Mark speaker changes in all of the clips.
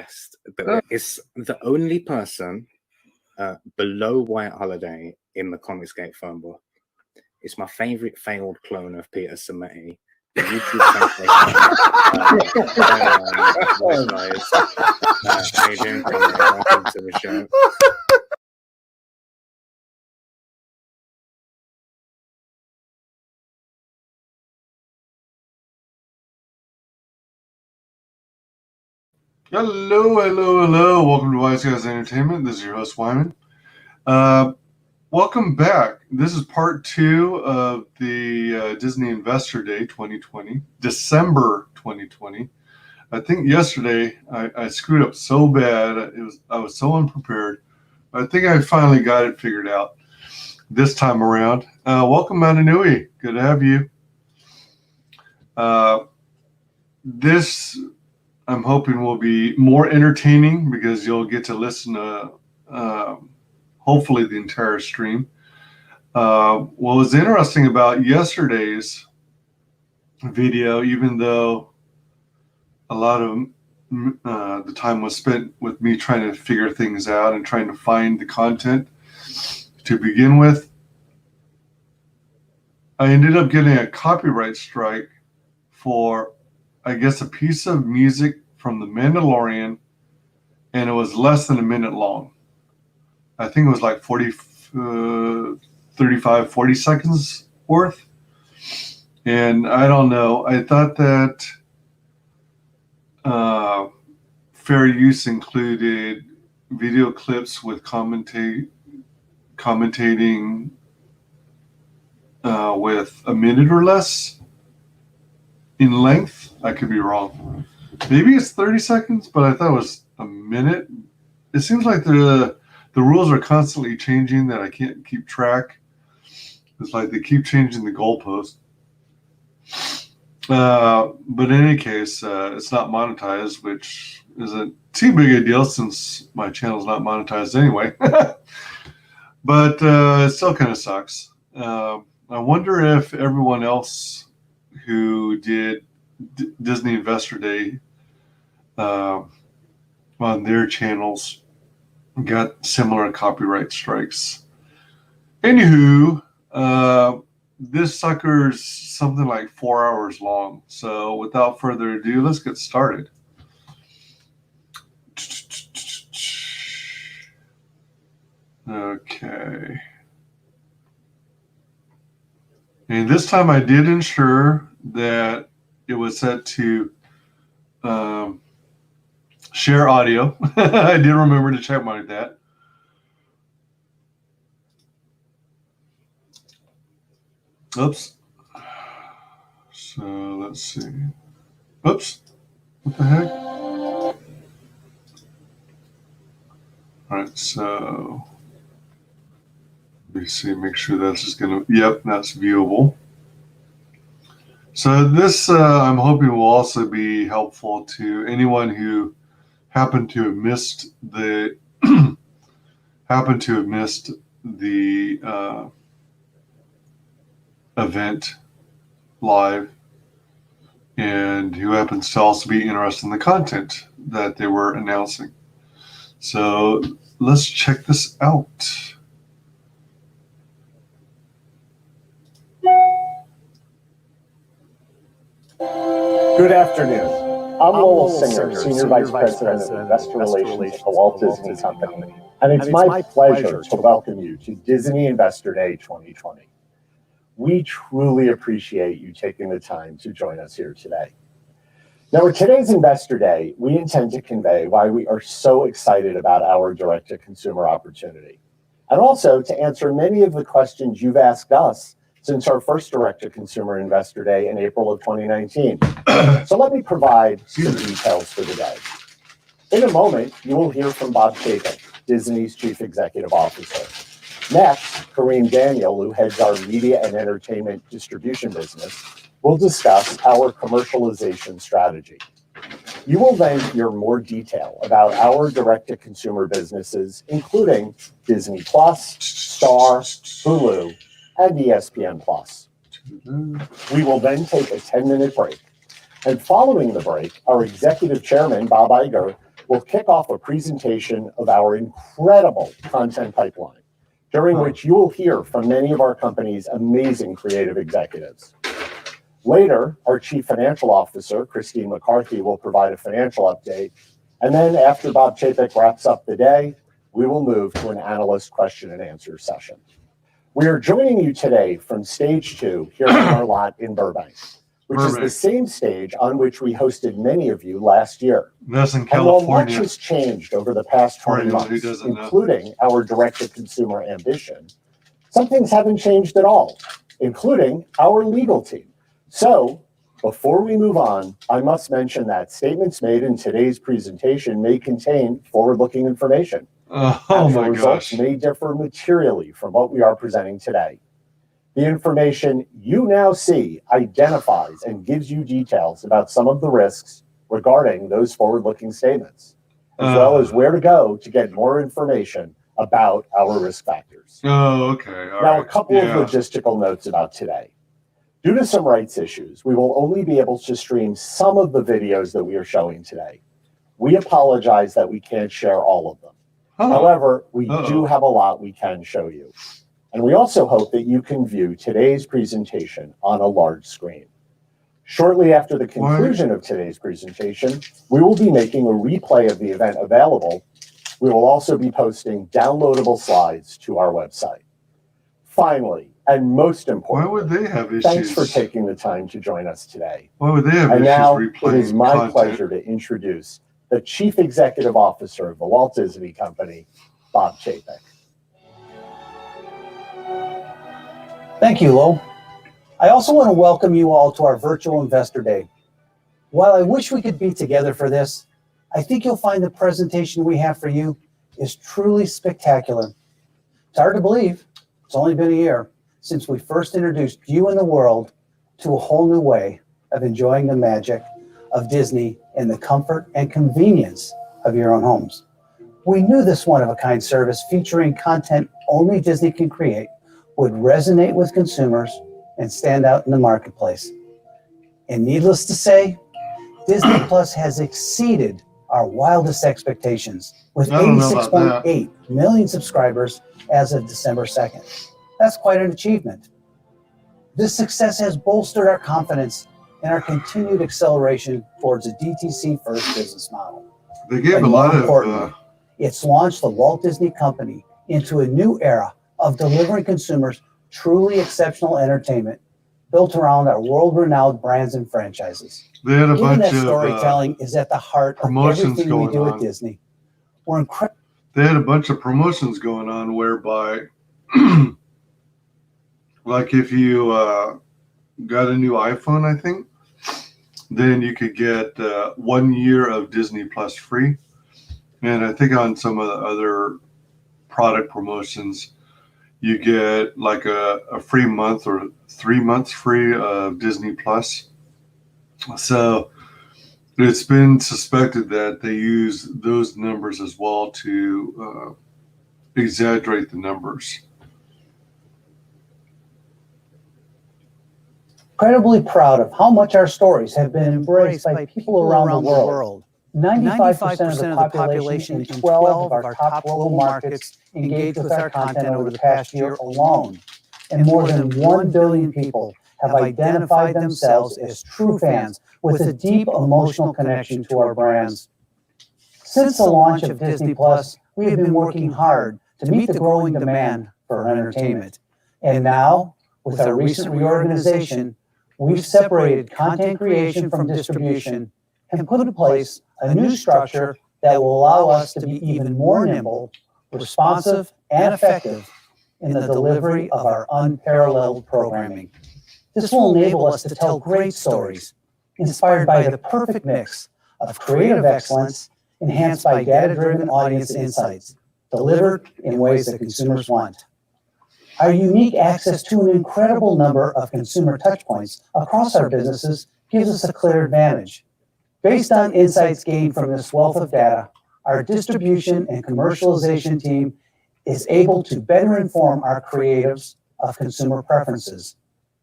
Speaker 1: EST that is the only person below Wyatt Holiday in the ComicsGate phone book. It's my favorite failed clone of Peter Sammetti. The YouTube WyzGyz. How you doing, Conrad? Welcome to the show.
Speaker 2: Hello. Welcome to WyzGyz Entertainment. This is your host, Wyman. Welcome back. This is part 2 of the Disney Investor Day 2020, December 2020. I think yesterday I screwed up so bad. I was so unprepared. I think I finally got it figured out this time around. Welcome, Mananui. Good to have you. This I'm hoping will be more entertaining because you'll get to listen to hopefully the entire stream. What was interesting about yesterday's video, even though a lot of the time was spent with me trying to figure things out and trying to find the content to begin with, I ended up getting a copyright strike for, I guess, a piece of music from The Mandalorian, and it was less than a minute long. I think it was like 40 seconds worth. And I don't know. I thought that fair use included video clips with commentating with a minute or less in length. I could be wrong. Maybe it's 30 seconds, but I thought it was a minute. It seems like the rules are constantly changing that I can't keep track. It's like they keep changing the goalpost. But in any case, it's not monetized, which isn't too big a deal since my channel's not monetized anyway. But it still kind of sucks. I wonder if everyone else who did Disney Investor Day on their channels got similar copyright strikes. Anywho, this sucker's something like 4 hours long. So without further ado, let's get started. Okay. And this time I did ensure that it was set to share audio. I did remember to check mark that. Oops. So let's see. Oops. What the heck? All right, so let me see, make sure that's just gonna, yep, that's viewable. So this, I'm hoping will also be helpful to anyone who happened to have missed the event live, and who happens to also be interested in the content that they were announcing. So let's check this out.
Speaker 3: Good afternoon. I'm Lowell Singer, Senior Vice President of Investor Relations at the Walt Disney Company, and it's my pleasure to welcome you to Disney Investor Day 2020. We truly appreciate you taking the time to join us here today. Now, at today's Investor Day, we intend to convey why we are so excited about our direct-to-consumer opportunity, and also to answer many of the questions you've asked us since our first direct-to-consumer Investor Day in April of 2019. So let me provide some details for the day. In a moment, you will hear from Bob Chapin, Disney's Chief Executive Officer. Next, Kareem Daniel, who heads our media and entertainment distribution business, will discuss our commercialization strategy. You will then hear more detail about our direct-to-consumer businesses, including Disney Plus, Star, Hulu, and ESPN Plus. We will then take a 10-minute break. And following the break, our Executive Chairman, Bob Iger, we'll kick off a presentation of our incredible content pipeline, during which you will hear from many of our company's amazing creative executives. Later, our Chief Financial Officer, Christine McCarthy, will provide a financial update. And then after Bob Chapek wraps up the day, we will move to an analyst question and answer session. We are joining you today from stage 2 here on our lot in Burbank, which is the same stage on which we hosted many of you last year.
Speaker 2: That's in
Speaker 3: And while much
Speaker 2: California.
Speaker 3: has changed over the past 20 months, including our direct-to-consumer ambition, some things haven't changed at all, including our legal team. So, before we move on, I must mention that statements made in today's presentation may contain forward-looking information.
Speaker 2: Oh my
Speaker 3: results
Speaker 2: gosh.
Speaker 3: may differ materially from what we are presenting today. The information you now see identifies and gives you details about some of the risks regarding those forward-looking statements, as well as where to go to get more information about our risk factors.
Speaker 2: Oh, okay. All
Speaker 3: Now,
Speaker 2: right.
Speaker 3: a couple of logistical notes about today. Due to some rights issues, we will only be able to stream some of the videos that we are showing today. We apologize that we can't share all of them. However, we do have a lot we can show you. And we also hope that you can view today's presentation on a large screen. Shortly after the conclusion of today's presentation, we will be making a replay of the event available. We will also be posting downloadable slides to our website. Finally, and most importantly,
Speaker 2: why would they have issues?
Speaker 3: Thanks for taking the time to join us today.
Speaker 2: Why would they have
Speaker 3: and
Speaker 2: issues
Speaker 3: now
Speaker 2: replaying
Speaker 3: it is my
Speaker 2: content?
Speaker 3: pleasure to introduce the Chief Executive Officer of the Walt Disney Company, Bob Chapek.
Speaker 4: Thank you, Lo. I also want to welcome you all to our virtual Investor Day. While I wish we could be together for this, I think you'll find the presentation we have for you is truly spectacular. It's hard to believe. It's only been a year since we first introduced you and the world to a whole new way of enjoying the magic of Disney in the comfort and convenience of your own homes. We knew this one-of-a-kind service featuring content only Disney can create would resonate with consumers and stand out in the marketplace. And needless to say, Disney Plus has exceeded our wildest expectations with 86.8 million subscribers as of December 2nd. That's quite an achievement. This success has bolstered our confidence in our continued acceleration towards a DTC-first business model.
Speaker 2: They gave a lot of...
Speaker 4: It's launched the Walt Disney Company into a new era of delivering consumers truly exceptional entertainment built around our world-renowned brands and franchises.
Speaker 2: They had a bunch of
Speaker 4: storytelling is at the heart of everything we do at Disney.
Speaker 2: They had a bunch of promotions going on whereby, like if you got a new iPhone, I think, then you could get 1 year of Disney Plus free. And I think on some of the other product promotions, you get like a free month or 3 months free of Disney Plus. So it's been suspected that they use those numbers as well to exaggerate the numbers.
Speaker 4: Incredibly proud of how much our stories have been embraced by people around the world. 95% of the population in 12 of our top global markets engaged with our content over the past year alone. And more than 1 billion people have identified themselves as true fans with a deep emotional connection to our brands. Since the launch of Disney Plus, we have been working hard to meet the growing demand for entertainment. And now, with our recent reorganization, we've separated content creation from distribution and put in place a new structure that will allow us to be even more nimble, responsive, and effective in the delivery of our unparalleled programming. This will enable us to tell great stories, inspired by the perfect mix of creative excellence, enhanced by data-driven audience insights, delivered in ways that consumers want. Our unique access to an incredible number of consumer touchpoints across our businesses gives us a clear advantage. Based on insights gained from this wealth of data, our distribution and commercialization team is able to better inform our creatives of consumer preferences.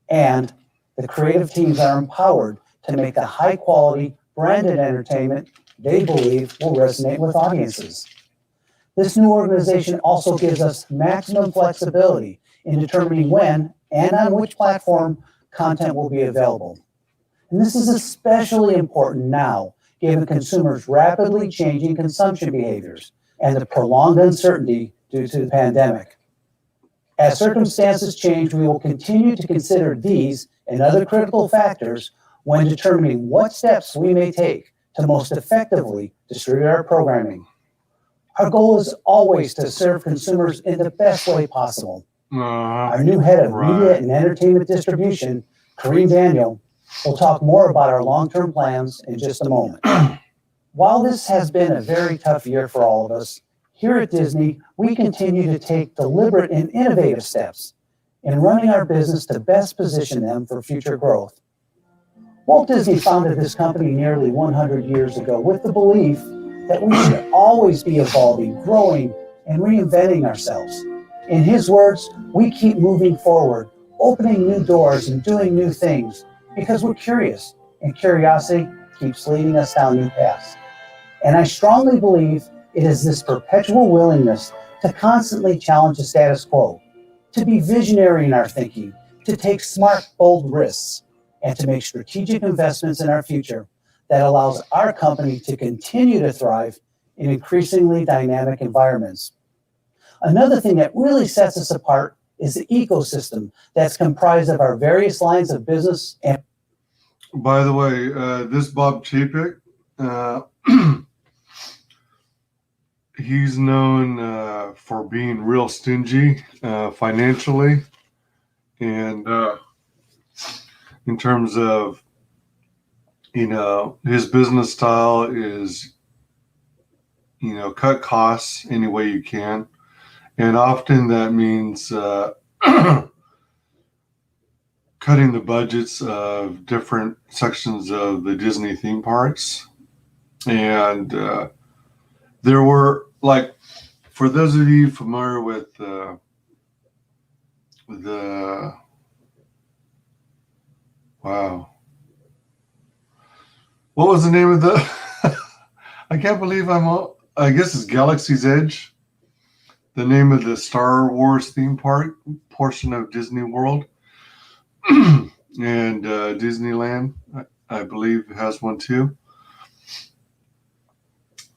Speaker 4: And the creative teams are empowered to make the high-quality, branded entertainment they believe will resonate with audiences. This new organization also gives us maximum flexibility in determining when and on which platform content will be available. And this is especially important now, given consumers' rapidly changing consumption behaviors and the prolonged uncertainty due to the pandemic. As circumstances change, we will continue to consider these and other critical factors when determining what steps we may take to most effectively distribute our programming. Our goal is always to serve consumers in the best way possible. Our new head of media and entertainment distribution, Kareem Daniel, will talk more about our long-term plans in just a moment. While this has been a very tough year for all of us, here at Disney, we continue to take deliberate and innovative steps in running our business to best position them for future growth. Walt Disney founded this company nearly 100 years ago with the belief that we should always be evolving, growing, and reinventing ourselves. In his words, we keep moving forward, opening new doors and doing new things because we're curious, and curiosity keeps leading us down new paths. And I strongly believe it is this perpetual willingness to constantly challenge the status quo, to be visionary in our thinking, to take smart, bold risks, and to make strategic investments in our future that allows our company to continue to thrive in increasingly dynamic environments. Another thing that really sets us apart is the ecosystem that's comprised of our various lines of business. And
Speaker 2: by the way, this Bob Chapek, he's known for being real stingy financially, and in terms of, his business style is, cut costs any way you can. And often that means cutting the budgets of different sections of the Disney theme parks. And there were, for those of you familiar with what was the name of the, I can't believe I guess it's Galaxy's Edge, the name of the Star Wars theme park portion of Disney World. And Disneyland, I believe, has one too.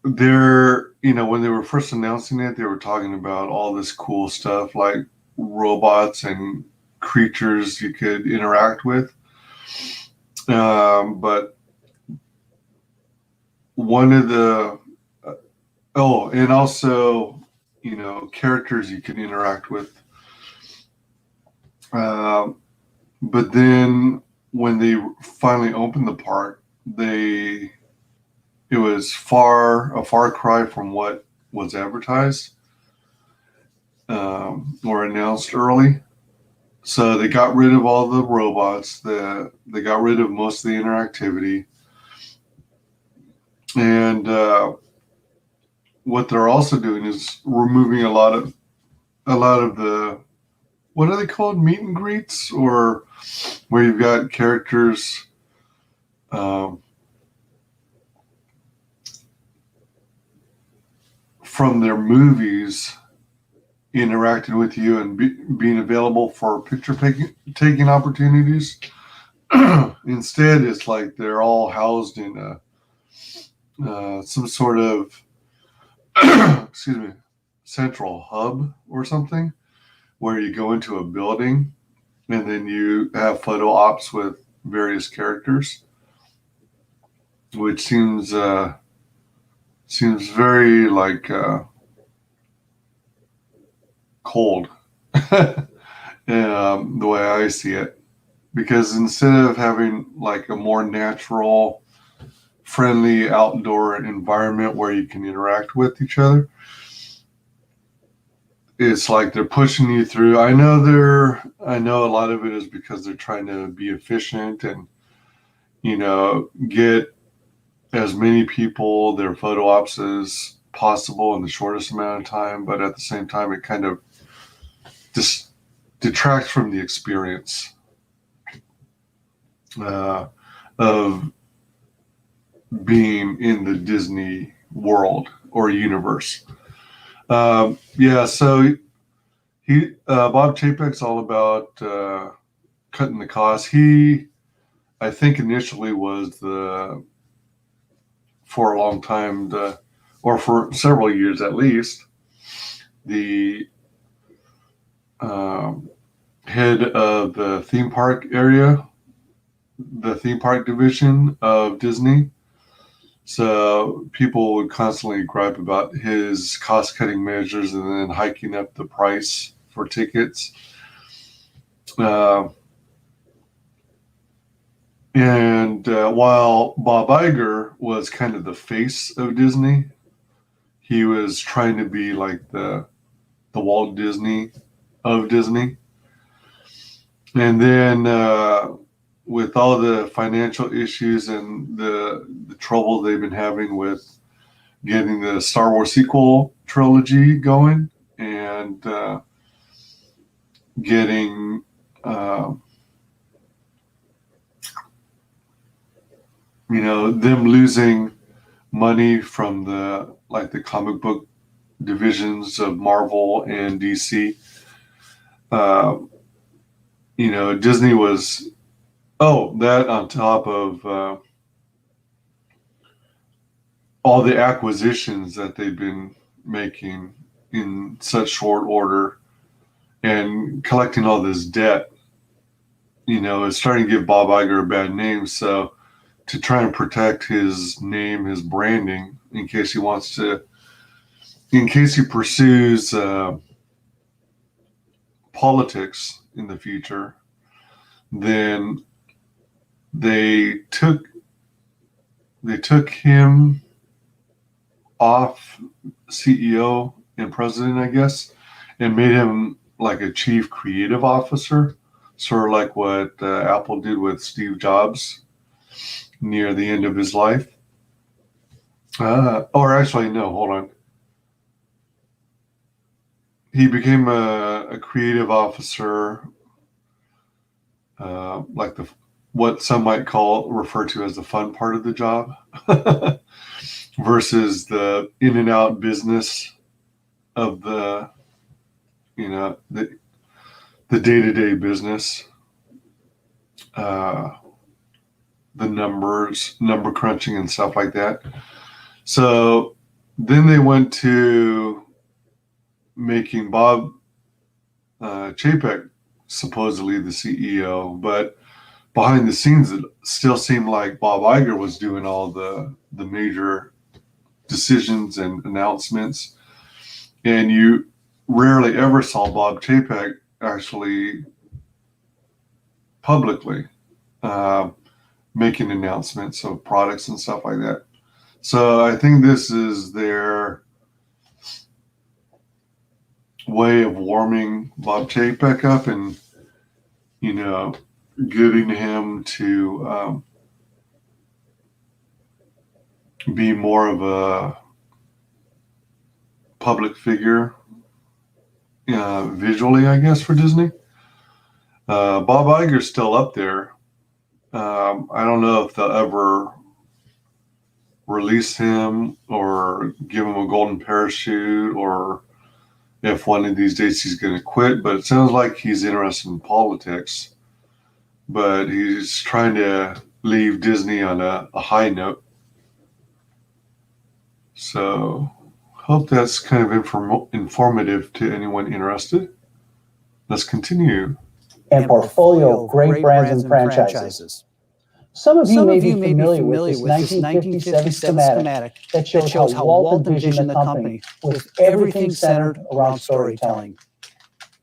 Speaker 2: When they were first announcing it, they were talking about all this cool stuff like robots and creatures you could interact with. But one of the, and also, characters you can interact with. But then when they finally opened the park, it was a far cry from what was advertised or announced early. So they got rid of all the robots. They got rid of most of the interactivity. And what they're also doing is removing a lot of the, what are they called, meet and greets, or where you've got characters from their movies interacting with you and being available for picture taking opportunities. Instead, it's like they're all housed in some sort of central hub or something, where you go into a building and then you have photo ops with various characters, which seems very cold, the way I see it, because instead of having a more natural, friendly outdoor environment where you can interact with each other, it's like they're pushing you through. I know a lot of it is because they're trying to be efficient and, get as many people their photo ops as possible in the shortest amount of time. But at the same time, it kind of just detracts from the experience of being in the Disney world or universe. Yeah, so Bob Chapek's all about cutting the costs. He, I think, initially was for a long time, or for several years at least, the head of the theme park area, the theme park division of Disney. So people would constantly gripe about his cost-cutting measures and then hiking up the price for tickets. And while Bob Iger was kind of the face of Disney, he was trying to be like the Walt Disney of Disney. And then with all the financial issues and the trouble they've been having with getting the Star Wars sequel trilogy going and getting them losing money from the comic book divisions of Marvel and DC. Disney was that on top of all the acquisitions that they've been making in such short order and collecting all this debt, is starting to give Bob Iger a bad name. So to try and protect his name, his branding, in case he pursues politics in the future, then they took him off CEO and president, I guess, and made him like a chief creative officer, sort of like what Apple did with Steve Jobs near the end of his life. Or actually, no, hold on. He became a creative officer, like what some might refer to as the fun part of the job, versus the in and out business of the day-to-day business, the number crunching and stuff like that. So then they went to making Bob Chapek supposedly the CEO, but behind the scenes it still seemed like Bob Iger was doing all the major decisions and announcements, and you rarely ever saw Bob Chapek actually publicly making announcements of products and stuff like that. So I think this is their way of warming Bob Chapek up and, getting him to be more of a public figure visually, I guess, for Disney. Bob Iger's still up there. I don't know if they'll ever release him or give him a golden parachute, or if one of these days he's going to quit, but it sounds like he's interested in politics, but he's trying to leave Disney on a high note. So hope that's kind of informative to anyone interested. Let's continue.
Speaker 4: And portfolio of great brands and franchises. Some of you may be familiar with this 1957 schematic that shows how Walt envisioned the company, with everything centered around storytelling.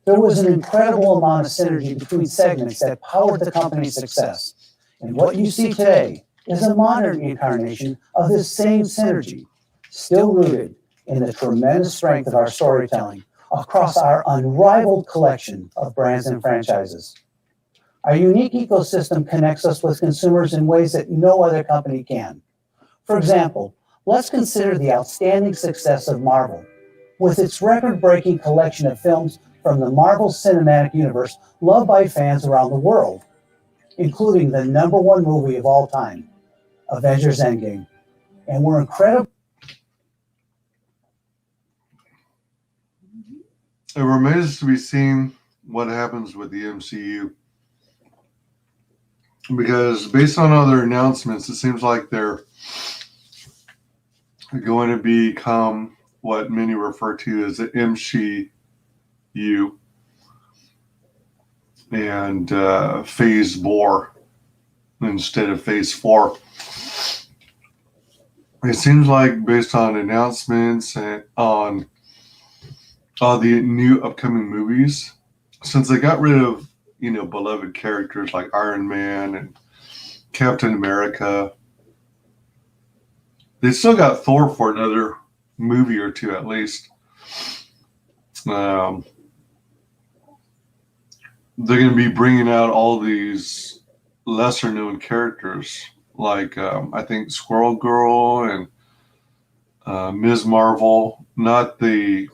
Speaker 4: There was an incredible amount of synergy between segments that powered the company's success. And what you see today is a modern incarnation of this same synergy, still rooted in the tremendous strength of our storytelling across our unrivaled collection of brands and franchises. Our unique ecosystem connects us with consumers in ways that no other company can. For example, let's consider the outstanding success of Marvel. With its record-breaking collection of films from the Marvel Cinematic Universe loved by fans around the world, including the #1 movie of all time, Avengers Endgame. and we're incredible.
Speaker 2: It remains to be seen what happens with the MCU. Because based on other announcements, it seems like they're going to become what many refer to as the MCU and Phase 4 instead of Phase 4. It seems like based on announcements and on all the new upcoming movies, since they got rid of, beloved characters like Iron Man and Captain America, they still got Thor for another movie or two at least. They're going to be bringing out all these lesser known characters like I think Squirrel Girl and Ms. Marvel, not the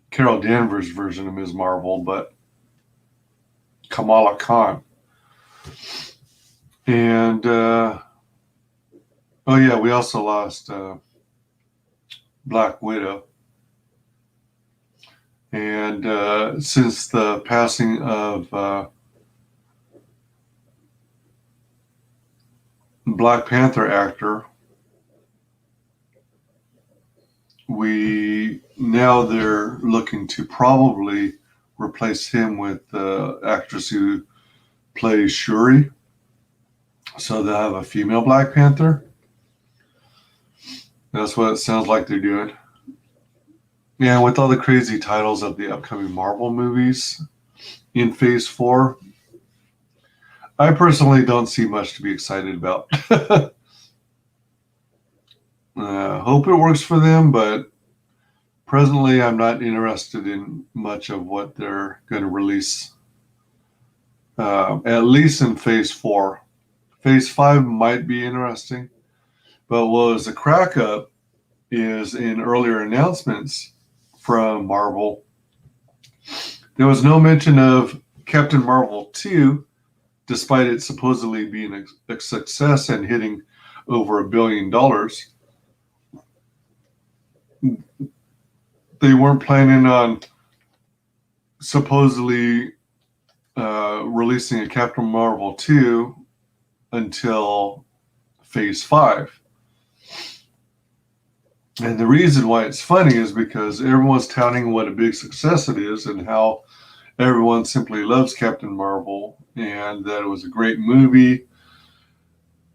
Speaker 2: Carol Danvers version of Ms. Marvel, but Kamala Khan. And we also lost Black Widow. And since the passing of Black Panther actor, they're looking to probably replace him with the actress who plays Shuri. So they'll have a female Black Panther. That's what it sounds like they're doing. Yeah, with all the crazy titles of the upcoming Marvel movies in Phase 4, I personally don't see much to be excited about. Hope it works for them, but presently I'm not interested in much of what they're going to release, at least in Phase 4. Phase 5 might be interesting, but what was a crack up is in earlier announcements from Marvel, there was no mention of Captain Marvel 2, despite it supposedly being a success and hitting over $1 billion. They weren't planning on supposedly releasing a Captain Marvel 2 until Phase 5. And the reason why it's funny is because everyone's touting what a big success it is and how everyone simply loves Captain Marvel and that it was a great movie.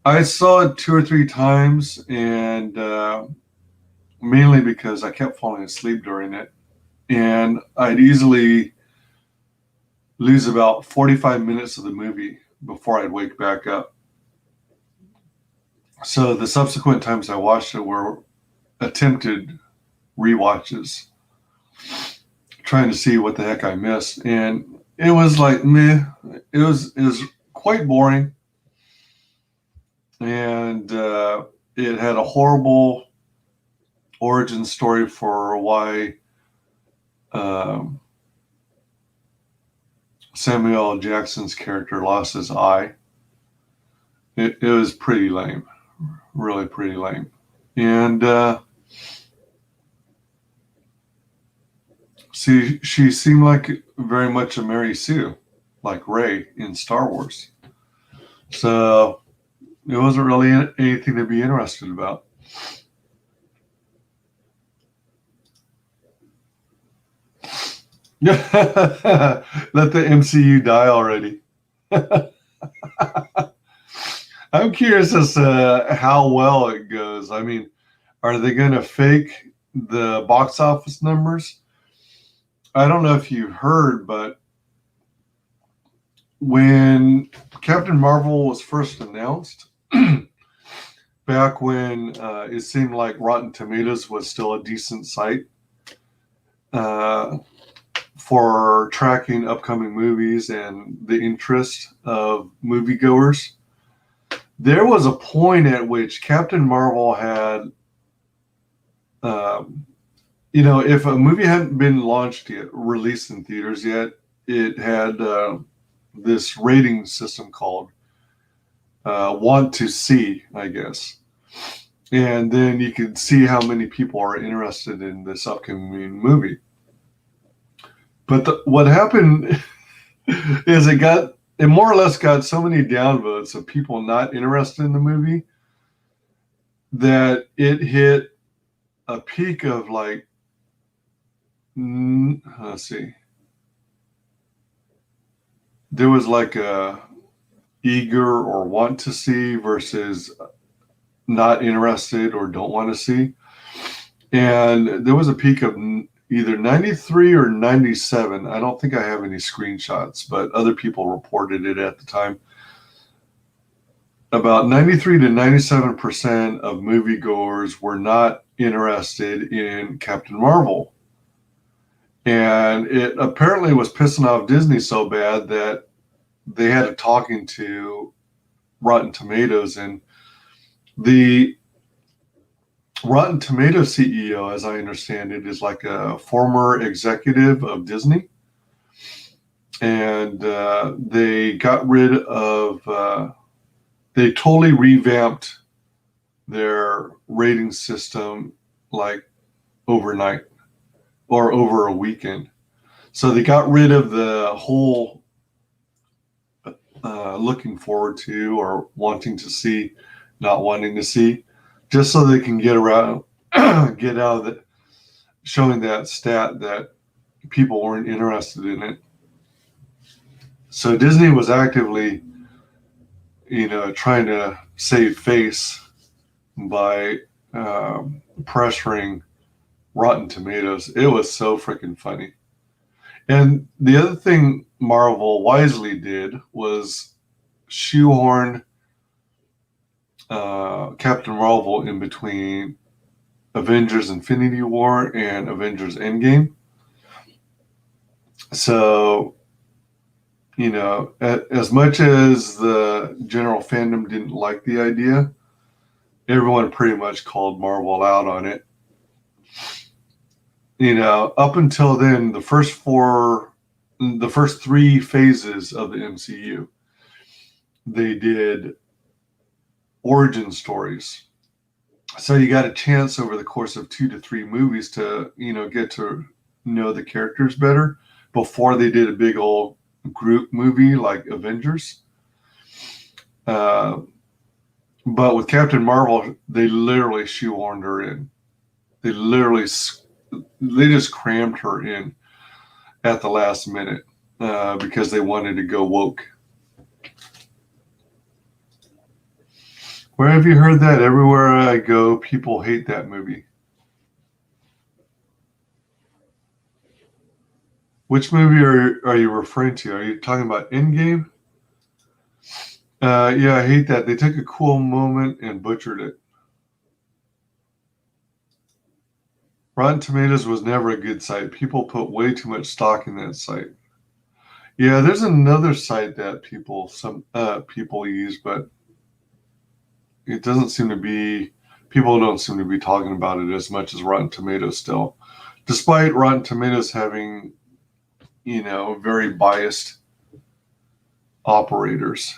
Speaker 2: I saw it 2 or 3 times, and mainly because I kept falling asleep during it. And I'd easily lose about 45 minutes of the movie before I'd wake back up. So the subsequent times I watched it were attempted rewatches, trying to see what the heck I missed. And it was like, meh. It was quite boring. And it had a horrible origin story for why Samuel L. Jackson's character lost his eye. It was pretty lame, really pretty lame. And she seemed like very much a Mary Sue, like Rey in Star Wars. So it wasn't really anything to be interested about. Let the MCU die already. I'm curious as to how well it goes. I mean, are they going to fake the box office numbers? I don't know if you heard, but when Captain Marvel was first announced, back when it seemed like Rotten Tomatoes was still a decent site for tracking upcoming movies and the interest of moviegoers, there was a point at which Captain Marvel had, if a movie hadn't been launched yet, released in theaters yet, it had this rating system called Want to See, I guess. And then you can see how many people are interested in this upcoming movie. But what happened is it more or less got so many downvotes of people not interested in the movie that it hit a peak of like, let's see, there was like a eager or want to see versus not interested or don't want to see. And there was a peak of either 93 or 97. I don't think I have any screenshots, but other people reported it at the time. About 93 to 97% of moviegoers were not interested in Captain Marvel. And it apparently was pissing off Disney so bad that they had a talking to Rotten Tomatoes. And the Rotten Tomatoes CEO, as I understand it, is like a former executive of Disney. And they got rid of, they totally revamped their rating system like overnight or over a weekend. So they got rid of the whole looking forward to or wanting to see, not wanting to see, just so they can get around, get out of it, showing that stat that people weren't interested in it. So Disney was actively, trying to save face by pressuring Rotten Tomatoes. It was so freaking funny. And the other thing Marvel wisely did was shoehorn Captain Marvel in between Avengers Infinity War and Avengers Endgame. So, as much as the general fandom didn't like the idea, everyone pretty much called Marvel out on it. Up until then, the first three phases of the MCU, they did origin stories. So you got a chance over the course of 2 to 3 movies to, get to know the characters better before they did a big old group movie like Avengers. But with Captain Marvel, they literally shoehorned her in. They just crammed her in at the last minute because they wanted to go woke. Where have you heard that? Everywhere I go, people hate that movie. Which movie are you referring to? Are you talking about Endgame? Yeah, I hate that. They took a cool moment and butchered it. Rotten Tomatoes was never a good site. People put way too much stock in that site. Yeah, there's another site that people use, but it doesn't seem to be, people don't seem to be talking about it as much as Rotten Tomatoes still. Despite Rotten Tomatoes having, very biased operators.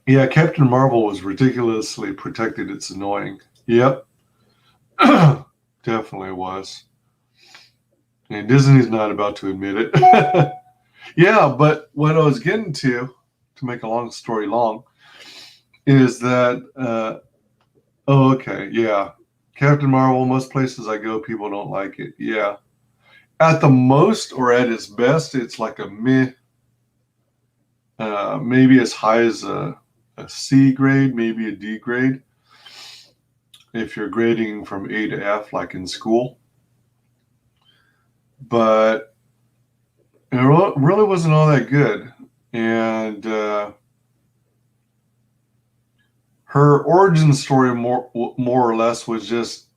Speaker 2: Yeah, Captain Marvel was ridiculously protected. It's annoying. Yep. Definitely was. And Disney's not about to admit it. Yeah, but what I was getting to make a long story long, is that, Captain Marvel, most places I go, people don't like it. Yeah. At the most, or at its best, it's like a meh, maybe as high as a C grade, maybe a D grade, if you're grading from A to F, like in school. But it really wasn't all that good. And her origin story, more or less, was just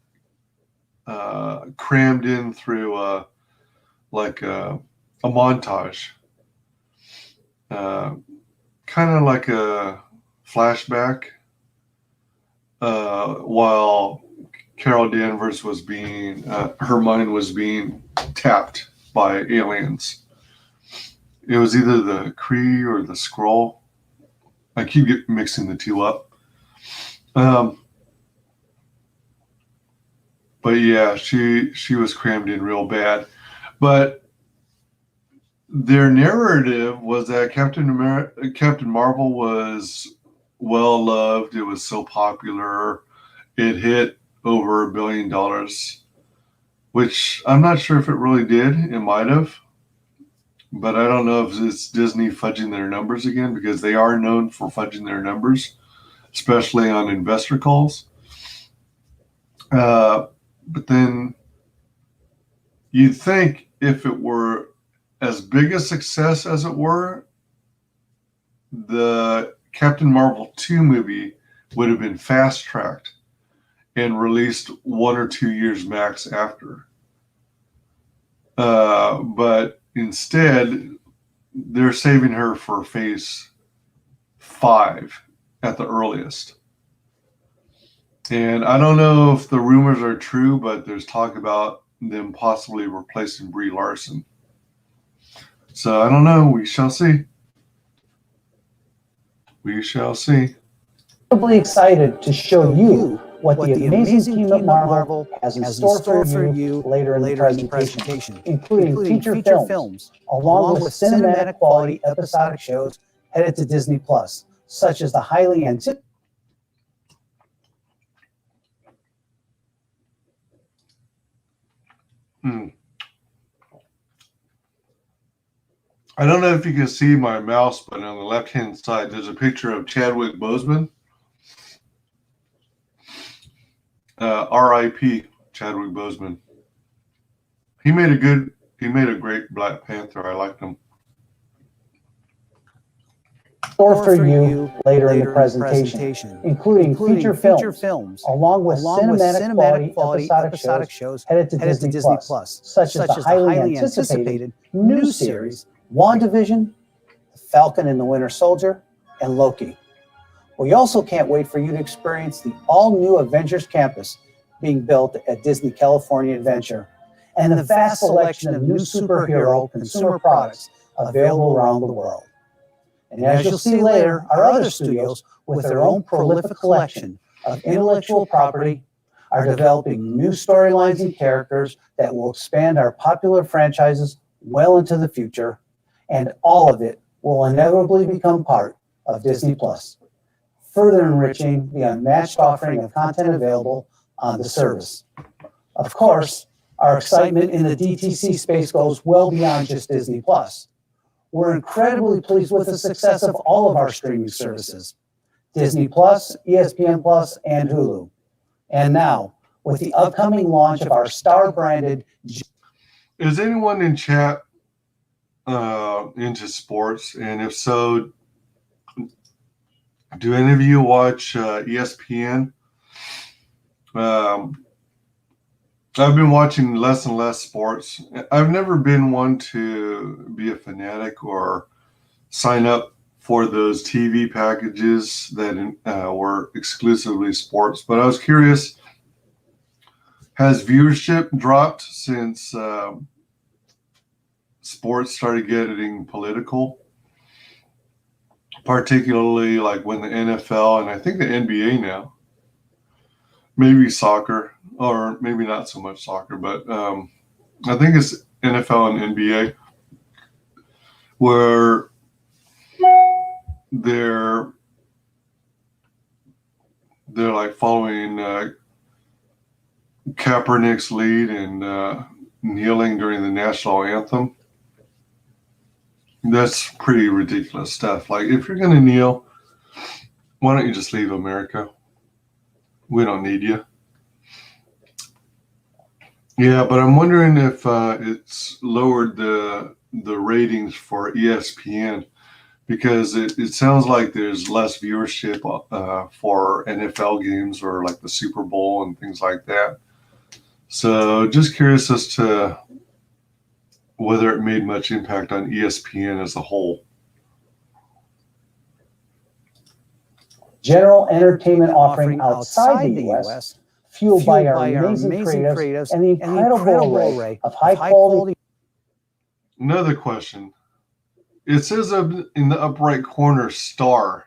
Speaker 2: crammed in through a montage, kind of like a flashback, while Carol Danvers was being, her mind was being tapped by aliens. It was either the Kree or the Skrull. I keep mixing the two up. But yeah, she was crammed in real bad. But their narrative was that Captain Marvel was well loved. It was so popular. It hit over $1 billion, which I'm not sure if it really did. It might have. But I don't know if it's Disney fudging their numbers again, because they are known for fudging their numbers, especially on investor calls. But then you'd think if it were as big a success as it were, the Captain Marvel 2 movie would have been fast-tracked and released 1 or 2 years max after. But instead, they're saving her for Phase 5 at the earliest. And I don't know if the rumors are true, but there's talk about them possibly replacing Brie Larson. So I don't know. We shall see. We shall see.
Speaker 4: Incredibly excited to show you what the amazing team at Marvel has in store for you later in the presentation, including feature films, along with cinematic quality episodic shows headed to Disney Plus, such as the highly anticipated.
Speaker 2: I don't know if you can see my mouse, but on the left-hand side, there's a picture of Chadwick Boseman. R.I.P. Chadwick Boseman. He made a great Black Panther. I liked him.
Speaker 4: Store for you later in the presentation, including feature films, along with cinematic quality episodic shows headed to Disney Plus, such as the highly anticipated new series WandaVision, The Falcon and the Winter Soldier, and Loki. We also can't wait for you to experience the all-new Avengers campus being built at Disney California Adventure, and the vast selection of new superhero consumer products available around the world. And as you'll see later, our other studios, with their own prolific collection of intellectual property, are developing new storylines and characters that will expand our popular franchises well into the future, and all of it will inevitably become part of Disney Plus, further enriching the unmatched offering of content available on the service. Of course, our excitement in the DTC space goes well beyond just Disney Plus. We're incredibly pleased with the success of all of our streaming services, Disney Plus, ESPN Plus, and Hulu. And now, with the upcoming launch of our Star-branded...
Speaker 2: Is anyone in chat into sports? And if so, do any of you watch ESPN? I've been watching less and less sports. I've never been one to be a fanatic or sign up for those TV packages that were exclusively sports. But I was curious, has viewership dropped since sports started getting political? Particularly like when the NFL and I think the NBA now, maybe soccer, or maybe not so much soccer, but I think it's NFL and NBA, where they're like following Kaepernick's lead and kneeling during the national anthem. That's pretty ridiculous stuff. Like, if you're going to kneel, why don't you just leave America? We don't need you. Yeah, but I'm wondering if it's lowered the ratings for ESPN, because it sounds like there's less viewership for NFL games or like the Super Bowl and things like that. So just curious as to whether it made much impact on ESPN as a whole.
Speaker 4: General entertainment offering outside the U.S., fueled by our amazing creatives and the incredible array of high-quality...
Speaker 2: Another question. It says in the upright corner, star.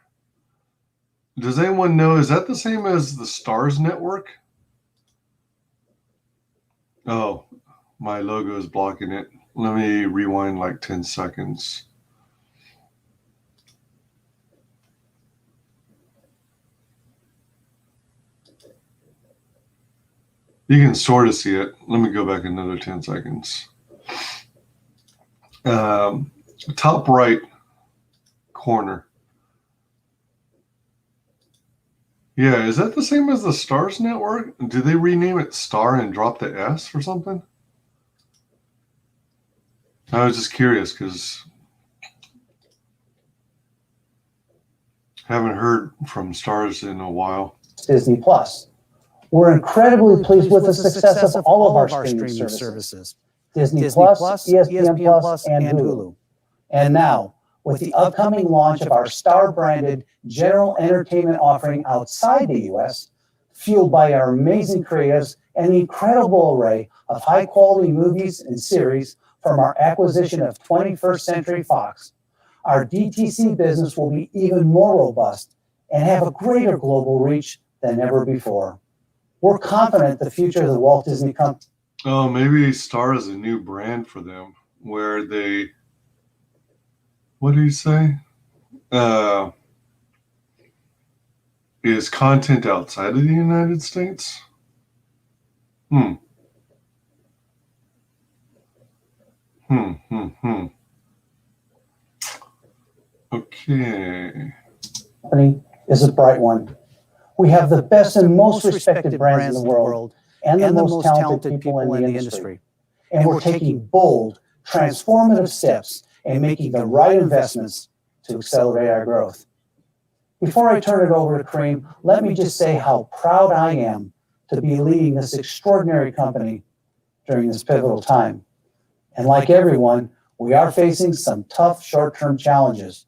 Speaker 2: Does anyone know, is that the same as the Stars Network? Oh, my logo is blocking it. Let me rewind like 10 seconds. You can sort of see it. Let me go back another 10 seconds. Top right corner. Yeah, is that the same as the Stars Network? Did they rename it Star and drop the S or something? I was just curious because I haven't heard from Stars in a while.
Speaker 4: Disney Plus. We're incredibly pleased with the success of all of our streaming services. Disney Plus, ESPN Plus, and Hulu. And now, with the upcoming launch of our Star-branded general entertainment offering outside the U.S., fueled by our amazing creatives and the incredible array of high-quality movies and series from our acquisition of 21st Century Fox, our DTC business will be even more robust and have a greater global reach than ever before. We're confident the future of the Walt Disney Company.
Speaker 2: Oh, maybe Star is a new brand for them where they, what do you say? Is content outside of the United States? Okay.
Speaker 4: Company is a bright one. We have the best and most respected brands in the world and the most talented people in the industry. And we're taking bold, transformative steps and making the right investments to accelerate our growth. Before I turn it over to Kareem, let me just say how proud I am to be leading this extraordinary company during this pivotal time. And like everyone, we are facing some tough short-term challenges.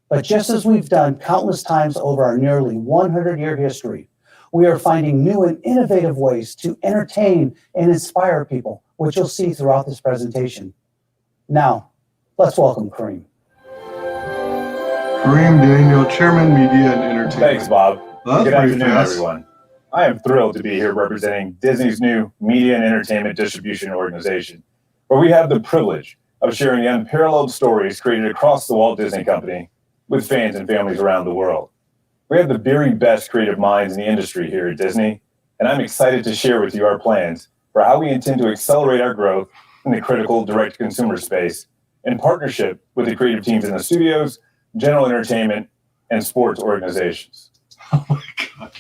Speaker 4: But just as we've done countless times over our nearly 100-year history, we are finding new and innovative ways to entertain and inspire people, which you'll see throughout this presentation. Now, let's welcome Kareem.
Speaker 2: Kareem Daniel, Chairman, Media and Entertainment.
Speaker 5: Thanks, Bob.
Speaker 2: Well,
Speaker 5: Good
Speaker 2: that's pretty
Speaker 5: afternoon,
Speaker 2: fast.
Speaker 5: everyone. I am thrilled to be here representing Disney's new Media and Entertainment Distribution Organization, where we have the privilege of sharing the unparalleled stories created across the Walt Disney Company with fans and families around the world. We have the very best creative minds in the industry here at Disney, and I'm excited to share with you our plans for how we intend to accelerate our growth in the critical direct-to-consumer space in partnership with the creative teams in the studios, general entertainment, and sports organizations.
Speaker 2: Oh my God.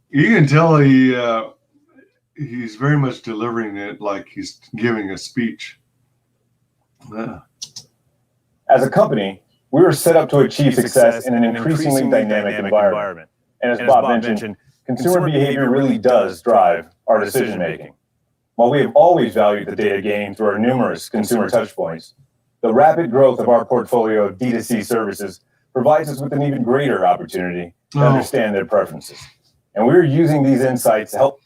Speaker 2: You can tell he's very much delivering it like he's giving a speech. Yeah.
Speaker 5: As a company, we were set up to achieve success in an increasingly dynamic environment. And as Bob mentioned, consumer behavior really does drive our decision-making. While we have always valued the data gained through our numerous consumer touchpoints, the rapid growth of our portfolio of D2C services provides us with an even greater opportunity to understand their preferences. And we're using these insights to help.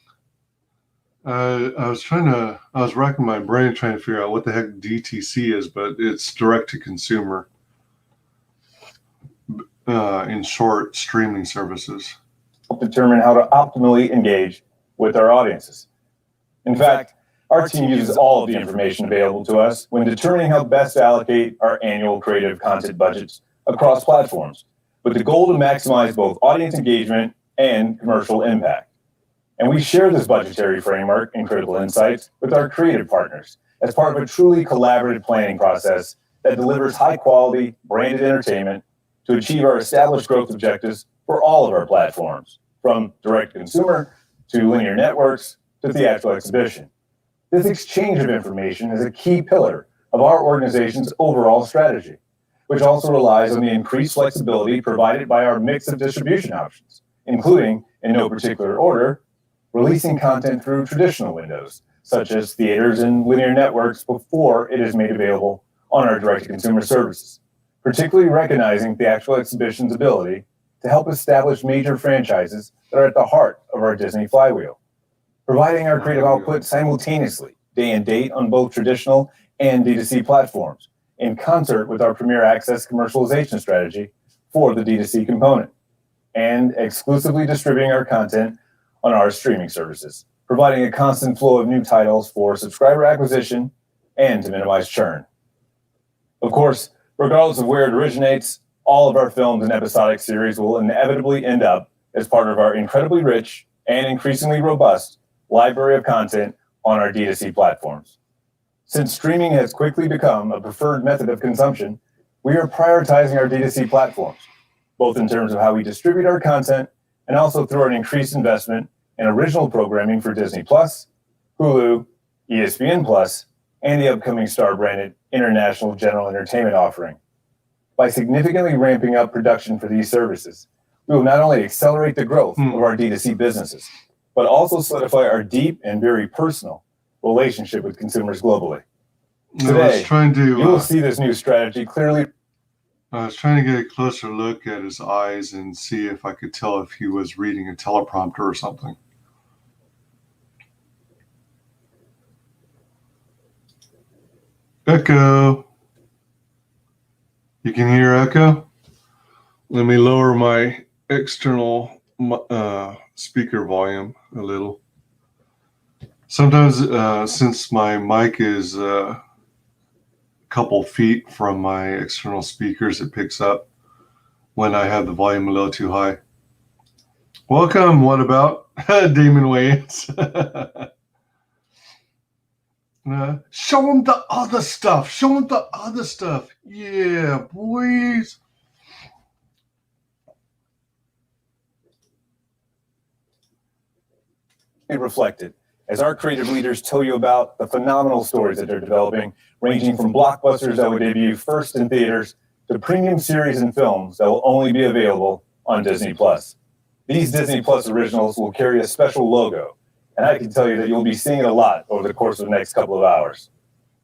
Speaker 2: I was racking my brain trying to figure out what the heck DTC is, but it's direct to consumer. In short, streaming services.
Speaker 5: Determine how to optimally engage with our audiences. In fact, our team uses all of the information available to us when determining how best to allocate our annual creative content budgets across platforms, with the goal to maximize both audience engagement and commercial impact. And we share this budgetary framework and critical insights with our creative partners as part of a truly collaborative planning process that delivers high-quality, branded entertainment to achieve our established growth objectives for all of our platforms, from direct-to-consumer to linear networks to theatrical exhibition. This exchange of information is a key pillar of our organization's overall strategy, which also relies on the increased flexibility provided by our mix of distribution options, including, in no particular order, releasing content through traditional windows, such as theaters and linear networks, before it is made available on our direct-to-consumer services, particularly recognizing theatrical exhibition's ability to help establish major franchises that are at the heart of our Disney flywheel, providing our creative output simultaneously, day and date, on both traditional and D2C platforms, in concert with our Premier Access commercialization strategy for the D2C component. and exclusively distributing our content on our streaming services, providing a constant flow of new titles for subscriber acquisition and to minimize churn. Of course, regardless of where it originates, all of our films and episodic series will inevitably end up as part of our incredibly rich and increasingly robust library of content on our D2C platforms. Since streaming has quickly become a preferred method of consumption, we are prioritizing our D2C platforms, both in terms of how we distribute our content and also through an increased investment in original programming for Disney+, Hulu, ESPN+, and the upcoming Star-branded international general entertainment offering. By significantly ramping up production for these services, we will not only accelerate the growth of our D2C businesses, but also solidify our deep and very personal relationship with consumers globally. Today, you will see this new strategy clearly.
Speaker 2: I was trying to get a closer look at his eyes and see if I could tell if he was reading a teleprompter or something. Echo. You can hear echo? Let me lower my external speaker volume a little. Sometimes, since my mic is a couple feet from my external speakers, it picks up when I have the volume a little too high. Welcome, what about Damon Wayans? Show them the other stuff. Show them the other stuff. Yeah, boys.
Speaker 5: Reflected as our creative leaders tell you about the phenomenal stories that they're developing, ranging from blockbusters that will debut first in theaters to premium series and films that will only be available on Disney+. These Disney+ originals will carry a special logo, and I can tell you that you'll be seeing it a lot over the course of the next couple of hours.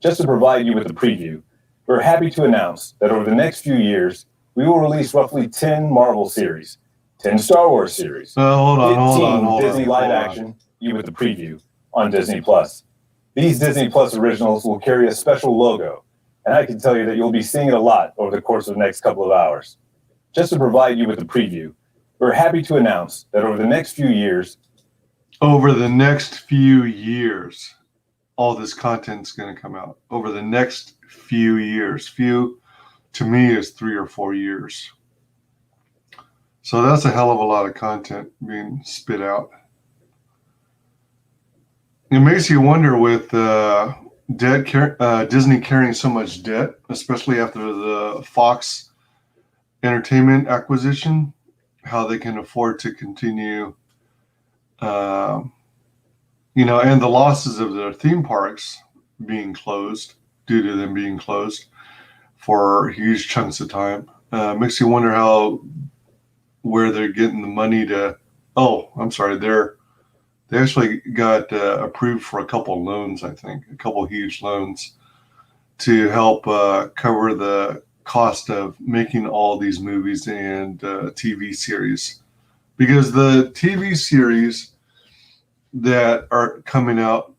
Speaker 5: Just to provide you with a preview, we're happy to announce that over the next few years, we will release roughly 10 Marvel series, 10 Star Wars series, 15 Disney live action, you with the preview on Disney+. These Disney+ originals will carry a special logo, and I can tell you that you'll be seeing it a lot over the course of the next couple of hours. Just to provide you with a preview, we're happy to announce that over the next few years,
Speaker 2: all this content's going to come out over the next few years. Few to me is 3 or 4 years. So that's a hell of a lot of content being spit out. It makes you wonder with Disney carrying so much debt, especially after the Fox Entertainment acquisition, how they can afford to continue, and the losses of their theme parks being closed due to them being closed for huge chunks of time. Makes you wonder where they're getting the money to. Oh, I'm sorry, they actually got approved for a couple loans, I think, a couple huge loans to help cover the cost of making all these movies and TV series. Because the TV series that are coming out,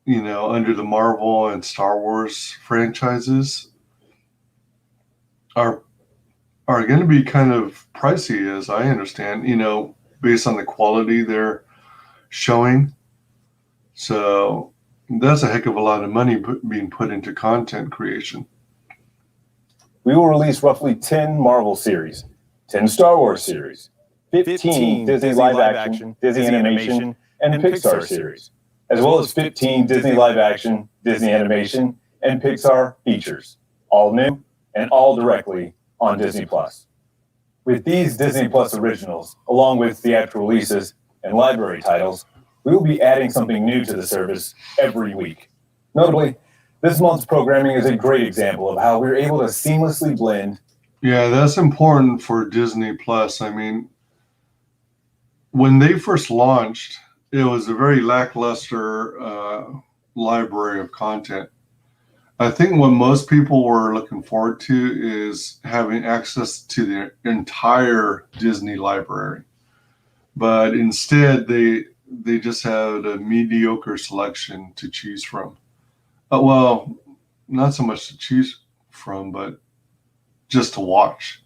Speaker 2: under the Marvel and Star Wars franchises are going to be kind of pricey, as I understand, based on the quality they're showing. So that's a heck of a lot of money being put into content creation.
Speaker 5: We will release roughly 10 Marvel series, 10 Star Wars series, 15 Disney live action, Disney animation, and Pixar series, as well as 15 Disney live action, Disney animation, and Pixar features, all new and all directly on Disney+. With these Disney+ originals, along with theatrical releases and library titles, we will be adding something new to the service every week. Notably, this month's programming is a great example of how we're able to seamlessly blend.
Speaker 2: Yeah, that's important for Disney+. I mean, when they first launched, it was a very lackluster library of content. I think what most people were looking forward to is having access to the entire Disney library. But instead, they just had a mediocre selection to choose from. Well, not so much to choose from, but just to watch.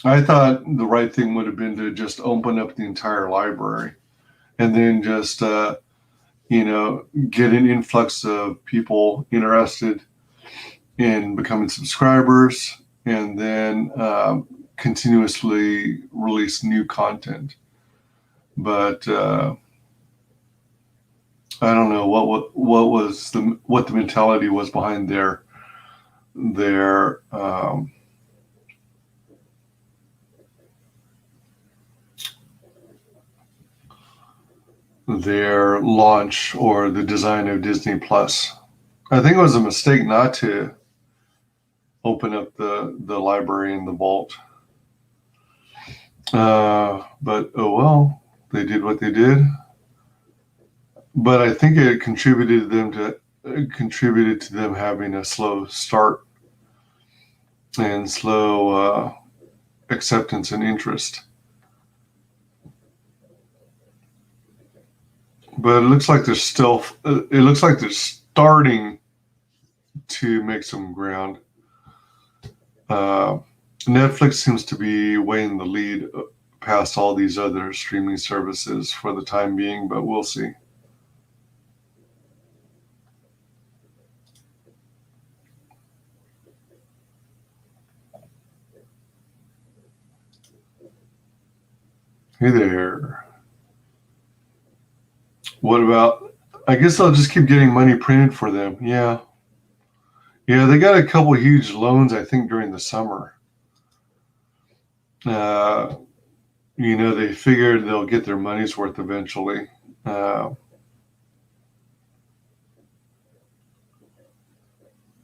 Speaker 2: I thought the right thing would have been to just open up the entire library and then just, get an influx of people interested in becoming subscribers and then continuously release new content. But I don't know what the mentality was behind their launch or the design of Disney Plus. I think it was a mistake not to open up the library and the vault. But oh well, they did what they did. But I think it contributed to them having a slow start and slow acceptance and interest. But it looks like they're starting to make some ground. Netflix seems to be weighing the lead past all these other streaming services for the time being, but we'll see. Hey there. What about, I guess I'll just keep getting money printed for them. Yeah. Yeah, they got a couple huge loans, I think, during the summer. They figured they'll get their money's worth eventually.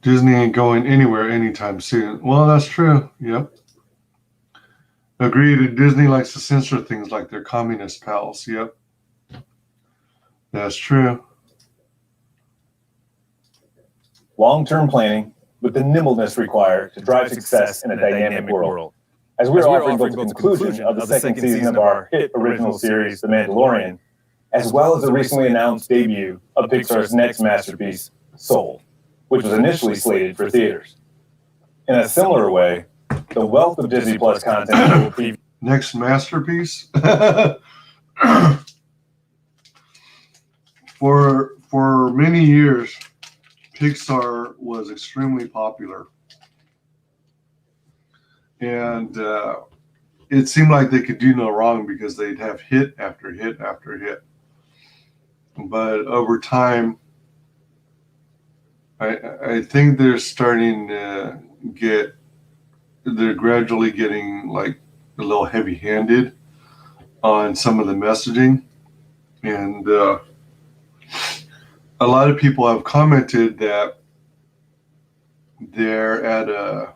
Speaker 2: Disney ain't going anywhere anytime soon. Well, that's true. Yep. Agreed. Disney likes to censor things like their communist pals. Yep. That's true.
Speaker 5: Long-term planning with the nimbleness required to drive success in a dynamic world. As we are offering both the conclusion of the second season of our hit original series, The Mandalorian, as well as the recently announced debut of Pixar's next masterpiece, Soul, which was initially slated for theaters. In a similar way, the wealth of Disney Plus content will preview.
Speaker 2: Next masterpiece? For many years, Pixar was extremely popular. And it seemed like they could do no wrong because they'd have hit after hit after hit. But over time, I think they're starting to they're gradually getting like a little heavy-handed on some of the messaging. And a lot of people have commented that they're at a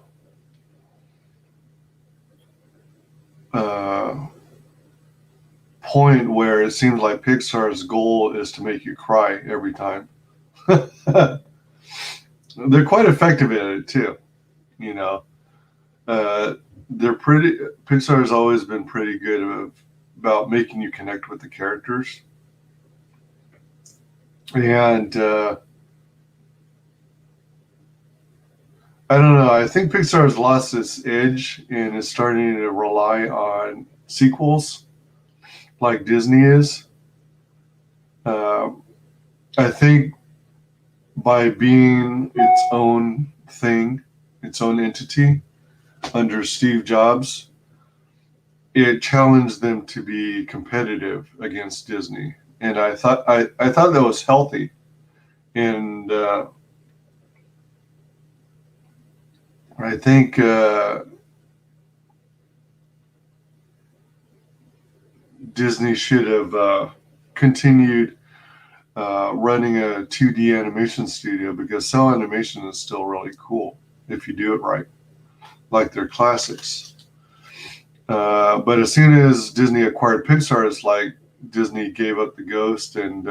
Speaker 2: point where it seems like Pixar's goal is to make you cry every time. They're quite effective at it too, Pixar has always been pretty good about making you connect with the characters. And I don't know. I think Pixar has lost its edge and is starting to rely on sequels like Disney is. I think by being its own thing, its own entity under Steve Jobs, it challenged them to be competitive against Disney. And I thought that was healthy. And I think Disney should have continued running a 2D animation studio, because cell animation is still really cool if you do it right, like their classics. But as soon as Disney acquired Pixar, it's like Disney gave up the ghost and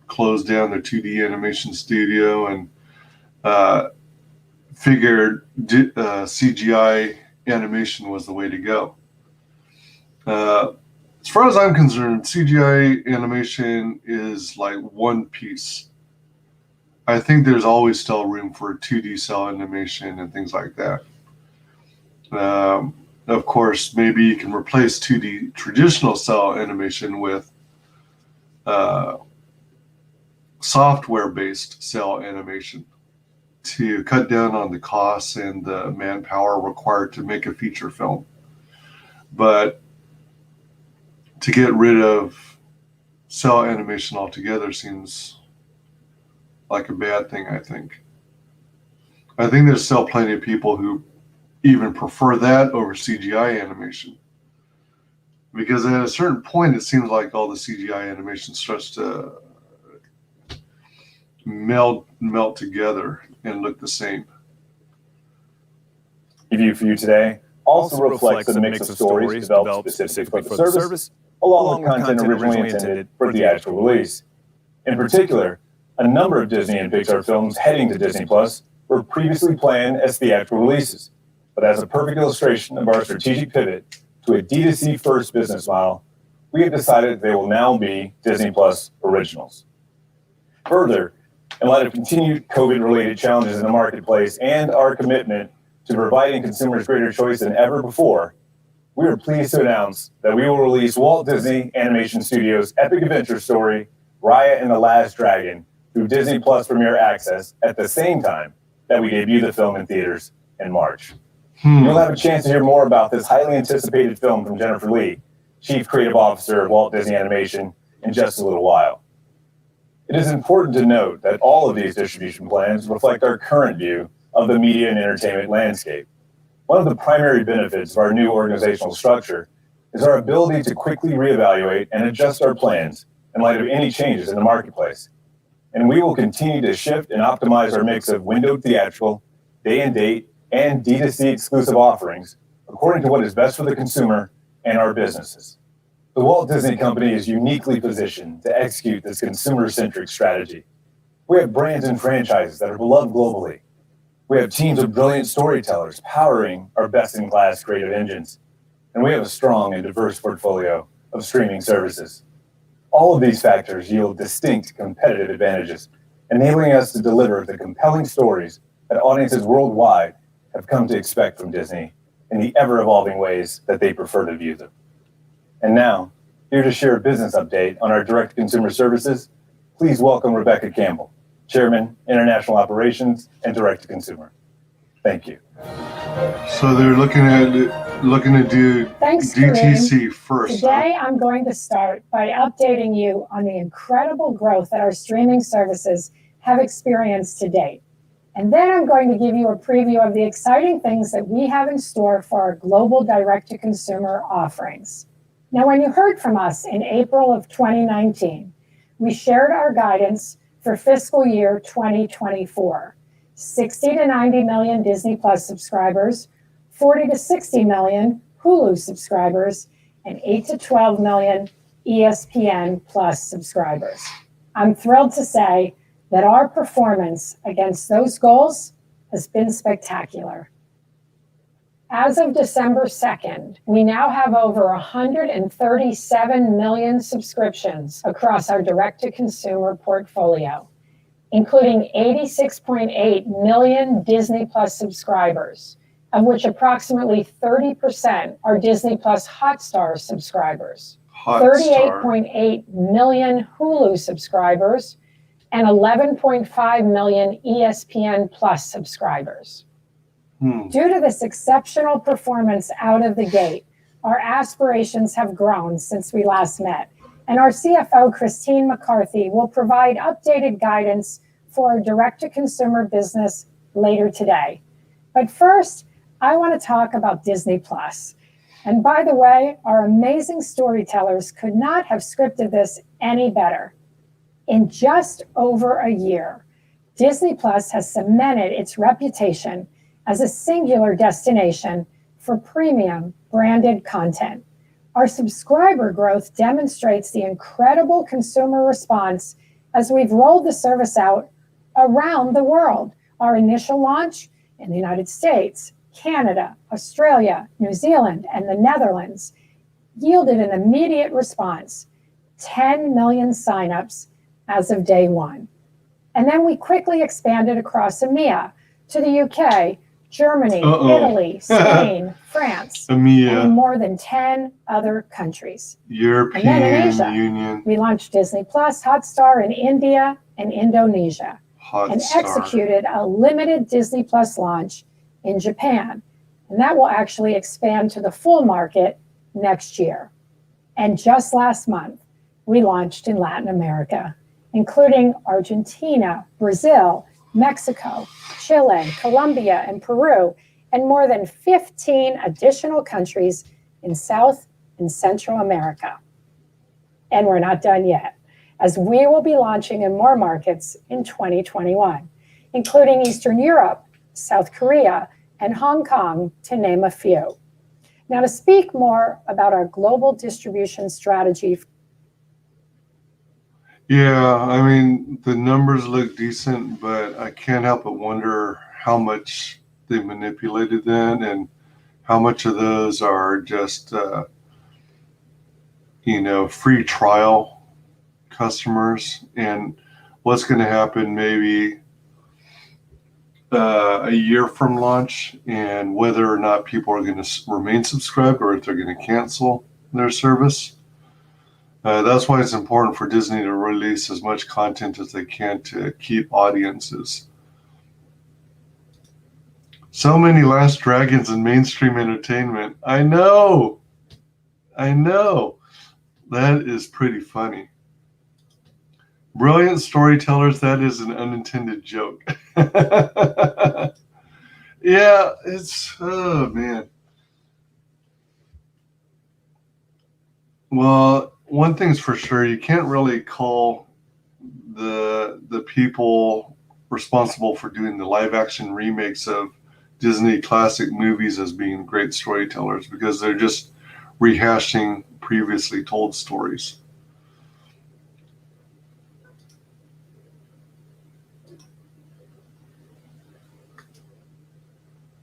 Speaker 2: closed down their 2D animation studio and figured CGI animation was the way to go. As far as I'm concerned, CGI animation is like one piece. I think there's always still room for 2D cell animation and things like that. of course, maybe you can replace 2D traditional cell animation with software-based cell animation to cut down on the costs and the manpower required to make a feature film. But to get rid of cell animation altogether seems like a bad thing, I think. I think there's still plenty of people who even prefer that over CGI animation. Because at a certain point, it seems like all the CGI animation starts to melt together and look the same.
Speaker 5: Review for you today also reflects a mix of stories developed specifically for the service, along with content originally intended for theatrical release. In particular, a number of Disney and Pixar films heading to Disney Plus were previously planned as theatrical releases, but as a perfect illustration of our strategic pivot to a D2C first business model, we have decided they will now be Disney Plus originals. Further, in light of continued COVID-related challenges in the marketplace and our commitment to providing consumers greater choice than ever before, we are pleased to announce that we will release Walt Disney Animation Studios' epic adventure story, Raya and the Last Dragon, through Disney Plus Premier Access at the same time that we debut the film in theaters in March. You'll have a chance to hear more about this highly anticipated film from Jennifer Lee, Chief Creative Officer of Walt Disney Animation, in just a little while. It is important to note that all of these distribution plans reflect our current view of the media and entertainment landscape. One of the primary benefits of our new organizational structure is our ability to quickly reevaluate and adjust our plans in light of any changes in the marketplace. And we will continue to shift and optimize our mix of windowed theatrical, day and date, and D2C exclusive offerings according to what is best for the consumer and our businesses. The Walt Disney Company is uniquely positioned to execute this consumer-centric strategy. We have brands and franchises that are beloved globally. We have teams of brilliant storytellers powering our best-in-class creative engines. And we have a strong and diverse portfolio of streaming services. All of these factors yield distinct competitive advantages, enabling us to deliver the compelling stories that audiences worldwide have come to expect from Disney in the ever-evolving ways that they prefer to view them. And now, here to share a business update on our direct-to-consumer services, please welcome Rebecca Campbell, Chairman, International Operations and Direct-to-Consumer. Thank you.
Speaker 2: So they're looking to do
Speaker 6: Thanks,
Speaker 2: DTC
Speaker 6: Kareem.
Speaker 2: first.
Speaker 6: Today, I'm going to start by updating you on the incredible growth that our streaming services have experienced to date. And then I'm going to give you a preview of the exciting things that we have in store for our global direct-to-consumer offerings. Now, when you heard from us in April of 2019, we shared our guidance for fiscal year 2024, 60 to 90 million Disney Plus subscribers, 40 to 60 million Hulu subscribers, and 8 to 12 million ESPN Plus subscribers. I'm thrilled to say that our performance against those goals has been spectacular. As of December 2nd, we now have over 137 million subscriptions across our direct-to-consumer portfolio, including 86.8 million Disney Plus subscribers, of which approximately 30% are Disney Plus Hotstar subscribers, 38.8 million Hulu subscribers, and 11.5 million ESPN Plus subscribers. Due to this exceptional performance out of the gate, our aspirations have grown since we last met, and our CFO, Christine McCarthy, will provide updated guidance for our direct-to-consumer business later today. But first, I want to talk about Disney Plus. And by the way, our amazing storytellers could not have scripted this any better. In just over a year, Disney Plus has cemented its reputation as a singular destination for premium branded content. Our subscriber growth demonstrates the incredible consumer response as we've rolled the service out around the world. Our initial launch in the United States, Canada, Australia, New Zealand, and the Netherlands yielded an immediate response, 10 million signups as of day one. And then we quickly expanded across EMEA to the UK, Germany, Italy, Spain, France, and
Speaker 2: EMEA,
Speaker 6: in more than 10 other countries.
Speaker 2: European
Speaker 6: And then in Asia,
Speaker 2: Union,
Speaker 6: we launched Disney Plus Hotstar in India and Indonesia, and
Speaker 2: Hotstar.
Speaker 6: executed a limited Disney Plus launch in Japan. And that will actually expand to the full market next year. And just last month, we launched in Latin America, including Argentina, Brazil, Mexico, Chile, Colombia, and Peru, and more than 15 additional countries in South and Central America. And we're not done yet, as we will be launching in more markets in 2021, including Eastern Europe, South Korea, and Hong Kong, to name a few. Now, to speak more about our global distribution strategy.
Speaker 2: Yeah, I mean, the numbers look decent, but I can't help but wonder how much they manipulated then and how much of those are just, free trial customers, and what's going to happen maybe a year from launch, and whether or not people are going to remain subscribed or if they're going to cancel their service. That's why it's important for Disney to release as much content as they can to keep audiences. So many Last Dragons in mainstream entertainment. I know. That is pretty funny. Brilliant storytellers, that is an unintended joke. Yeah, oh man. Well, one thing's for sure, you can't really call the people responsible for doing the live action remakes of Disney classic movies as being great storytellers, because they're just rehashing previously told stories.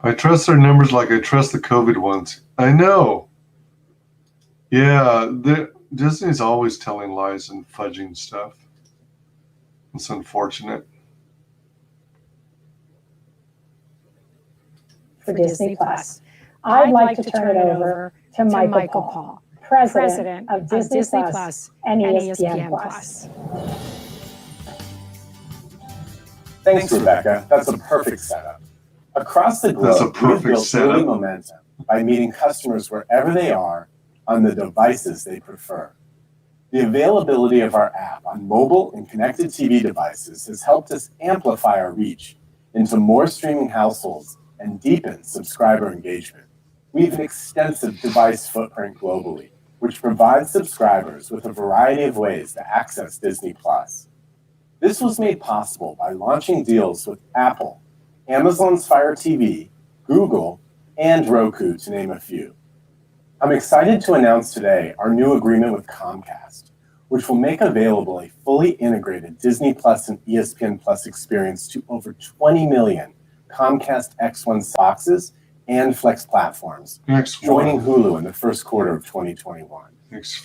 Speaker 2: I trust their numbers like I trust the COVID ones. I know. Yeah, Disney's always telling lies and fudging stuff. It's unfortunate.
Speaker 6: For Disney Plus, I'd like to turn it over to Michael Paul, President of Disney Plus and ESPN Plus.
Speaker 3: Thanks, Rebecca. That's a perfect setup. Across the globe, we've built early momentum by meeting customers wherever they are on the devices they prefer. The availability of our app on mobile and connected TV devices has helped us amplify our reach into more streaming households and deepen subscriber engagement. We have an extensive device footprint globally, which provides subscribers with a variety of ways to access Disney Plus. This was made possible by launching deals with Apple, Amazon's Fire TV, Google, and Roku, to name a few. I'm excited to announce today our new agreement with Comcast, which will make available a fully integrated Disney Plus and ESPN Plus experience to over 20 million Comcast X1 boxes and Flex platforms, joining Hulu in the first quarter of 2021.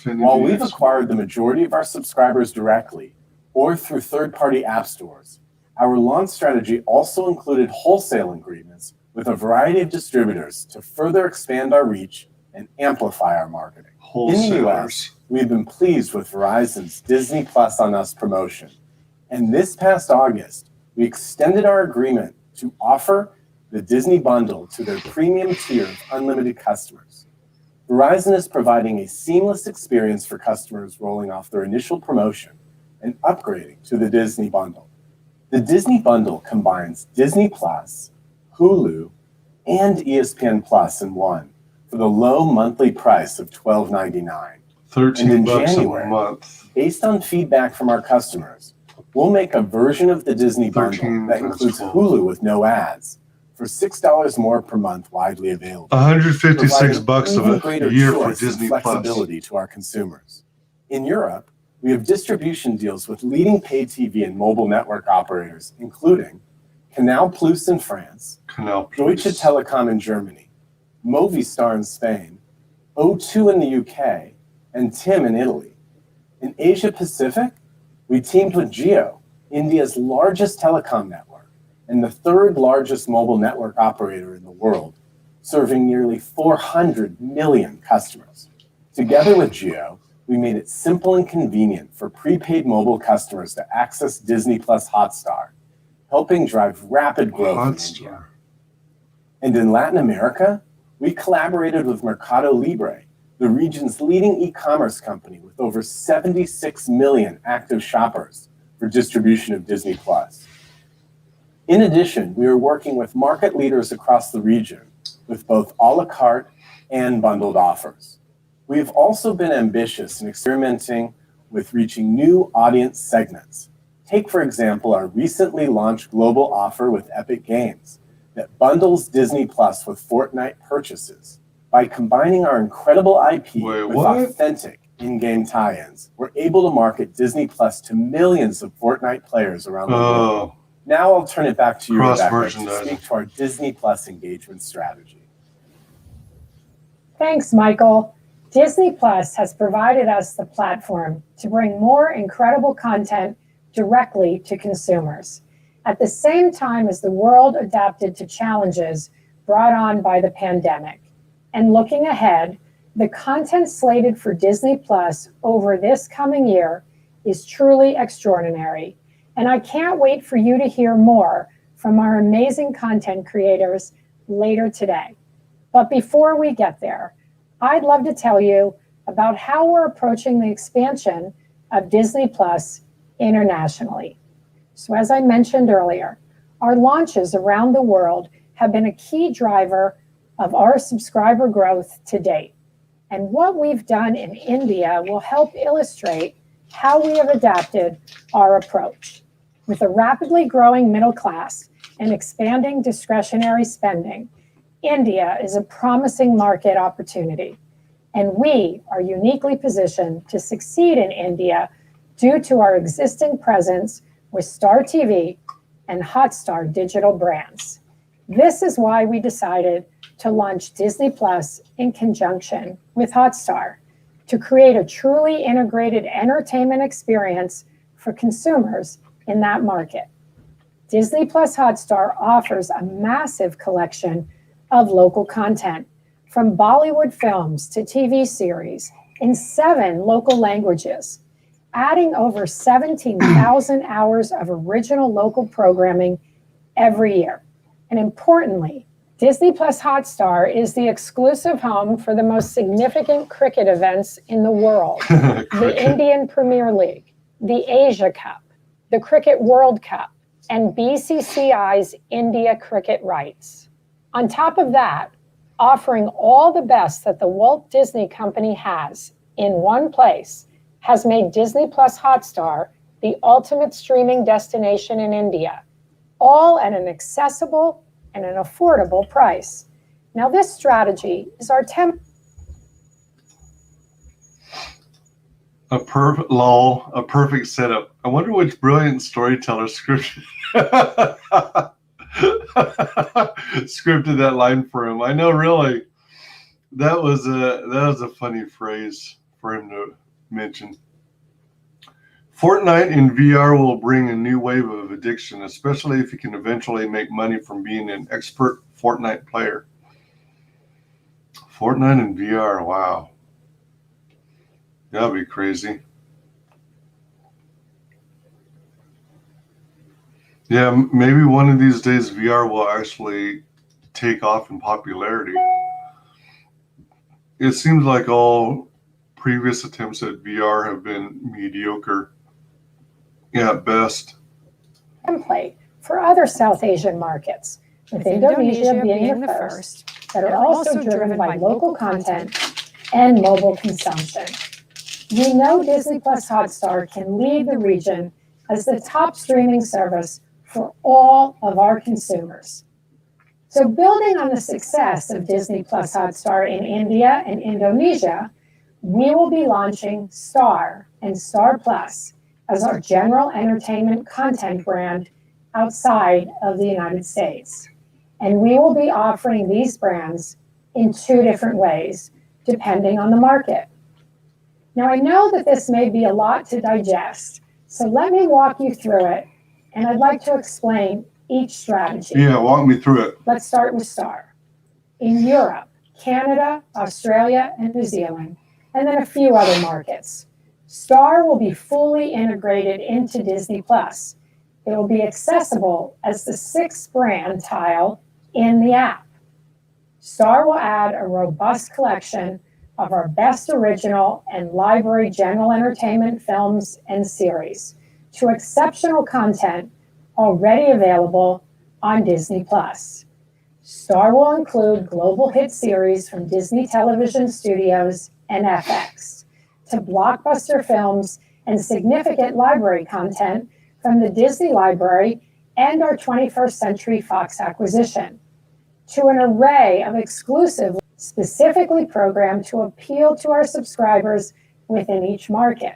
Speaker 3: While we've acquired the majority of our subscribers directly or through third-party app stores, our launch strategy also included wholesale agreements with a variety of distributors to further expand our reach and amplify our marketing. In the US, we've been pleased with Verizon's Disney Plus on Us promotion. And this past August, we extended our agreement to offer the Disney Bundle to their premium tier of unlimited customers. Verizon is providing a seamless experience for customers rolling off their initial promotion and upgrading to the Disney Bundle. The Disney Bundle combines Disney Plus, Hulu, and ESPN Plus in one for the low monthly price of $12.99.
Speaker 2: $13 a month.
Speaker 3: Based on feedback from our customers, we'll make a version of the Disney Bundle that includes Hulu with no ads for $6 more per month, widely available.
Speaker 2: $156 a year for Disney Plus.
Speaker 3: Flexibility to our consumers. In Europe, we have distribution deals with leading pay TV and mobile network operators, including Canal Plus in France, Deutsche Telekom in Germany, Movistar in Spain, O2 in the UK, and TIM in Italy. In Asia Pacific, we teamed with Jio, India's largest telecom network, and the third largest mobile network operator in the world, serving nearly 400 million customers. Together with Jio, we made it simple and convenient for prepaid mobile customers to access Disney Plus Hotstar, helping drive rapid growth in India. And in Latin America, we collaborated with Mercado Libre, the region's leading e-commerce company with over 76 million active shoppers, for distribution of Disney Plus. In addition, we are working with market leaders across the region with both a la carte and bundled offers. We have also been ambitious in experimenting with reaching new audience segments. Take, for example, our recently launched global offer with Epic Games that bundles Disney Plus with Fortnite purchases. By combining our incredible IP with authentic in-game tie-ins, we're able to market Disney Plus to millions of Fortnite players around the world. Now I'll turn it back to you, Rebecca, to speak to our Disney Plus engagement strategy.
Speaker 6: Thanks, Michael. Disney Plus has provided us the platform to bring more incredible content directly to consumers, at the same time as the world adapted to challenges brought on by the pandemic. And looking ahead, the content slated for Disney Plus over this coming year is truly extraordinary. And I can't wait for you to hear more from our amazing content creators later today. But before we get there, I'd love to tell you about how we're approaching the expansion of Disney Plus internationally. So as I mentioned earlier, our launches around the world have been a key driver of our subscriber growth to date. And what we've done in India will help illustrate how we have adapted our approach. With a rapidly growing middle class and expanding discretionary spending, India is a promising market opportunity. And we are uniquely positioned to succeed in India due to our existing presence with Star TV and Hotstar digital brands. This is why we decided to launch Disney Plus in conjunction with Hotstar to create a truly integrated entertainment experience for consumers in that market. Disney Plus Hotstar offers a massive collection of local content, from Bollywood films to TV series in 7 local languages, adding over 17,000 hours of original local programming every year. And importantly, Disney Plus Hotstar is the exclusive home for the most significant cricket events in the world. The Indian Premier League, the Asia Cup, the Cricket World Cup, and BCCI's India cricket rights. On top of that, offering all the best that the Walt Disney Company has in one place has made Disney Plus Hotstar the ultimate streaming destination in India, all at an accessible and an affordable price. Now, this strategy is our
Speaker 2: a perfect setup. I wonder which brilliant storyteller scripted that line for him. I know, really, that was a funny phrase for him to mention. Fortnite in VR will bring a new wave of addiction, especially if you can eventually make money from being an expert Fortnite player. Fortnite in VR, wow. That'd be crazy. Yeah, maybe one of these days VR will actually take off in popularity. It seems like all previous attempts at VR have been mediocre. Yeah, at best.
Speaker 6: Template for other South Asian markets, with Indonesia being the first, that are also driven by local content and mobile consumption. We know Disney Plus Hotstar can lead the region as the top streaming service for all of our consumers. So building on the success of Disney Plus Hotstar in India and Indonesia, we will be launching Star and Star Plus as our general entertainment content brand outside of the United States. And we will be offering these brands in 2 different ways, depending on the market. Now, I know that this may be a lot to digest, so let me walk you through it, and I'd like to explain each strategy.
Speaker 2: Yeah, walk me through it.
Speaker 6: Let's start with Star. In Europe, Canada, Australia, and New Zealand, and then a few other markets, Star will be fully integrated into Disney+. It will be accessible as the 6th brand tile in the app. Star will add a robust collection of our best original and library general entertainment films and series to exceptional content already available on Disney+. Star will include global hit series from Disney Television Studios and FX, to blockbuster films and significant library content from the Disney Library and our 21st Century Fox acquisition, to an array of exclusive, specifically programmed to appeal to our subscribers within each market.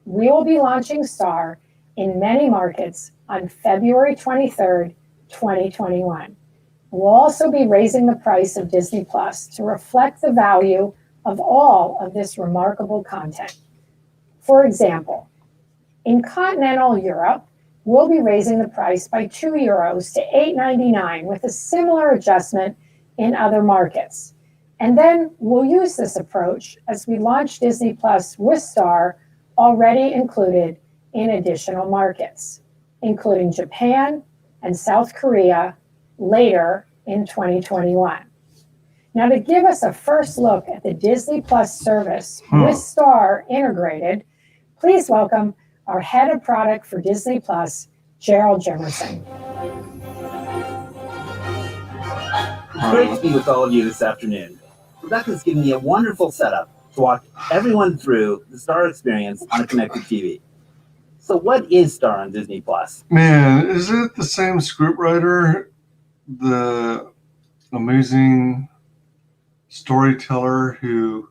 Speaker 6: We will be launching Star in many markets on February 23rd, 2021. We'll also be raising the price of Disney Plus to reflect the value of all of this remarkable content. For example, in continental Europe, we'll be raising the price by €2 to $8.99 with a similar adjustment in other markets. And then we'll use this approach as we launch Disney Plus with Star already included in additional markets, including Japan and South Korea later in 2021. Now, to give us a first look at the Disney Plus service with Star integrated, please welcome our head of product for Disney Plus, Gerald Jimerson.
Speaker 7: Great to be with all of you this afternoon. Rebecca's given me a wonderful setup to walk everyone through the Star experience on a connected TV. So what is Star on Disney Plus?
Speaker 2: Man, is it the same scriptwriter, the amazing storyteller who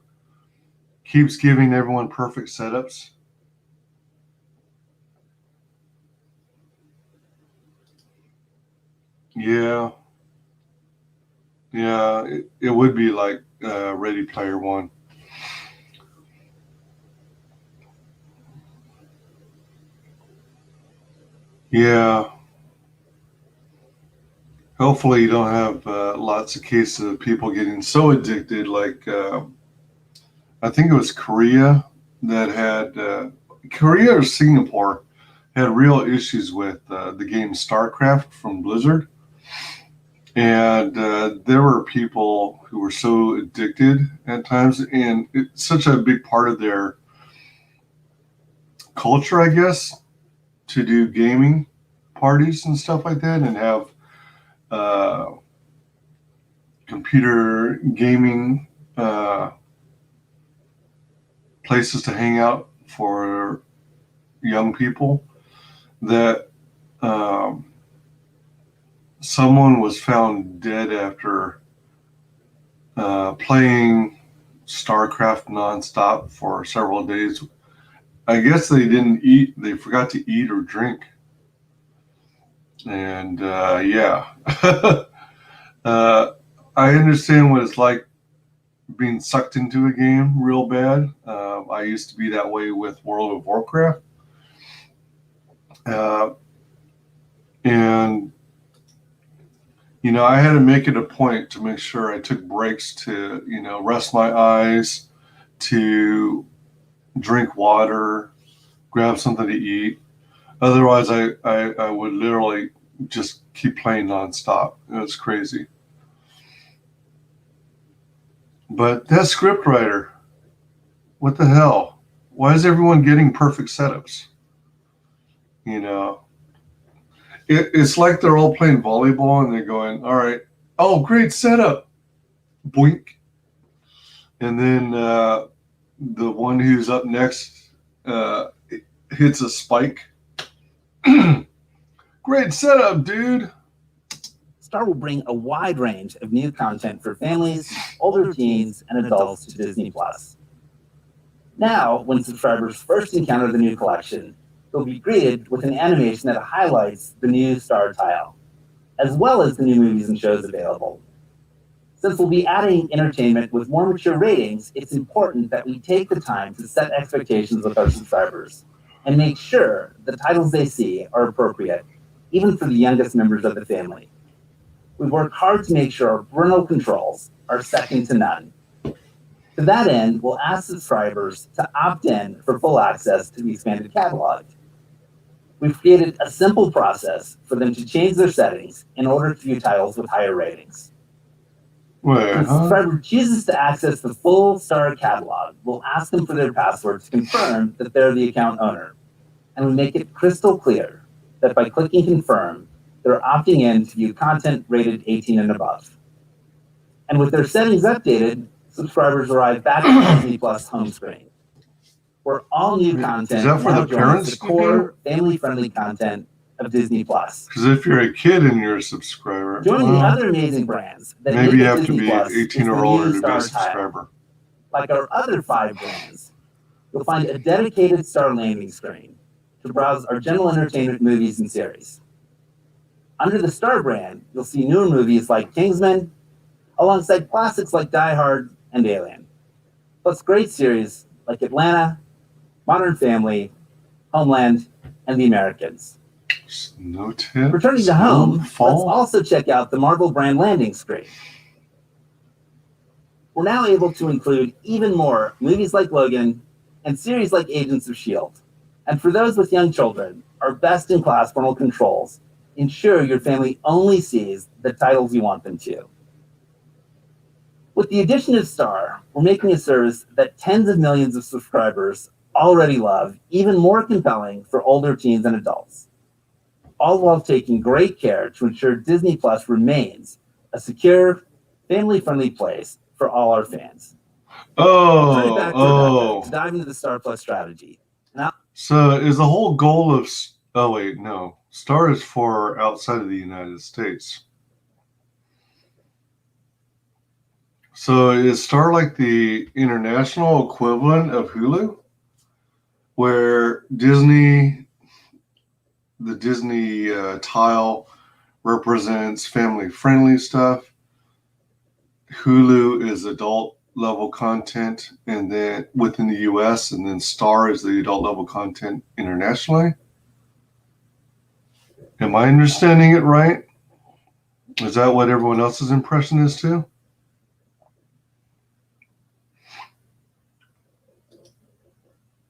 Speaker 2: keeps giving everyone perfect setups? Yeah. Yeah, it would be like Ready Player One. Yeah. Hopefully you don't have lots of cases of people getting so addicted, like I think it was Korea that had, Korea or Singapore had real issues with the game StarCraft from Blizzard. And there were people who were so addicted at times, and it's such a big part of their culture, I guess, to do gaming parties and stuff like that and have computer gaming places to hang out for young people, that someone was found dead after playing StarCraft nonstop for several days. I guess they didn't eat, they forgot to eat or drink. And yeah, I understand what it's like being sucked into a game real bad. I used to be that way with World of Warcraft. And you know, I had to make it a point to make sure I took breaks to, you know, rest my eyes, to drink water, grab something to eat. Otherwise, I would literally just keep playing nonstop. It was crazy. But that scriptwriter, what the hell? Why is everyone getting perfect setups? You know? It's like they're all playing volleyball and they're going, all right, oh, great setup, boink. And then the one who's up next hits a spike. Great setup, dude.
Speaker 7: Star will bring a wide range of new content for families, older teens, and adults to Disney Plus. Now, when subscribers first encounter the new collection, they'll be greeted with an animation that highlights the new Star tile, as well as the new movies and shows available. Since we'll be adding entertainment with more mature ratings, it's important that we take the time to set expectations with our subscribers and make sure the titles they see are appropriate even for the youngest members of the family. We work hard to make sure our parental controls are second to none. To that end, we'll ask subscribers to opt in for full access to the expanded catalog. We've created a simple process for them to change their settings in order to view titles with higher ratings.
Speaker 2: Wait,
Speaker 7: If a subscriber chooses to access the full Star catalog, we'll ask them for their password to confirm that they're the account owner. And we make it crystal clear that by clicking confirm, they're opting in to view content rated 18 and above. And with their settings updated, subscribers arrive back at the Disney Plus home screen, where all new content
Speaker 2: Is that for
Speaker 7: now
Speaker 2: the
Speaker 7: joins
Speaker 2: parents
Speaker 7: the
Speaker 2: to
Speaker 7: core family-friendly content of Disney Plus.
Speaker 2: Because if you're a kid and you're a subscriber,
Speaker 7: Join the
Speaker 2: well,
Speaker 7: other amazing brands that
Speaker 2: maybe
Speaker 7: make
Speaker 2: you
Speaker 7: it
Speaker 2: have to
Speaker 7: Disney
Speaker 2: be
Speaker 7: Plus
Speaker 2: 18
Speaker 7: is
Speaker 2: or
Speaker 7: the
Speaker 2: older
Speaker 7: new
Speaker 2: to be a
Speaker 7: Star tile.
Speaker 2: subscriber.
Speaker 7: Like our other 5 brands, you'll find a dedicated Star landing screen to browse our general entertainment movies and series. Under the Star brand, you'll see newer movies like Kingsman, alongside classics like Die Hard and Alien, plus great series like Atlanta, Modern Family, Homeland, and The Americans.
Speaker 2: No tip.
Speaker 7: Returning to home, let's also check out the Marvel brand landing screen. We're now able to include even more movies like Logan and series like Agents of S.H.I.E.L.D. And for those with young children, our best-in-class parental controls ensure your family only sees the titles you want them to. With the addition of Star, we're making a service that tens of millions of subscribers already love even more compelling for older teens and adults, all while taking great care to ensure Disney Plus remains a secure, family-friendly place for all our fans. I'll turn it back to Rebecca to dive into the Star Plus strategy. Now,
Speaker 2: so is the whole goal of... Oh, wait, no. Star is for outside of the United States. So is Star like the international equivalent of Hulu? Where the Disney tile represents family-friendly stuff. Hulu is adult-level content, and then within the U.S., and then Star is the adult-level content internationally. Am I understanding it right? Is that what everyone else's impression is too?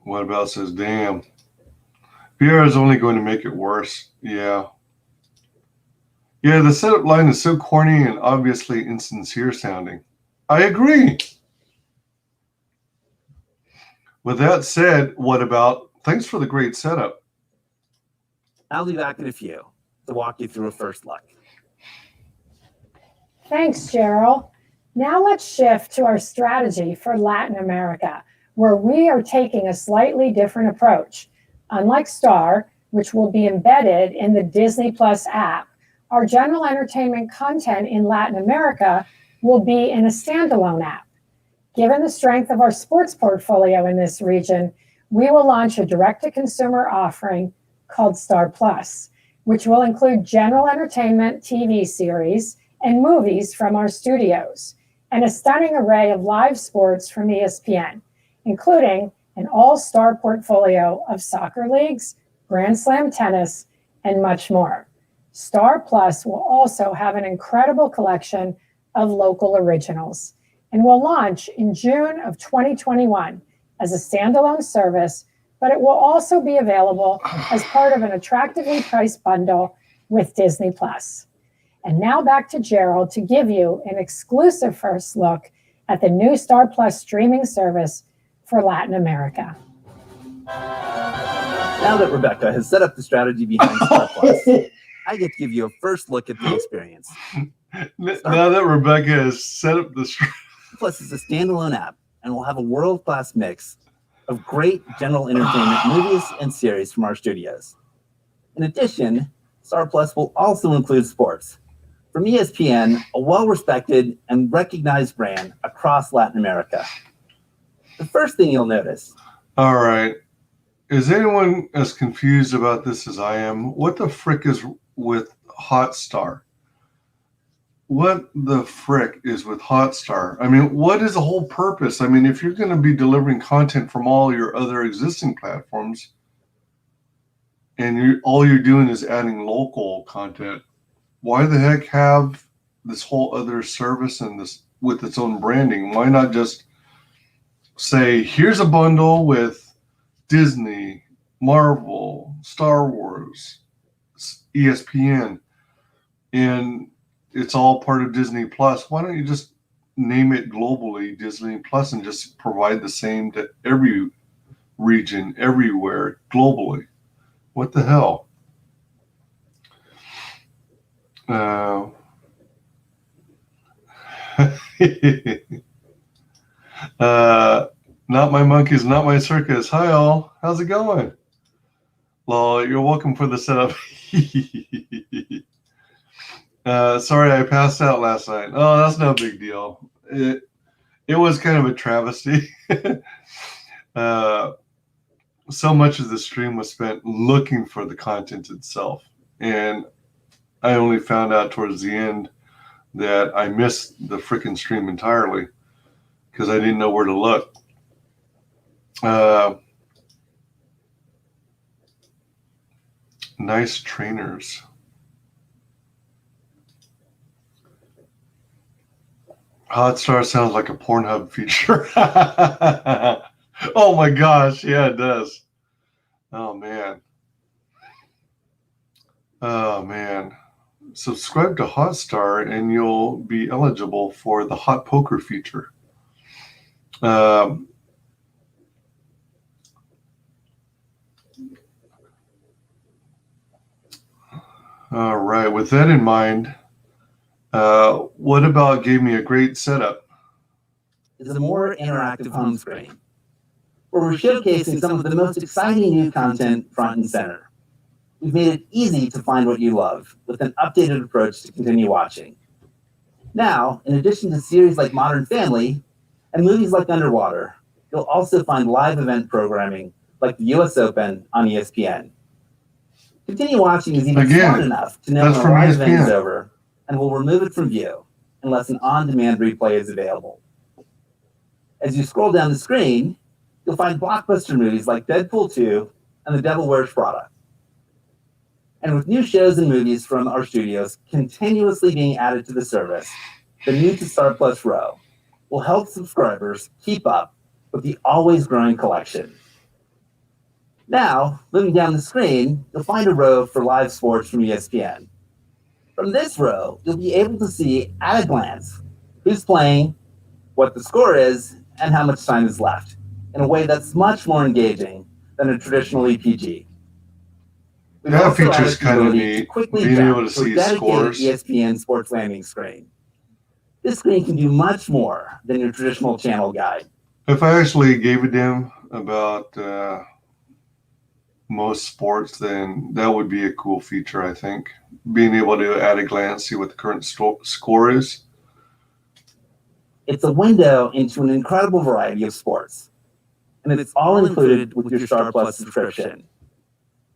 Speaker 2: What about says, damn. VR is only going to make it worse. Yeah. Yeah, the setup line is so corny and obviously insincere sounding. I agree. With that said, what about, thanks for the great setup.
Speaker 7: I'll be back in a few to walk you through a first look.
Speaker 6: Thanks, Cheryl. Now let's shift to our strategy for Latin America, where we are taking a slightly different approach. Unlike Star, which will be embedded in the Disney Plus app, our general entertainment content in Latin America will be in a standalone app. Given the strength of our sports portfolio in this region, we will launch a direct-to-consumer offering called Star Plus, which will include general entertainment TV series and movies from our studios, and a stunning array of live sports from ESPN, including an all-star portfolio of soccer leagues, Grand Slam tennis, and much more. Star Plus will also have an incredible collection of local originals and will launch in June of 2021 as a standalone service, but it will also be available as part of an attractively priced bundle with Disney Plus. And now back to Gerald to give you an exclusive first look at the new Star Plus streaming service for Latin America.
Speaker 7: Now that Rebecca has set up the strategy behind Star Plus, I get to give you a first look at the experience.
Speaker 2: Now that Rebecca has set up the
Speaker 7: Star Plus is a standalone app and will have a world-class mix of great general entertainment movies and series from our studios. In addition, Star Plus will also include sports from ESPN, a well-respected and recognized brand across Latin America. The first thing you'll notice.
Speaker 2: All right. Is anyone as confused about this as I am? What the frick is with Hotstar? What the frick is with Hotstar? I mean, what is the whole purpose? I mean, if you're going to be delivering content from all your other existing platforms, and all you're doing is adding local content, why the heck have this whole other service and this with its own branding? Why not just say, here's a bundle with Disney, Marvel, Star Wars, ESPN, and it's all part of Disney Plus? Why don't you just name it globally Disney Plus and just provide the same to every region, everywhere, globally? What the hell? Not my monkeys, not my circus. Hi all, how's it going? Lol, you're welcome for the setup. Sorry, I passed out last night. Oh, that's no big deal. It was kind of a travesty. So much of the stream was spent looking for the content itself, and I only found out towards the end that I missed the freaking stream entirely because I didn't know where to look. Nice trainers. Hotstar sounds like a Pornhub feature. Oh my gosh, yeah, it does. Oh man. Oh man. Subscribe to Hotstar and you'll be eligible for the Hot Poker feature. All right, with that in mind, what about gave me a great setup?
Speaker 7: Is a more interactive home screen, where we're showcasing some of the most exciting new content front and center. We've made it easy to find what you love with an updated approach to continue watching. Now, in addition to series like Modern Family and movies like Underwater, you'll also find live event programming like the US Open on ESPN. Continue watching is even smart enough to know when a live event is over and will remove it from view unless an on-demand replay is available. As you scroll down the screen, you'll find blockbuster movies like Deadpool 2 and The Devil Wears Prada. And with new shows and movies from our studios continuously being added to the service, the new to Star Plus row will help subscribers keep up with the always growing collection. Now, moving down the screen, you'll find a row for live sports from ESPN. From this row, you'll be able to see at a glance who's playing, what the score is, and how much time is left, in a way that's much more engaging than a traditional EPG.
Speaker 2: That feature's kind of neat, being able to see scores.
Speaker 7: ESPN Sports Landing screen. This screen can do much more than your traditional channel guide.
Speaker 2: If I actually gave a damn about most sports, then that would be a cool feature, I think. Being able to at a glance see what the current score is.
Speaker 7: It's a window into an incredible variety of sports, and it's all included with your Star Plus subscription.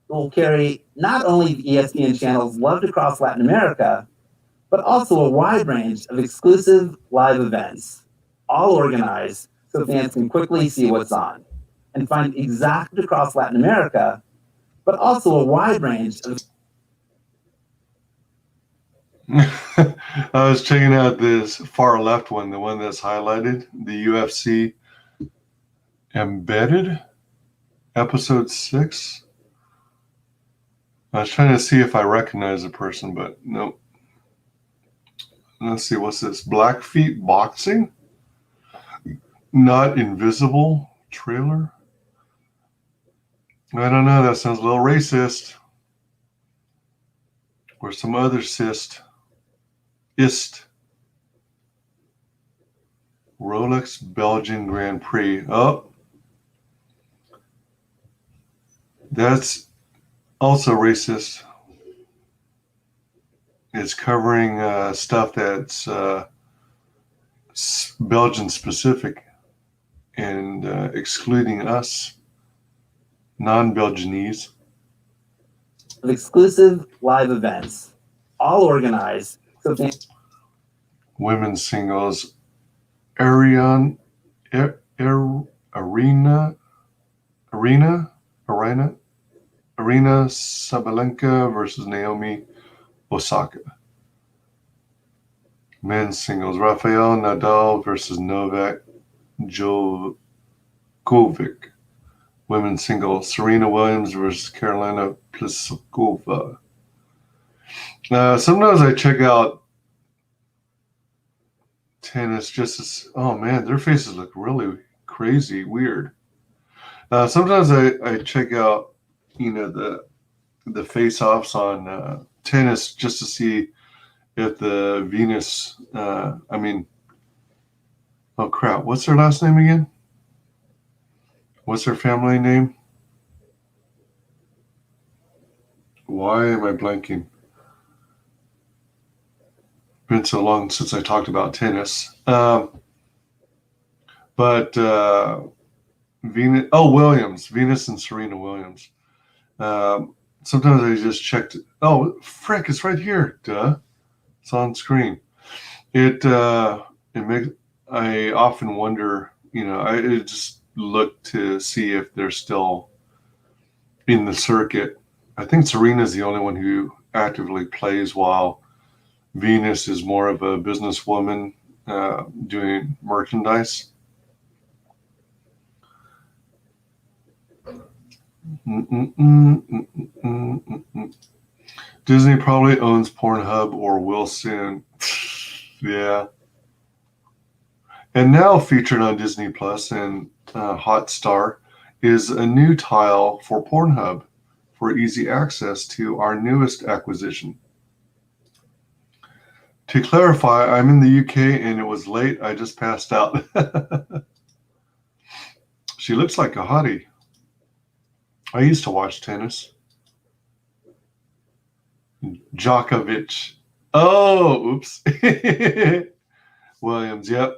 Speaker 7: It will carry not only the ESPN channels loved across Latin America, but also a wide range of exclusive live events, all organized so fans can quickly see what's on and find exact across Latin America, but also a wide range of...
Speaker 2: I was checking out this far left one, the one that's highlighted, the UFC Embedded, episode 6. I was trying to see if I recognize the person, but nope. Let's see, what's this? Blackfeet Boxing? Not Invisible trailer? I don't know, that sounds a little racist. Or some other cyst. Ist. Rolex Belgian Grand Prix. Oh. That's also racist. It's covering stuff that's Belgian specific and excluding us, non-Belgianese.
Speaker 7: Exclusive live events, all organized. So
Speaker 2: Women's singles, Arena, Arina Sabalenka versus Naomi Osaka. Men's singles, Rafael Nadal versus Novak Djokovic. Women's singles, Serena Williams versus Karolina Pliskova. Sometimes I check out tennis just as, oh man, their faces look really crazy, weird. Sometimes I check out, the face-offs on tennis just to see if the Venus, oh crap, what's her last name again? What's her family name? Why am I blanking? Been so long since I talked about tennis. Venus and Serena Williams. Sometimes I just checked. Oh, frick, it's right here. Duh. It's on screen. It makes, I often wonder, I just look to see if they're still in the circuit. I think Serena's the only one who actively plays, while Venus is more of a businesswoman doing merchandise. Disney probably owns Pornhub or will soon. Yeah. And now featured on Disney Plus and Hotstar is a new tile for Pornhub for easy access to our newest acquisition. To clarify, I'm in the UK and it was late. I just passed out. She looks like a hottie. I used to watch tennis. Djokovic. Oh, oops. Williams. Yep.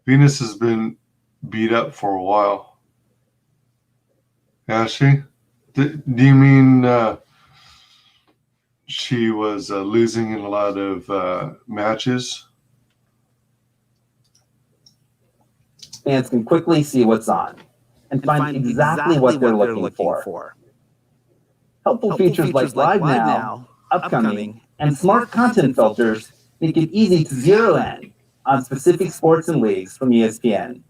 Speaker 2: Venus has been beat up for a while. Has she? Do you mean she was losing in a lot of matches?
Speaker 7: Fans can quickly see what's on and find exactly what they're looking for. Helpful features like Live Now, Upcoming, and smart content filters make it easy to zero in on specific sports and leagues from ESPN.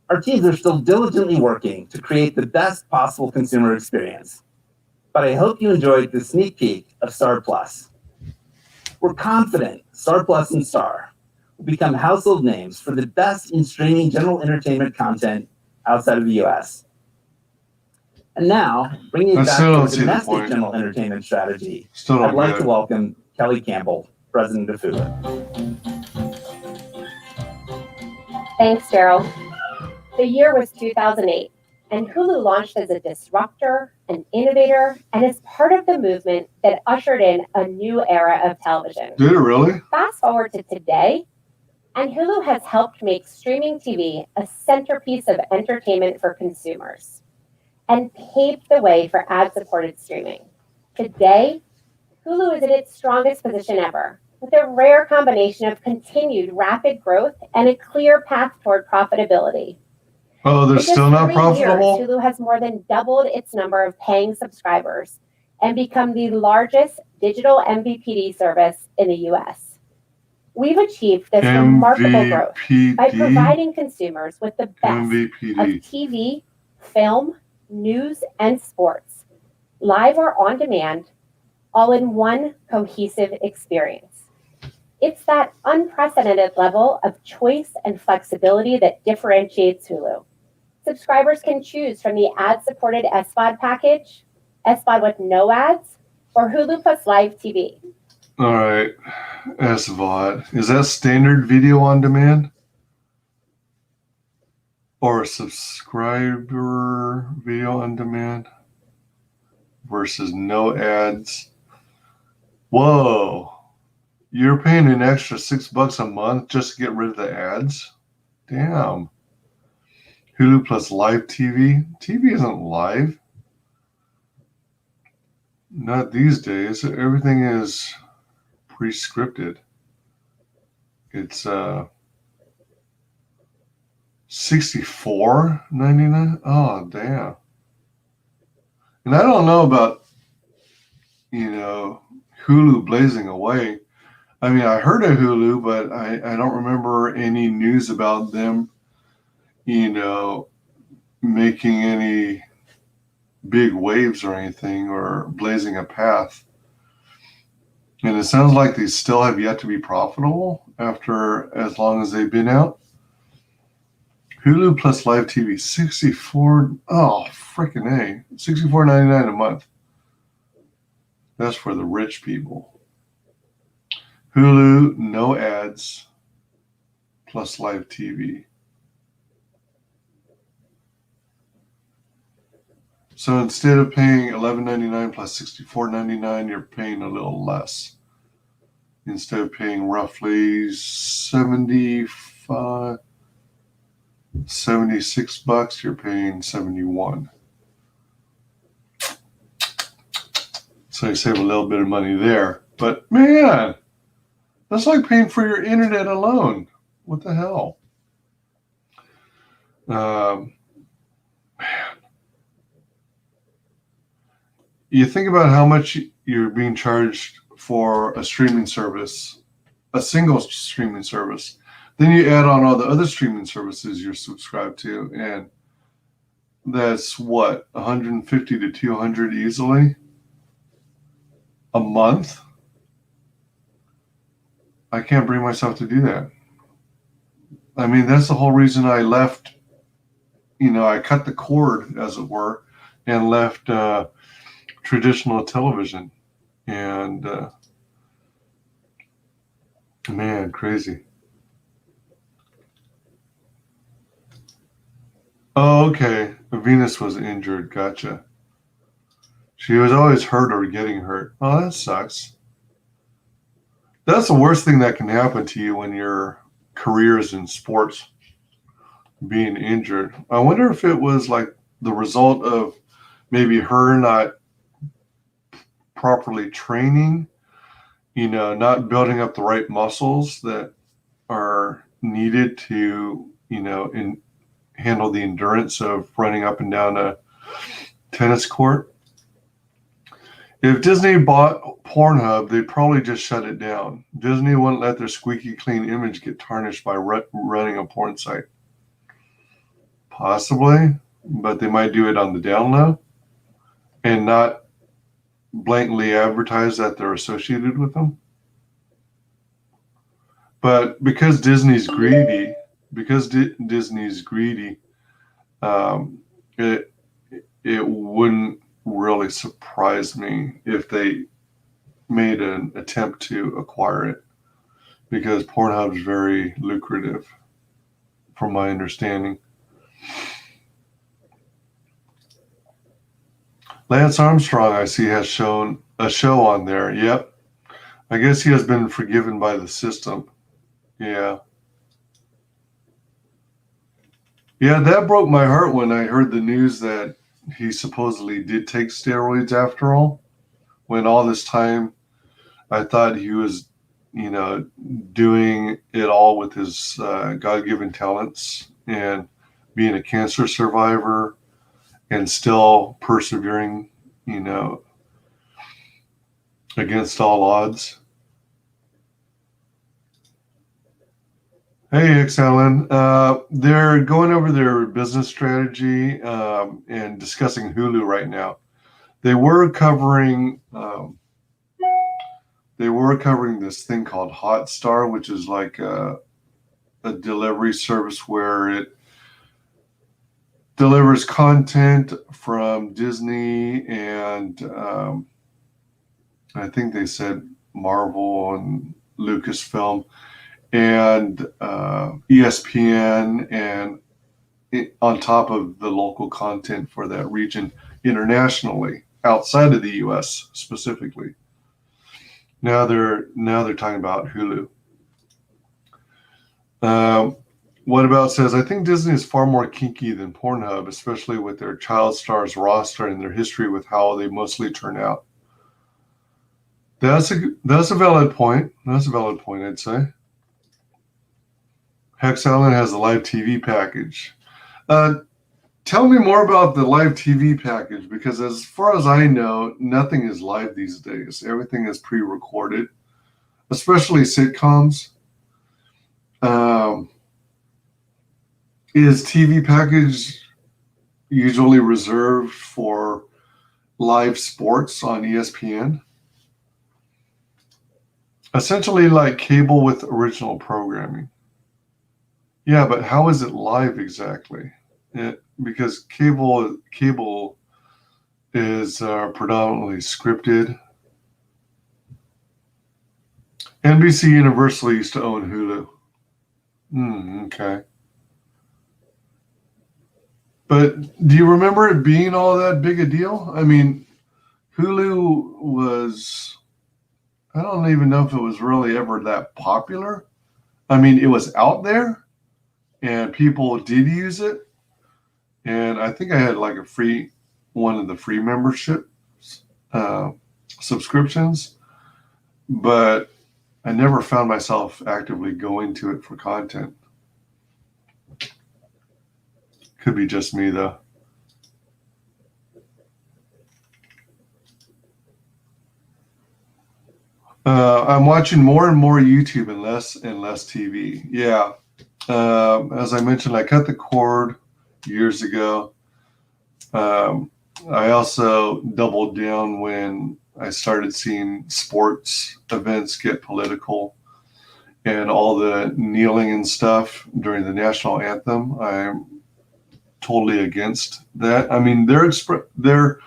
Speaker 7: Our teams are still diligently working to create the best possible consumer experience, but I hope you enjoyed the sneak peek of Star Plus. We're confident Star Plus and Star will become household names for the best in streaming general entertainment content outside of the US. And now, bringing it back to the domestic general entertainment strategy, I'd like to welcome Kelly Campbell, President of Hulu.
Speaker 8: Thanks, Daryl. The year was 2008, and Hulu launched as a disruptor, an innovator, and as part of the movement that ushered in a new era of television.
Speaker 2: Did it really?
Speaker 8: Fast forward to today, and Hulu has helped make streaming TV a centerpiece of entertainment for consumers and paved the way for ad-supported streaming. Today, Hulu is in its strongest position ever, with a rare combination of continued rapid growth and a clear path toward profitability.
Speaker 2: Oh, they're still not profitable?
Speaker 8: Hulu has more than doubled its number of paying subscribers and become the largest digital MVPD service in the US. We've achieved this remarkable growth by providing consumers with the best of TV, film, news, and sports, live or on demand, all in one cohesive experience. It's that unprecedented level of choice and flexibility that differentiates Hulu. Subscribers can choose from the ad-supported SVOD package, SVOD with no ads, or Hulu Plus Live TV.
Speaker 2: All right, SVOD. Is that standard video on demand? Or subscriber video on demand versus no ads? Whoa, you're paying an extra $6 a month just to get rid of the ads? Damn. Hulu Plus Live TV? TV isn't live. Not these days. Everything is pre-scripted. It's $64.99. Oh, damn. And I don't know about, Hulu blazing away. I mean, I heard of Hulu, but I don't remember any news about them, making any big waves or anything or blazing a path. And it sounds like they still have yet to be profitable after as long as they've been out. Hulu plus live TV, $64.99 a month. That's for the rich people. Hulu, no ads, plus live TV. So instead of paying $11.99 plus $64.99, you're paying a little less. Instead of paying roughly $76, you're paying $71. So you save a little bit of money there. But man, that's like paying for your internet alone. What the hell? Man. You think about how much you're being charged for a streaming service, a single streaming service. Then you add on all the other streaming services you're subscribed to, and that's what, 150 to 200 easily a month. I can't bring myself to do that. I mean, that's the whole reason I left. I cut the cord, as it were, and left traditional television. And man, crazy. Oh, okay. Venus was injured. Gotcha. She was always hurt or getting hurt. Oh, that sucks. That's the worst thing that can happen to you when your career is in sports, being injured. I wonder if it was like the result of maybe her not properly training, not building up the right muscles that are needed to, handle the endurance of running up and down a tennis court. If Disney bought Pornhub, they'd probably just shut it down. Disney wouldn't let their squeaky clean image get tarnished by running a porn site. Possibly, but they might do it on the down low and not blatantly advertise that they're associated with them. But because Disney's greedy, it wouldn't really surprise me if they made an attempt to acquire it, because Pornhub is very lucrative, from my understanding. Lance Armstrong, I see, has shown a show on there. Yep. I guess he has been forgiven by the system. Yeah. Yeah, that broke my heart when I heard the news that he supposedly did take steroids after all. When all this time I thought he was, doing it all with his God-given talents and being a cancer survivor and still persevering, against all odds. Hey, X-Allen. They're going over their business strategy and discussing Hulu right now. They were covering this thing called Hotstar, which is like a delivery service where it delivers content from Disney and I think they said Marvel and Lucasfilm and ESPN, and on top of the local content for that region internationally, outside of the US specifically. Now they're talking about Hulu. What About says, I think Disney is far more kinky than Pornhub, especially with their child stars roster and their history with how they mostly turn out. That's a valid point. That's a valid point, I'd say. Hex Allen has a live TV package. Tell me more about the live TV package, because as far as I know, nothing is live these days. Everything is pre-recorded, especially sitcoms. Is TV package usually reserved for live sports on ESPN? Essentially like cable with original programming. Yeah, but how is it live exactly? Because cable is predominantly scripted. NBC Universal used to own Hulu. Okay. But do you remember it being all that big a deal? I mean, Hulu was, I don't even know if it was really ever that popular. I mean, it was out there and people did use it. And I think I had like one of the free membership subscriptions, but I never found myself actively going to it for content. Could be just me though. I'm watching more and more YouTube and less TV. Yeah. As I mentioned, I cut the cord years ago. I also doubled down when I started seeing sports events get political and all the kneeling and stuff during the national anthem. I'm totally against that. I mean, they're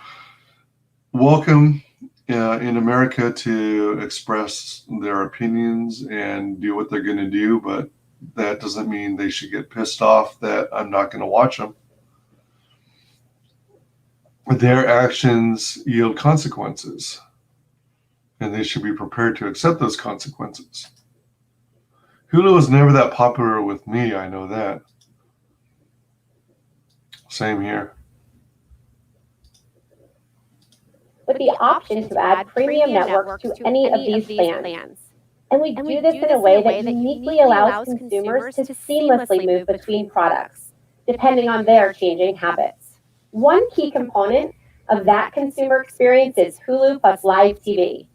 Speaker 2: welcome in America to express their opinions and do what they're going to do, but that doesn't mean they should get pissed off that I'm not going to watch them. Their actions yield consequences, and they should be prepared to accept those consequences. Hulu was never that popular with me, I know that. Same here.
Speaker 8: With the option to add premium networks to any of these plans. And we do this in a way that uniquely allows consumers to seamlessly move between products, depending on their changing habits. One key component of that consumer experience is Hulu plus Live TV.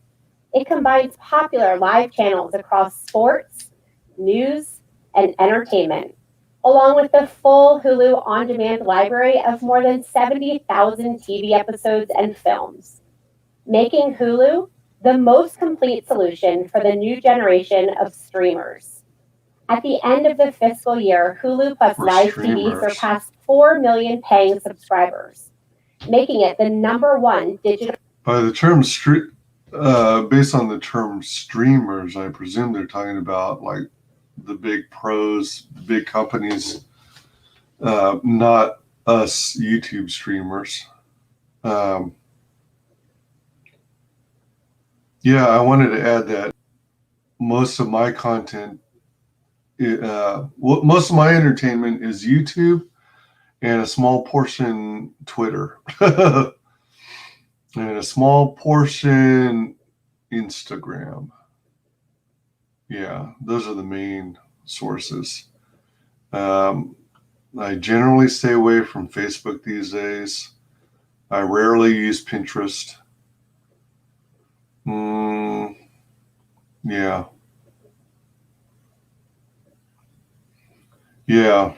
Speaker 8: It combines popular live channels across sports, news, and entertainment, along with the full Hulu on-demand library of more than 70,000 TV episodes and films, making Hulu the most complete solution for the new generation of streamers. At the end of the fiscal year, Hulu plus Live TV surpassed 4 million paying subscribers, making it the #1 digital.
Speaker 2: By the term based on the term streamers, I presume they're talking about like the big pros, the big companies, not us YouTube streamers. Yeah, I wanted to add that most of my content, most of my entertainment is YouTube and a small portion Twitter and a small portion Instagram. Yeah, those are the main sources. I generally stay away from Facebook these days. I rarely use Pinterest. Yeah. Yeah.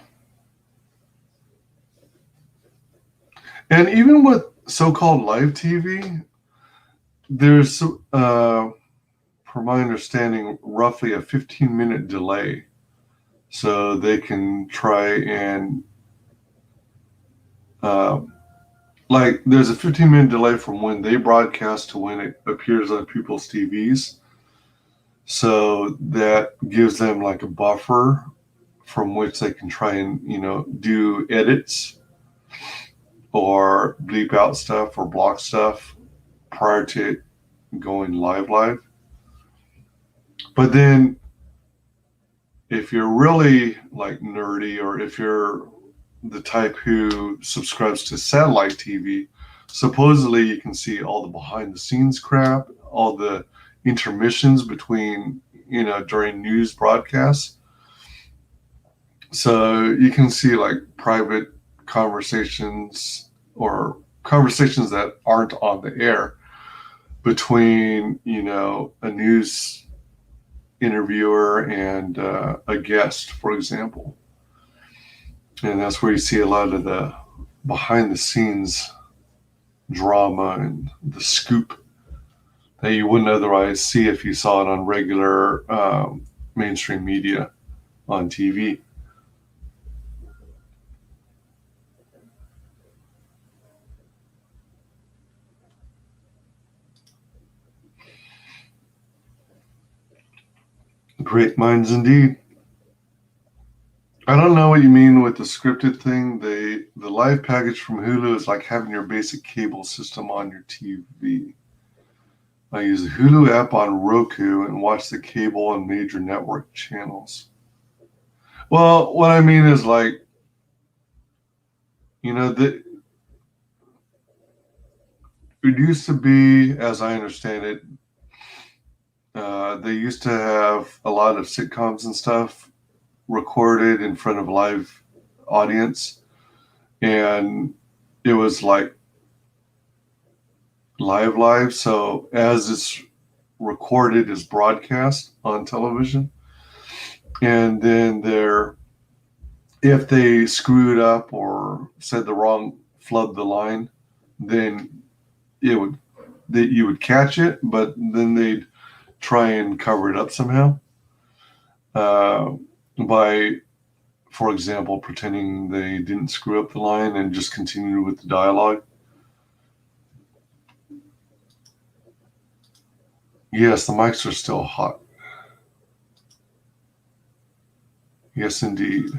Speaker 2: And even with so-called live TV, there's, from my understanding, roughly a 15-minute delay. So they can try and, like, there's a 15-minute delay from when they broadcast to when it appears on people's TVs. So that gives them like a buffer from which they can try and, do edits or bleep out stuff or block stuff prior to going live. But then if you're really like nerdy, or if you're the type who subscribes to satellite TV, supposedly you can see all the behind the scenes crap, all the intermissions between, during news broadcasts. So you can see like private conversations or conversations that aren't on the air between, a news interviewer and a guest, for example. And that's where you see a lot of the behind the scenes drama and the scoop that you wouldn't otherwise see if you saw it on regular mainstream media on TV. Great minds indeed. I don't know what you mean with the scripted thing. The live package from Hulu is like having your basic cable system on your TV. I use the Hulu app on Roku and watch the cable and major network channels. Well, what I mean is like, it used to be, as I understand it, they used to have a lot of sitcoms and stuff recorded in front of a live audience, and it was like live. So as it's recorded, is broadcast on television, and then if they screwed up or said flubbed the line, then you would catch it, but then they'd try and cover it up somehow by, for example, pretending they didn't screw up the line and just continue with the dialogue. Yes, the mics are still hot. Yes, indeed.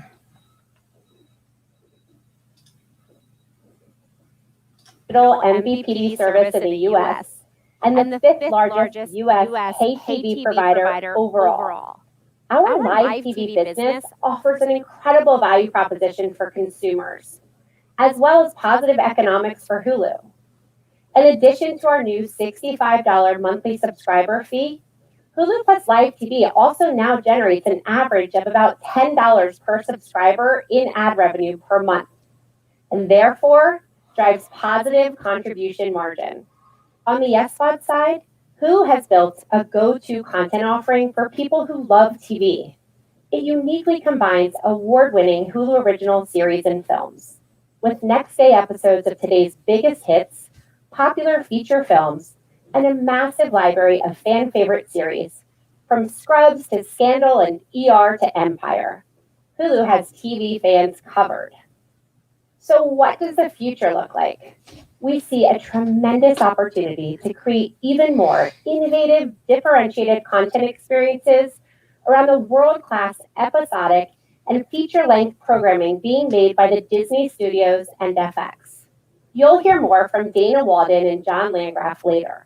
Speaker 8: MVPD service in the U.S. and the fifth largest U.S. pay TV provider overall. Our live TV business offers an incredible value proposition for consumers, as well as positive economics for Hulu. In addition to our new $65 monthly subscriber fee, Hulu Plus Live TV also now generates an average of about $10 per subscriber in ad revenue per month, and therefore drives positive contribution margin. On the SVOD side, Hulu has built a go-to content offering for people who love TV. It uniquely combines award-winning Hulu original series and films with next-day episodes of today's biggest hits, popular feature films, and a massive library of fan-favorite series, from Scrubs to Scandal and ER to Empire. Hulu has TV fans covered. So what does the future look like? We see a tremendous opportunity to create even more innovative, differentiated content experiences around the world-class episodic and feature-length programming being made by the Disney Studios and FX. You'll hear more from Dana Walden and John Landgraf later.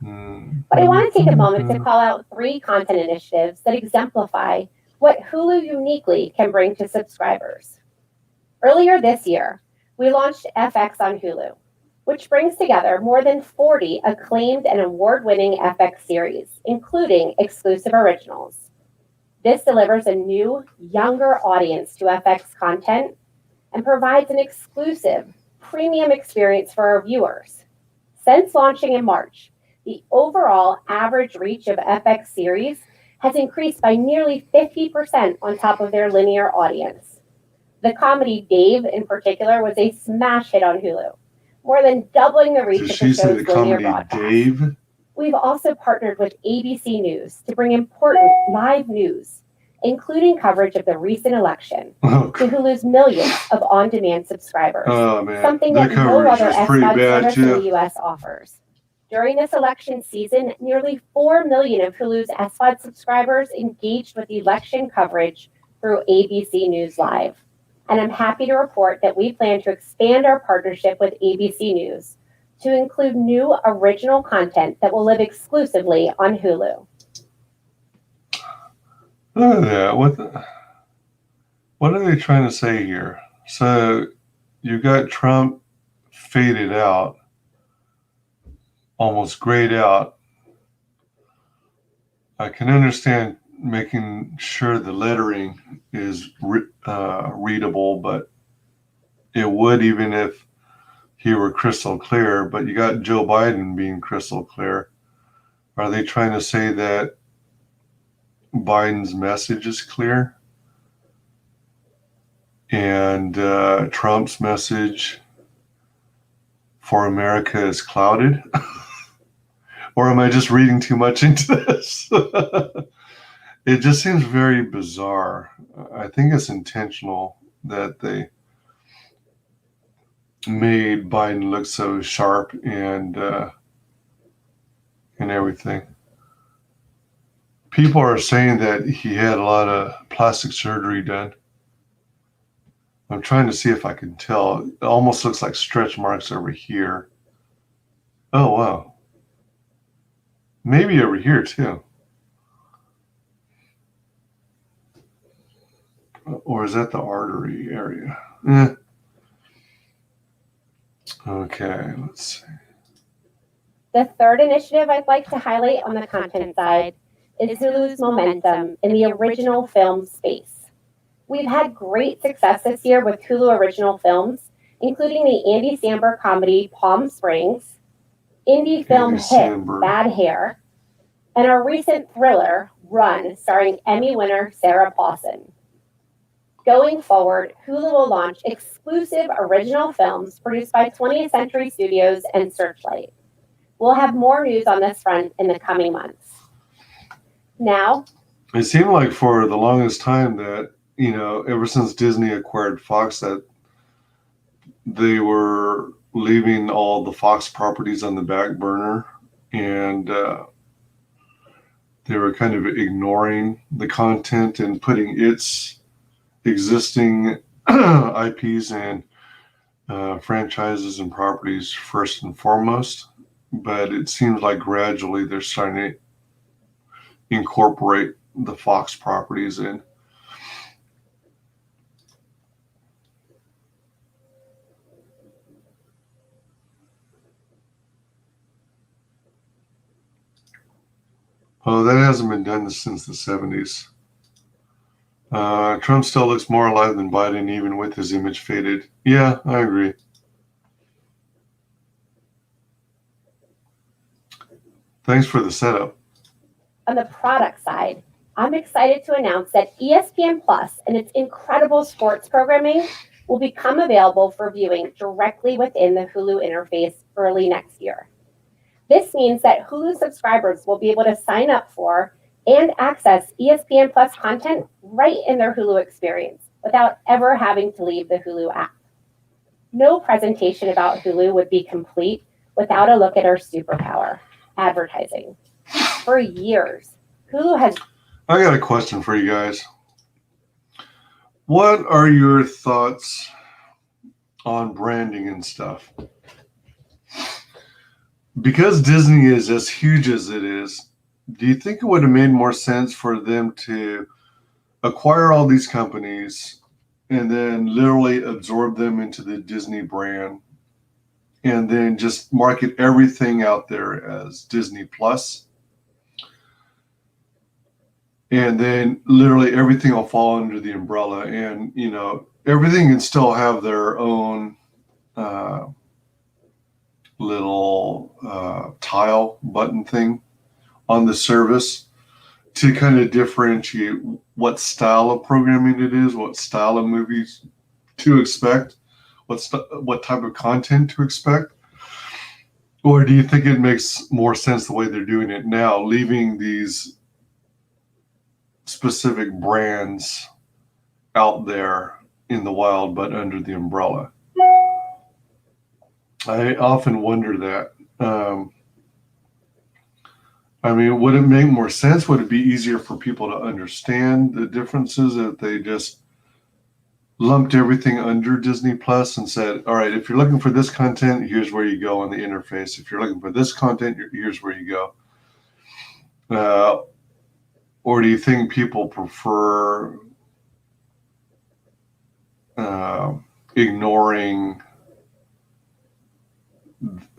Speaker 8: But I want to take a moment to call out 3 content initiatives that exemplify what Hulu uniquely can bring to subscribers. Earlier this year, we launched FX on Hulu, which brings together more than 40 acclaimed and award-winning FX series, including exclusive originals. This delivers a new, younger audience to FX content and provides an exclusive, premium experience for our viewers. Since launching in March, the overall average reach of FX series has increased by nearly 50% on top of their linear audience. The comedy Dave, in particular, was a smash hit on Hulu, more than doubling the reach of the show's linear broadcast. Dave? We've also partnered with ABC News to bring important live news, including coverage of the recent election, to Hulu's millions of on-demand subscribers, something that no other SVOD service in the U.S. offers. During this election season, nearly 4 million of Hulu's SVOD subscribers engaged with election coverage through ABC News Live. And I'm happy to report that we plan to expand our partnership with ABC News to include new original content that will live exclusively on Hulu.
Speaker 2: Look at that. What are they trying to say here? So you got Trump faded out, almost grayed out. I can understand making sure the lettering is readable, but it would, even if he were crystal clear. But you got Joe Biden being crystal clear. Are they trying to say that Biden's message is clear and Trump's message for America is clouded? Or am I just reading too much into this? It just seems very bizarre. I think it's intentional that they made Biden look so sharp and everything. People are saying that he had a lot of plastic surgery done. I'm trying to see if I can tell. It almost looks like stretch marks over here. Oh, wow. Maybe over here, too. Or is that the artery area? Okay, let's see.
Speaker 8: The third initiative I'd like to highlight on the content side is Hulu's momentum in the original film space. We've had great success this year with Hulu original films, including the Andy Samberg comedy Palm Springs, indie film hit Bad Hair, and our recent thriller Run, starring Emmy winner Sarah Paulson. Going forward, Hulu will launch exclusive original films produced by 20th Century Studios and Searchlight. We'll have more news on this front in the coming months. Now,
Speaker 2: it seemed like for the longest time that, you know, ever since Disney acquired Fox, that they were leaving all the Fox properties on the back burner, and they were kind of ignoring the content and putting its existing IPs and franchises and properties first and foremost. But it seems like gradually they're starting to incorporate the Fox properties in. Oh, that hasn't been done since the 70s. Trump still looks more alive than Biden, even with his image faded. Yeah, I agree. Thanks for the setup.
Speaker 8: On the product side, I'm excited to announce that ESPN Plus and its incredible sports programming will become available for viewing directly within the Hulu interface early next year. This means that Hulu subscribers will be able to sign up for and access ESPN Plus content right in their Hulu experience without ever having to leave the Hulu app. No presentation about Hulu would be complete without a look at our superpower, advertising. For years, Hulu has...
Speaker 2: I got a question for you guys. What are your thoughts on branding and stuff? Because Disney is as huge as it is, do you think it would have made more sense for them to acquire all these companies and then literally absorb them into the Disney brand and then just market everything out there as Disney Plus? And then literally everything will fall under the umbrella, and, you know, everything can still have their own little tile button thing on the service to kind of differentiate what style of programming it is, what style of movies to expect, what type of content to expect? Or do you think it makes more sense the way they're doing it now, leaving these specific brands out there in the wild but under the umbrella? I often wonder that. I mean, would it make more sense? Would it be easier for people to understand the differences if they just lumped everything under Disney Plus and said, all right, if you're looking for this content, here's where you go on the interface. If you're looking for this content, here's where you go. Or do you think people prefer ignoring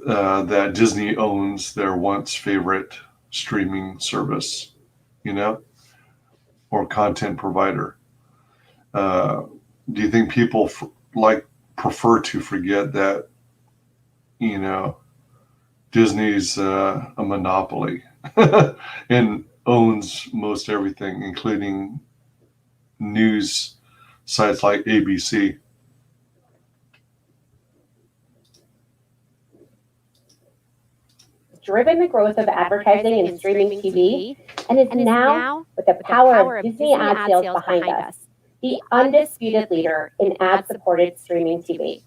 Speaker 2: that Disney owns their once favorite streaming service, you know, or content provider? Do you think people like prefer to forget that, Disney's a monopoly and owns most everything, including news sites like ABC.
Speaker 8: Driven the growth of advertising and streaming TV, and is now, with the power of Disney ad sales behind us, the undisputed leader in ad-supported streaming TV.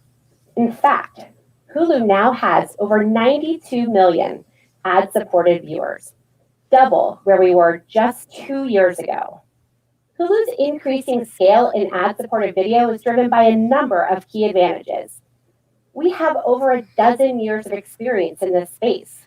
Speaker 8: In fact, Hulu now has over 92 million ad-supported viewers, double where we were just 2 years ago. Hulu's increasing scale in ad-supported video is driven by a number of key advantages. We have over a dozen years of experience in this space.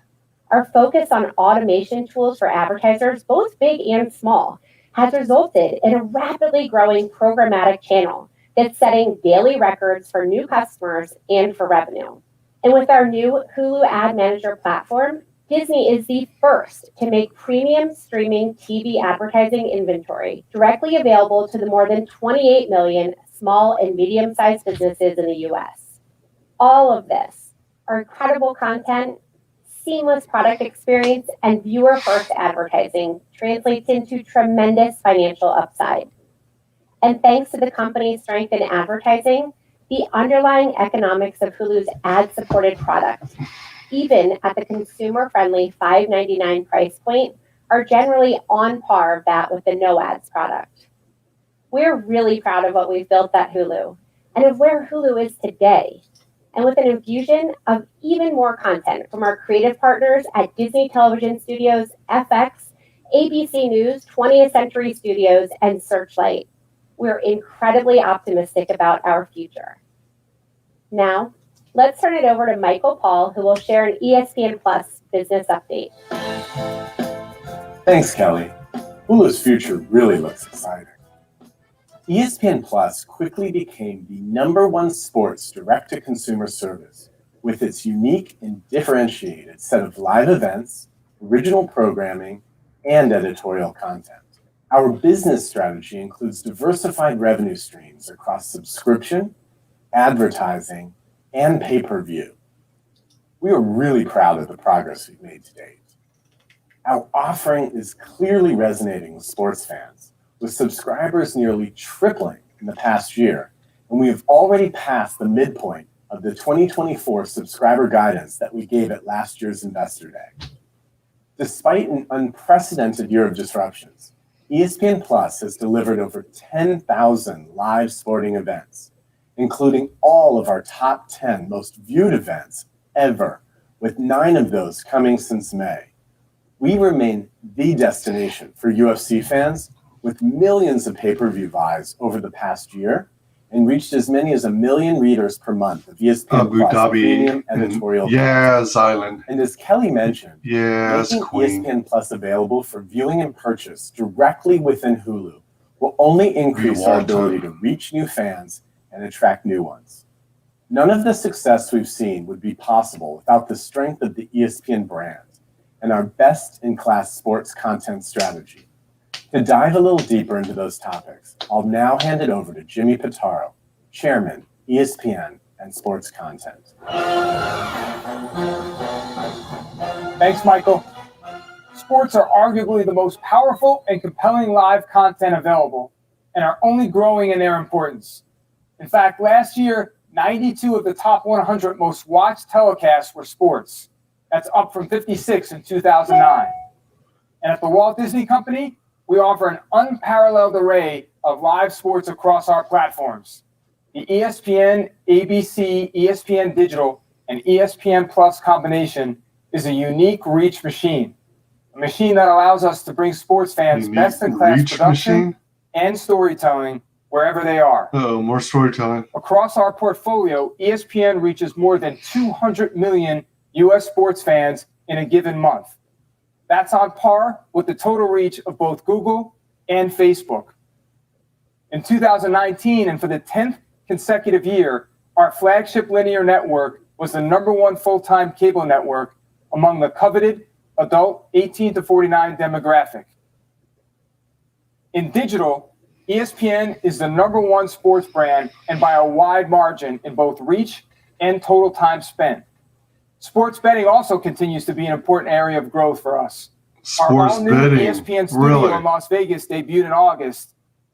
Speaker 8: Our focus on automation tools for advertisers, both big and small, has resulted in a rapidly growing programmatic channel that's setting daily records for new customers and for revenue. And with our new Hulu Ad Manager platform, Disney is the first to make premium streaming TV advertising inventory directly available to the more than 28 million small and medium-sized businesses in the US. All of this, our incredible content, seamless product experience, and viewer-first advertising translates into tremendous financial upside. And thanks to the company's strength in advertising, the underlying economics of Hulu's ad-supported product, even at the consumer-friendly $5.99 price point, are generally on par of that with the no ads product. We're really proud of what we've built at Hulu and of where Hulu is today. And with an infusion of even more content from our creative partners at Disney Television Studios, FX, ABC News, 20th Century Studios, and Searchlight, we're incredibly optimistic about our future. Now, let's turn it over to Michael Paul, who will share an ESPN Plus business update.
Speaker 3: Thanks, Kelly. Hulu's future really looks exciting. ESPN Plus quickly became the #1 sports direct-to-consumer service with its unique and differentiated set of live events, original programming, and editorial content. Our business strategy includes diversified revenue streams across subscription, advertising, and pay-per-view. We are really proud of the progress we've made to date. Our offering is clearly resonating with sports fans, with subscribers nearly tripling in the past year, and we have already passed the midpoint of the 2024 subscriber guidance that we gave at last year's Investor Day. Despite an unprecedented year of disruptions, ESPN Plus has delivered over 10,000 live sporting events, including all of our top 10 most viewed events ever, with 9 of those coming since May. We remain the destination for UFC fans, with millions of pay-per-view buys over the past year, and reached as many as 1 million readers per month of ESPN
Speaker 2: Abu
Speaker 3: Plus
Speaker 2: Dhabi
Speaker 3: premium editorial
Speaker 2: Yes, Island.
Speaker 3: And as Kelly mentioned,
Speaker 2: Yes,
Speaker 3: making
Speaker 2: Queen.
Speaker 3: ESPN Plus available for viewing and purchase directly within Hulu will only increase our ability to reach new fans and attract new ones. None of the success we've seen would be possible without the strength of the ESPN brand and our best-in-class sports content strategy. To dive a little deeper into those topics, I'll now hand it over to Jimmy Pitaro, Chairman, ESPN and Sports Content.
Speaker 9: Thanks, Michael. Sports are arguably the most powerful and compelling live content available and are only growing in their importance. In fact, last year, 92 of the top 100 most watched telecasts were sports. That's up from 56 in 2009. And at the Walt Disney Company, we offer an unparalleled array of live sports across our platforms. The ESPN, ABC, ESPN Digital, and ESPN Plus combination is a unique reach machine, a machine that allows us to bring sports fans best-in-class production and storytelling wherever they are.
Speaker 2: Oh, more storytelling.
Speaker 9: Across our portfolio, ESPN reaches more than 200 million U.S. sports fans in a given month. That's on par with the total reach of both Google and Facebook. In 2019, and for the 10th consecutive year, our flagship linear network was the #1 full-time cable network among the coveted adult 18 to 49 demographic. In digital, ESPN is the #1 sports brand and by a wide margin in both reach and total time spent. Sports betting also continues to be an important area of growth for us. Our all-new ESPN studio in Las Vegas debuted in August,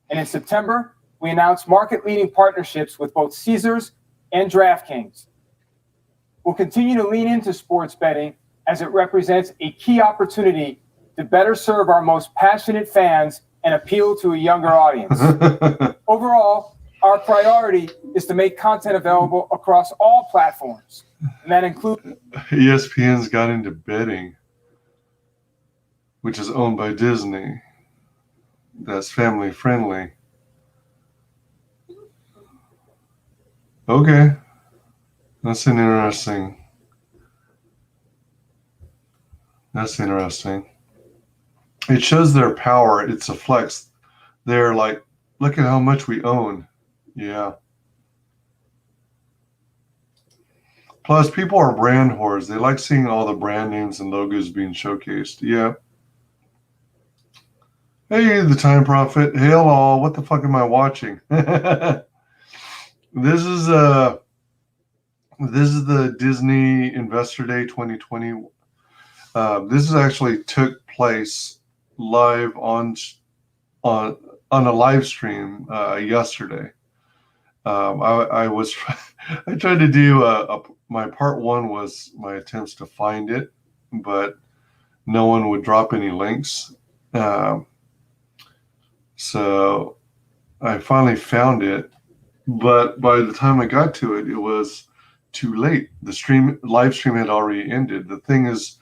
Speaker 9: and in September, we announced market-leading partnerships with both Caesars and DraftKings. We'll continue to lean into sports betting as it represents a key opportunity to better serve our most passionate fans and appeal to a younger audience. Overall, our priority is to make content available across all platforms, and that includes
Speaker 2: ESPN's got into betting, which is owned by Disney. That's family friendly. Okay. That's interesting. It shows their power. It's a flex. They're like, look at how much we own. Yeah. Plus, people are brand whores. They like seeing all the brand names and logos being showcased. Yeah. Hey, the Time Prophet. Hail all. What the fuck am I watching? This is the Disney Investor Day 2020. This is actually took place live on a live stream yesterday. I tried to do my part one was my attempts to find it, but no one would drop any links. So I finally found it, but by the time I got to it, it was too late. The live stream had already ended. The thing is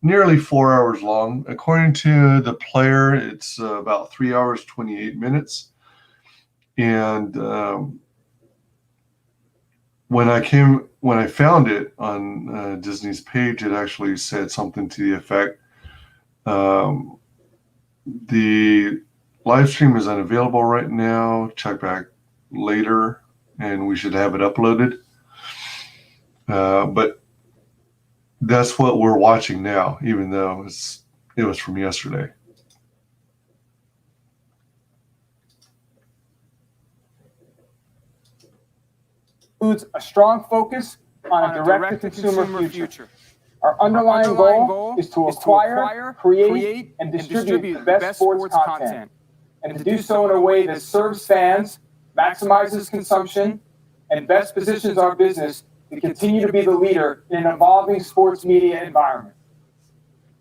Speaker 2: nearly 4 hours long. According to the player, it's about 3 hours, 28 minutes. And when I found it on Disney's page, it actually said something to the effect, the live stream is unavailable right now. Check back later, and we should have it uploaded. But that's what we're watching now, even though it was from yesterday.
Speaker 9: Includes a strong focus on a direct-to-consumer future. Our underlying goal is to acquire, create, and distribute the best sports content, and to do so in a way that serves fans, maximizes consumption, and best positions our business to continue to be the leader in an evolving sports media environment.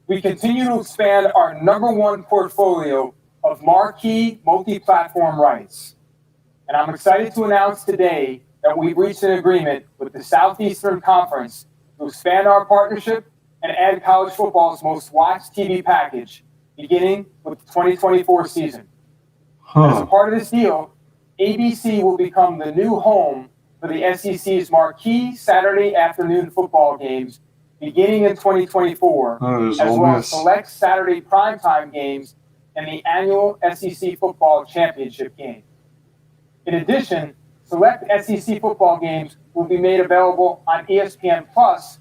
Speaker 9: We continue to expand our #1 portfolio of marquee multi-platform rights. And I'm excited to announce today that we've reached an agreement with the Southeastern Conference to expand our partnership and add college football's most watched TV package, beginning with the 2024 season. As a part of this deal, ABC will become the new home for the SEC's marquee Saturday afternoon football games beginning in 2024, as well as select Saturday primetime games and the annual SEC football championship game. In addition, select SEC football games will be made available on ESPN Plus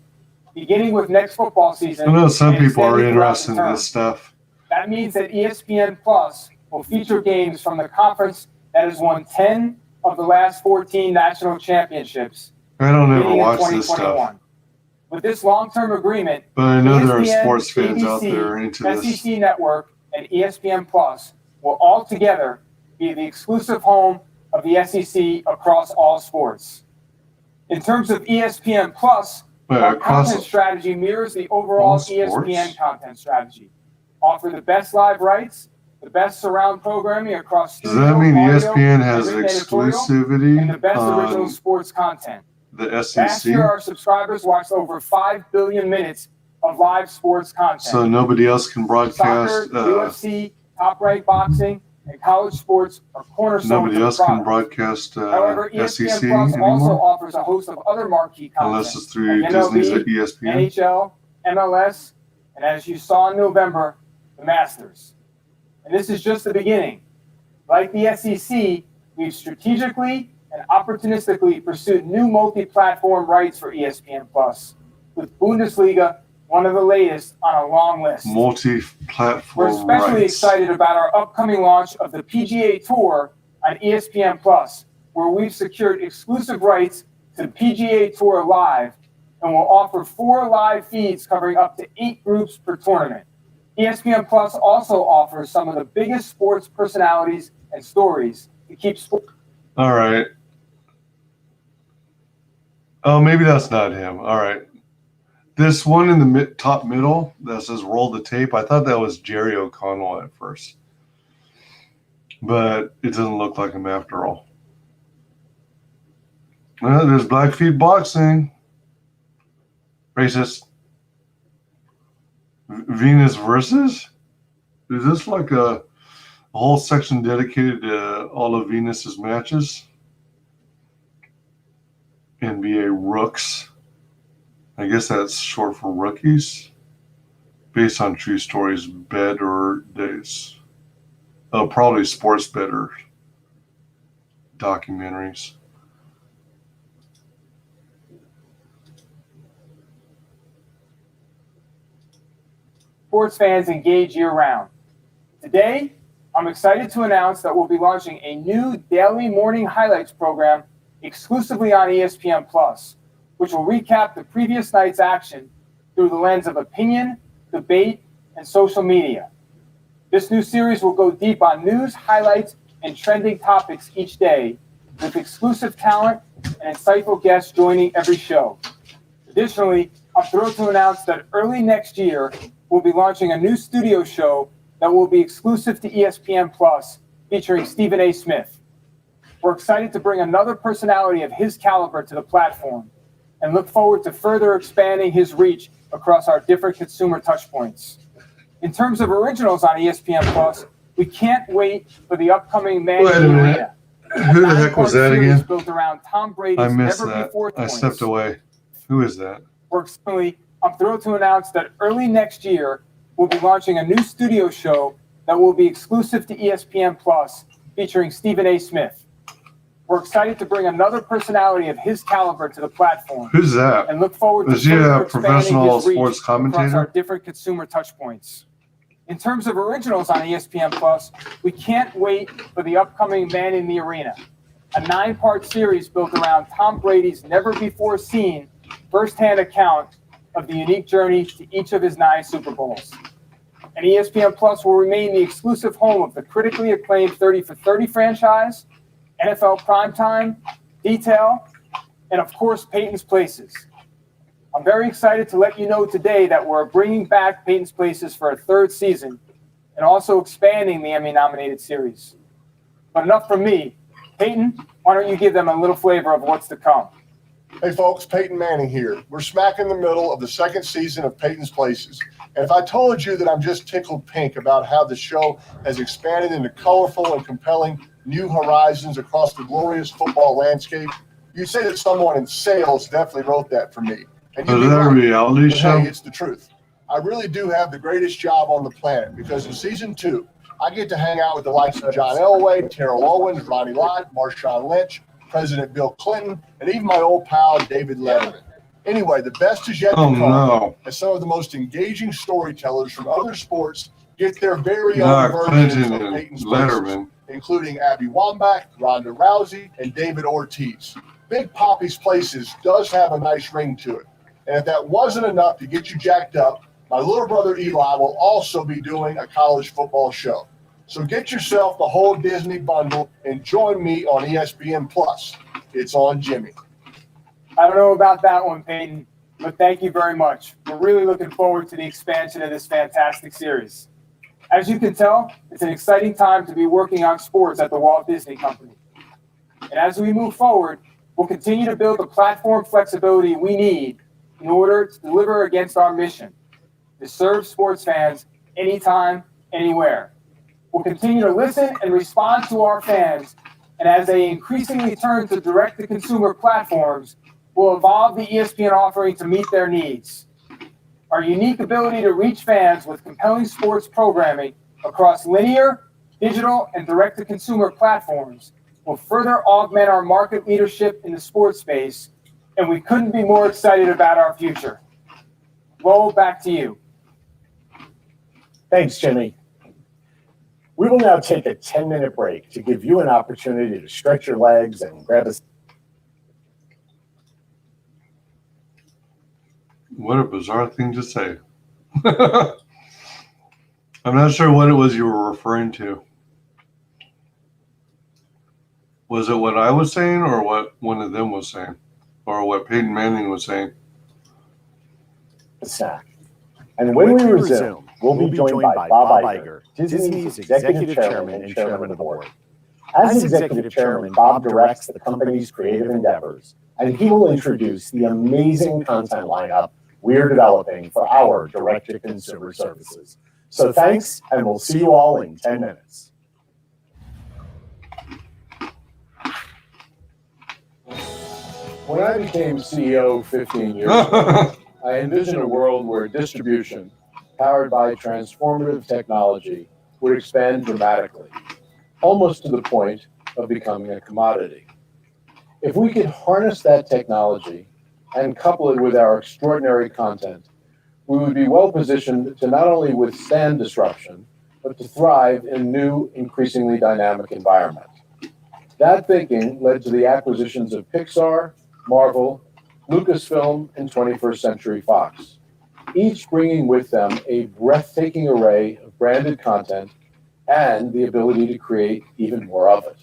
Speaker 9: beginning with next football season.
Speaker 2: I know some people are interested in this stuff.
Speaker 9: That means that ESPN Plus will feature games from the conference that has won 10 of the last 14 national championships.
Speaker 2: I don't ever watch this stuff.
Speaker 9: With this long-term agreement,
Speaker 2: but I know
Speaker 9: ESPN,
Speaker 2: there are sports fans
Speaker 9: ABC,
Speaker 2: out there into this.
Speaker 9: SEC Network and ESPN Plus will all together be the exclusive home of the SEC across all sports. In terms of ESPN Plus, our content strategy mirrors the overall ESPN content strategy. Offer the best live rights, the best surround programming across
Speaker 2: studio, does that mean ESPN has exclusivity
Speaker 9: and the best original sports content?
Speaker 2: The SEC?
Speaker 9: Last year, our subscribers watched over 5 billion minutes of live sports content.
Speaker 2: So nobody else can broadcast?
Speaker 9: Soccer, UFC, top-ranked boxing, and college sports are cornerstones.
Speaker 2: Nobody else can broadcast
Speaker 9: However, ESPN
Speaker 2: SEC
Speaker 9: Plus
Speaker 2: anymore?
Speaker 9: also offers a host of other marquee content.
Speaker 2: Unless it's through
Speaker 9: like
Speaker 2: Disney's
Speaker 9: MLB,
Speaker 2: at ESPN?
Speaker 9: NHL, MLS, and as you saw in November, the Masters. And this is just the beginning. Like the SEC, we've strategically and opportunistically pursued new multi-platform rights for ESPN Plus, with Bundesliga one of the latest on a long list.
Speaker 2: Multi-platform
Speaker 9: We're especially
Speaker 2: rights.
Speaker 9: excited about our upcoming launch of the PGA Tour on ESPN Plus, where we've secured exclusive rights to PGA Tour Live and will offer 4 live feeds covering up to 8 groups per tournament. ESPN Plus also offers some of the biggest sports personalities and stories to keep sports.
Speaker 2: All right. Oh, maybe that's not him. All right. This one in the top middle that says roll the tape, I thought that was Jerry O'Connell at first. But it doesn't look like him after all. Well, there's Blackfeet Boxing. Racist. Venus Versus? Is this like a whole section dedicated to all of Venus's matches? NBA Rooks. I guess that's short for rookies. Based on true stories, Better Days. Oh, probably Sports Better documentaries.
Speaker 9: Sports fans engage year-round. Today, I'm excited to announce that we'll be launching a new daily morning highlights program exclusively on ESPN Plus, which will recap the previous night's action through the lens of opinion, debate, and social media. This new series will go deep on news, highlights, and trending topics each day, with exclusive talent and insightful guests joining every show. Additionally, I'm thrilled to announce that early next year, we'll be launching a new studio show that will be exclusive to ESPN Plus, featuring Stephen A. Smith. We're excited to bring another personality of his caliber to the platform and look forward to further expanding his reach across our different consumer touchpoints. In terms of originals on ESPN Plus, we can't wait for the upcoming Man
Speaker 2: Wait a
Speaker 9: in the
Speaker 2: minute.
Speaker 9: Arena.
Speaker 2: Who the heck was that again?
Speaker 9: Built around Tom Brady's
Speaker 2: I missed
Speaker 9: never
Speaker 2: that.
Speaker 9: before
Speaker 2: I stepped away. Who is that?
Speaker 9: I'm thrilled to announce that early next year, we'll be launching a new studio show that will be exclusive to ESPN Plus, featuring Stephen A. Smith. We're excited to bring another personality of his caliber to the platform.
Speaker 2: Who's that?
Speaker 9: And look forward to
Speaker 2: Is he a
Speaker 9: further expanding
Speaker 2: professional
Speaker 9: his reach
Speaker 2: sports
Speaker 9: across our
Speaker 2: commentator?
Speaker 9: different consumer touchpoints. In terms of originals on ESPN Plus, we can't wait for the upcoming Man in the Arena, a 9-part series built around Tom Brady's never-before-seen first-hand account of the unique journey to each of his 9 Super Bowls. And ESPN Plus will remain the exclusive home of the critically acclaimed 30 for 30 franchise, NFL Primetime, Detail, and of course, Peyton's Places. I'm very excited to let you know today that we're bringing back Peyton's Places for a 3rd season and also expanding the Emmy-nominated series. But enough from me. Peyton, why don't you give them a little flavor of what's to come?
Speaker 10: Hey folks, Peyton Manning here. We're smack in the middle of the 2nd season of Peyton's Places. And if I told you that I'm just tickled pink about how the show has expanded into colorful and compelling new horizons across the glorious football landscape, you'd say that someone in sales definitely wrote that for me. And
Speaker 2: Is that a reality show?
Speaker 10: Hey, it's the truth. I really do have the greatest job on the planet because in season 2, I get to hang out with the likes of John Elway, Terrell Owens, Ronnie Lott, Marshawn Lynch, President Bill Clinton, and even my old pal David Letterman. Anyway, the best is yet to come, as some of the most engaging storytellers from other sports get their very own versions of Peyton's Places, including Abby Wambach, Ronda Rousey, and David Ortiz. Big Papi's Places does have a nice ring to it. And if that wasn't enough to get you jacked up, my little brother Eli will also be doing a college football show. So get yourself the whole Disney bundle and join me on ESPN Plus. It's on Jimmy.
Speaker 9: I don't know about that one, Peyton, but thank you very much. We're really looking forward to the expansion of this fantastic series. As you can tell, it's an exciting time to be working on sports at the Walt Disney Company. And as we move forward, we'll continue to build the platform flexibility we need in order to deliver against our mission, to serve sports fans anytime, anywhere. We'll continue to listen and respond to our fans, and as they increasingly turn to direct-to-consumer platforms, we'll evolve the ESPN offering to meet their needs. Our unique ability to reach fans with compelling sports programming across linear, digital, and direct-to-consumer platforms will further augment our market leadership in the sports space, and we couldn't be more excited about our future. Lowell, back to you.
Speaker 3: Thanks, Jimmy. We will now take a 10-minute break to give you an opportunity to stretch your legs and grab a...
Speaker 2: What a bizarre thing to say. I'm not sure what it was you were referring to. Was it what I was saying or what one of them was saying? Or what Peyton Manning was saying?
Speaker 3: snack. And when we resume, we'll be joined by Bob Iger, Disney's Executive Chairman and Chairman of the Board. As Executive Chairman, Bob directs the company's creative endeavors, and he will introduce the amazing content lineup we're developing for our direct-to-consumer services. So thanks, and we'll see you all in 10 minutes.
Speaker 11: When I became CEO 15 years ago, I envisioned a world where distribution, powered by transformative technology, would expand dramatically, almost to the point of becoming a commodity. If we could harness that technology and couple it with our extraordinary content, we would be well positioned to not only withstand disruption, but to thrive in a new, increasingly dynamic environment. That thinking led to the acquisitions of Pixar, Marvel, Lucasfilm, and 21st Century Fox, each bringing with them a breathtaking array of branded content and the ability to create even more of it.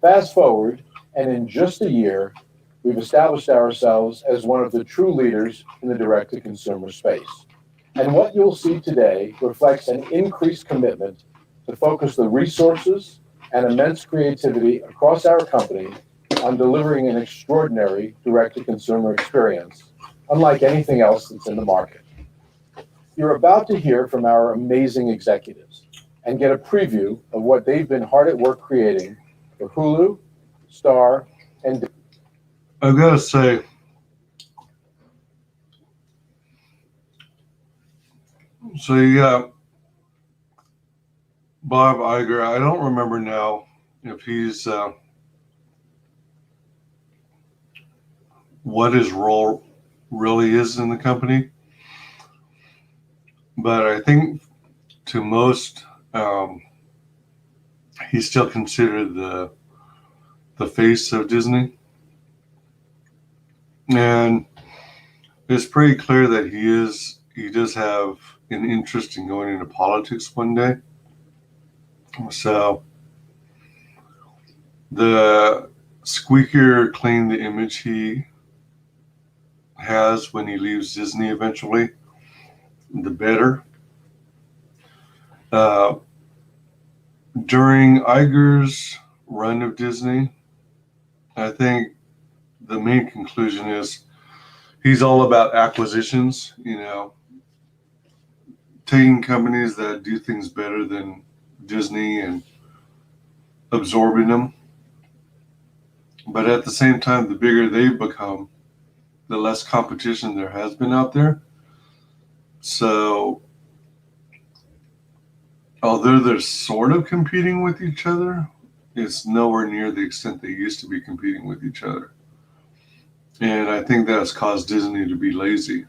Speaker 11: Fast forward, and in just a year, we've established ourselves as one of the true leaders in the direct-to-consumer space. And what you'll see today reflects an increased commitment to focus the resources and immense creativity across our company on delivering an extraordinary direct-to-consumer experience, unlike anything else that's in the market. You're about to hear from our amazing executives and get a preview of what they've been hard at work creating for Hulu, Star, and...
Speaker 2: I've got to say, so you got Bob Iger. I don't remember now if he's what his role really is in the company, but I think to most he's still considered the face of Disney. And it's pretty clear that he does have an interest in going into politics one day. So the squeakier clean the image he has when he leaves Disney eventually, the better. During Iger's run of Disney, I think the main conclusion is he's all about acquisitions, taking companies that do things better than Disney and absorbing them. But at the same time, the bigger they've become, the less competition there has been out there. So although they're sort of competing with each other, it's nowhere near the extent they used to be competing with each other. And I think that's caused Disney to be lazy.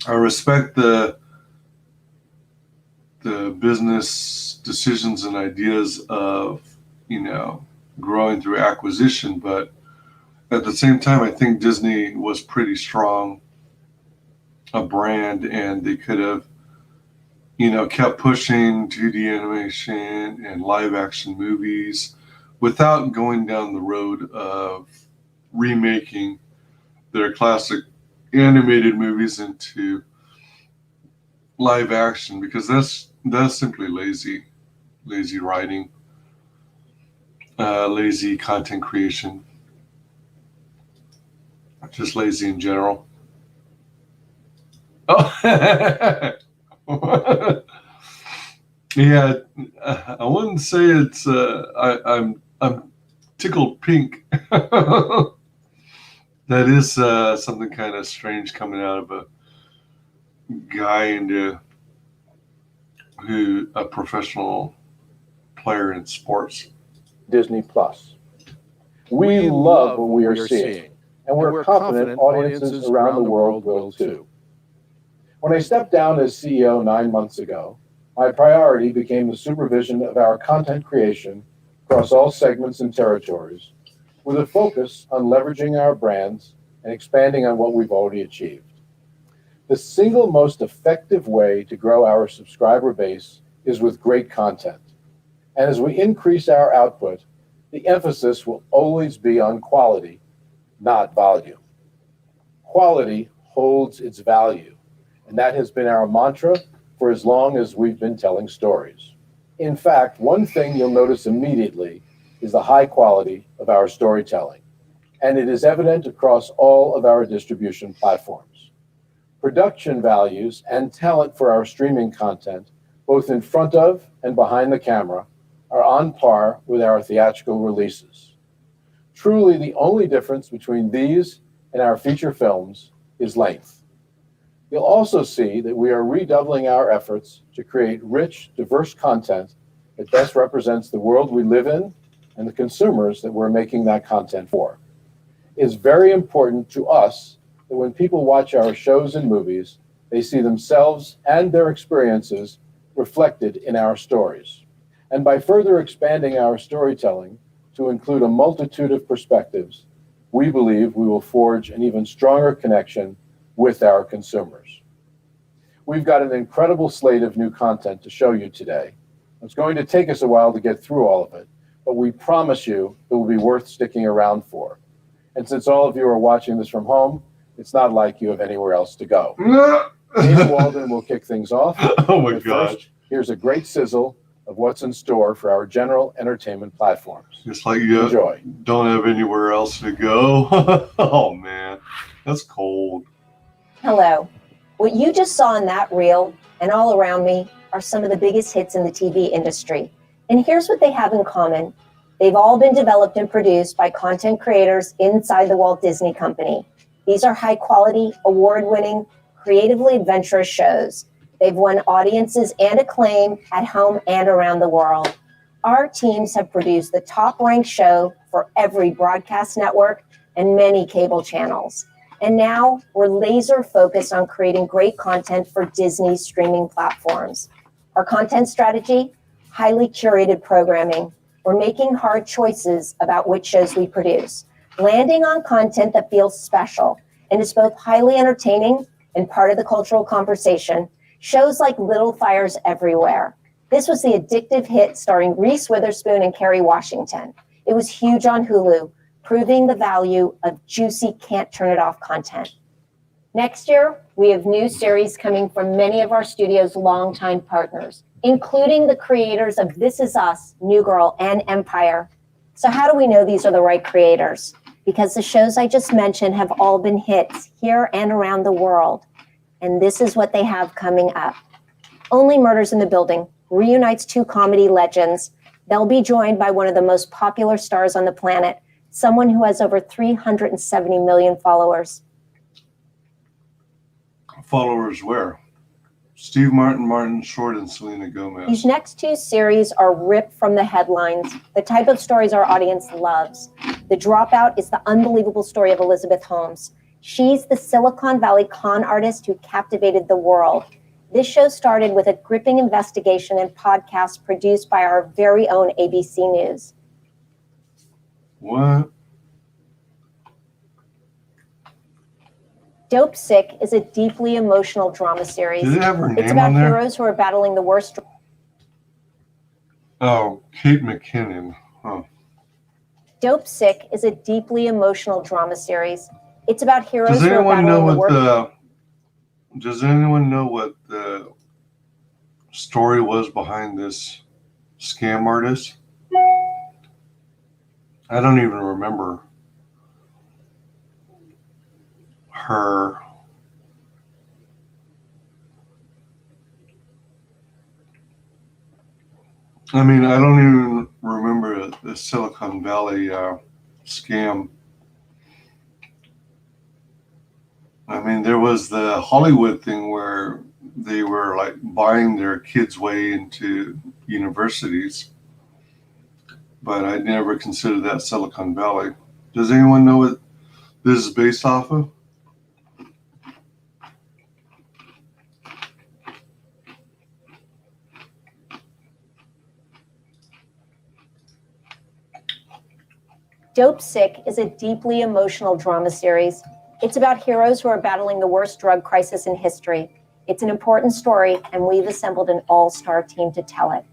Speaker 2: I respect the business decisions and ideas of, growing through acquisition, but at the same time, I think Disney was pretty strong a brand, and they could have, kept pushing 2D animation and live action movies without going down the road of remaking their classic animated movies into live action, because that's simply lazy writing, lazy content creation, just lazy in general. Oh, yeah, I wouldn't say it's. I'm tickled pink. That is something kind of strange coming out of a guy a professional player in sports.
Speaker 11: Disney Plus. We love what we are seeing, and we're confident audiences around the world will too. When I stepped down as CEO 9 months ago, my priority became the supervision of our content creation across all segments and territories, with a focus on leveraging our brands and expanding on what we've already achieved. The single most effective way to grow our subscriber base is with great content. And as we increase our output, the emphasis will always be on quality, not volume. Quality holds its value, and that has been our mantra for as long as we've been telling stories. In fact, one thing you'll notice immediately is the high quality of our storytelling, and it is evident across all of our distribution platforms. Production values and talent for our streaming content, both in front of and behind the camera, are on par with our theatrical releases. Truly, the only difference between these and our feature films is length. You'll also see that we are redoubling our efforts to create rich, diverse content that best represents the world we live in and the consumers that we're making that content for. It's very important to us that when people watch our shows and movies, they see themselves and their experiences reflected in our stories. And by further expanding our storytelling to include a multitude of perspectives, we believe we will forge an even stronger connection with our consumers. We've got an incredible slate of new content to show you today. It's going to take us a while to get through all of it, but we promise you it will be worth sticking around for. And since all of you are watching this from home, it's not like you have anywhere else to go. Dana Walden will kick things off.
Speaker 2: Oh my God.
Speaker 11: First, here's a great sizzle of what's in store for our general entertainment platforms.
Speaker 2: It's like you
Speaker 11: Enjoy.
Speaker 2: don't have anywhere else to go. Oh man, that's cold.
Speaker 12: Hello. What you just saw in that reel and all around me are some of the biggest hits in the TV industry. And here's what they have in common. They've all been developed and produced by content creators inside the Walt Disney Company. These are high quality, award-winning, creatively adventurous shows. They've won audiences and acclaim at home and around the world. Our teams have produced the top-ranked show for every broadcast network and many cable channels. And now we're laser focused on creating great content for Disney's streaming platforms. Our content strategy, highly curated programming. We're making hard choices about which shows we produce, landing on content that feels special and is both highly entertaining and part of the cultural conversation. Shows like Little Fires Everywhere. This was the addictive hit starring Reese Witherspoon and Kerry Washington. It was huge on Hulu, proving the value of juicy, can't turn it off content. Next year, we have new series coming from many of our studio's longtime partners, including the creators of This Is Us, New Girl, and Empire. So how do we know these are the right creators? Because the shows I just mentioned have all been hits here and around the world. And this is what they have coming up. Only Murders in the Building reunites two comedy legends. They'll be joined by one of the most popular stars on the planet, someone who has over 370 million followers.
Speaker 2: Followers where? Steve Martin, Martin Short, and Selena Gomez.
Speaker 12: These next two series are ripped from the headlines, the type of stories our audience loves. The Dropout is the unbelievable story of Elizabeth Holmes. She's the Silicon Valley con artist who captivated the world. This show started with a gripping investigation and podcast produced by our very own ABC News.
Speaker 2: What?
Speaker 12: Dope Sick is a deeply emotional drama series.
Speaker 2: Did it have her name
Speaker 12: It's about
Speaker 2: on there?
Speaker 12: heroes who are battling the worst.
Speaker 2: Oh, Kate McKinnon. Huh.
Speaker 12: Dope Sick is a deeply emotional drama series. It's about heroes
Speaker 2: Does
Speaker 12: who are
Speaker 2: anyone know
Speaker 12: battling the
Speaker 2: what
Speaker 12: worst.
Speaker 2: Does anyone know what the story was behind this scam artist? I don't even remember her. I mean, I don't even remember the Silicon Valley scam. I mean, there was the Hollywood thing where they were like buying their kids' way into universities, but I never considered that Silicon Valley. Does anyone know what this is based off of?
Speaker 12: Dope Sick is a deeply emotional drama series. It's about heroes who are battling the worst drug crisis in history. It's an important story, and we've assembled an all-star team to tell it.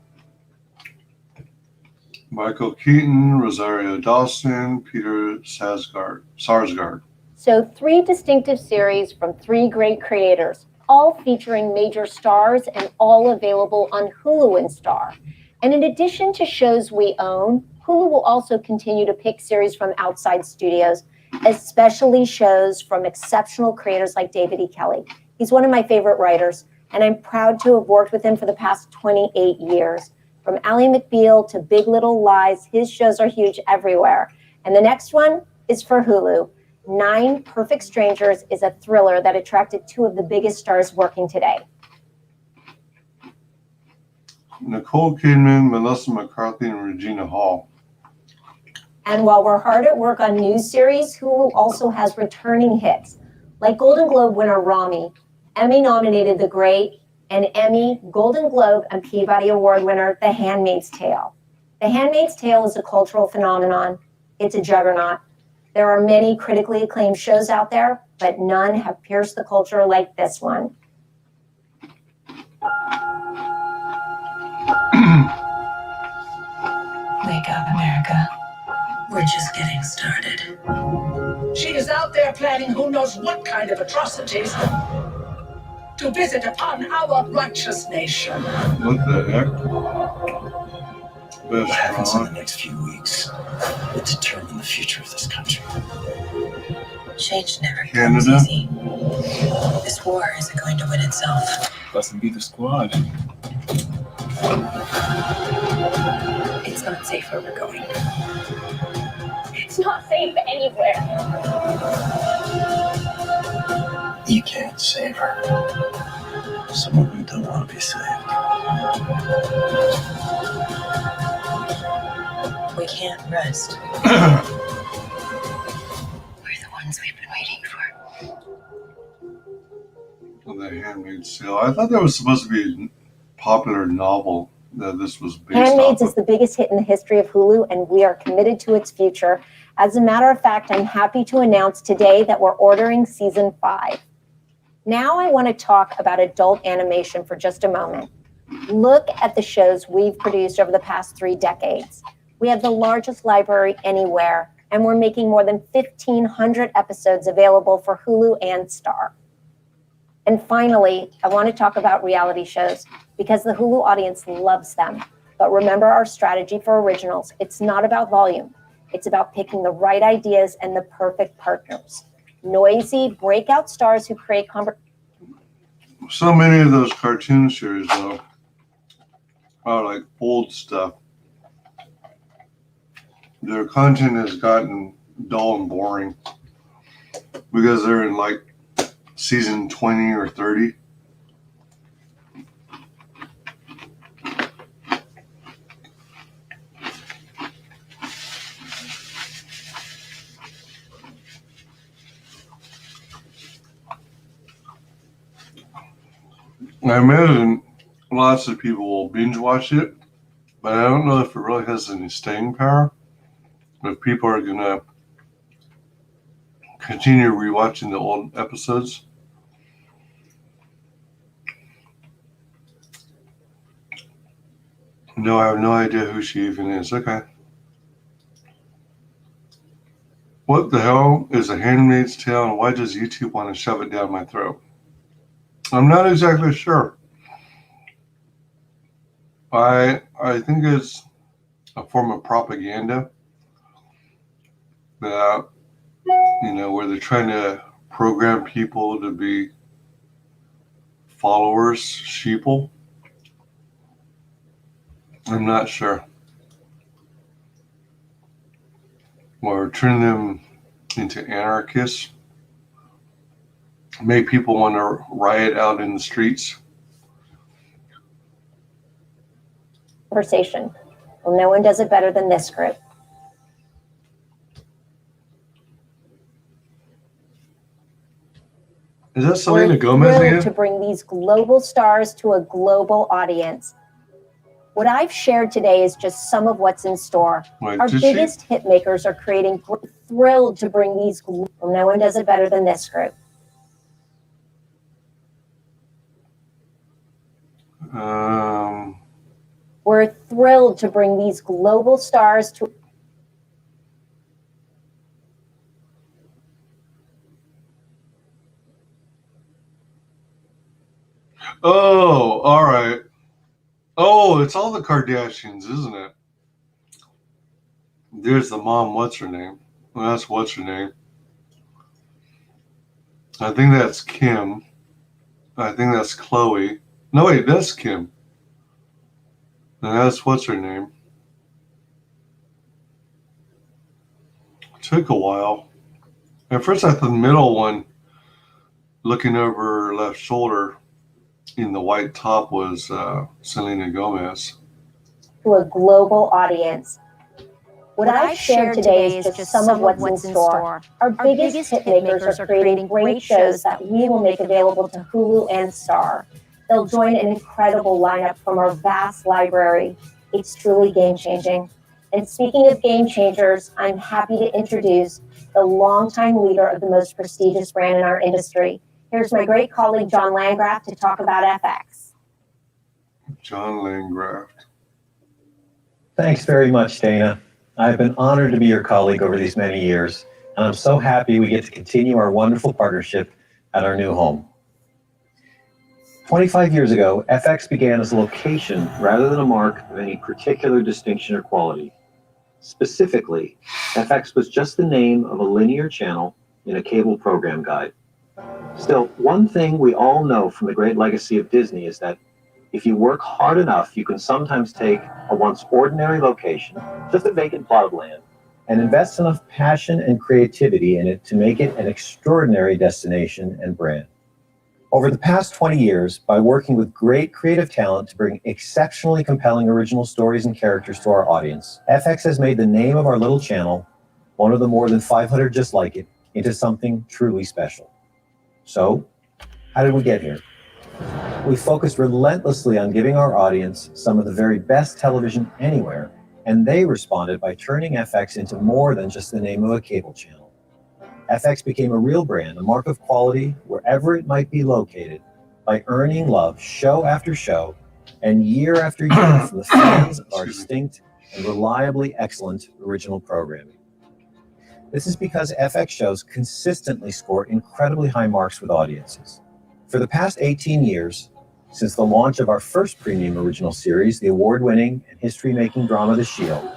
Speaker 2: Michael Keaton, Rosario Dawson, Peter Sarsgaard.
Speaker 12: So 3 distinctive series from 3 great creators, all featuring major stars and all available on Hulu and Star. And in addition to shows we own, Hulu will also continue to pick series from outside studios, especially shows from exceptional creators like David E. Kelley. He's one of my favorite writers, and I'm proud to have worked with him for the past 28 years. From Ally McBeal to Big Little Lies, his shows are huge everywhere. And the next one is for Hulu. 9 Perfect Strangers is a thriller that attracted 2 of the biggest stars working today.
Speaker 2: Nicole Kidman, Melissa McCarthy, and Regina Hall.
Speaker 12: And while we're hard at work on new series, Hulu also has returning hits, like Golden Globe winner Rami, Emmy-nominated The Great, and Emmy, Golden Globe, and Peabody Award winner The Handmaid's Tale. The Handmaid's Tale is a cultural phenomenon. It's a juggernaut. There are many critically acclaimed shows out there, but none have pierced the culture like this one.
Speaker 13: Wake up, America. We're just getting started.
Speaker 14: She is out there planning who knows what kind of atrocities to visit upon our righteous nation.
Speaker 2: What the heck?
Speaker 15: What happens in the next few weeks will determine the future of this country.
Speaker 13: Change never comes
Speaker 2: Canada.
Speaker 13: easy. This war isn't going to win itself.
Speaker 15: Doesn't be the squad.
Speaker 13: It's not safe where we're going.
Speaker 16: It's not safe anywhere.
Speaker 15: You can't save her. Someone who don't want to be saved.
Speaker 13: We can't rest. We're the ones we've been waiting for.
Speaker 2: The Handmaid's Tale. I thought that was supposed to be a popular novel that this was based
Speaker 12: Handmaids
Speaker 2: off
Speaker 12: is the biggest hit in the history of Hulu, and we are committed to its future. As a matter of fact, I'm happy to announce today that we're ordering season 5. Now I want to talk about adult animation for just a moment. Look at the shows we've produced over the past 3 decades. We have the largest library anywhere, and we're making more than 1,500 episodes available for Hulu and Star. And finally, I want to talk about reality shows because the Hulu audience loves them. But remember our strategy for originals. It's not about volume. It's about picking the right ideas and the perfect partners. Noisy, breakout stars who create
Speaker 2: So many of those cartoon series, though, are like old stuff. Their content has gotten dull and boring because they're in like season 20 or 30. I imagine lots of people will binge watch it, but I don't know if it really has any staying power. If people are going to continue rewatching the old episodes. No, I have no idea who she even is. Okay. What the hell is A Handmaid's Tale, and why does YouTube want to shove it down my throat? I'm not exactly sure. I think it's a form of propaganda that, you know, where they're trying to program people to be followers, sheeple. I'm not sure. Or turn them into anarchists. Make people want to riot out in the streets.
Speaker 12: conversation. Well, no one does it better than this group.
Speaker 2: Is that Selena Gomez
Speaker 12: We're thrilled
Speaker 2: again?
Speaker 12: to bring these global stars to a global audience. What I've shared today is just some of what's in store.
Speaker 2: Wait,
Speaker 12: Our biggest hit makers are creating, thrilled to bring these, well, no one does it better than this group. We're thrilled to bring these global stars to.
Speaker 2: Oh, all right. Oh, it's all the Kardashians, isn't it? There's the mom. What's her name? Well, that's what's her name. I think that's Kim. I think that's Chloe. No, wait, that's Kim. And that's what's her name. It took a while. At first, I thought the middle one, looking over her left shoulder in the white top, was Selena Gomez.
Speaker 12: To a global audience. What I've shared today is just some of what's in store. Our biggest hit makers are creating great shows that we will make available to Hulu and Star. They'll join an incredible lineup from our vast library. It's truly game-changing. And speaking of game changers, I'm happy to introduce the longtime leader of the most prestigious brand in our industry. Here's my great colleague, John Landgraf, to talk about FX.
Speaker 2: John Landgraf.
Speaker 17: Thanks very much, Dana. I've been honored to be your colleague over these many years, and I'm so happy we get to continue our wonderful partnership at our new home. 25 years ago, FX began as a location rather than a mark of any particular distinction or quality. Specifically, FX was just the name of a linear channel in a cable program guide. Still, one thing we all know from the great legacy of Disney is that if you work hard enough, you can sometimes take a once ordinary location, just a vacant plot of land, and invest enough passion and creativity in it to make it an extraordinary destination and brand. Over the past 20 years, by working with great creative talent to bring exceptionally compelling original stories and characters to our audience, FX has made the name of our little channel, one of the more than 500 just like it, into something truly special. So, how did we get here? We focused relentlessly on giving our audience some of the very best television anywhere, and they responded by turning FX into more than just the name of a cable channel. FX became a real brand, a mark of quality wherever it might be located, by earning love show after show and year after year from the fans of our distinct and reliably excellent original programming. This is because FX shows consistently score incredibly high marks with audiences. For the past 18 years, since the launch of our first premium original series, the award-winning and history-making drama The Shield,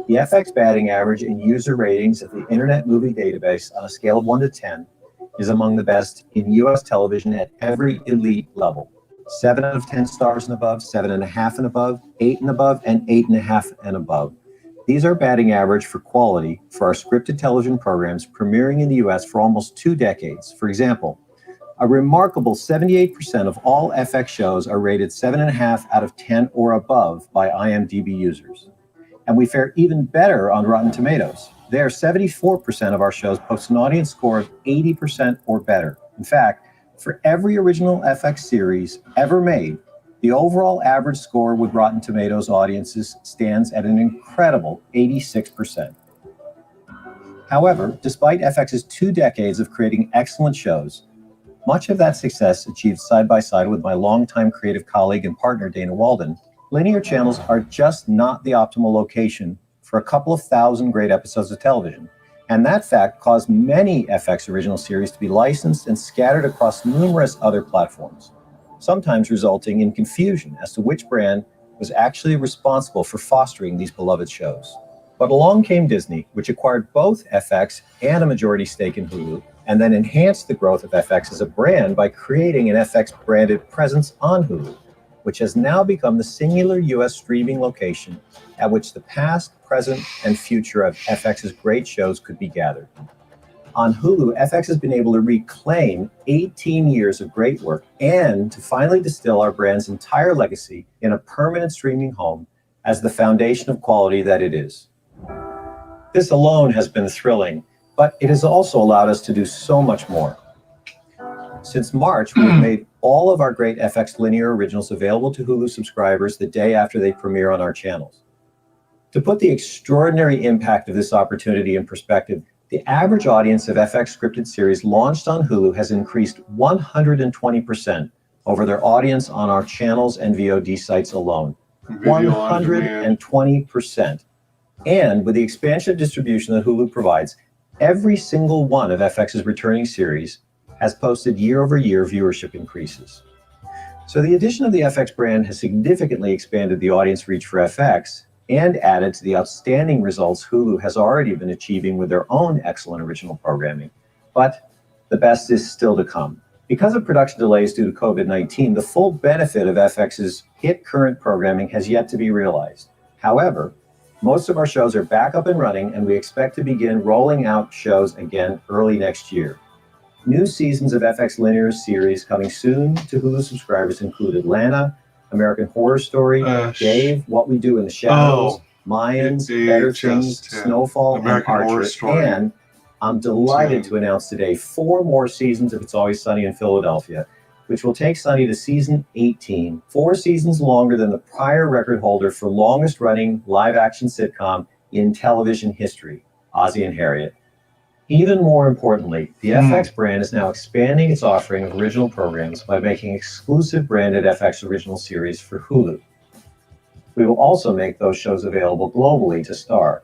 Speaker 17: the FX batting average in user ratings of the Internet Movie Database on a scale of 1 to 10 is among the best in U.S. television at every elite level. 7 out of 10 stars and above, 7.5 and above, 8 and above, and 8.5 and above. These are batting average for quality for our scripted television programs premiering in the U.S. for almost 2 decades. For example, a remarkable 78% of all FX shows are rated 7.5 out of 10 or above by IMDb users. And we fare even better on Rotten Tomatoes. There, 74% of our shows post an audience score of 80% or better. In fact, for every original FX series ever made, the overall average score with Rotten Tomatoes audiences stands at an incredible 86%. However, despite FX's 2 decades of creating excellent shows, much of that success achieved side by side with my longtime creative colleague and partner, Dana Walden, linear channels are just not the optimal location for a couple of thousand great episodes of television. And that fact caused many FX original series to be licensed and scattered across numerous other platforms, sometimes resulting in confusion as to which brand was actually responsible for fostering these beloved shows. But along came Disney, which acquired both FX and a majority stake in Hulu, and then enhanced the growth of FX as a brand by creating an FX-branded presence on Hulu, which has now become the singular U.S. streaming location at which the past, present, and future of FX's great shows could be gathered. On Hulu, FX has been able to reclaim 18 years of great work and to finally distill our brand's entire legacy in a permanent streaming home as the foundation of quality that it is. This alone has been thrilling, but it has also allowed us to do so much more.
Speaker 18: Since March, we've made all of our great FX linear originals available to Hulu subscribers the day after they premiere on our channels. To put the extraordinary impact of this opportunity in perspective, the average audience of FX scripted series launched on Hulu has increased 120% over their audience on our channels and VOD sites alone. 120%. And with the expansion of distribution that Hulu provides, every single one of FX's returning series has posted year-over-year viewership increases. So the addition of the FX brand has significantly expanded the audience reach for FX and added to the outstanding results Hulu has already been achieving with their own excellent original programming. But the best is still to come. Because of production delays due to COVID-19, the full benefit of FX's hit current programming has yet to be realized. However, most of our shows are back up and running, and we expect to begin rolling out shows again early next year. New seasons of FX linear series coming soon to Hulu subscribers include Atlanta, American Horror Story, Dave, What We Do in the Shadows, Mayans, Better Things, Snowfall,
Speaker 2: American
Speaker 18: and
Speaker 2: Horror
Speaker 18: Archer.
Speaker 2: Story.
Speaker 18: And I'm delighted to announce today 4 more seasons of It's Always Sunny in Philadelphia, which will take Sunny to season 18, 4 seasons longer than the prior record holder for longest running live-action sitcom in television history, Ozzie and Harriet. Even more importantly, the FX brand is now expanding its offering of original programs by making exclusive branded FX original series for Hulu. We will also make those shows available globally to Star.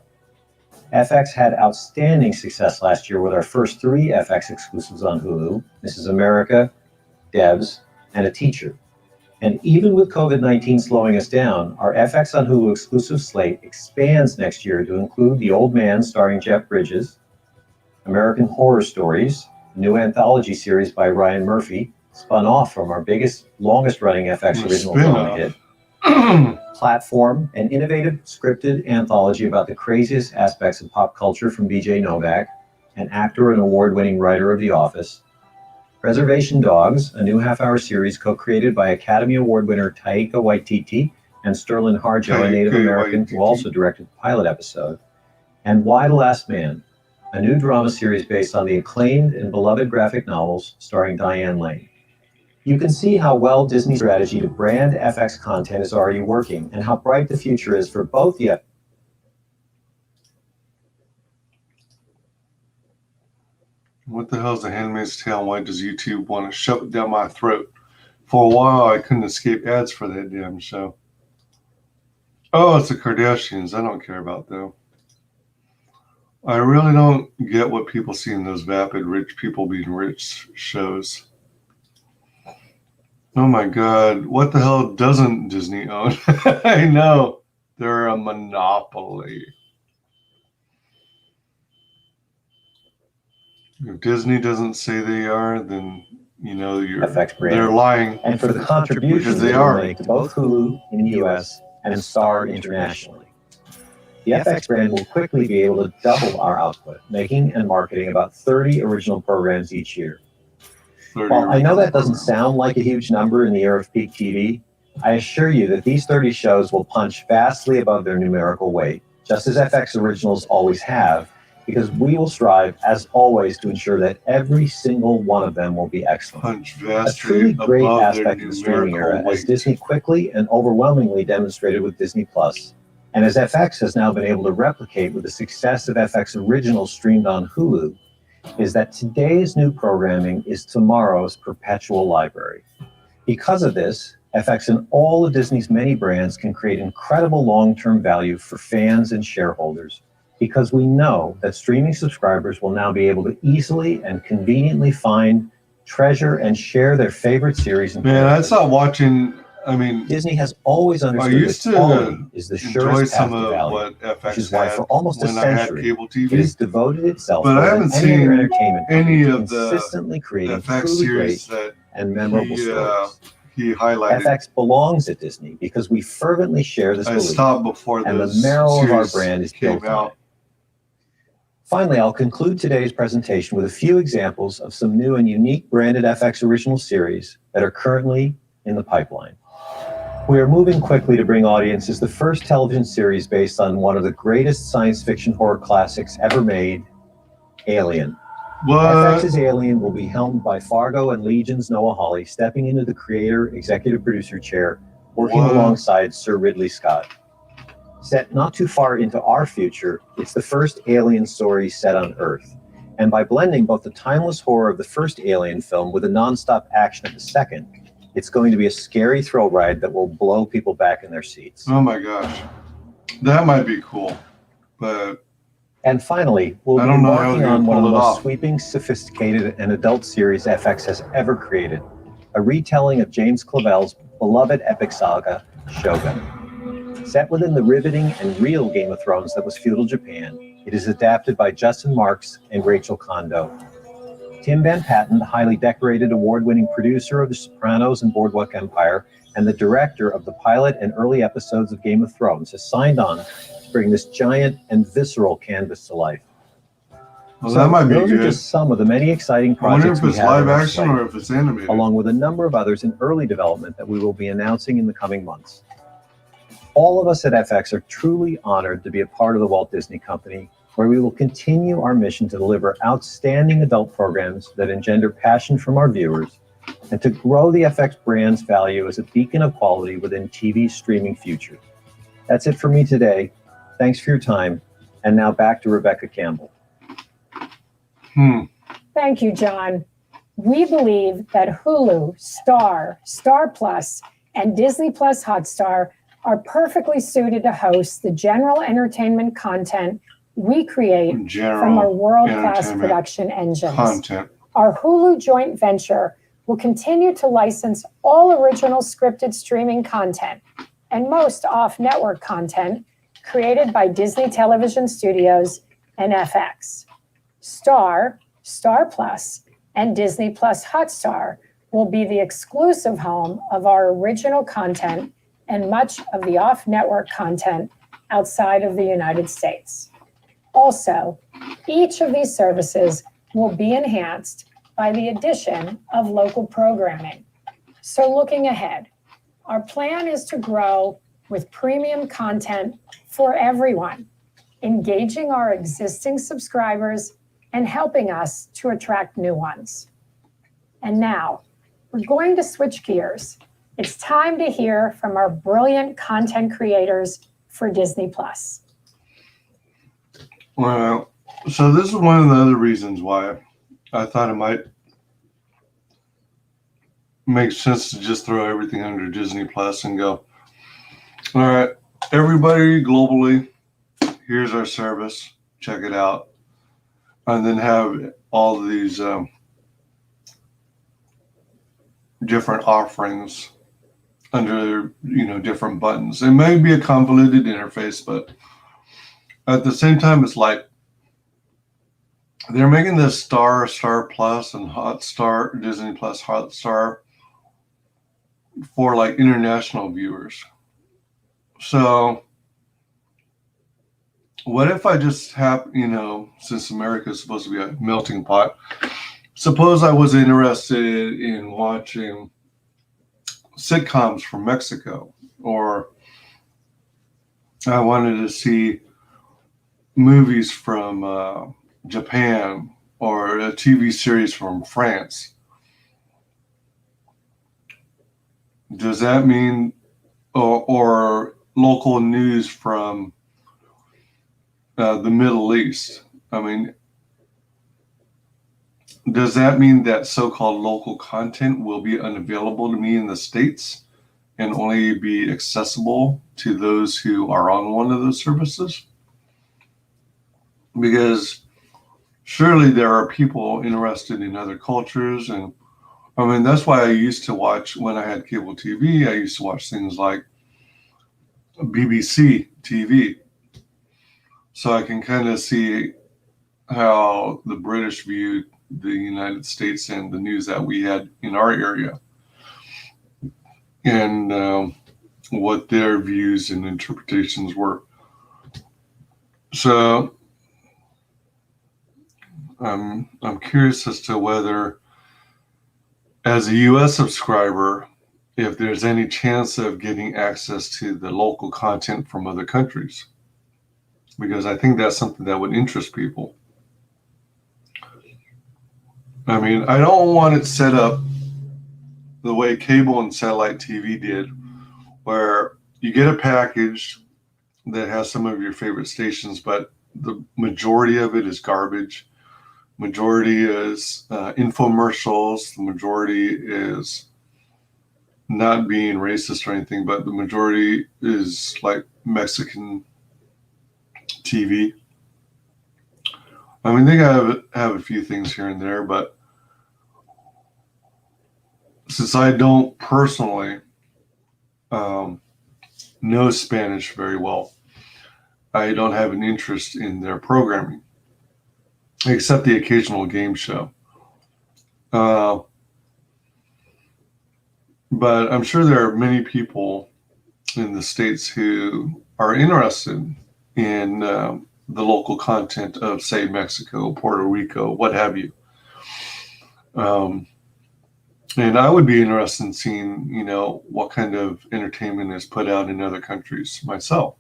Speaker 18: FX had outstanding success last year with our first 3 FX exclusives on Hulu, Mrs. America, Devs, and A Teacher. And even with COVID-19 slowing us down, our FX on Hulu exclusive slate expands next year to include The Old Man starring Jeff Bridges, American Horror Stories, a new anthology series by Ryan Murphy, spun off from our biggest, longest-running FX original drama hit, Platform, an innovative scripted anthology about the craziest aspects of pop culture from BJ Novak, an actor and award-winning writer of The Office, Reservation Dogs, a new half-hour series co-created by Academy Award winner Taika Waititi and Sterling Harjo, a Native American who also directed the pilot episode, and Why the Last Man, a new drama series based on the acclaimed and beloved graphic novels starring Diane Lane. You can see how well Disney's strategy to brand FX content is already working and how bright the future is for both the
Speaker 2: What the hell is The Handmaid's Tale? Why does YouTube want to shove it down my throat? For a while, I couldn't escape ads for that damn show. Oh, it's the Kardashians. I don't care about them. I really don't get what people see in those vapid rich people being rich shows. Oh my God. What the hell doesn't Disney own? I know. They're a monopoly. If Disney doesn't say they are, then you know
Speaker 18: FX brand.
Speaker 2: They're lying.
Speaker 18: And for the contributions
Speaker 2: they
Speaker 18: they
Speaker 2: are.
Speaker 18: make to both Hulu in the US and Star internationally. The FX brand will quickly be able to double our output, making and marketing about 30 original programs each year. While I know that doesn't sound like a huge number in the era of peak TV, I assure you that these 30 shows will punch vastly above their numerical weight, just as FX originals always have, because we will strive, as always, to ensure that every single one of them will be excellent. A truly great aspect of the streaming era, as Disney quickly and overwhelmingly demonstrated with Disney+, and as FX has now been able to replicate with the success of FX originals streamed on Hulu, is that today's new programming is tomorrow's perpetual library. Because of this, FX and all of Disney's many brands can create incredible long-term value for fans and shareholders, because we know that streaming subscribers will now be able to easily and conveniently find, treasure, and share their favorite series. And
Speaker 2: Man, I stopped watching. I mean,
Speaker 18: Disney has always understood that quality is the surest path to value, which is why for almost a century it has devoted itself
Speaker 2: but I
Speaker 18: more
Speaker 2: haven't
Speaker 18: than any
Speaker 2: seen
Speaker 18: other entertainment
Speaker 2: any
Speaker 18: company
Speaker 2: of
Speaker 18: to
Speaker 2: the
Speaker 18: consistently creating
Speaker 2: FX
Speaker 18: truly
Speaker 2: series
Speaker 18: great
Speaker 2: that
Speaker 18: and memorable stories.
Speaker 2: He highlighted.
Speaker 18: FX belongs at Disney because we fervently share this
Speaker 2: I
Speaker 18: belief,
Speaker 2: stopped before
Speaker 18: and the
Speaker 2: those
Speaker 18: marrow of our
Speaker 2: series
Speaker 18: brand is
Speaker 2: came
Speaker 18: built on
Speaker 2: out.
Speaker 18: it. Finally, I'll conclude today's presentation with a few examples of some new and unique branded FX original series that are currently in the pipeline. We are moving quickly to bring audiences the first television series based on one of the greatest science fiction horror classics ever made, Alien. FX's Alien will be helmed by Fargo and Legion's Noah Hawley, stepping into the creator executive producer chair, working alongside Sir Ridley Scott. Set not too far into our future, it's the first Alien story set on Earth. And by blending both the timeless horror of the first Alien film with the non-stop action of the second, it's going to be a scary thrill ride that will blow people back in their seats.
Speaker 2: Oh my gosh. That might be cool, but...
Speaker 18: And finally, we'll be embarking on one of the most sweeping, sophisticated, and adult series FX has ever created, a retelling of James Clavell's beloved epic saga, Shogun. Set within the riveting and real Game of Thrones that was feudal Japan, it is adapted by Justin Marks and Rachel Kondo. Tim Van Patten, the highly decorated award-winning producer of The Sopranos and Boardwalk Empire, and the director of the pilot and early episodes of Game of Thrones, has signed on to bring this giant and visceral canvas to life.
Speaker 2: Well, that might be
Speaker 18: those
Speaker 2: good.
Speaker 18: Are just some of the many exciting
Speaker 2: I wonder
Speaker 18: projects
Speaker 2: if
Speaker 18: we
Speaker 2: it's
Speaker 18: have
Speaker 2: live
Speaker 18: on our
Speaker 2: action
Speaker 18: site,
Speaker 2: or if it's animated.
Speaker 18: along with a number of others in early development that we will be announcing in the coming months. All of us at FX are truly honored to be a part of the Walt Disney Company, where we will continue our mission to deliver outstanding adult programs that engender passion from our viewers, and to grow the FX brand's value as a beacon of quality within TV's streaming future. That's it for me today. Thanks for your time. And now back to Rebecca Campbell.
Speaker 6: Thank you, John. We believe that Hulu, Star, Star Plus, and Disney Plus Hotstar are perfectly suited to host the general entertainment content we create from our world-class production engines. Our Hulu joint venture will continue to license all original scripted streaming content and most off-network content created by Disney Television Studios and FX. Star, Star Plus, and Disney Plus Hotstar will be the exclusive home of our original content and much of the off-network content outside of the United States. Also, each of these services will be enhanced by the addition of local programming. So looking ahead, our plan is to grow with premium content for everyone, engaging our existing subscribers and helping us to attract new ones. And now, we're going to switch gears. It's time to hear from our brilliant content creators for Disney Plus.
Speaker 2: Well, so this is one of the other reasons why I thought it might make sense to just throw everything under Disney Plus and go, all right, everybody globally, here's our service, check it out. And then have all of these different offerings under, different buttons. It may be a convoluted interface, but at the same time, it's like they're making this Star Plus, and Hotstar, Disney Plus Hotstar for like international viewers. So what if I just have, since America is supposed to be a melting pot, suppose I was interested in watching sitcoms from Mexico, or I wanted to see movies from Japan, or a TV series from France. Does that mean, or local news from the Middle East? I mean, does that mean that so-called local content will be unavailable to me in the States and only be accessible to those who are on one of those services? Because surely there are people interested in other cultures. And I mean, that's why I used to watch, when I had cable TV, I used to watch things like BBC TV. So I can kind of see how the British viewed the United States and the news that we had in our area, and what their views and interpretations were. So I'm curious as to whether, as a US subscriber, if there's any chance of getting access to the local content from other countries, because I think that's something that would interest people. I mean, I don't want it set up the way cable and satellite TV did, where you get a package that has some of your favorite stations, but the majority of it is garbage. Majority is infomercials. The majority is not being racist or anything, but the majority is like Mexican TV. I mean, they have a few things here and there, but since I don't personally know Spanish very well, I don't have an interest in their programming, except the occasional game show. But I'm sure there are many people in the States who are interested in the local content of, say, Mexico, Puerto Rico, what have you. And I would be interested in seeing, you know, what kind of entertainment is put out in other countries myself.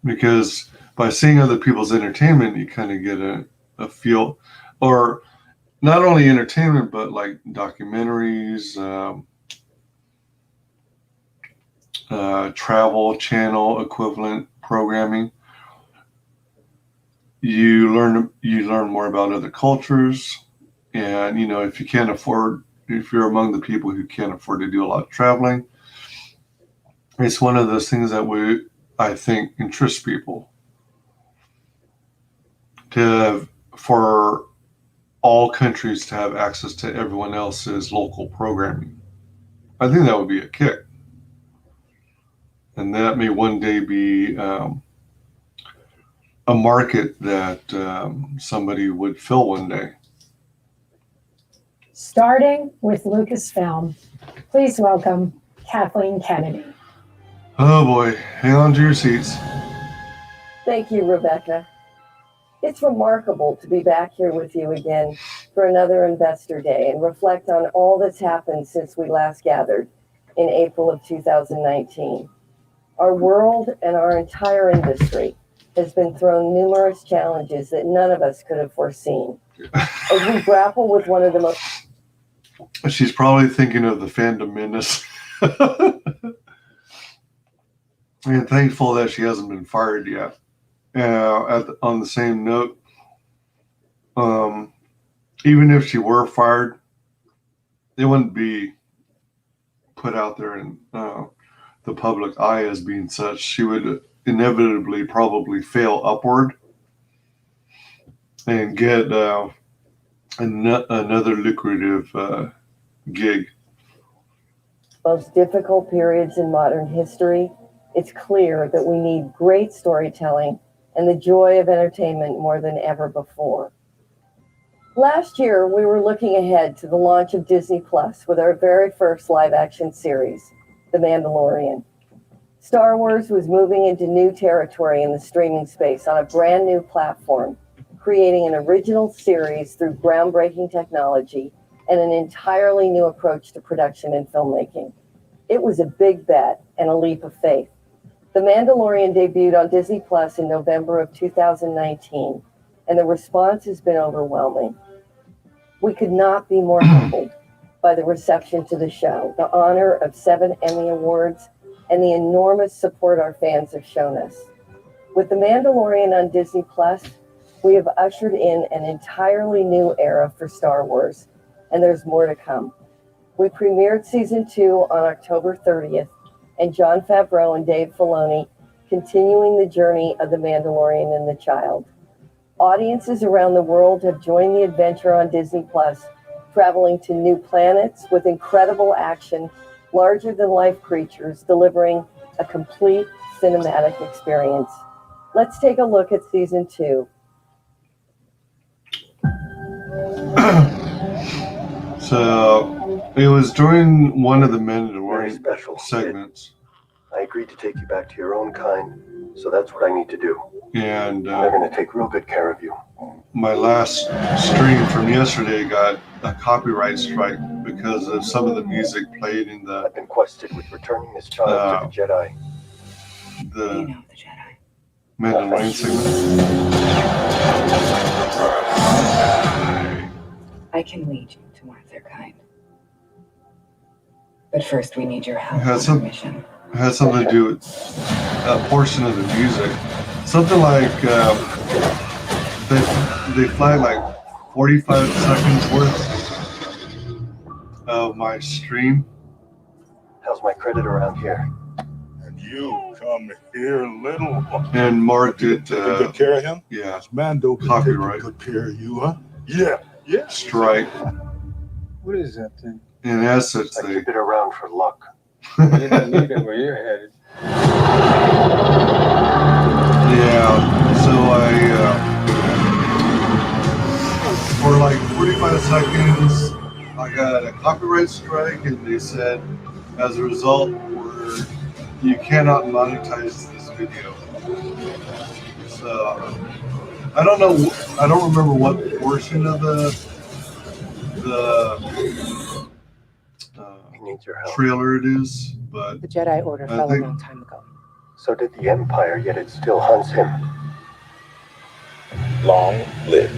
Speaker 2: Because by seeing other people's entertainment, you kind of get a feel, or not only entertainment, but like documentaries, travel channel equivalent programming. You learn more about other cultures, and you know, if you're among the people who can't afford to do a lot of traveling, it's one of those things that I think interests people for all countries to have access to everyone else's local programming. I think that would be a kick. And that may one day be a market that somebody would fill one day.
Speaker 6: Starting with Lucasfilm, please welcome Kathleen Kennedy.
Speaker 2: Oh boy, hang on to your seats.
Speaker 19: Thank you, Rebecca. It's remarkable to be back here with you again for another Investor Day and reflect on all that's happened since we last gathered in April of 2019. Our world and our entire industry has been thrown numerous challenges that none of us could have foreseen. As we grapple with one of the most...
Speaker 2: She's probably thinking of the Fandom Menace. And thankful that she hasn't been fired yet. On the same note, even if she were fired, it wouldn't be put out there in the public eye as being such. She would inevitably probably fail upward and get another lucrative gig.
Speaker 19: Most difficult periods in modern history, it's clear that we need great storytelling and the joy of entertainment more than ever before. Last year, we were looking ahead to the launch of Disney Plus with our very first live-action series, The Mandalorian. Star Wars was moving into new territory in the streaming space on a brand new platform, creating an original series through groundbreaking technology and an entirely new approach to production and filmmaking. It was a big bet and a leap of faith. The Mandalorian debuted on Disney Plus in November of 2019, and the response has been overwhelming. We could not be more humbled by the reception to the show, the honor of 7 Emmy Awards, and the enormous support our fans have shown us. With The Mandalorian on Disney Plus, we have ushered in an entirely new era for Star Wars, and there's more to come. We premiered Season 2 on October 30th, and Jon Favreau and Dave Filoni continuing the journey of The Mandalorian and the Child. Audiences around the world have joined the adventure on Disney Plus, traveling to new planets with incredible action, larger-than-life creatures, delivering a complete cinematic experience. Let's take a look at Season 2.
Speaker 2: So it was during one of the Mandalorian segments.
Speaker 15: I agreed to take you back to your own kind, so that's what I need to do.
Speaker 2: And
Speaker 15: they're going to take real good care of you.
Speaker 2: My last stream from yesterday got a copyright strike because of some of the music played in the...
Speaker 15: I've been quested with returning this child to the Jedi.
Speaker 2: The Mandalorian segment.
Speaker 20: I can lead you to one of their kind. But first, we need your help
Speaker 2: It has
Speaker 20: on our mission.
Speaker 2: It has something to do with a portion of the music. Something like they fly like 45 seconds worth of my stream.
Speaker 15: How's my credit around here?
Speaker 21: And you come here, little one.
Speaker 2: And marked it.
Speaker 21: Taking good care of him?
Speaker 2: Yeah.
Speaker 21: Mando can
Speaker 2: Copyright.
Speaker 21: take good care of you, huh? Yeah. Yeah.
Speaker 2: Strike.
Speaker 22: What is that thing?
Speaker 2: And as such,
Speaker 15: I keep it around for luck.
Speaker 22: You don't need it where you're headed.
Speaker 2: Yeah. So for like 45 seconds, I got a copyright strike, and they said, as a result, you cannot monetize this video. So I don't know. I don't remember what portion of the trailer it is, but
Speaker 20: The Jedi Order
Speaker 2: I
Speaker 20: fell a
Speaker 2: think-
Speaker 20: long time ago.
Speaker 15: So did the Empire, yet it still hunts him.
Speaker 21: Long live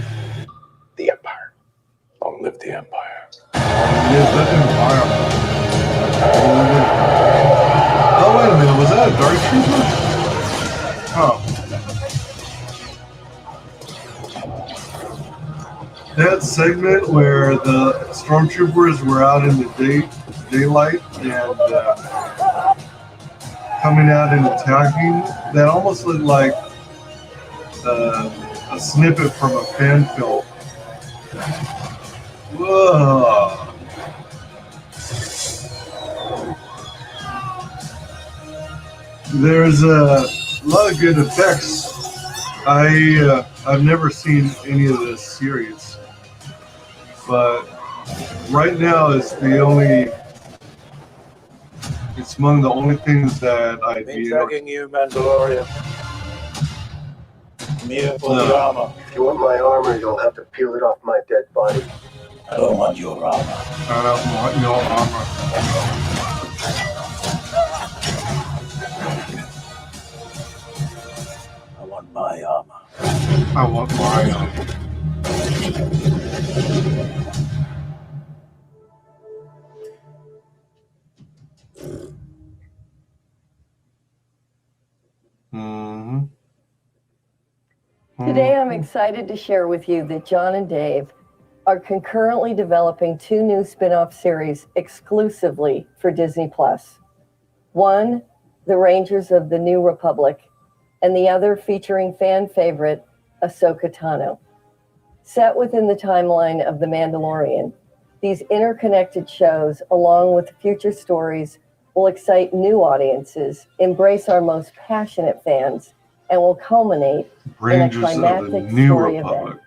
Speaker 21: the Empire. Long live the Empire.
Speaker 2: Yes, the Empire. Oh, wait a minute. Was that a Dark Trooper? Oh. That segment where the stormtroopers were out in the daylight and coming out and attacking, that almost looked like a snippet from a fan film. Whoa. There's a lot of good effects. I've never seen any of this series, but right now it's among the only things that I
Speaker 21: Been
Speaker 2: do.
Speaker 21: tracking you, Mandalorian. I'm here for the armor.
Speaker 15: If you want my armor, you'll have to peel it off my dead body.
Speaker 21: I don't want your armor.
Speaker 2: I don't want your armor.
Speaker 21: I want my armor.
Speaker 2: I want my armor. Mm-hmm.
Speaker 19: Today, I'm excited to share with you that John and Dave are concurrently developing 2 new spin-off series exclusively for Disney+. One, The Rangers of the New Republic, and the other featuring fan favorite Ahsoka Tano. Set within the timeline of The Mandalorian, these interconnected shows, along with future stories, will excite new audiences, embrace our most passionate fans, and will culminate
Speaker 2: Rangers
Speaker 19: in a
Speaker 2: of the
Speaker 19: climactic
Speaker 2: New
Speaker 19: story
Speaker 2: Republic.
Speaker 19: event.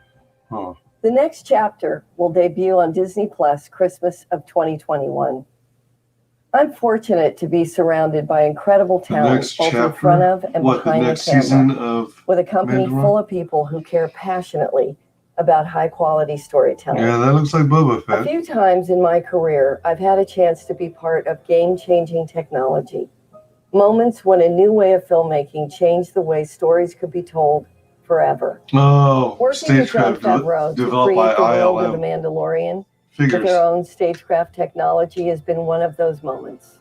Speaker 2: Huh.
Speaker 19: The next chapter will debut on Disney Plus Christmas of 2021. I'm fortunate to be surrounded by incredible talent
Speaker 2: next
Speaker 19: both in
Speaker 2: chapter?
Speaker 19: front of and
Speaker 2: What, the
Speaker 19: behind the
Speaker 2: next
Speaker 19: camera,
Speaker 2: season of
Speaker 19: with a company
Speaker 2: Mandalorian?
Speaker 19: full of people who care passionately about high-quality storytelling.
Speaker 2: Yeah, that looks like Boba
Speaker 19: A
Speaker 2: Fett.
Speaker 19: few times in my career, I've had a chance to be part of game-changing technology. Moments when a new way of filmmaking changed the way stories could be told forever.
Speaker 2: Oh,
Speaker 19: Working with Jon
Speaker 2: stagecraft
Speaker 19: Favreau to
Speaker 2: developed by
Speaker 19: create the world of The
Speaker 2: ILM.
Speaker 19: Mandalorian
Speaker 2: Figures.
Speaker 19: with their own stagecraft technology has been one of those moments.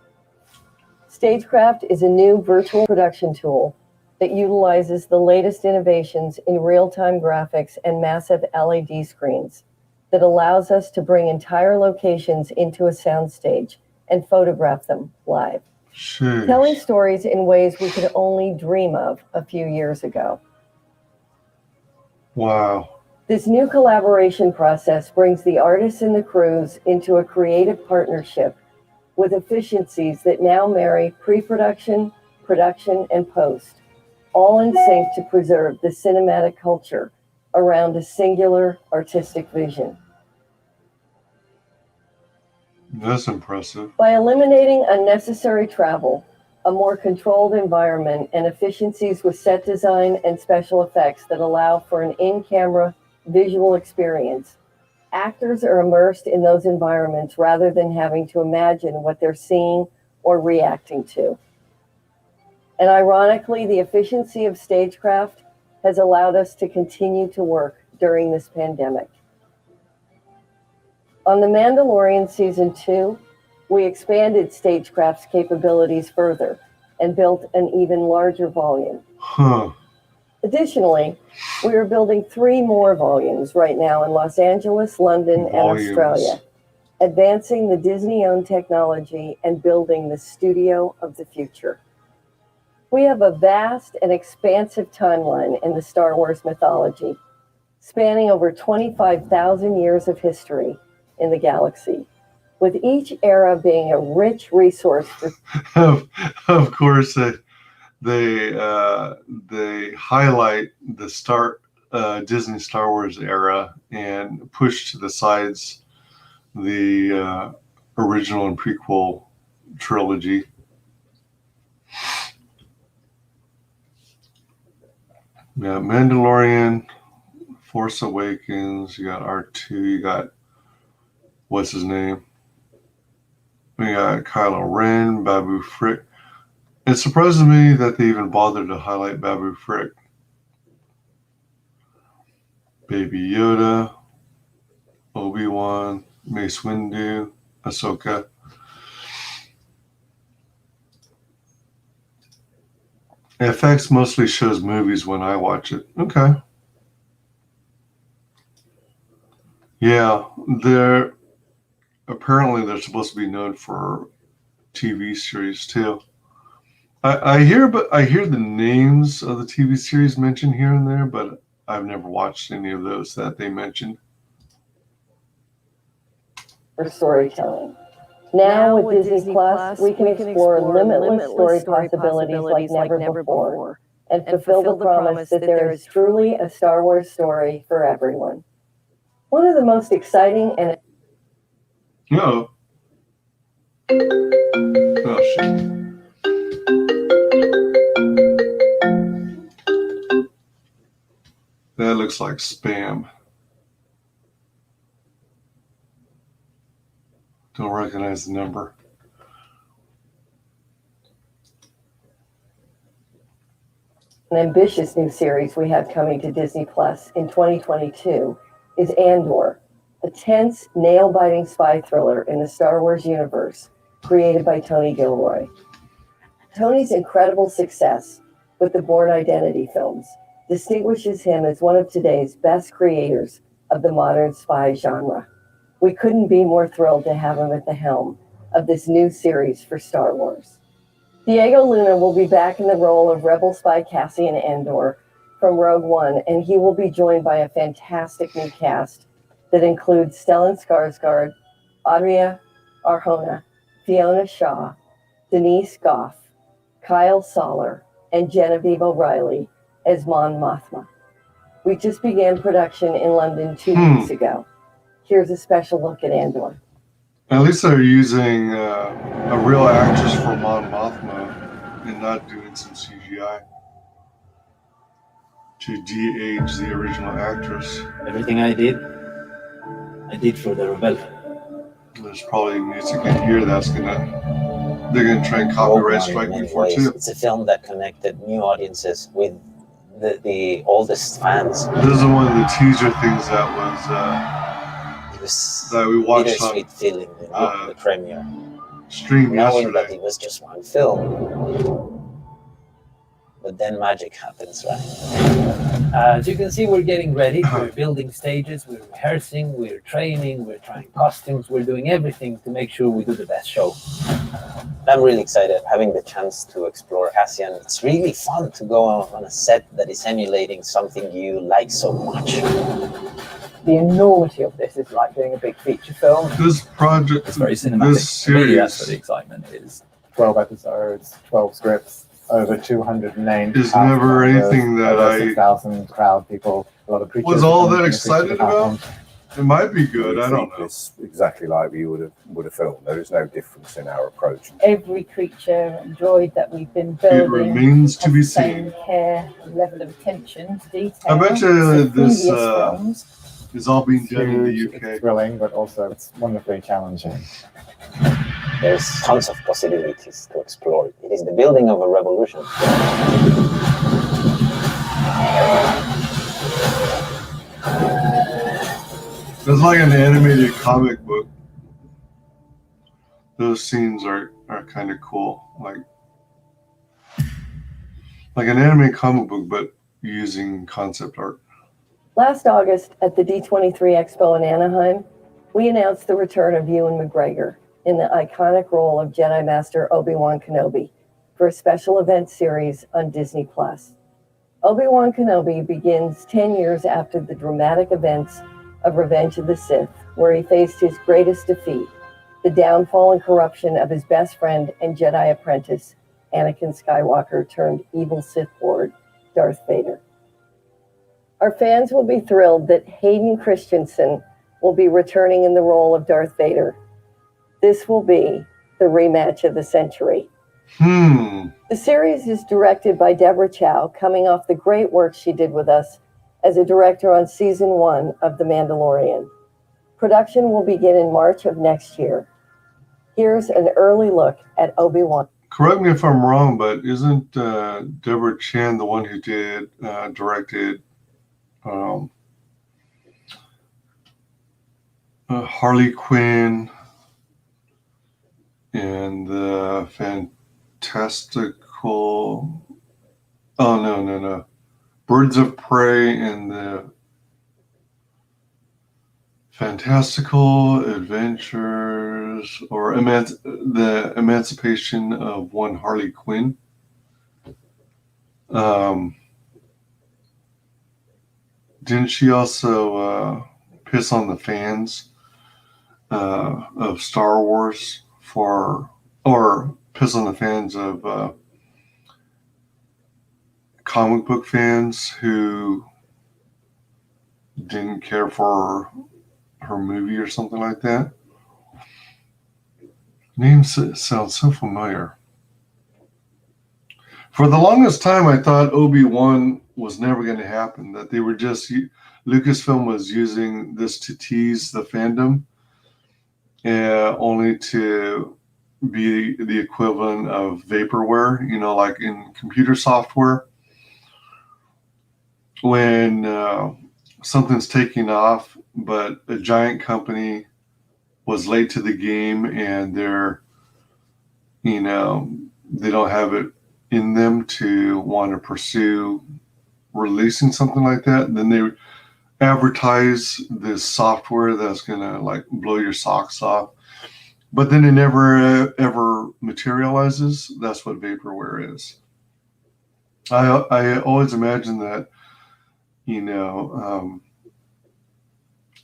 Speaker 19: Stagecraft is a new virtual production tool that utilizes the latest innovations in real-time graphics and massive LED screens that allows us to bring entire locations into a soundstage and photograph them live.
Speaker 2: Sheesh.
Speaker 19: Telling stories in ways we could only dream of a few years ago.
Speaker 2: Wow.
Speaker 19: This new collaboration process brings the artists and the crews into a creative partnership with efficiencies that now marry pre-production, production, and post, all in sync to preserve the cinematic culture around a singular artistic vision.
Speaker 2: That's impressive.
Speaker 19: By eliminating unnecessary travel, a more controlled environment, and efficiencies with set design and special effects that allow for an in-camera visual experience, actors are immersed in those environments rather than having to imagine what they're seeing or reacting to. And ironically, the efficiency of stagecraft has allowed us to continue to work during this pandemic. On The Mandalorian Season 2, we expanded Stagecraft's capabilities further and built an even larger volume.
Speaker 2: Huh.
Speaker 19: Additionally, we are building 3 more volumes right now in Los Angeles, London, and Australia, advancing the Disney-owned technology and building the studio of the future. We have a vast and expansive timeline in the Star Wars mythology, spanning over 25,000 years of history in the galaxy, with each era being a rich resource for...
Speaker 2: Of course, they highlight the Disney Star Wars era and push to the sides the original and prequel trilogy. Yeah, Mandalorian, Force Awakens, you got R2, you got, what's his name? We got Kylo Ren, Babu Frick. It surprises me that they even bothered to highlight Babu Frick. Baby Yoda, Obi-Wan, Mace Windu, Ahsoka. FX mostly shows movies when I watch it. Okay. Yeah, apparently they're supposed to be known for TV series too. I hear the names of the TV series mentioned here and there, but I've never watched any of those that they mentioned.
Speaker 19: For storytelling. Now with Disney Plus, we can explore limitless story possibilities like never before and fulfill the promise that there is truly a Star Wars story for everyone. One of the most exciting and...
Speaker 2: No. Oh, shit. That looks like spam. Don't recognize the number.
Speaker 19: An ambitious new series we have coming to Disney Plus in 2022 is Andor, a tense, nail-biting spy thriller in the Star Wars universe created by Tony Gilroy. Tony's incredible success with the Bourne Identity films distinguishes him as one of today's best creators of the modern spy genre. We couldn't be more thrilled to have him at the helm of this new series for Star Wars. Diego Luna will be back in the role of Rebel spy Cassian Andor from Rogue One, and he will be joined by a fantastic new cast that includes Stellan Skarsgård, Adria Arjona, Fiona Shaw, Denise Goff, Kyle Soller, and Genevieve O'Reilly as Mon Mothma. We just began production in London 2 weeks ago. Here's a special look at Andor.
Speaker 2: At least they're using a real actress for Mon Mothma and not doing some CGI to de-age the original actress.
Speaker 7: Everything I did for the rebellion.
Speaker 2: There's probably music in here they're gonna try and copyright strike me for too.
Speaker 1: It's a film that connected new audiences with the oldest fans.
Speaker 2: This is one of the teaser things that we watched on
Speaker 1: bittersweet feeling in the premiere.
Speaker 2: Stream
Speaker 1: knowing
Speaker 2: yesterday.
Speaker 1: that it was just one film. But then magic happens, right?
Speaker 4: As you can see, we're getting ready. We're building stages, we're rehearsing, we're training, we're trying costumes, we're doing everything to make sure we do the best show.
Speaker 1: I'm really excited having the chance to explore Cassian. It's really fun to go on a set that is emulating something you like so much.
Speaker 4: The enormity of this is like doing a big feature film.
Speaker 2: This project,
Speaker 9: it's very cinematic.
Speaker 2: this series,
Speaker 9: Maybe that's where the excitement is. 12 episodes, 12 scripts, over 200 names.
Speaker 2: is never anything that
Speaker 9: over
Speaker 2: I
Speaker 9: 6,000 crowd people. A lot of preachers.
Speaker 2: was all that excited about. It might be good. I don't know.
Speaker 23: It's exactly like we would have filmed. There is no difference in our approach.
Speaker 24: Every creature and droid that we've been
Speaker 2: It
Speaker 24: building
Speaker 2: remains to be
Speaker 24: has the same
Speaker 2: seen.
Speaker 24: care, level of attention to detail.
Speaker 2: I bet you
Speaker 24: as the
Speaker 2: this
Speaker 24: previous films.
Speaker 2: is all being done in the
Speaker 9: Huge,
Speaker 2: UK.
Speaker 9: It's thrilling, but also it's wonderfully challenging.
Speaker 1: There's tons of possibilities to explore. It is the building of a revolution.
Speaker 2: It's like an animated comic book. Those scenes are kind of cool. Like an animated comic book, but using concept art.
Speaker 19: Last August at the D23 Expo in Anaheim, we announced the return of Ewan McGregor in the iconic role of Jedi Master Obi-Wan Kenobi for a special event series on Disney+. Obi-Wan Kenobi begins 10 years after the dramatic events of Revenge of the Sith, where he faced his greatest defeat, the downfall and corruption of his best friend and Jedi apprentice, Anakin Skywalker turned evil Sith Lord, Darth Vader. Our fans will be thrilled that Hayden Christensen will be returning in the role of Darth Vader. This will be the rematch of the century. The series is directed by Deborah Chow, coming off the great work she did with us as a director on season 1 of The Mandalorian. Production will begin in March of next year. Here's an early look at Obi-Wan.
Speaker 2: Correct me if I'm wrong, but isn't Deborah Chan the one who directed Harley Quinn and the fantastical... Oh, no. Birds of Prey and the Fantastical Adventures, or the Emancipation of One Harley Quinn. Didn't she also piss on the fans of Star Wars or piss on the fans of comic book fans who didn't care for her movie or something like that? Name sounds so familiar. For the longest time, I thought Obi-Wan was never going to happen, that they were just, Lucasfilm was using this to tease the fandom, only to be the equivalent of vaporware, like in computer software. When something's taking off, but a giant company was late to the game and they're, they don't have it in them to want to pursue releasing something like that, then they advertise this software that's going to blow your socks off. But then it never ever materializes. That's what vaporware is. I always imagine that,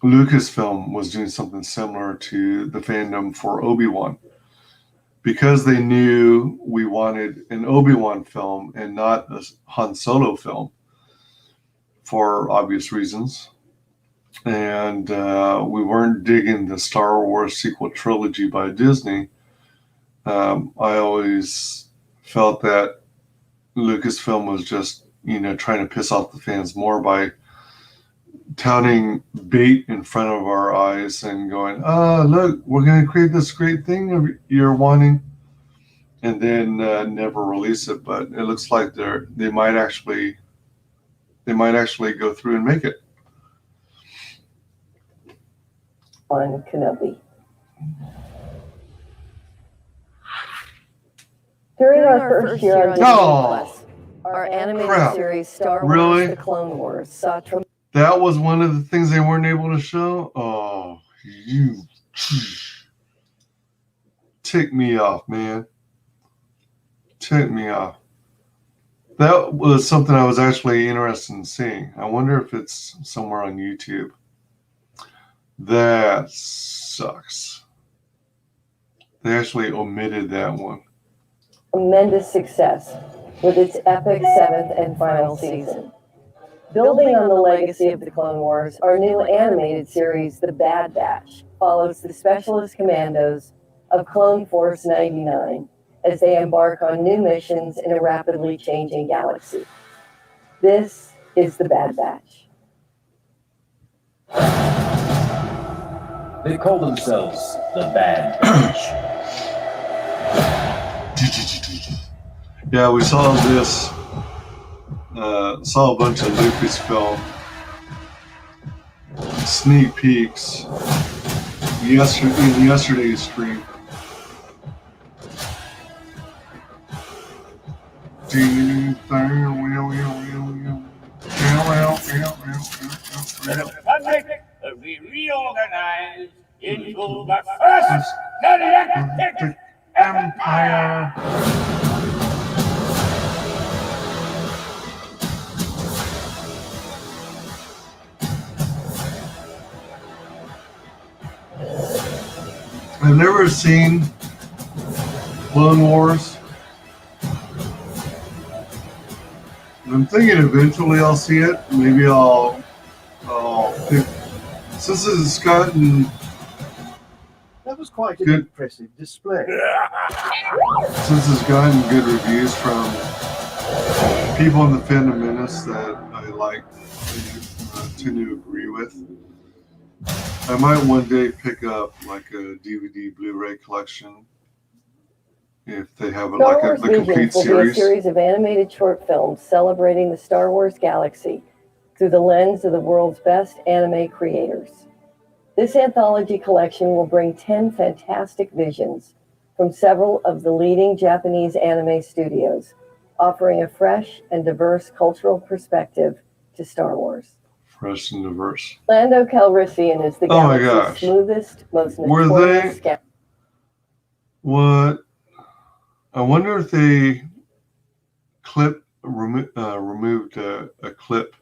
Speaker 2: Lucasfilm was doing something similar to the fandom for Obi-Wan, because they knew we wanted an Obi-Wan film and not a Han Solo film for obvious reasons. And we weren't digging the Star Wars sequel trilogy by Disney. I always felt that Lucasfilm was just, trying to piss off the fans more by touting bait in front of our eyes and going, look, we're going to create this great thing you're wanting, and then never release it. But it looks like they might actually go through and make it.
Speaker 19: On Kenobi. During our first year on Disney Plus, our animated series Star Wars: The Clone Wars saw
Speaker 2: that was one of the things they weren't able to show. Oh, you tick me off, man. Tick me off. That was something I was actually interested in seeing. I wonder if it's somewhere on YouTube. That sucks. They actually omitted that one.
Speaker 19: Tremendous success with its epic 7th and final season. Building on the legacy of the Clone Wars, our new animated series, The Bad Batch, follows the Specialist Commandos of Clone Force 99 as they embark on new missions in a rapidly changing galaxy. This is The Bad Batch.
Speaker 3: They call themselves the Bad Batch.
Speaker 2: Yeah, we saw this. Saw a bunch of Lucasfilm sneak peeks in yesterday's stream.
Speaker 5: The Republic will be reorganized into the first galactic empire.
Speaker 2: I've never seen Clone Wars. I'm thinking eventually I'll see it. Maybe I'll pick. Since it's gotten
Speaker 8: That was quite an
Speaker 2: good,
Speaker 8: impressive display.
Speaker 2: since it's gotten good reviews from people in the Fandom Menace that I like tend to agree with. I might one day pick up like a DVD Blu-ray collection if they have it
Speaker 19: Star
Speaker 2: like
Speaker 19: Wars
Speaker 2: the complete
Speaker 19: Visions will be a
Speaker 2: series.
Speaker 19: series of animated short films celebrating the Star Wars galaxy through the lens of the world's best anime creators. This anthology collection will bring 10 fantastic visions from several of the leading Japanese anime studios, offering a fresh and diverse cultural perspective to Star Wars.
Speaker 2: Fresh and diverse.
Speaker 19: Lando Calrissian is the
Speaker 2: Oh my
Speaker 19: galaxy's
Speaker 2: gosh.
Speaker 19: smoothest, most
Speaker 2: Were
Speaker 19: notorious
Speaker 2: they?
Speaker 19: scout.
Speaker 2: What? I wonder if they removed a clip,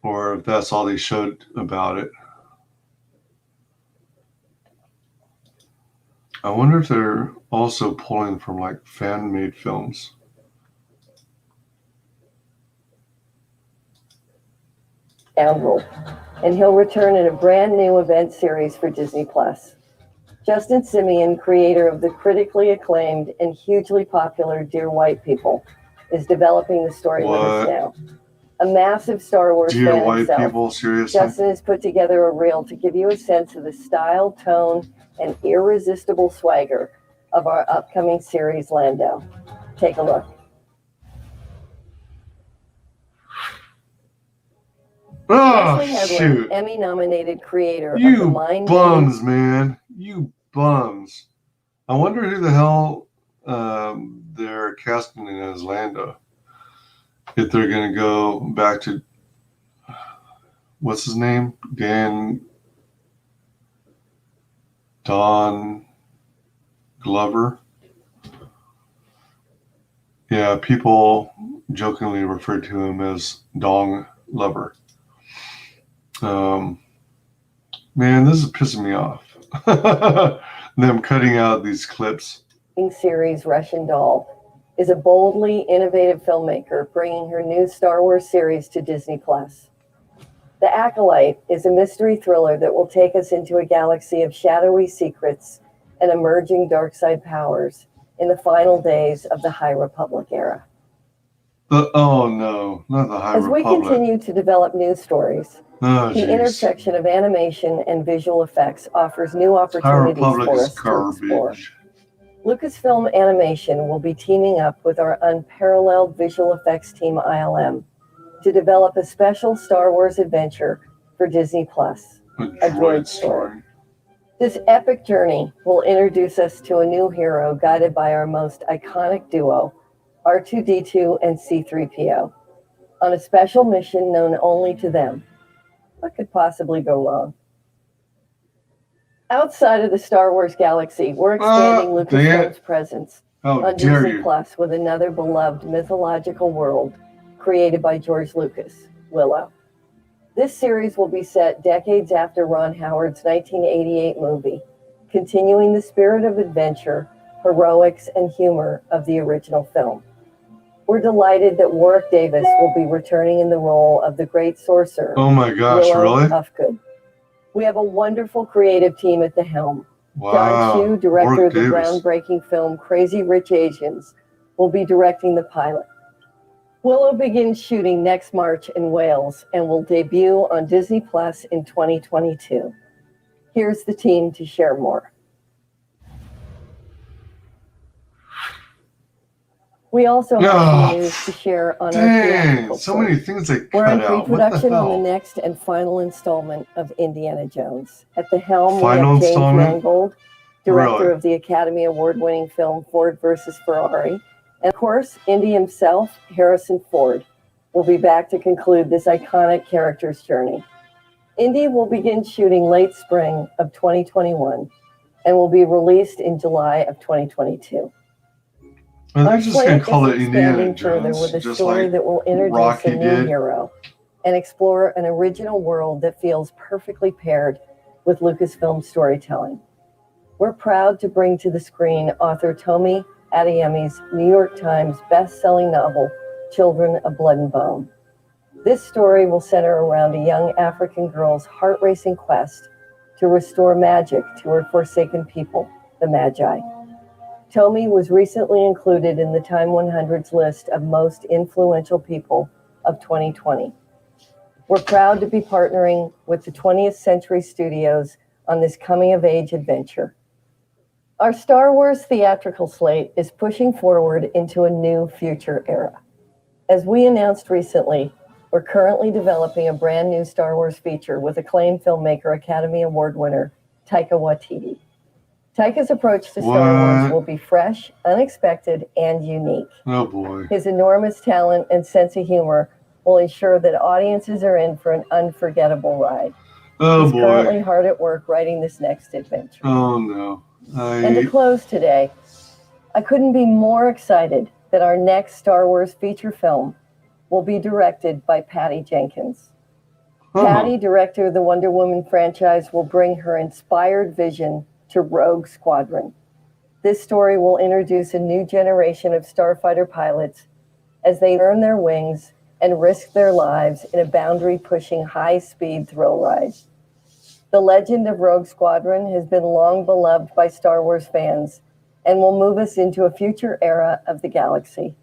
Speaker 2: or if that's all they showed about it. I wonder if they're also pulling from like fan-made films.
Speaker 19: Scoundrel, and he'll return in a brand new event series for Disney+. Justin Simien, creator of the critically acclaimed and hugely popular Dear White People, is developing the story with us now. A massive Star Wars
Speaker 2: Dear
Speaker 19: fan
Speaker 2: White
Speaker 19: himself,
Speaker 2: People, seriously?
Speaker 19: Justin has put together a reel to give you a sense of the style, tone, and irresistible swagger of our upcoming series, Lando. Take a look.
Speaker 2: Oh,
Speaker 19: Leslie Headland,
Speaker 2: shoot.
Speaker 19: Emmy-nominated creator of the
Speaker 2: You
Speaker 19: Mind
Speaker 2: bums, man. You bums. I wonder who the hell they're casting in as Lando. If they're going to go back to, what's his name? Don Glover. Yeah, people jokingly refer to him as Dong Lover. Man, this is pissing me off. Them cutting out these clips.
Speaker 19: series Russian Doll is a boldly innovative filmmaker bringing her new Star Wars series to Disney+. The Acolyte is a mystery thriller that will take us into a galaxy of shadowy secrets and emerging dark side powers in the final days of the High Republic era.
Speaker 2: Oh no, not the High
Speaker 19: As we
Speaker 2: Republic.
Speaker 19: continue to develop new stories,
Speaker 2: Oh,
Speaker 19: the
Speaker 2: geez.
Speaker 19: intersection of animation and visual effects offers new
Speaker 2: High
Speaker 19: opportunities
Speaker 2: Republic
Speaker 19: for
Speaker 2: is
Speaker 19: us to explore.
Speaker 2: garbage.
Speaker 19: Lucasfilm Animation will be teaming up with our unparalleled visual effects team ILM to develop a special Star Wars adventure for Disney+, a droid story. This epic journey will introduce us to a new hero guided by our most iconic duo, R2-D2 and C-3PO, on a special mission known only to them. What could possibly go wrong? Outside of the Star Wars galaxy, we're expanding Lucasfilm's presence on
Speaker 2: dare
Speaker 19: Disney
Speaker 2: you.
Speaker 19: Plus with another beloved mythological world created by George Lucas, Willow. This series will be set decades after Ron Howard's 1988 movie, continuing the spirit of adventure, heroics, and humor of the original film. We're delighted that Warwick Davis will be returning in the role of the great sorcerer.
Speaker 2: Oh my gosh,
Speaker 19: Willow
Speaker 2: really?
Speaker 19: Ufgood. We have a wonderful creative team at the helm.
Speaker 2: Wow,
Speaker 19: John Chu, director
Speaker 2: Warwick
Speaker 19: of the
Speaker 2: Davis.
Speaker 19: groundbreaking film Crazy Rich Asians, will be directing the pilot. Willow begins shooting next March in Wales and will debut on Disney Plus in 2022. Here's the team to share more. We also have
Speaker 2: Oh,
Speaker 19: some news to share on our
Speaker 2: dang,
Speaker 19: theatrical
Speaker 2: so
Speaker 19: slate.
Speaker 2: many things they
Speaker 19: We're
Speaker 2: cut
Speaker 19: in
Speaker 2: out. What the
Speaker 19: pre-production on the
Speaker 2: hell?
Speaker 19: next and final installment of Indiana Jones. At the helm,
Speaker 2: Final
Speaker 19: we have James
Speaker 2: installment?
Speaker 19: Mangold, director
Speaker 2: Really?
Speaker 19: of the Academy Award-winning film Ford vs. Ferrari. And of course, Indy himself, Harrison Ford, will be back to conclude this iconic character's journey. Indy will begin shooting late spring of 2021 and will be released in July of 2022.
Speaker 2: Are
Speaker 19: Our
Speaker 2: they just going
Speaker 19: slate
Speaker 2: to call
Speaker 19: is
Speaker 2: it Indiana
Speaker 19: expanding further
Speaker 2: Jones?
Speaker 19: with a
Speaker 2: Just
Speaker 19: story
Speaker 2: like
Speaker 19: that will introduce
Speaker 2: Rocky
Speaker 19: a new
Speaker 2: did?
Speaker 19: hero and explore an original world that feels perfectly paired with Lucasfilm storytelling. We're proud to bring to the screen author Tomi Adeyemi's New York Times best-selling novel, Children of Blood and Bone. This story will center around a young African girl's heart-racing quest to restore magic to her forsaken people, the Magi. Tomi was recently included in the Time 100's list of most influential people of 2020. We're proud to be partnering with the 20th Century Studios on this coming-of-age adventure. Our Star Wars theatrical slate is pushing forward into a new future era. As we announced recently, we're currently developing a brand new Star Wars feature with acclaimed filmmaker, Academy Award winner Taika Waititi. Taika's approach to Star Wars
Speaker 2: What?
Speaker 19: will be fresh, unexpected, and unique.
Speaker 2: Oh boy.
Speaker 19: His enormous talent and sense of humor will ensure that audiences are in for an unforgettable ride.
Speaker 2: Oh
Speaker 19: He's
Speaker 2: boy.
Speaker 19: currently hard at work writing this next adventure.
Speaker 2: Oh no.
Speaker 19: And to close today, I couldn't be more excited that our next Star Wars feature film will be directed by Patty Jenkins. Patty, director of the Wonder Woman franchise, will bring her inspired vision to Rogue Squadron. This story will introduce a new generation of starfighter pilots as they earn their wings and risk their lives in a boundary-pushing high-speed thrill ride. The legend of Rogue Squadron has been long beloved by Star Wars fans and will move us into a future era of the galaxy.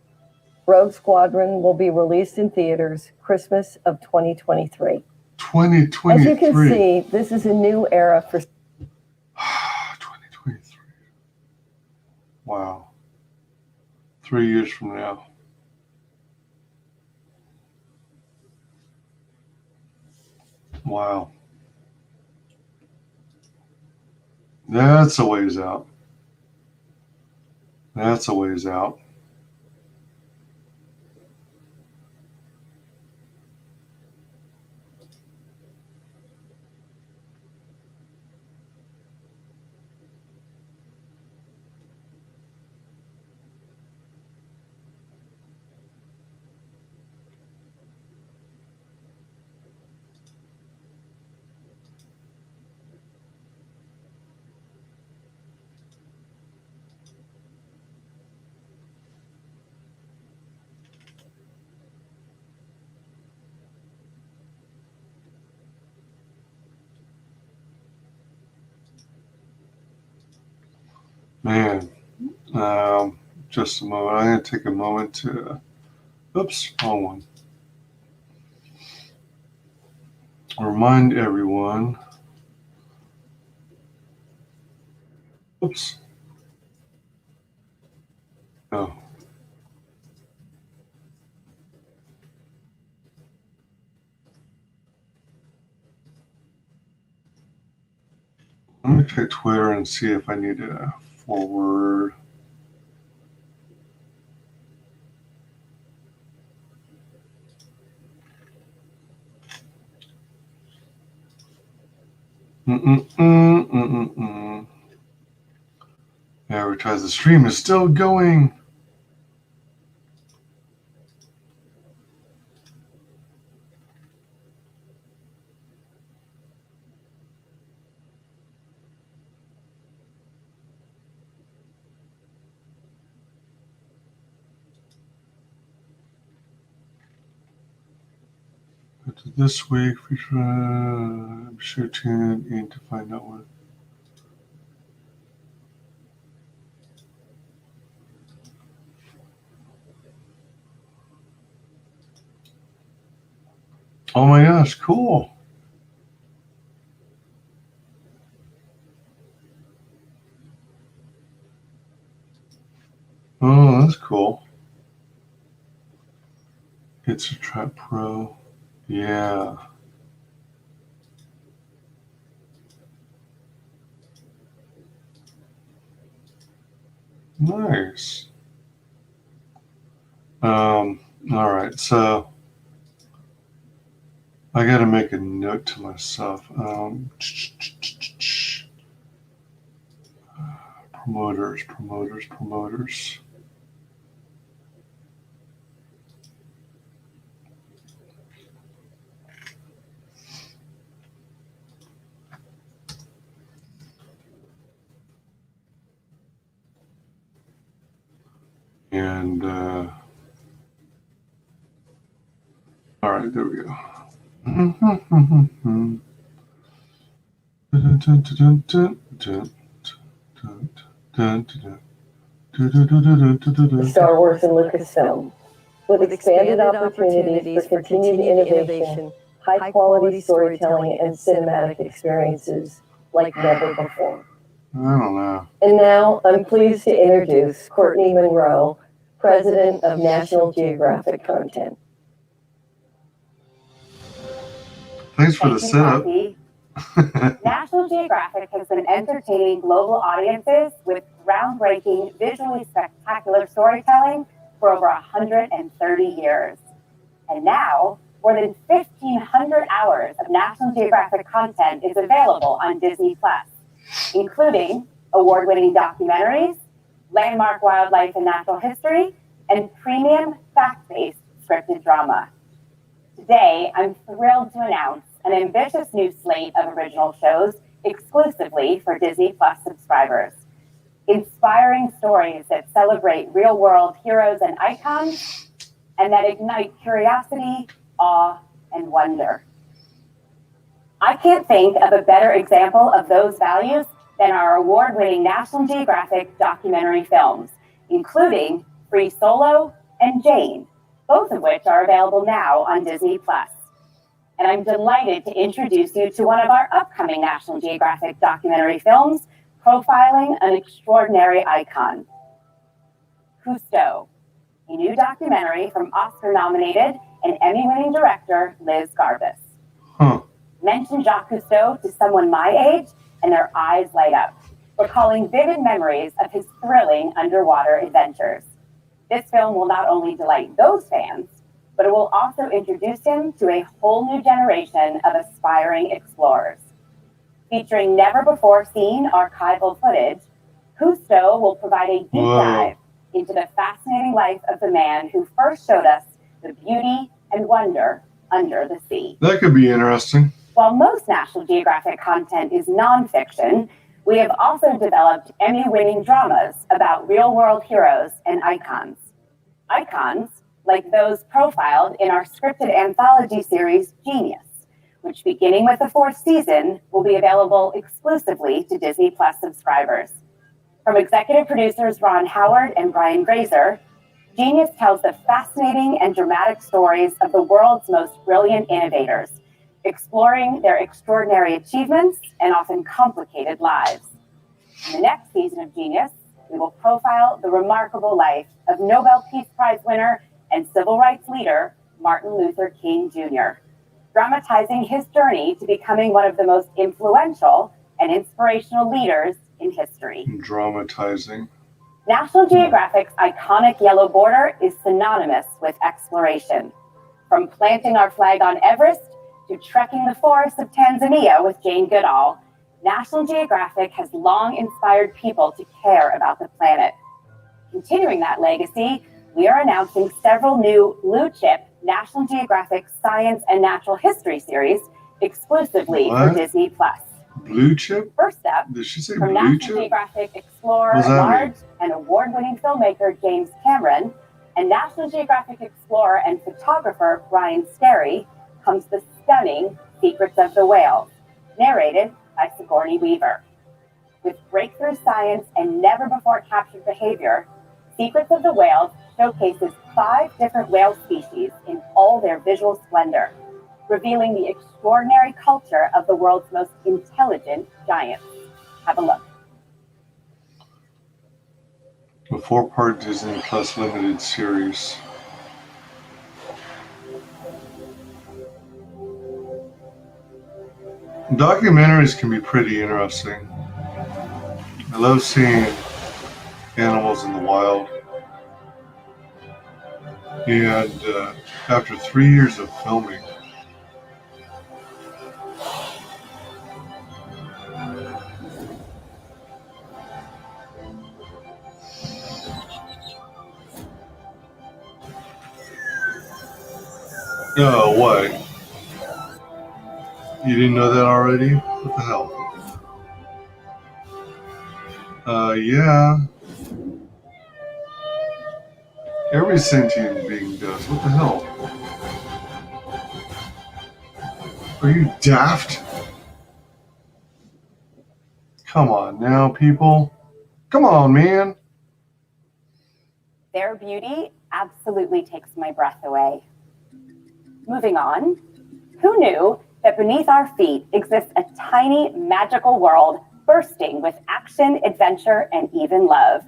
Speaker 19: Rogue Squadron will be released in theaters Christmas of 2023.
Speaker 2: 2023.
Speaker 19: As you can see, this is a new era for
Speaker 2: 2023. Wow. 3 years from now. Wow. That's a ways out. That's a ways out. Man, just a moment. I'm going to take a moment to, oops, wrong one. Remind everyone, oops, no. Let me check Twitter and see if I need to forward. Advertise the stream is still going. This week, I'm sure tune in to find out what. Oh my gosh, cool. Oh, that's cool. Pizza Trap Pro. Yeah. Nice. All right, so I got to make a note to myself. Promoters. And all right, there we go.
Speaker 19: Star Wars and Lucasfilm, with expanded opportunities for continued innovation, high-quality storytelling, and cinematic experiences like never before.
Speaker 2: I don't know.
Speaker 19: And now I'm pleased to introduce Courtney Monroe, President of National Geographic Content.
Speaker 2: Thanks for the setup.
Speaker 10: National Geographic has been entertaining global audiences with groundbreaking, visually spectacular storytelling for over 130 years. And now, more than 1,500 hours of National Geographic content is available on Disney+, including award-winning documentaries, landmark wildlife and natural history, and premium fact-based scripted drama. Today, I'm thrilled to announce an ambitious new slate of original shows exclusively for Disney Plus subscribers. Inspiring stories that celebrate real-world heroes and icons, and that ignite curiosity, awe, and wonder. I can't think of a better example of those values than our award-winning National Geographic documentary films, including Free Solo and Jane, both of which are available now on Disney+. And I'm delighted to introduce you to one of our upcoming National Geographic documentary films, profiling an extraordinary icon. Cousteau, a new documentary from Oscar-nominated and Emmy-winning director Liz Garbus. Mention Jacques Cousteau to someone my age, and their eyes light up, recalling vivid memories of his thrilling underwater adventures. This film will not only delight those fans, but it will also introduce him to a whole new generation of aspiring explorers. Featuring never-before-seen archival footage, Cousteau will provide a deep dive into the fascinating life of the man who first showed us the beauty and wonder under the sea.
Speaker 2: That could be interesting.
Speaker 10: While most National Geographic content is nonfiction, we have also developed Emmy-winning dramas about real-world heroes and icons. Icons like those profiled in our scripted anthology series, Genius, which beginning with the 4th season will be available exclusively to Disney Plus subscribers. From executive producers Ron Howard and Brian Grazer, Genius tells the fascinating and dramatic stories of the world's most brilliant innovators, exploring their extraordinary achievements and often complicated lives. In the next season of Genius, we will profile the remarkable life of Nobel Peace Prize winner and civil rights leader Martin Luther King Jr., dramatizing his journey to becoming one of the most influential and inspirational leaders in history.
Speaker 2: Dramatizing.
Speaker 10: National Geographic's iconic yellow border is synonymous with exploration. From planting our flag on Everest to trekking the forests of Tanzania with Jane Goodall, National Geographic has long inspired people to care about the planet. Continuing that legacy, we are announcing several new blue-chip National Geographic science and natural history series exclusively for Disney+.
Speaker 2: Blue chip?
Speaker 10: First up,
Speaker 2: Did she say
Speaker 10: from
Speaker 2: blue
Speaker 10: National
Speaker 2: chip?
Speaker 10: Geographic explorer
Speaker 2: What does
Speaker 10: at
Speaker 2: that
Speaker 10: large and award-winning filmmaker James Cameron, and National Geographic explorer and photographer Brian Sterry, comes the stunning Secrets of the Whales, narrated by Sigourney Weaver. With breakthrough science and never-before-captured behavior, Secrets of the Whales showcases 5 different whale species in all their visual splendor, revealing the extraordinary culture of the world's most intelligent giants. Have a look.
Speaker 2: A 4-part Disney Plus limited series. Documentaries can be pretty interesting. I love seeing animals in the wild. And after 3 years of filming, oh, what? You didn't know that already? What the hell? Yeah. Every sentient being does. What the hell? Are you daft? Come on now, people. Come on, man.
Speaker 10: Their beauty absolutely takes my breath away. Moving on, who knew that beneath our feet exists a tiny magical world bursting with action, adventure, and even love?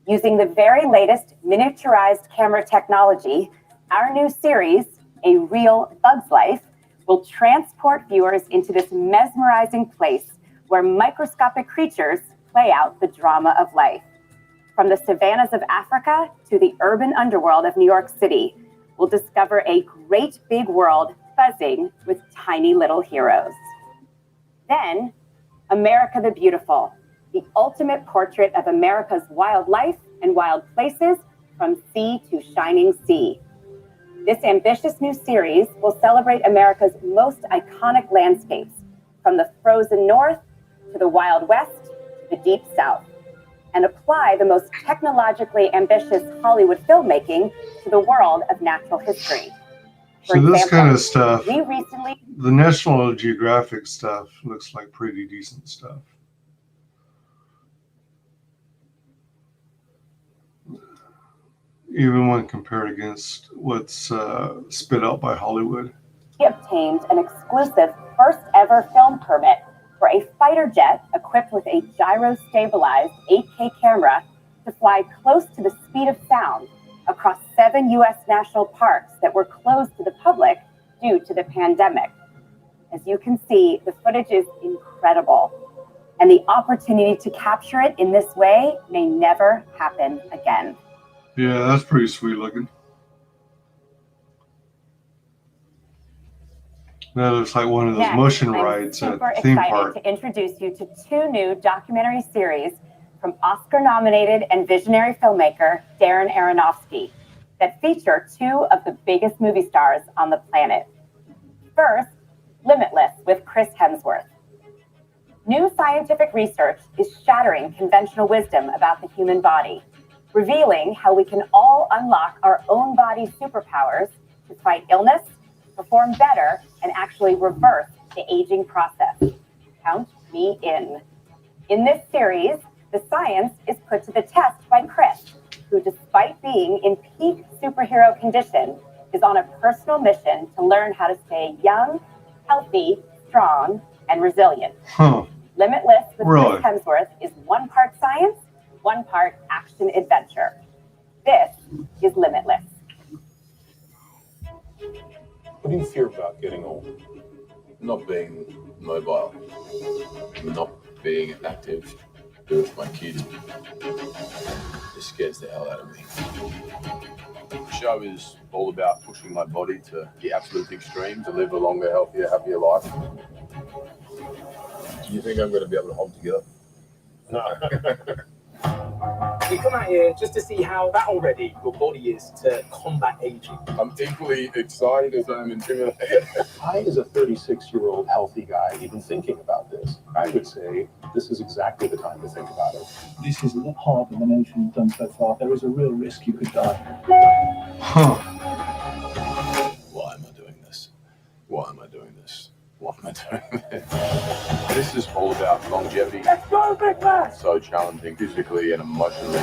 Speaker 10: Using the very latest miniaturized camera technology, our new series, A Real Bug's Life, will transport viewers into this mesmerizing place where microscopic creatures play out the drama of life. From the savannas of Africa to the urban underworld of New York City, we'll discover a great big world buzzing with tiny little heroes. Then, America the Beautiful, the ultimate portrait of America's wildlife and wild places from sea to shining sea. This ambitious new series will celebrate America's most iconic landscapes, from the frozen north to the wild west to the deep south, and apply the most technologically ambitious Hollywood filmmaking to the world of natural history. For
Speaker 2: So this
Speaker 10: example,
Speaker 2: kind of stuff,
Speaker 10: we recently...
Speaker 2: the National Geographic stuff looks like pretty decent stuff. Even when compared against what's spit out by Hollywood.
Speaker 10: We obtained an exclusive first ever film permit for a fighter jet equipped with a gyro-stabilized 8K camera to fly close to the speed of sound across 7 U.S. national parks that were closed to the public due to the pandemic. As you can see, the footage is incredible, and the opportunity to capture it in this way may never happen again.
Speaker 2: Yeah, that's pretty sweet looking. That looks like one of those
Speaker 10: Next,
Speaker 2: motion
Speaker 10: I'm
Speaker 2: rides at
Speaker 10: super
Speaker 2: the theme
Speaker 10: excited
Speaker 2: park.
Speaker 10: to introduce you to 2 new documentary series from Oscar-nominated and visionary filmmaker Darren Aronofsky that feature 2 of the biggest movie stars on the planet. First, Limitless with Chris Hemsworth. New scientific research is shattering conventional wisdom about the human body, revealing how we can all unlock our own body's superpowers to fight illness, perform better, and actually reverse the aging process. Count me in. In this series, the science is put to the test by Chris, who, despite being in peak superhero condition, is on a personal mission to learn how to stay young, healthy, strong, and resilient. Limitless with Chris Hemsworth is 1 part science, 1 part action adventure. This is Limitless.
Speaker 21: What do you fear about getting old? Not being mobile, not being active with my kids. It scares the hell out of me. The show is all about pushing my body to the absolute extreme to live a longer, healthier, happier life. Do you think I'm going to be able to hold together? No.
Speaker 11: We come out here just to see how battle ready your body is to combat aging.
Speaker 21: I'm equally excited as I'm intimidated.
Speaker 13: I, as a 36-year-old healthy guy, even thinking about this, I would say this is exactly the time to think about it.
Speaker 14: This is a lot harder than anything you've done so far. There is a real risk you could die.
Speaker 21: Why am I doing this? Why am I doing this? Why am I doing this? This is all about longevity.
Speaker 11: Let's go, big man!
Speaker 21: So challenging physically and emotionally.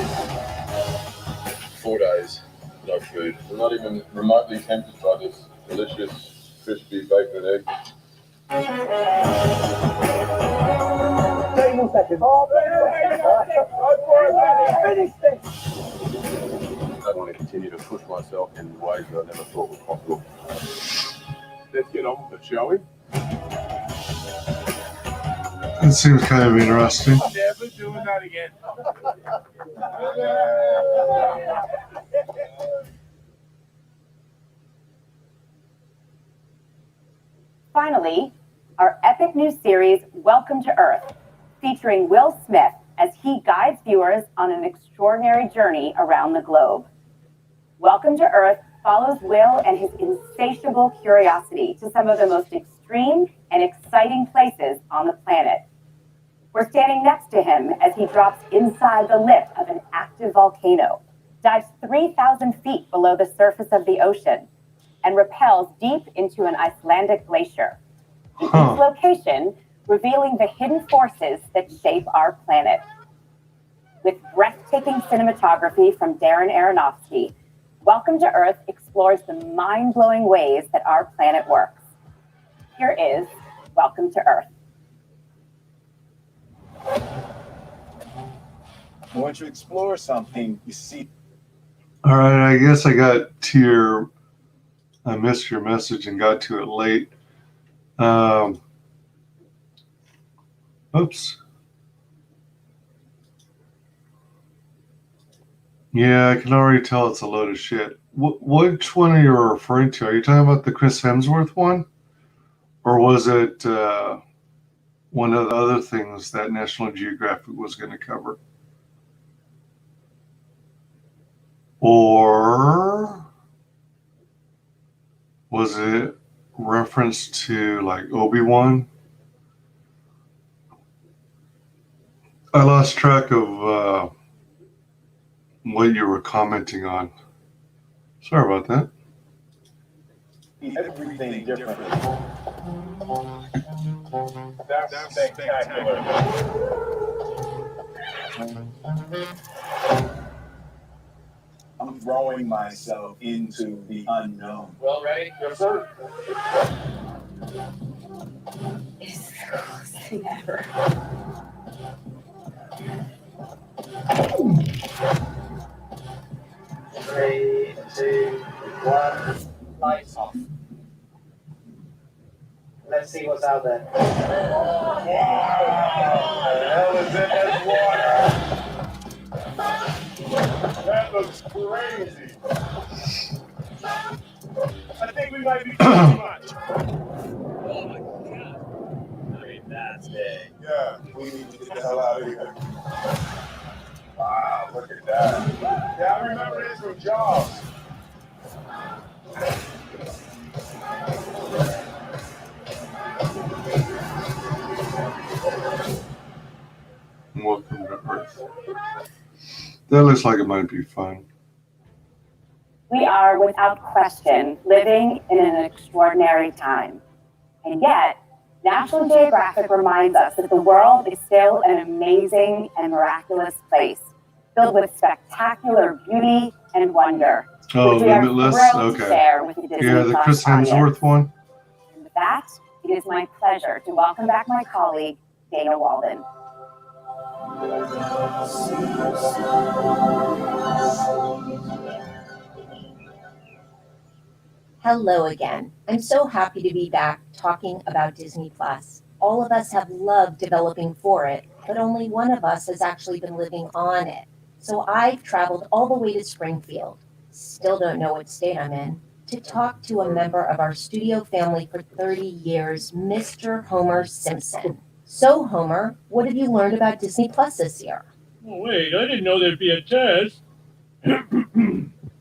Speaker 21: 4 days, no food. I'm not even remotely tempted by this delicious, crispy bacon and egg.
Speaker 11: 30 more seconds. Finish this!
Speaker 21: I want to continue to push myself in ways that I never thought were possible. Let's get on with it, shall we?
Speaker 2: It seems kind of interesting.
Speaker 5: Never doing that again.
Speaker 10: Finally, our epic new series, Welcome to Earth, featuring Will Smith as he guides viewers on an extraordinary journey around the globe. Welcome to Earth follows Will and his insatiable curiosity to some of the most extreme and exciting places on the planet. We're standing next to him as he drops inside the lip of an active volcano, dives 3,000 feet below the surface of the ocean, and rappels deep into an Icelandic glacier. Each location revealing the hidden forces that shape our planet. With breathtaking cinematography from Darren Aronofsky, Welcome to Earth explores the mind-blowing ways that our planet works. Here is Welcome to Earth.
Speaker 12: Once you explore something, you see.
Speaker 2: All right, I guess I missed your message and got to it late. Oops. Yeah, I can already tell it's a load of shit. Which one are you referring to? Are you talking about the Chris Hemsworth one? Or was it one of the other things that National Geographic was going to cover? Or was it reference to like Obi-Wan? I lost track of what you were commenting on. Sorry about that.
Speaker 12: Everything different. That's spectacular. I'm throwing myself into the unknown.
Speaker 11: Well, ready? Yes, sir.
Speaker 24: It's the coolest thing ever.
Speaker 11: 3, 2, 1. Lights off. Let's see what's out there.
Speaker 12: Wow! The hell is in this water? That looks crazy. I think we might be too much.
Speaker 11: Oh my god. I mean, that's big.
Speaker 12: Yeah, we need to get the hell out of here. Wow, look at that. Yeah, I remember this from Jaws.
Speaker 2: Welcome to Earth. That looks like it might be fun.
Speaker 10: We are, without question, living in an extraordinary time. And yet, National Geographic reminds us that the world is still an amazing and miraculous place, filled with spectacular beauty and wonder.
Speaker 2: Oh,
Speaker 10: which we are
Speaker 2: Limitless?
Speaker 10: thrilled to
Speaker 2: Okay.
Speaker 10: share with the Disney
Speaker 2: Yeah, the
Speaker 10: Plus
Speaker 2: Chris
Speaker 10: audience.
Speaker 2: Hemsworth one?
Speaker 10: And with that, it is my pleasure to welcome back my colleague, Dana Walden.
Speaker 16: Hello again. I'm so happy to be back talking about Disney Plus. All of us have loved developing for it, but only one of us has actually been living on it. So I've traveled all the way to Springfield, still don't know what state I'm in, to talk to a member of our studio family for 30 years, Mr. Homer Simpson. So Homer, what have you learned about Disney Plus this year?
Speaker 17: Oh, wait, I didn't know there'd be a test.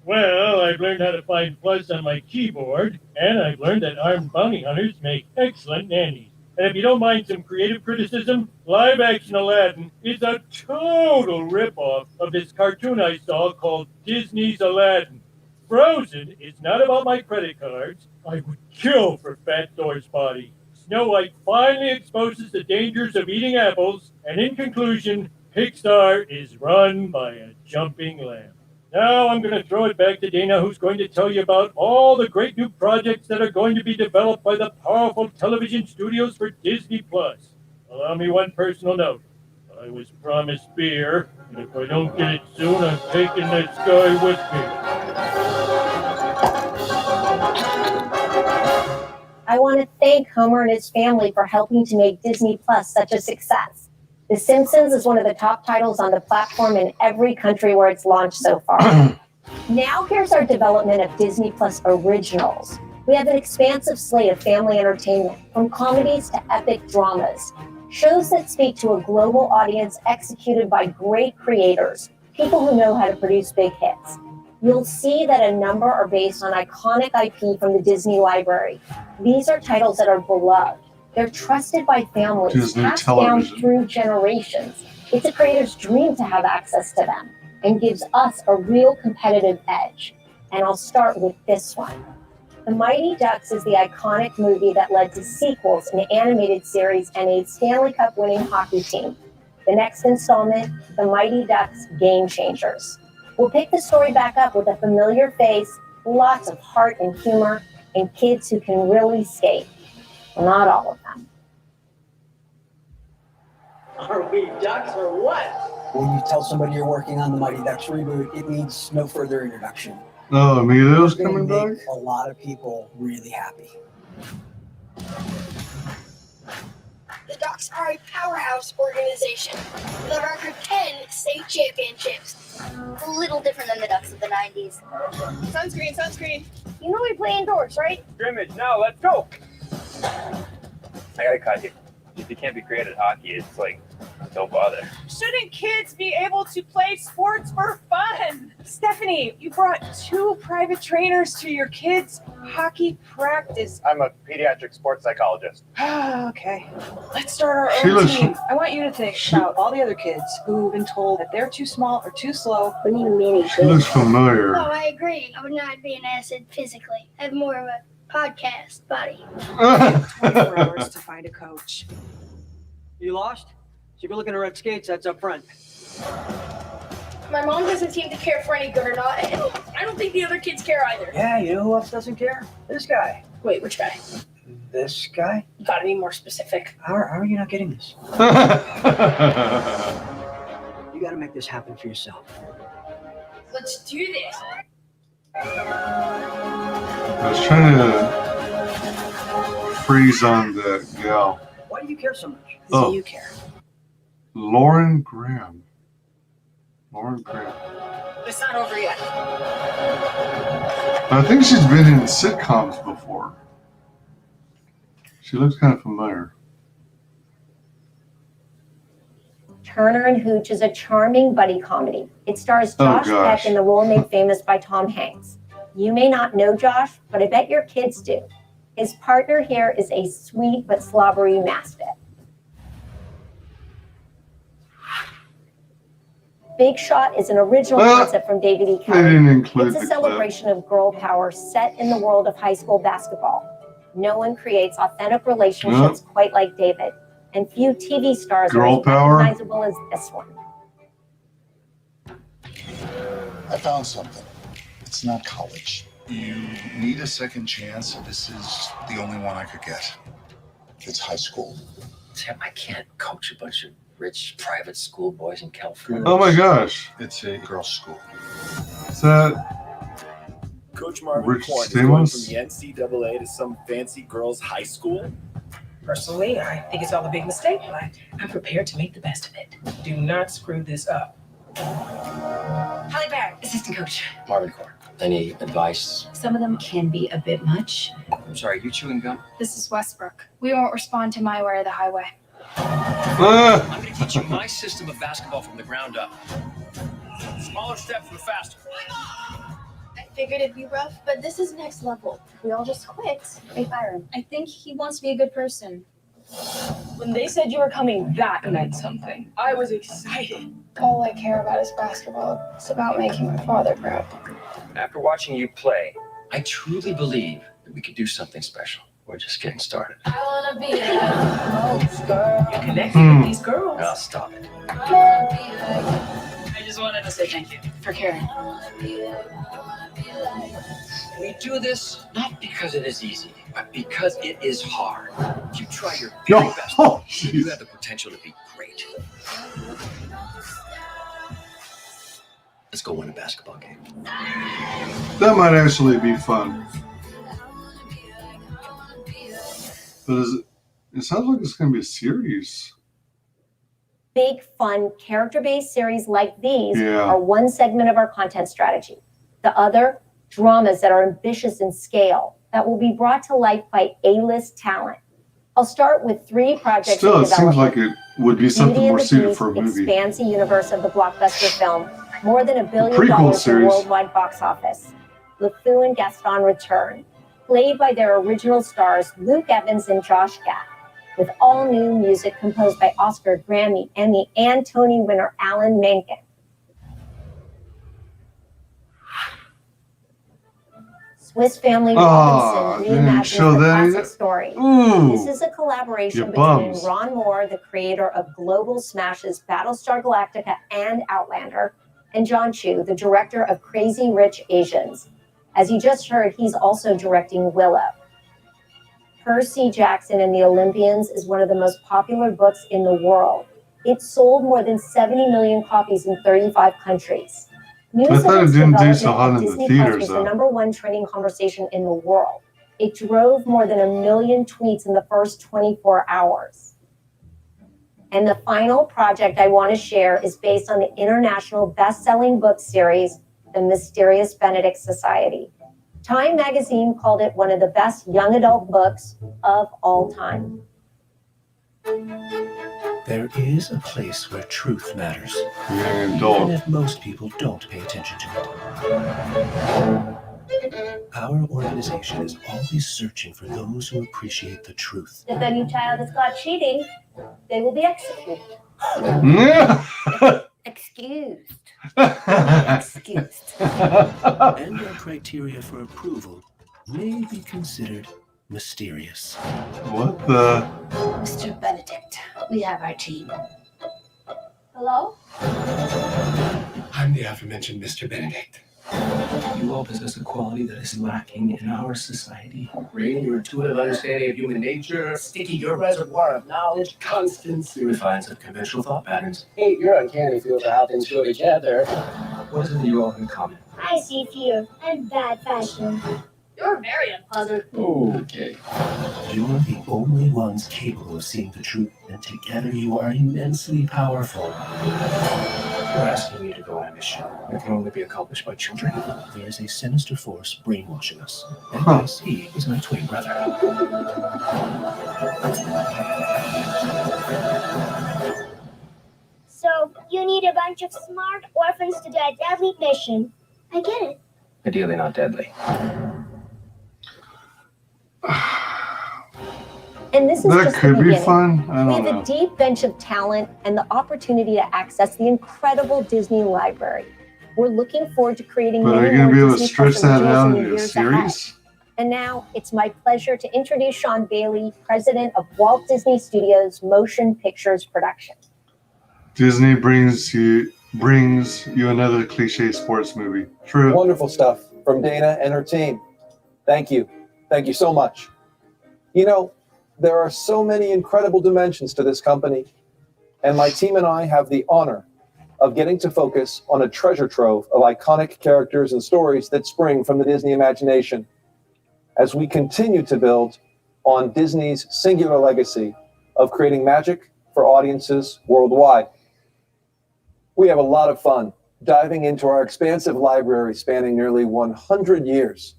Speaker 17: Well, I've learned how to find plus on my keyboard, and I've learned that armed bounty hunters make excellent nannies. And if you don't mind some creative criticism, live-action Aladdin is a total rip-off of this cartoon I saw called Disney's Aladdin. Frozen is not about my credit cards. I would kill for Fat Thor's body. Snow White finally exposes the dangers of eating apples, and in conclusion, Pixar is run by a jumping lamb. Now I'm going to throw it back to Dana, who's going to tell you about all the great new projects that are going to be developed by the powerful television studios for Disney+. Allow me one personal note. I was promised beer, and if I don't get it soon, I'm taking this guy with me.
Speaker 16: I want to thank Homer and his family for helping to make Disney Plus such a success. The Simpsons is one of the top titles on the platform in every country where it's launched so far. Now here's our development of Disney Plus originals. We have an expansive slate of family entertainment, from comedies to epic dramas. Shows that speak to a global audience executed by great creators, people who know how to produce big hits. You'll see that a number are based on iconic IP from the Disney library. These are titles that are beloved. They're trusted by families,
Speaker 2: Disney
Speaker 16: passed
Speaker 2: television.
Speaker 16: down through generations. It's a creator's dream to have access to them and gives us a real competitive edge. And I'll start with this one. The Mighty Ducks is the iconic movie that led to sequels, an animated series, and a Stanley Cup winning hockey team. The next installment, The Mighty Ducks Game Changers. We'll pick the story back up with a familiar face, lots of heart and humor, and kids who can really skate. Well, not all of them.
Speaker 6: Are we ducks or what? When you tell somebody you're working on the Mighty Ducks reboot, it needs no further introduction.
Speaker 2: Oh, Emilio's
Speaker 6: It's gonna
Speaker 2: coming
Speaker 6: make
Speaker 2: back?
Speaker 6: a lot of people really happy.
Speaker 18: The Ducks are a powerhouse organization with a record 10 state championships. A little different than the Ducks of the 90s. Sunscreen, sunscreen. You know we play indoors, right?
Speaker 20: Scrimmage, now let's go. I gotta cut you. If you can't be great at hockey, it's like, don't bother.
Speaker 22: Shouldn't kids be able to play sports for fun? Stephanie, you brought 2 private trainers to your kids' hockey practice.
Speaker 20: I'm a pediatric sports psychologist.
Speaker 22: Okay, let's start
Speaker 2: She
Speaker 22: our own
Speaker 2: looks-
Speaker 22: team. I want you to think about all the other kids who've been told that they're too small or too slow.
Speaker 18: What do you mean?
Speaker 2: She looks familiar.
Speaker 18: Oh, I agree. I would not be an asset physically. I have more of a podcast body.
Speaker 22: 24 hours to find a coach.
Speaker 6: You lost? So if you're looking at red skates, that's up front.
Speaker 18: My mom doesn't seem to care for any good or not. And I don't think the other kids care either.
Speaker 6: Yeah, you know who else doesn't care? This guy.
Speaker 18: Wait, which guy?
Speaker 6: This guy?
Speaker 18: You gotta be more specific.
Speaker 6: How are you not getting this? You gotta make this happen for yourself.
Speaker 18: Let's do this.
Speaker 2: I was trying to freeze on that gal.
Speaker 6: Why do you care so much?
Speaker 2: Oh.
Speaker 22: You care.
Speaker 2: Lauren Graham. Lauren Graham.
Speaker 22: It's not over yet.
Speaker 2: I think she's been in sitcoms before. She looks kind of familiar.
Speaker 16: Turner and Hooch is a charming buddy comedy. It stars
Speaker 2: Oh,
Speaker 16: Josh
Speaker 2: gosh.
Speaker 16: Peck in the role made famous by Tom Hanks. You may not know Josh, but I bet your kids do. His partner here is a sweet but slobbery mastiff. Big Shot is an original concept from David E.
Speaker 2: They
Speaker 16: Kelly.
Speaker 2: didn't include
Speaker 16: It's a
Speaker 2: the clip.
Speaker 16: celebration of girl power set in the world of high school basketball. No one creates authentic relationships quite like David, and few TV stars
Speaker 2: Girl
Speaker 16: are as
Speaker 2: power?
Speaker 16: recognizable as this one.
Speaker 25: I found something. It's not college. You need a second chance. This is the only one I could get. It's high school.
Speaker 26: Tim, I can't coach a bunch of rich private school boys in California.
Speaker 2: Oh my gosh.
Speaker 25: It's a girls' school.
Speaker 2: Is that
Speaker 27: Coach Marvin
Speaker 2: Rich
Speaker 27: Korn is going
Speaker 2: Stamos?
Speaker 27: from the NCAA to some fancy girls' high school.
Speaker 28: Personally, I think it's all a big mistake, but I'm prepared to make the best of it. Do not screw this up.
Speaker 29: Holly Barrett, assistant coach.
Speaker 26: Marvin Korn. Any advice?
Speaker 29: Some of them can be a bit much.
Speaker 26: I'm sorry, you chewing gum?
Speaker 30: This is Westbrook. We won't respond to my way or the highway.
Speaker 26: I'm going to teach you my system of basketball from the ground up. Smaller steps but faster.
Speaker 18: I figured it'd be rough, but this is next level. If we all just quit, they fire him.
Speaker 30: I think he wants to be a good person.
Speaker 28: When they said you were coming, that meant something. I was excited.
Speaker 30: All I care about is basketball. It's about making my father proud.
Speaker 26: After watching you play, I truly believe that we could do something special. We're just getting started.
Speaker 30: I wanna be like most girl. You connected with these girls.
Speaker 26: Now stop it.
Speaker 28: I just wanted to say thank you for caring.
Speaker 26: We do this not because it is easy, but because it is hard. You try your
Speaker 2: No.
Speaker 26: very best.
Speaker 2: Oh,
Speaker 26: You have the potential to be great. Let's go win a basketball game.
Speaker 2: That might actually be fun. But it sounds like it's going to be a series.
Speaker 16: Big, fun, character-based series like these
Speaker 2: Yeah.
Speaker 16: are one segment of our content strategy. The other, dramas that are ambitious in scale that will be brought to life by A-list talent. I'll start with 3 projects
Speaker 2: Still,
Speaker 16: in
Speaker 2: it seems
Speaker 16: development.
Speaker 2: like it would be something
Speaker 16: Beauty and
Speaker 2: more
Speaker 16: the
Speaker 2: suited
Speaker 16: Beast
Speaker 2: for a movie.
Speaker 16: expands the universe of the blockbuster film. More than $1 billion
Speaker 2: prequel
Speaker 16: in
Speaker 2: series.
Speaker 16: worldwide box office. LeFou and Gaston return, played by their original stars Luke Evans and Josh Gad, with all new music composed by Oscar, Grammy, Emmy, and Tony winner Alan Menken. Swiss Family Robinson
Speaker 2: didn't show
Speaker 16: reimagines the
Speaker 2: that
Speaker 16: classic
Speaker 2: either?
Speaker 16: story.
Speaker 2: Ooh,
Speaker 16: This is a collaboration
Speaker 2: you
Speaker 16: between
Speaker 2: bums.
Speaker 16: Ron Moore, the creator of global smashes Battlestar Galactica and Outlander, and John Chu, the director of Crazy Rich Asians. As you just heard, he's also directing Willow. Percy Jackson and the Olympians is one of the most popular books in the world. It sold more than 70 million copies in 35 countries. News
Speaker 2: I
Speaker 16: of
Speaker 2: thought it
Speaker 16: its
Speaker 2: didn't do
Speaker 16: development
Speaker 2: so hot
Speaker 16: at
Speaker 2: in the
Speaker 16: Disney
Speaker 2: theaters,
Speaker 16: Plus was
Speaker 2: though.
Speaker 16: the #1 trending conversation in the world. It drove more than 1 million tweets in the first 24 hours. And the final project I want to share is based on the international best-selling book series, The Mysterious Benedict Society. Time magazine called it one of the best young adult books of all time.
Speaker 1: There is a place where truth matters,
Speaker 2: Yeah,
Speaker 1: even if most people don't pay attention to it. Our organization is always searching for those who appreciate the truth.
Speaker 16: If any child is caught cheating, they will be executed. Excused. Excused.
Speaker 1: And our criteria for approval may be considered mysterious.
Speaker 2: What the?
Speaker 29: Mr. Benedict, we have our team.
Speaker 18: Hello?
Speaker 1: I'm the aforementioned Mr. Benedict.
Speaker 3: You all possess a quality that is lacking in our society. Bring your intuitive understanding of human nature, sticky your reservoir of knowledge, constancy refines of conventional thought patterns. Hey, your uncanny feel for how things go together. What is it that you all have in common?
Speaker 18: I see fear and bad fashion. You're very unpleasant.
Speaker 1: Okay. You're the only ones capable of seeing the truth, and together you are immensely powerful. We're asking you to go on a mission that can only be accomplished by children. There is a sinister force brainwashing us, and yes, he is my twin brother.
Speaker 18: So, you need a bunch of smart orphans to do a deadly mission. I get it.
Speaker 3: Ideally not deadly.
Speaker 16: And this is
Speaker 2: That
Speaker 16: just the
Speaker 2: could be
Speaker 16: beginning.
Speaker 2: fun. I
Speaker 16: We
Speaker 2: don't
Speaker 16: have
Speaker 2: know.
Speaker 16: a deep bench of talent and the opportunity to access the incredible Disney library. We're looking forward to creating
Speaker 2: But are
Speaker 16: many
Speaker 2: you going to
Speaker 16: more
Speaker 2: be able to
Speaker 16: Disney
Speaker 2: stretch
Speaker 16: Plus
Speaker 2: that
Speaker 16: originals
Speaker 2: out
Speaker 16: in the
Speaker 2: into a
Speaker 16: years ahead.
Speaker 2: series?
Speaker 16: And now it's my pleasure to introduce Sean Bailey, president of Walt Disney Studios Motion Pictures Production.
Speaker 2: Disney brings you another cliche sports movie. True.
Speaker 4: Wonderful stuff from Dana and her team. Thank you. Thank you so much. You know, there are so many incredible dimensions to this company, and my team and I have the honor of getting to focus on a treasure trove of iconic characters and stories that spring from the Disney imagination as we continue to build on Disney's singular legacy of creating magic for audiences worldwide. We have a lot of fun diving into our expansive library spanning nearly 100 years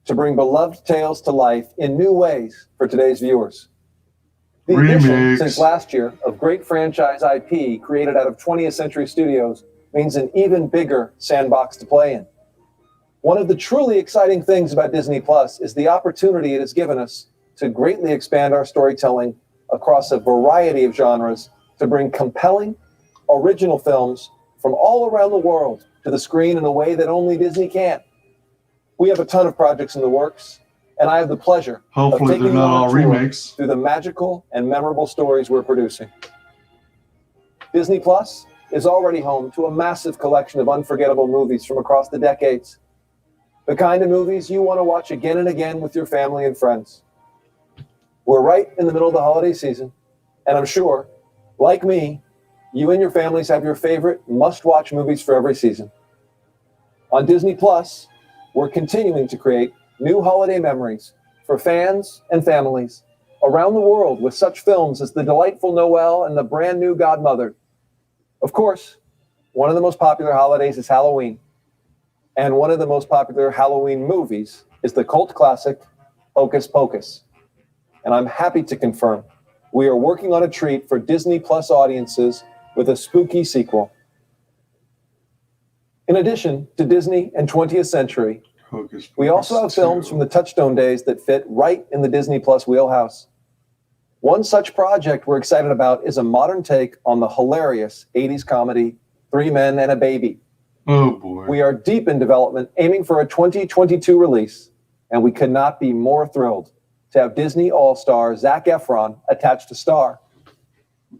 Speaker 4: to bring beloved tales to life in new ways for today's viewers. The addition
Speaker 2: Remakes.
Speaker 4: since last year of great franchise IP created out of 20th Century Studios means an even bigger sandbox to play in. One of the truly exciting things about Disney Plus is the opportunity it has given us to greatly expand our storytelling across a variety of genres to bring compelling, original films from all around the world to the screen in a way that only Disney can. We have a ton of projects in the works, and I have the pleasure
Speaker 2: Hopefully
Speaker 4: of taking
Speaker 2: they're
Speaker 4: you
Speaker 2: not
Speaker 4: on a
Speaker 2: all
Speaker 4: tour
Speaker 2: remakes.
Speaker 4: through the magical and memorable stories we're producing. Disney Plus is already home to a massive collection of unforgettable movies from across the decades. The kind of movies you want to watch again and again with your family and friends. We're right in the middle of the holiday season, and I'm sure, like me, you and your families have your favorite must-watch movies for every season. On Disney Plus, we're continuing to create new holiday memories for fans and families around the world with such films as The Delightful Noel and The Brand New Godmother. Of course, one of the most popular holidays is Halloween. And one of the most popular Halloween movies is the cult classic Hocus Pocus. And I'm happy to confirm we are working on a treat for Disney Plus audiences with a spooky sequel. In addition to Disney and 20th Century, we also have films from the Touchstone days that fit right in the Disney Plus wheelhouse. One such project we're excited about is a modern take on the hilarious 80s comedy 3 Men and a Baby.
Speaker 2: Oh boy.
Speaker 4: We are deep in development, aiming for a 2022 release, and we could not be more thrilled to have Disney All-Star Zac Efron attached to star.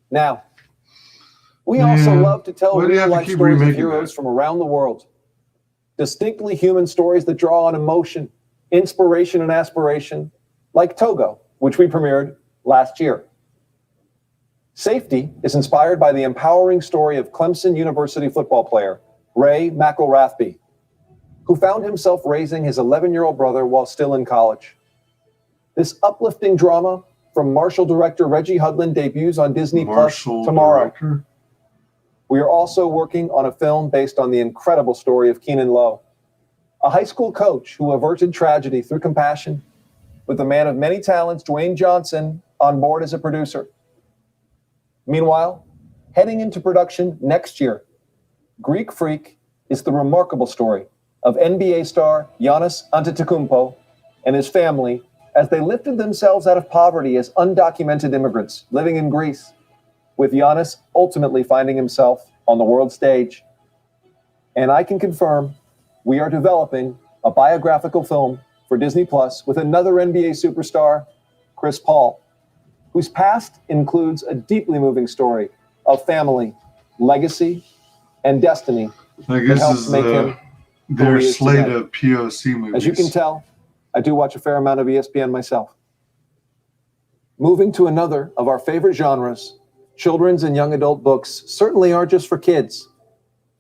Speaker 4: Now, we also love to tell real-life stories of heroes from around the world. Distinctly human stories that draw on emotion, inspiration, and aspiration, like Togo, which we premiered last year. Safety is inspired by the empowering story of Clemson University football player Ray McElrathbey, who found himself raising his 11-year-old brother while still in college. This uplifting drama from Marshall director Reggie Hudlin debuts on Disney Plus tomorrow. We are also working on a film based on the incredible story of Keenan Lowe, a high school coach who averted tragedy through compassion, with the man of many talents, Dwayne Johnson, on board as a producer. Meanwhile, heading into production next year, Greek Freak is the remarkable story of NBA star Giannis Antetokounmpo and his family as they lifted themselves out of poverty as undocumented immigrants living in Greece, with Giannis ultimately finding himself on the world stage. And I can confirm we are developing a biographical film for Disney Plus with another NBA superstar, Chris Paul, whose past includes a deeply moving story of family, legacy, and destiny.
Speaker 2: I guess this is their slate of POC movies.
Speaker 4: As you can tell, I do watch a fair amount of ESPN myself. Moving to another of our favorite genres, children's and young adult books certainly aren't just for kids.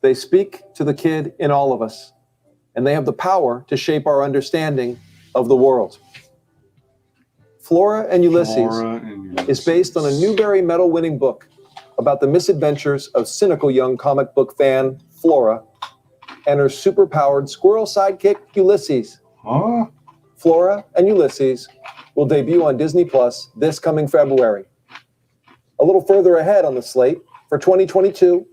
Speaker 4: They speak to the kid in all of us, and they have the power to shape our understanding of the world. Flora and Ulysses is based on a Newbery Medal-winning book about the misadventures of cynical young comic book fan Flora and her superpowered squirrel sidekick Ulysses.
Speaker 2: Huh?
Speaker 4: Flora and Ulysses will debut on Disney Plus this coming February. A little further ahead on the slate, for 2022,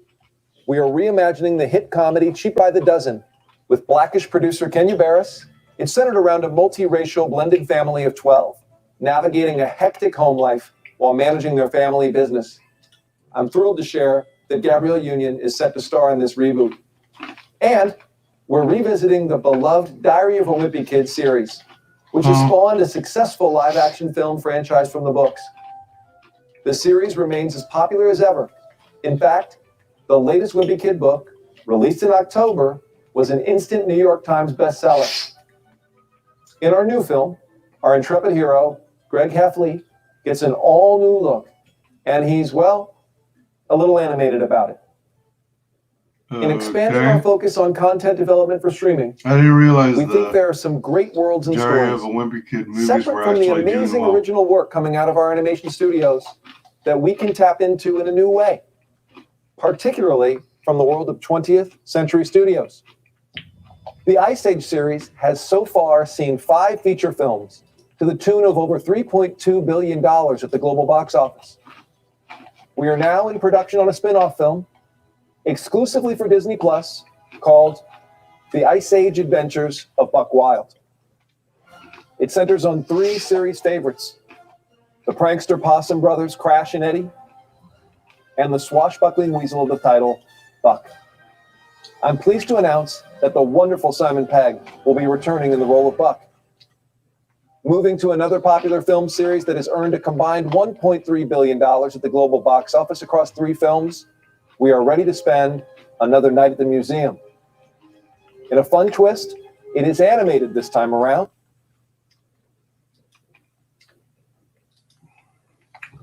Speaker 4: we are reimagining the hit comedy Cheap by the Dozen with Blackish producer Kenya Barris. It's centered around a multiracial blended family of 12, navigating a hectic home life while managing their family business. I'm thrilled to share that Gabrielle Union is set to star in this reboot. And we're revisiting the beloved Diary of a Wimpy Kid series, which has spawned a successful live-action film franchise from the books. The series remains as popular as ever. In fact, the latest Wimpy Kid book, released in October, was an instant New York Times bestseller. In our new film, our intrepid hero, Greg Heffley, gets an all-new look, and he's, well, a little animated about it. In expanding our focus on content development for streaming,
Speaker 2: I didn't realize
Speaker 4: we think there are some great worlds and
Speaker 2: Diary
Speaker 4: stories
Speaker 2: of a Wimpy Kid movies
Speaker 4: separate
Speaker 2: were
Speaker 4: from the
Speaker 2: actually doing
Speaker 4: amazing
Speaker 2: well.
Speaker 4: original work coming out of our animation studios that we can tap into in a new way, particularly from the world of 20th Century Studios. The Ice Age series has so far seen 5 feature films to the tune of over $3.2 billion at the global box office. We are now in production on a spin-off film exclusively for Disney Plus called The Ice Age Adventures of Buck Wild. It centers on 3 series favorites: the prankster Possum brothers Crash and Eddie, and the swashbuckling weasel of the title, Buck. I'm pleased to announce that the wonderful Simon Pegg will be returning in the role of Buck. Moving to another popular film series that has earned a combined $1.3 billion at the global box office across 3 films, we are ready to spend another night at the museum. In a fun twist, it is animated this time around.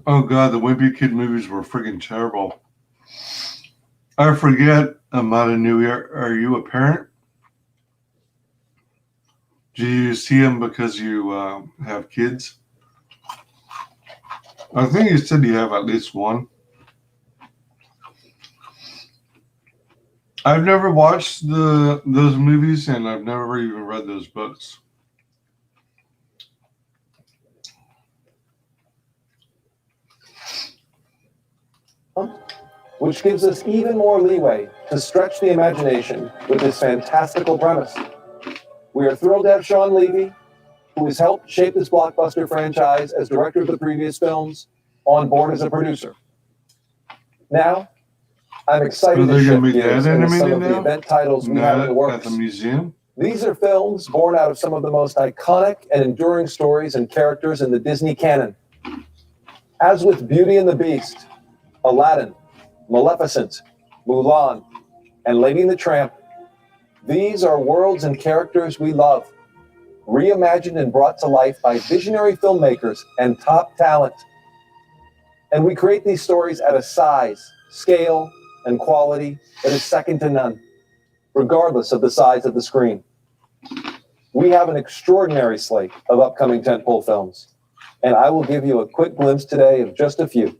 Speaker 2: Oh god, the Wimpy Kid movies were freaking terrible. I forget, Amada Nui, are you a parent? Do you see them because you have kids? I think you said you have at least one. I've never watched those movies, and I've never even read those books.
Speaker 4: Which gives us even more leeway to stretch the imagination with this fantastical premise. We are thrilled to have Sean Levy, who has helped shape this blockbuster franchise as director of the previous films, on board as a producer. Now, I'm excited to shift gears into some of the event titles we have in the works.
Speaker 2: At the museum?
Speaker 4: These are films born out of some of the most iconic and enduring stories and characters in the Disney canon. As with Beauty and the Beast, Aladdin, Maleficent, Mulan, and Lady and the Tramp, these are worlds and characters we love, reimagined and brought to life by visionary filmmakers and top talent. And we create these stories at a size, scale, and quality that is second to none, regardless of the size of the screen. We have an extraordinary slate of upcoming tentpole films, and I will give you a quick glimpse today of just a few.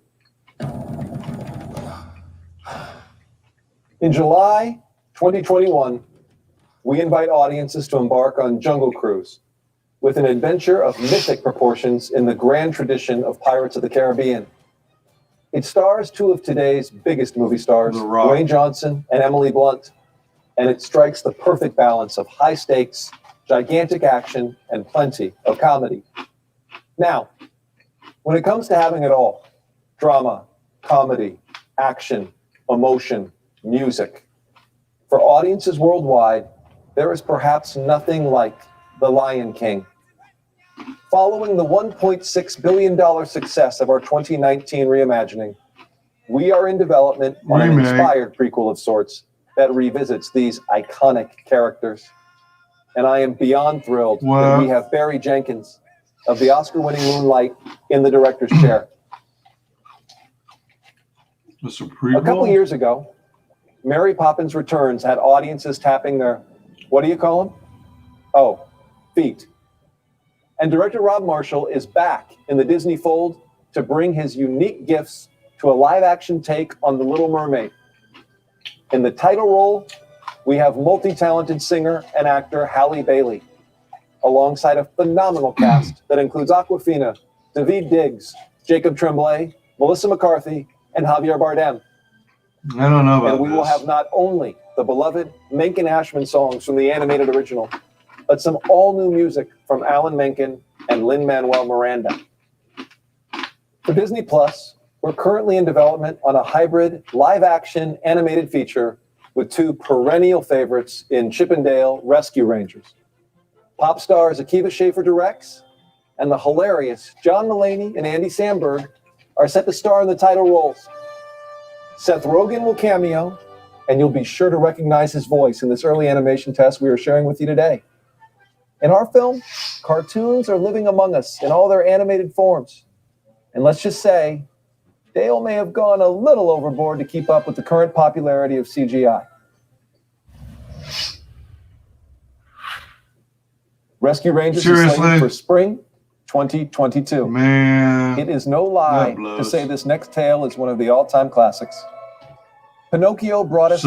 Speaker 4: In July 2021, we invite audiences to embark on Jungle Cruise, with an adventure of mythic proportions in the grand tradition of Pirates of the Caribbean. It stars two of today's biggest movie stars, Dwayne Johnson and Emily Blunt, and it strikes the perfect balance of high stakes, gigantic action, and plenty of comedy. Now, when it comes to having it all, drama, comedy, action, emotion, music, for audiences worldwide, there is perhaps nothing like The Lion King. Following the $1.6 billion success of our 2019 reimagining, we are in development on an inspired prequel of sorts that revisits these iconic characters. And I am beyond thrilled that we have Barry Jenkins of the Oscar-winning Moonlight in the director's chair. A couple years ago, Mary Poppins Returns had audiences tapping their, what do you call them? Oh, feet. And director Rob Marshall is back in the Disney fold to bring his unique gifts to a live-action take on The Little Mermaid. In the title role, we have multi-talented singer and actor Halle Bailey, alongside a phenomenal cast that includes Awkwafina, Daveed Diggs, Jacob Tremblay, Melissa McCarthy, and Javier Bardem.
Speaker 2: I don't know about
Speaker 4: And we will have not only the beloved Menken Ashman songs from the animated original, but some all-new music from Alan Menken and Lin-Manuel Miranda. For Disney Plus, we're currently in development on a hybrid live-action animated feature with two perennial favorites in Chip and Dale Rescue Rangers. Pop stars Akiva Schaffer directs, and the hilarious John Mulaney and Andy Samberg are set to star in the title roles. Seth Rogen will cameo, and you'll be sure to recognize his voice in this early animation test we are sharing with you today. In our film, cartoons are living among us in all their animated forms. And let's just say, Dale may have gone a little overboard to keep up with the current popularity of CGI. Rescue Rangers is slated for spring 2022.
Speaker 2: Man,
Speaker 4: it is no lie to say this next tale is one of the all-time classics. Pinocchio brought us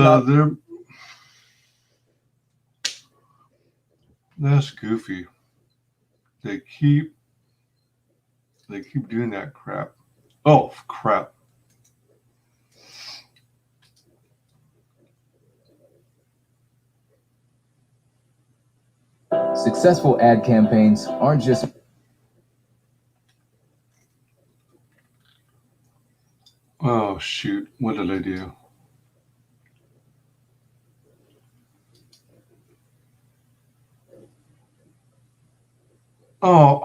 Speaker 2: That's goofy. They keep doing that crap. Oh, crap.
Speaker 5: Successful ad campaigns aren't just
Speaker 2: Oh, shoot. What did I do? Oh.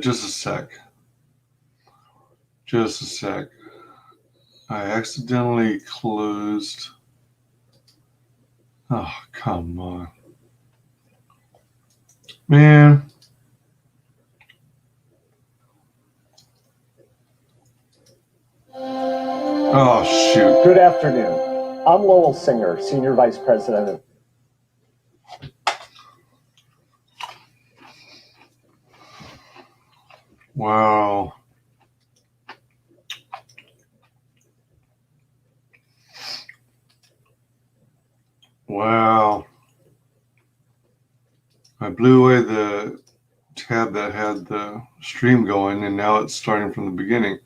Speaker 2: Just a sec. Just a sec. I accidentally closed. Oh, come on. Man. Oh, shoot.
Speaker 7: Good afternoon. I'm Lowell Singer, Senior Vice President.
Speaker 2: Wow. Wow. I blew away the tab that had the stream going, and now it's starting from the beginning.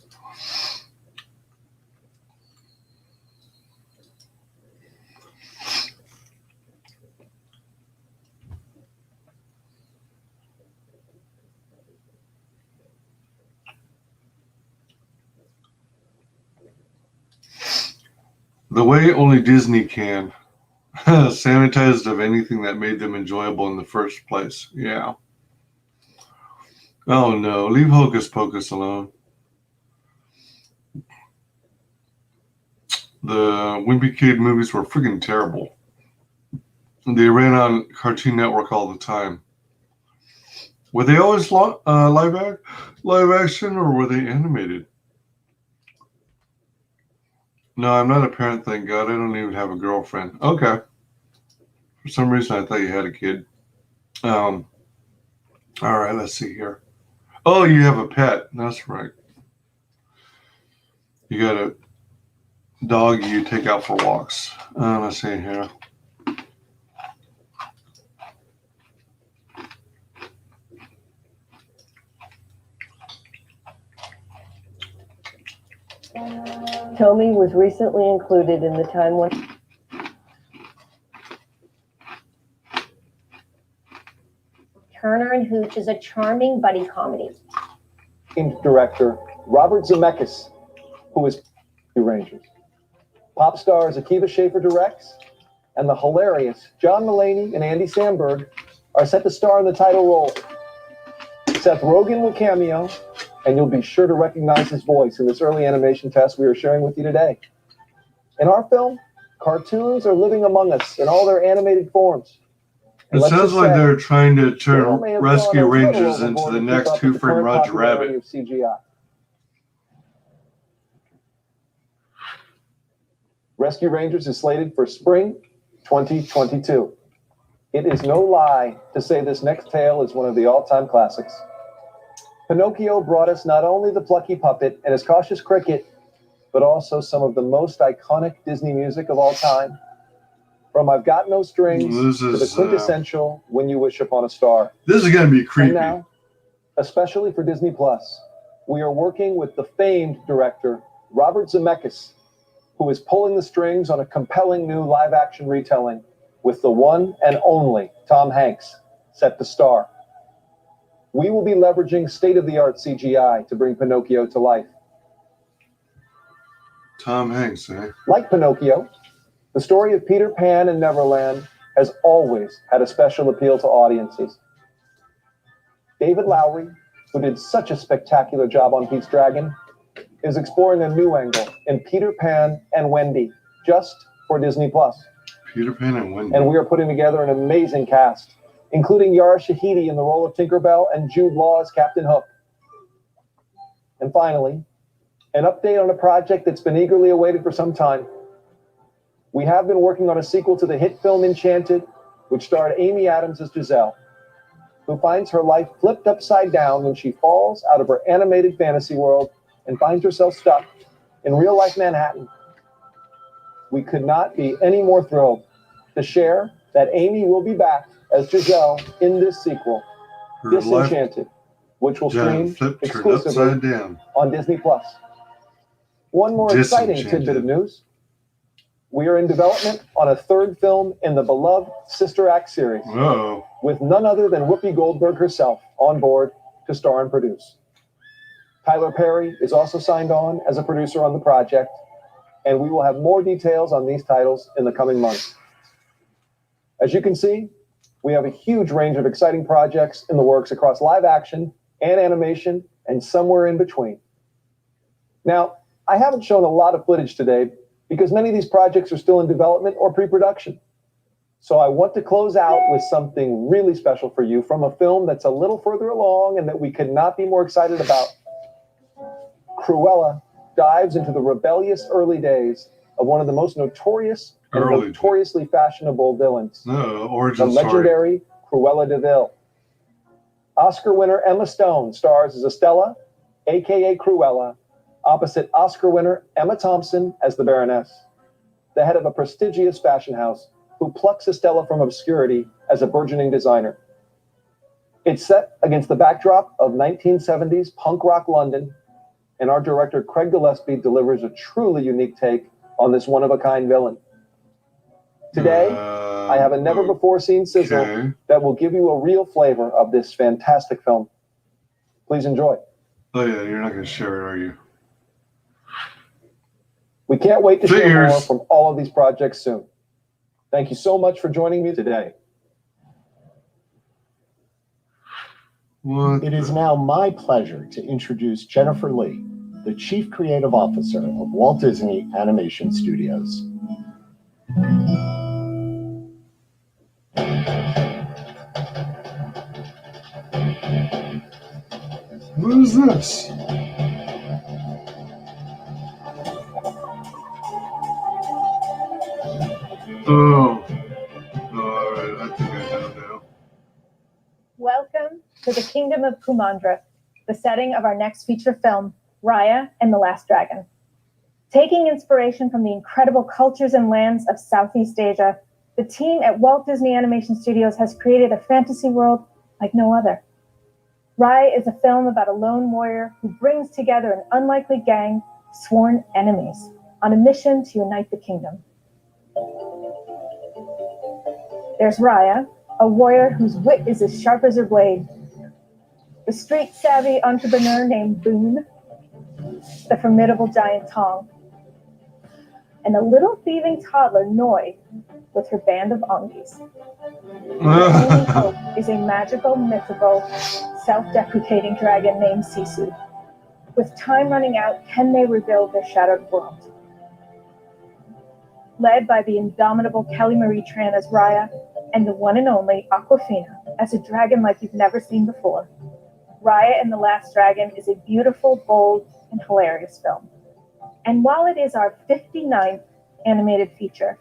Speaker 2: The way only Disney can. Sanitized of anything that made them enjoyable in the first place. Yeah. Oh no, leave Hocus Pocus alone. The Wimpy Kid movies were freaking terrible. They ran on Cartoon Network all the time. Were they always live action, or were they animated? No, I'm not a parent, thank God. I don't even have a girlfriend. Okay. For some reason, I thought you had a kid. All right, let's see here. Oh, you have a pet. That's right. You got a dog you take out for walks. Let's see here.
Speaker 8: Tommy was recently included in the Time One.
Speaker 16: Turner and Hooch is a charming buddy comedy.
Speaker 4: Director Robert Zemeckis, who is Rangers. Pop stars Akiva Schaffer directs, and the hilarious John Mulaney and Andy Samberg are set to star in the title role. Seth Rogen will cameo, and you'll be sure to recognize his voice in this early animation test we are sharing with you today. In our film, cartoons are living among us in all their animated forms.
Speaker 2: It sounds like they're trying to turn Rescue Rangers into the next Who Framed Roger Rabbit.
Speaker 4: Of CGI. Rescue Rangers is slated for spring 2022. It is no lie to say this next tale is one of the all-time classics. Pinocchio brought us not only the plucky puppet and his cautious cricket, but also some of the most iconic Disney music of all time. From I've Got No Strings to the quintessential When You Wish Upon a Star.
Speaker 2: This is going to be creepy.
Speaker 4: And now, especially for Disney Plus, we are working with the famed director, Robert Zemeckis, who is pulling the strings on a compelling new live-action retelling with the one and only Tom Hanks set to star. We will be leveraging state-of-the-art CGI to bring Pinocchio to life.
Speaker 2: Tom Hanks, eh?
Speaker 4: Like Pinocchio, the story of Peter Pan and Neverland has always had a special appeal to audiences. David Lowery, who did such a spectacular job on Pete's Dragon, is exploring a new angle in Peter Pan and Wendy, just for Disney Plus.
Speaker 2: Peter Pan and Wendy.
Speaker 4: And we are putting together an amazing cast, including Yara Shahidi in the role of Tinkerbell and Jude Law as Captain Hook. And finally, an update on a project that's been eagerly awaited for some time. We have been working on a sequel to the hit film Enchanted, which starred Amy Adams as Giselle, who finds her life flipped upside down when she falls out of her animated fantasy world and finds herself stuck in real-life Manhattan. We could not be any more thrilled to share that Amy will be back as Giselle in this sequel, Disenchanted, which will stream exclusively on Disney Plus. One more exciting tidbit of news. We are in development on a third film in the beloved Sister Act series, with none other than Whoopi Goldberg herself on board to star and produce. Tyler Perry is also signed on as a producer on the project, and we will have more details on these titles in the coming months. As you can see, we have a huge range of exciting projects in the works across live action and animation and somewhere in between. Now, I haven't shown a lot of footage today because many of these projects are still in development or pre-production. So I want to close out with something really special for you from a film that's a little further along and that we could not be more excited about. Cruella dives into the rebellious early days of one of the most notorious and notoriously fashionable villains, the legendary Cruella de Vil. Oscar winner Emma Stone stars as Estella, aka Cruella, opposite Oscar winner Emma Thompson as the Baroness, the head of a prestigious fashion house who plucks Estella from obscurity as a burgeoning designer. It's set against the backdrop of 1970s punk rock London, and our director Craig Gillespie delivers a truly unique take on this one-of-a-kind villain. Today, I have a never-before-seen sizzle that will give you a real flavor of this fantastic film. Please enjoy.
Speaker 2: Oh yeah, you're not going to share it, are you?
Speaker 4: We can't wait to share more from all of these projects soon. Thank you so much for joining me today.
Speaker 7: It is now my pleasure to introduce Jennifer Lee, the Chief Creative Officer of Walt Disney Animation Studios.
Speaker 2: What is this? Oh. All right, I think I know now.
Speaker 9: Welcome to the Kingdom of Kumandra, the setting of our next feature film, Raya and the Last Dragon. Taking inspiration from the incredible cultures and lands of Southeast Asia, the team at Walt Disney Animation Studios has created a fantasy world like no other. Raya is a film about a lone warrior who brings together an unlikely gang of sworn enemies on a mission to unite the kingdom. There's Raya, a warrior whose wit is as sharp as her blade, the street-savvy entrepreneur named Boone, the formidable giant Tong, and a little thieving toddler, Noi, with her band of Ongies. Their only hope is a magical, mythical, self-deprecating dragon named Sisu. With time running out, can they rebuild their shattered world? Led by the indomitable Kelly Marie Tran as Raya, and the one and only Awkwafina as a dragon like you've never seen before, Raya and the Last Dragon is a beautiful, bold, and hilarious film. And while it is our 59th animated feature,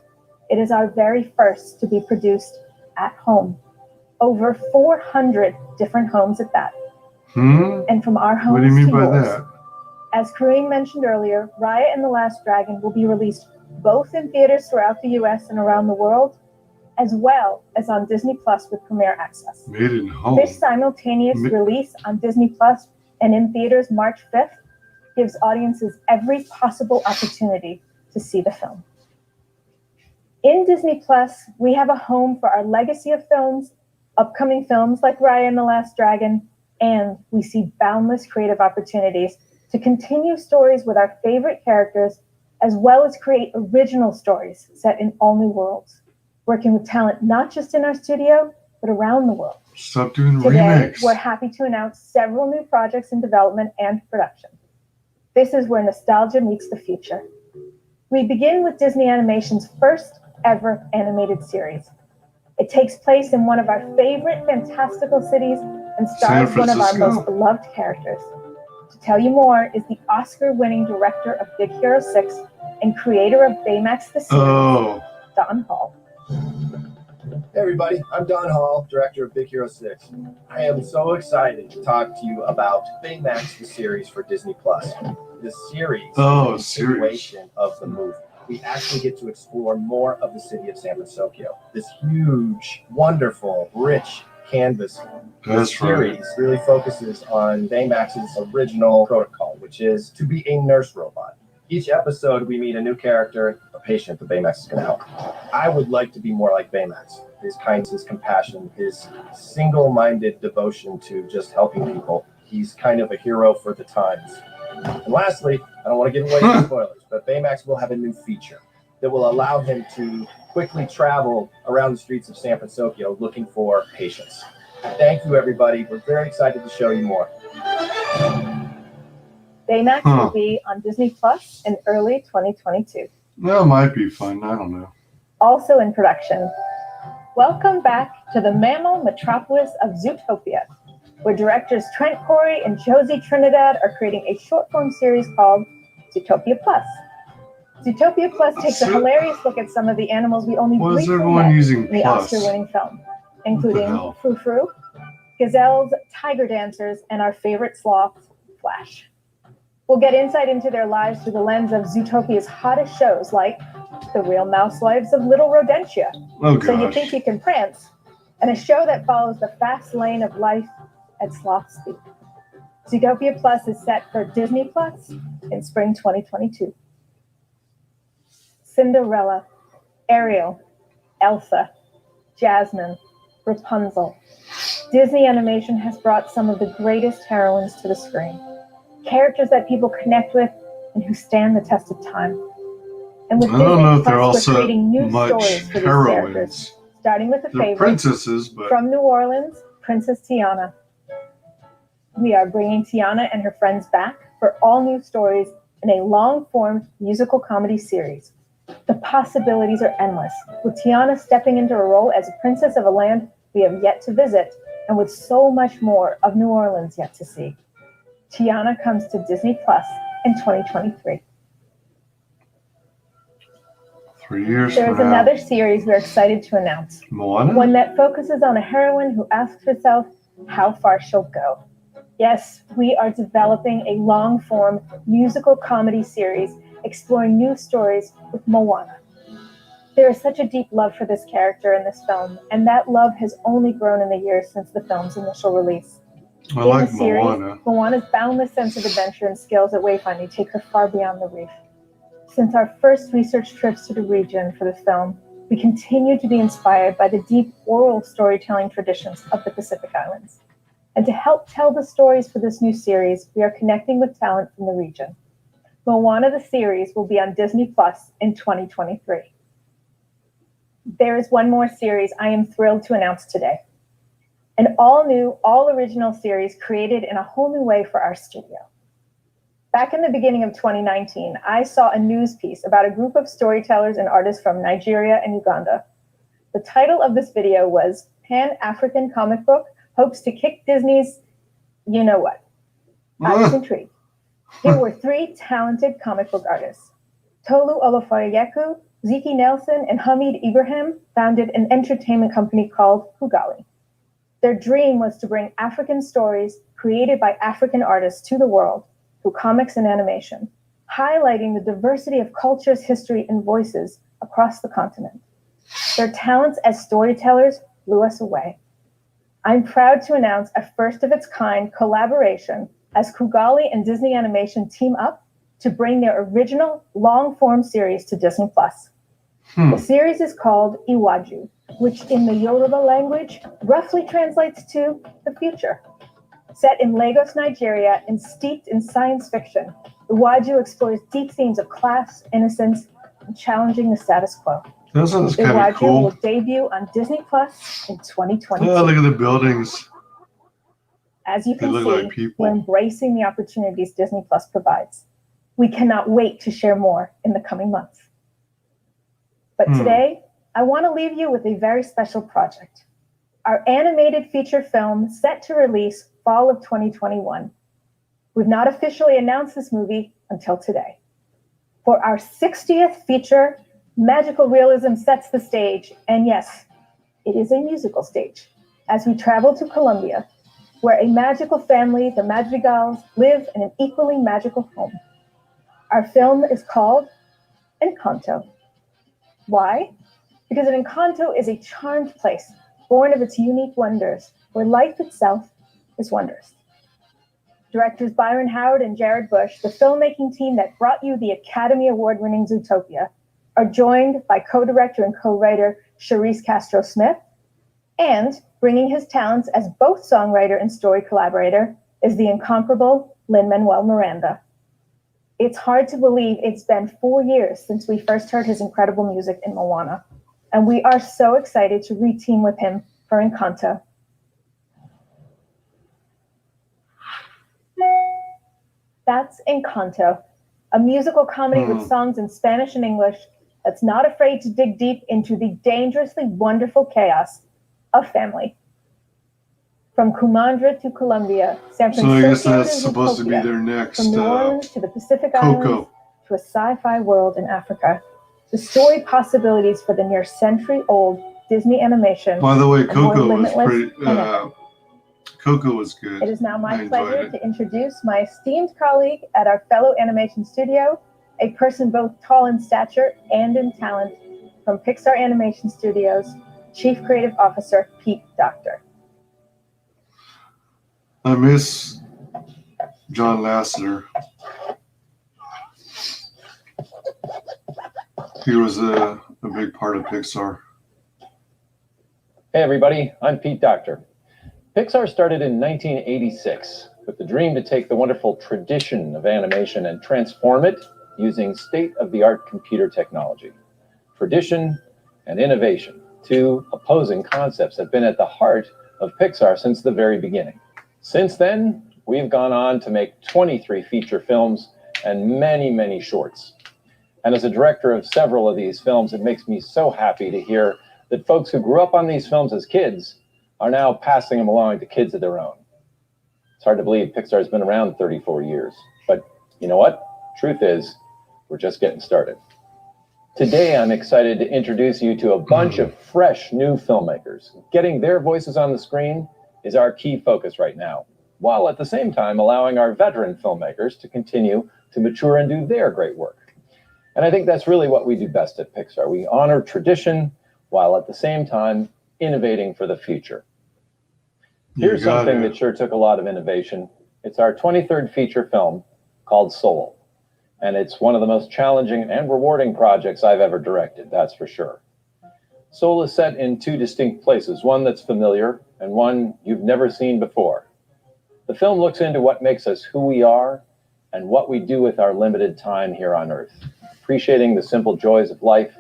Speaker 9: it is our very first to be produced at home. Over 400 different homes at that. And from our homes
Speaker 2: What do you mean
Speaker 9: to
Speaker 2: by
Speaker 9: yours.
Speaker 2: that?
Speaker 9: As Kareem mentioned earlier, Raya and the Last Dragon will be released both in theaters throughout the US and around the world, as well as on Disney Plus with Premiere Access.
Speaker 2: Made in home.
Speaker 9: This simultaneous release on Disney Plus and in theaters March 5th gives audiences every possible opportunity to see the film. In Disney Plus, we have a home for our legacy of films, upcoming films like Raya and the Last Dragon, and we see boundless creative opportunities to continue stories with our favorite characters, as well as create original stories set in all new worlds, working with talent not just in our studio, but around the world.
Speaker 2: Stop doing
Speaker 9: Today,
Speaker 2: remakes.
Speaker 9: we're happy to announce several new projects in development and production. This is where nostalgia meets the future. We begin with Disney Animation's first ever animated series. It takes place in one of our favorite fantastical cities and stars one of our most beloved characters. To tell you more is the Oscar-winning director of Big Hero 6 and creator of Baymax the series, Don Hall.
Speaker 27: Hey everybody, I'm Don Hall, director of Big Hero 6. I am so excited to talk to you about Baymax the series for Disney Plus. The series is a continuation of the movie. We actually get to explore more of the city of San Francisco. This huge, wonderful, rich canvas. This series really focuses on Baymax's original protocol, which is to be a nurse robot. Each episode, we meet a new character, a patient that Baymax is going to help. I would like to be more like Baymax. His kindness, his compassion, his single-minded devotion to just helping people. He's kind of a hero for the times. And lastly, I don't want to give away any spoilers, but Baymax will have a new feature that will allow him to quickly travel around the streets of San Francisco looking for patients. Thank you, everybody. We're very excited to show you more.
Speaker 9: Baymax will be on Disney Plus in early 2022.
Speaker 2: That might be fun. I don't know.
Speaker 9: Also in production, welcome back to the mammal metropolis of Zootopia, where directors Trent Corey and Josie Trinidad are creating a short-form series called Zootopia Plus. Zootopia Plus takes a hilarious look at some of the animals we only briefly met in the Oscar-winning film, including Frou Frou, gazelles, tiger dancers, and our favorite sloth, Flash. We'll get insight into their lives through the lens of Zootopia's hottest shows like The Real Mousewives of Little Rodentia,
Speaker 2: Oh,
Speaker 9: So You
Speaker 2: gosh.
Speaker 9: Think You Can Prance, and a show that follows the fast lane of life at sloth speed. Zootopia Plus is set for Disney Plus in spring 2022. Cinderella, Ariel, Elsa, Jasmine, Rapunzel. Disney Animation has brought some of the greatest heroines to the screen. Characters that people connect with and who stand the test of time. And with
Speaker 2: I don't know if they're
Speaker 9: Disney Plus,
Speaker 2: also
Speaker 9: we're creating new
Speaker 2: much
Speaker 9: stories for these
Speaker 2: heroines.
Speaker 9: characters. Starting with a
Speaker 2: They're
Speaker 9: favorite
Speaker 2: princesses, but
Speaker 9: from New Orleans, Princess Tiana. We are bringing Tiana and her friends back for all new stories in a long-form musical comedy series. The possibilities are endless, with Tiana stepping into a role as a princess of a land we have yet to visit, and with so much more of New Orleans yet to see. Tiana comes to Disney Plus in 2023.
Speaker 2: 3 years
Speaker 9: There
Speaker 2: from
Speaker 9: is
Speaker 2: now.
Speaker 9: another series we're excited to announce.
Speaker 2: Moana?
Speaker 9: One that focuses on a heroine who asks herself how far she'll go. Yes, we are developing a long-form musical comedy series exploring new stories with Moana. There is such a deep love for this character in this film, and that love has only grown in the years since the film's initial release.
Speaker 2: I
Speaker 9: In
Speaker 2: like
Speaker 9: the series,
Speaker 2: Moana.
Speaker 9: Moana's boundless sense of adventure and skills at wayfinding take her far beyond the reef. Since our first research trips to the region for the film, we continue to be inspired by the deep oral storytelling traditions of the Pacific Islands. And to help tell the stories for this new series, we are connecting with talent from the region. Moana the series will be on Disney Plus in 2023. There is one more series I am thrilled to announce today. An all-new, all-original series created in a whole new way for our studio. Back in the beginning of 2019, I saw a news piece about a group of storytellers and artists from Nigeria and Uganda. The title of this video was Pan-African Comic Book Hopes to Kick Disney's You-Know-What. I was intrigued. Here were 3 talented comic book artists. Tolu Olofoyeku, Ziki Nelson, and Hamid Ibrahim founded an entertainment company called Kugali. Their dream was to bring African stories created by African artists to the world through comics and animation, highlighting the diversity of cultures, history, and voices across the continent. Their talents as storytellers blew us away. I'm proud to announce a first-of-its-kind collaboration as Kugali and Disney Animation team up to bring their original long-form series to Disney+. The series is called Iwaju, which in the Yoruba language roughly translates to the future. Set in Lagos, Nigeria, and steeped in science fiction, Iwaju explores deep themes of class, innocence, and challenging the status quo.
Speaker 2: That sounds kind of
Speaker 9: Iwaju
Speaker 2: cool.
Speaker 9: will debut on Disney Plus in 2022.
Speaker 2: Oh, look at the buildings.
Speaker 9: As you
Speaker 2: They
Speaker 9: can
Speaker 2: look
Speaker 9: see,
Speaker 2: like people.
Speaker 9: we're embracing the opportunities Disney Plus provides. We cannot wait to share more in the coming months. But today, I want to leave you with a very special project. Our animated feature film set to release fall of 2021. We've not officially announced this movie until today. For our 60th feature, magical realism sets the stage, and yes, it is a musical stage, as we travel to Colombia, where a magical family, the WyzGyz, live in an equally magical home. Our film is called Encanto. Why? Because an Encanto is a charmed place, born of its unique wonders, where life itself is wondrous. Directors Byron Howard and Jared Bush, the filmmaking team that brought you the Academy Award-winning Zootopia, are joined by co-director and co-writer Charisse Castro-Smith, and bringing his talents as both songwriter and story collaborator is the incomparable Lin-Manuel Miranda. It's hard to believe it's been 4 years since we first heard his incredible music in Moana, and we are so excited to re-team with him for Encanto. That's Encanto, a musical comedy with songs in Spanish and English that's not afraid to dig deep into the dangerously wonderful chaos of family. From Kumandra to Colombia, San
Speaker 2: So
Speaker 9: Francisco
Speaker 2: I guess that's
Speaker 9: to
Speaker 2: supposed to be
Speaker 9: Zootopia,
Speaker 2: their next
Speaker 9: from New Orleans to the Pacific Islands
Speaker 2: Coco.
Speaker 9: to a sci-fi world in Africa. The story possibilities for the near century-old Disney animation
Speaker 2: By the way,
Speaker 9: are more
Speaker 2: Coco was
Speaker 9: limitless
Speaker 2: pretty.
Speaker 9: than ever.
Speaker 2: Coco was good.
Speaker 9: It is now
Speaker 2: I
Speaker 9: my
Speaker 2: enjoyed
Speaker 9: pleasure
Speaker 2: it.
Speaker 9: to introduce my esteemed colleague at our fellow animation studio, a person both tall in stature and in talent, from Pixar Animation Studios, Chief Creative Officer Pete Docter.
Speaker 2: I miss John Lasseter. He was a big part of Pixar.
Speaker 10: Hey everybody, I'm Pete Docter. Pixar started in 1986 with the dream to take the wonderful tradition of animation and transform it using state-of-the-art computer technology. Tradition and innovation, two opposing concepts, have been at the heart of Pixar since the very beginning. Since then, we've gone on to make 23 feature films and many, many shorts. And as a director of several of these films, it makes me so happy to hear that folks who grew up on these films as kids are now passing them along to kids of their own. It's hard to believe Pixar's been around 34 years, but you know what? Truth is, we're just getting started. Today, I'm excited to introduce you to a bunch of fresh new filmmakers. Getting their voices on the screen is our key focus right now, while at the same time allowing our veteran filmmakers to continue to mature and do their great work. And I think that's really what we do best at Pixar. We honor tradition while at the same time innovating for the future. Here's something that sure took a lot of innovation. It's our 23rd feature film called Soul. And it's one of the most challenging and rewarding projects I've ever directed, that's for sure. Soul is set in two distinct places, one that's familiar and one you've never seen before. The film looks into what makes us who we are and what we do with our limited time here on Earth. Appreciating the simple joys of life,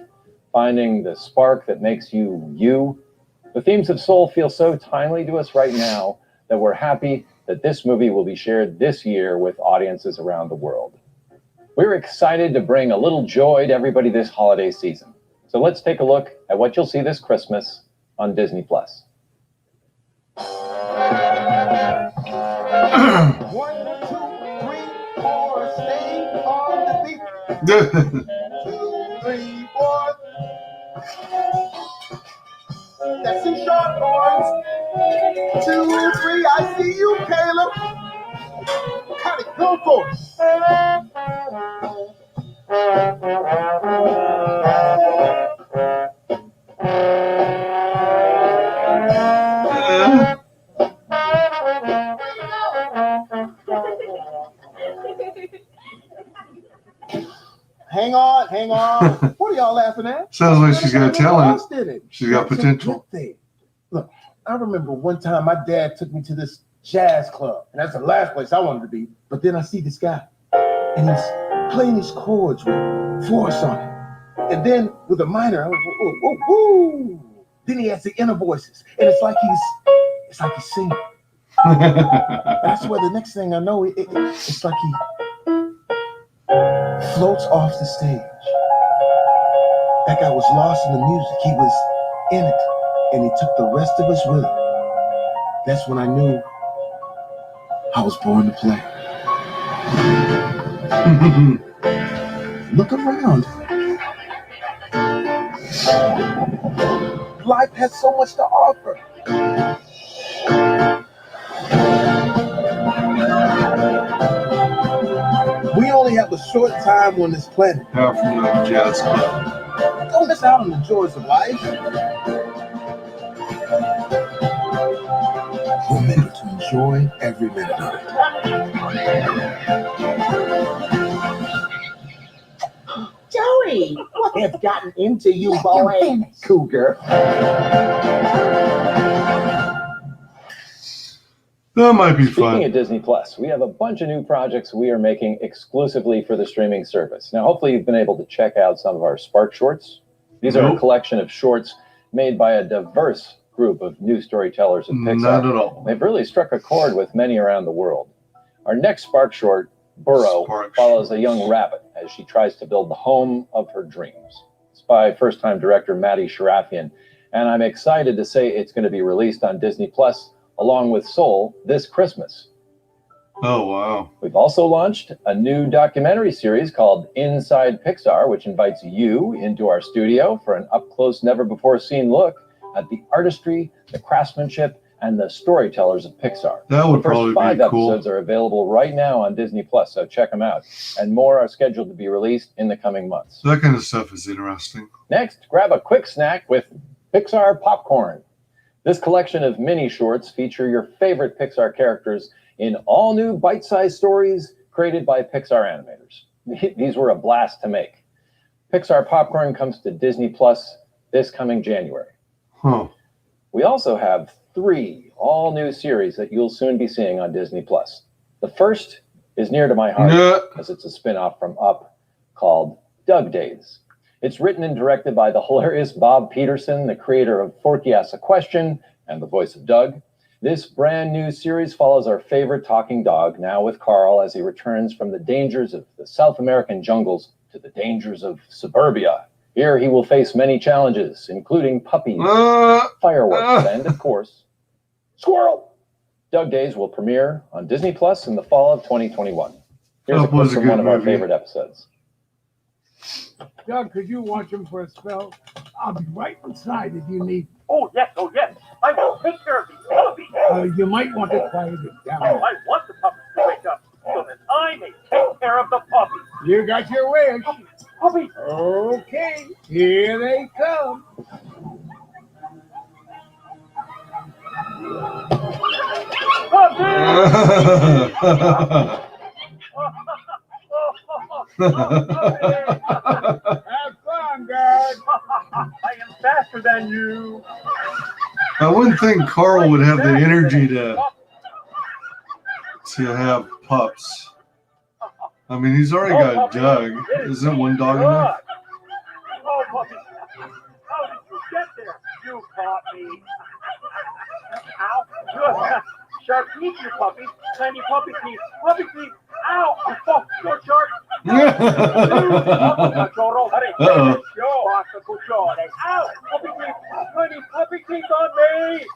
Speaker 10: finding the spark that makes you, you. The themes of Soul feel so timely to us right now that we're happy that this movie will be shared this year with audiences around the world. We're excited to bring a little joy to everybody this holiday season. So let's take a look at what you'll see this Christmas on Disney+.
Speaker 11: 1, 2, 3, 4, stay on the beat. 2, 3, 4. That's C sharp chords. 2, 3, I see you, Caleb. Cut it, go for it. Hang on, hang on. What are y'all laughing at?
Speaker 2: Sounds like she's got talent. She's got
Speaker 11: That's
Speaker 2: potential.
Speaker 11: a good thing. Look, I remember one time my dad took me to this jazz club, and that's the last place I wanted to be. But then I see this guy, and he's playing these chords with force on it. And then with a minor, I was, whoa, whoa, whoa. Then he has the inner voices, and it's like he's singing. That's where the next thing I know, it's like he floats off the stage. That guy was lost in the music. He was in it, and he took the rest of us with him. That's when I knew I was born to play. Look around. Life has so much to offer. We only have a short time on this planet.
Speaker 2: From the jazz club.
Speaker 11: Don't miss out on the joys of life. Remember to enjoy every minute of it.
Speaker 27: Joey, what have gotten into you, boy? Cougar.
Speaker 2: That might be fun.
Speaker 10: Speaking of Disney Plus, we have a bunch of new projects we are making exclusively for the streaming service. Now, hopefully you've been able to check out some of our Spark shorts. These are a collection of shorts made by a diverse group of new storytellers at Pixar.
Speaker 2: Not at all.
Speaker 10: They've really struck a chord with many around the world. Our next Spark short, Burrow, follows a young rabbit as she tries to build the home of her dreams. It's by first-time director Maddie Sharafian, and I'm excited to say it's going to be released on Disney Plus along with Soul this Christmas.
Speaker 2: Oh, wow.
Speaker 10: We've also launched a new documentary series called Inside Pixar, which invites you into our studio for an up-close, never-before-seen look at the artistry, the craftsmanship, and the storytellers of Pixar.
Speaker 2: That would
Speaker 10: The first
Speaker 2: probably
Speaker 10: 5
Speaker 2: be cool.
Speaker 10: episodes are available right now on Disney Plus, so check them out. And more are scheduled to be released in the coming months.
Speaker 2: That kind of stuff is interesting.
Speaker 10: Next, grab a quick snack with Pixar Popcorn. This collection of mini shorts feature your favorite Pixar characters in all new bite-sized stories created by Pixar animators. These were a blast to make. Pixar Popcorn comes to Disney Plus this coming January.
Speaker 2: Huh.
Speaker 10: We also have 3 all-new series that you'll soon be seeing on Disney Plus. The first is near to my heart as it's a spin-off from Up called Doug Days. It's written and directed by the hilarious Bob Peterson, the creator of Forky Asks a Question and the voice of Doug. This brand new series follows our favorite talking dog, now with Carl, as he returns from the dangers of the South American jungles to the dangers of suburbia. Here he will face many challenges, including puppies, fireworks, and of course, squirrel! Doug Days will premiere on Disney Plus in the fall of 2021. Here's a clip from one of our favorite episodes.
Speaker 12: Doug, could you watch him for a spell? I'll be right beside if you need.
Speaker 13: Oh, yes, I will take care of these puppies.
Speaker 12: You might want to quiet it down.
Speaker 13: Oh, I want the puppies to wake up so that I may take care of the puppies.
Speaker 12: You got your wish.
Speaker 13: Puppies.
Speaker 12: Okay, here they come.
Speaker 13: Have fun, guys. I am faster than you.
Speaker 2: I wouldn't think Carl would have the energy to have pups. I mean, he's already got Doug. Isn't one dog enough?
Speaker 13: Oh, puppy. How did you get there? You caught me. Ow. Good. Sharp teeth, you puppy. Tiny puppy teeth. Puppy teeth. Ow. Oh, so sharp.
Speaker 2: Uh-oh.
Speaker 13: Ow. Puppy teeth. Tiny puppy teeth on me.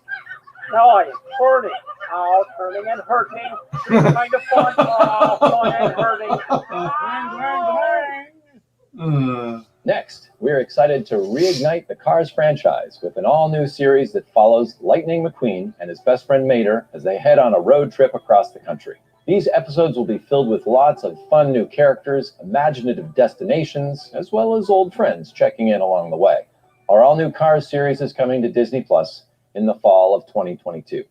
Speaker 13: Now I am burning. Ow, turning and hurting. It's kind of fun. Oh, fun and hurting.
Speaker 10: Next, we're excited to reignite the Cars franchise with an all-new series that follows Lightning McQueen and his best friend Mater as they head on a road trip across the country. These episodes will be filled with lots of fun new characters, imaginative destinations, as well as old friends checking in along the way. Our all-new Cars series is coming to Disney Plus in the fall of 2022.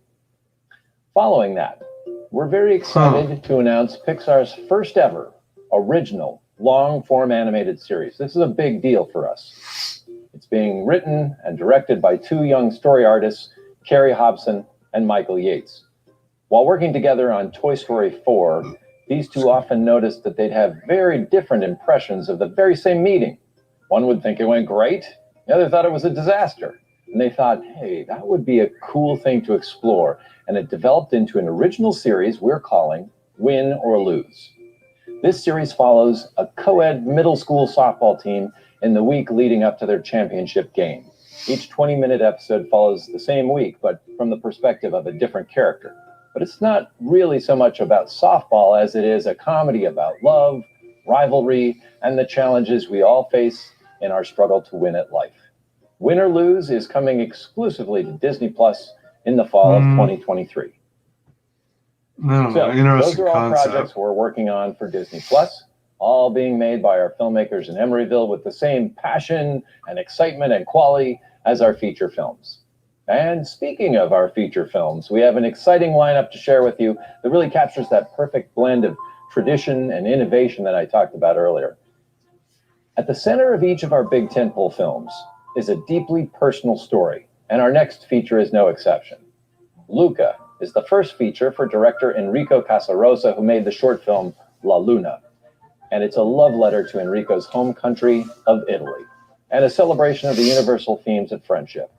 Speaker 10: Following that, we're very excited to announce Pixar's first ever original long-form animated series. This is a big deal for us. It's being written and directed by 2 young story artists, Carrie Hobson and Michael Yates. While working together on Toy Story 4, these 2 often noticed that they'd have very different impressions of the very same meeting. One would think it went great, the other thought it was a disaster. And they thought, hey, that would be a cool thing to explore. And it developed into an original series we're calling Win or Lose. This series follows a co-ed middle school softball team in the week leading up to their championship game. Each 20-minute episode follows the same week, but from the perspective of a different character. But it's not really so much about softball as it is a comedy about love, rivalry, and the challenges we all face in our struggle to win at life. Win or Lose is coming exclusively to Disney Plus in the fall of 2023.
Speaker 2: No,
Speaker 10: So
Speaker 2: interesting
Speaker 10: those are all
Speaker 2: concept.
Speaker 10: projects we're working on for Disney Plus, all being made by our filmmakers in Emeryville with the same passion and excitement and quality as our feature films. And speaking of our feature films, we have an exciting lineup to share with you that really captures that perfect blend of tradition and innovation that I talked about earlier. At the center of each of our big tentpole films is a deeply personal story, and our next feature is no exception. Luca is the first feature for director Enrico Casarosa, who made the short film La Luna. And it's a love letter to Enrico's home country of Italy, and a celebration of the universal themes of friendship.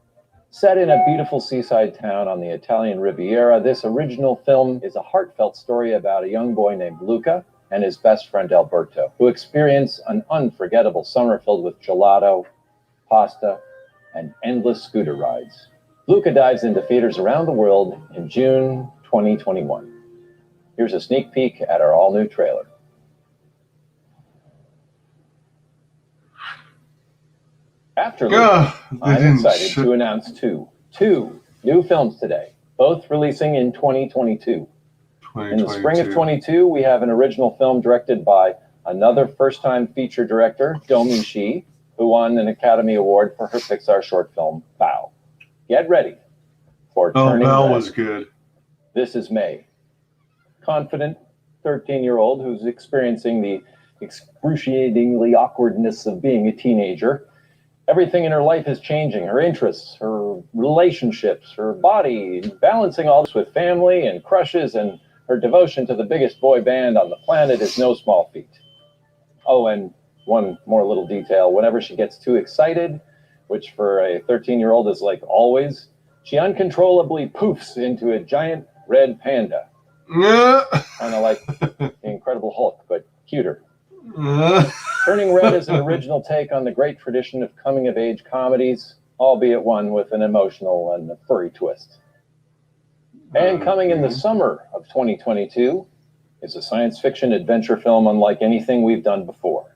Speaker 10: Set in a beautiful seaside town on the Italian Riviera, this original film is a heartfelt story about a young boy named Luca and his best friend Alberto, who experience an unforgettable summer filled with gelato, pasta, and endless scooter rides. Luca dives into theaters around the world in June 2021. Here's a sneak peek at our all-new trailer. After Luca, I'm excited to announce two new films today. both releasing in 2022. In the spring of
Speaker 2: 2022.
Speaker 10: 22, we have an original film directed by another first-time feature director, Domi Shi, who won an Academy Award for her Pixar short film, Bao. Get ready for
Speaker 2: Oh,
Speaker 10: Turning
Speaker 2: Bell
Speaker 10: Red.
Speaker 2: was good.
Speaker 10: This is May. Confident 13-year-old who's experiencing the excruciatingly awkwardness of being a teenager. Everything in her life is changing. Her interests, her relationships, her body, balancing all this with family and crushes, and her devotion to the biggest boy band on the planet is no small feat. Oh, and one more little detail. Whenever she gets too excited, which for a 13-year-old is like always, she uncontrollably poofs into a giant red panda. Kind of like the Incredible Hulk, but cuter. Turning Red is an original take on the great tradition of coming-of-age comedies, albeit one with an emotional and a furry twist. And coming in the summer of 2022 is a science fiction adventure film unlike anything we've done before.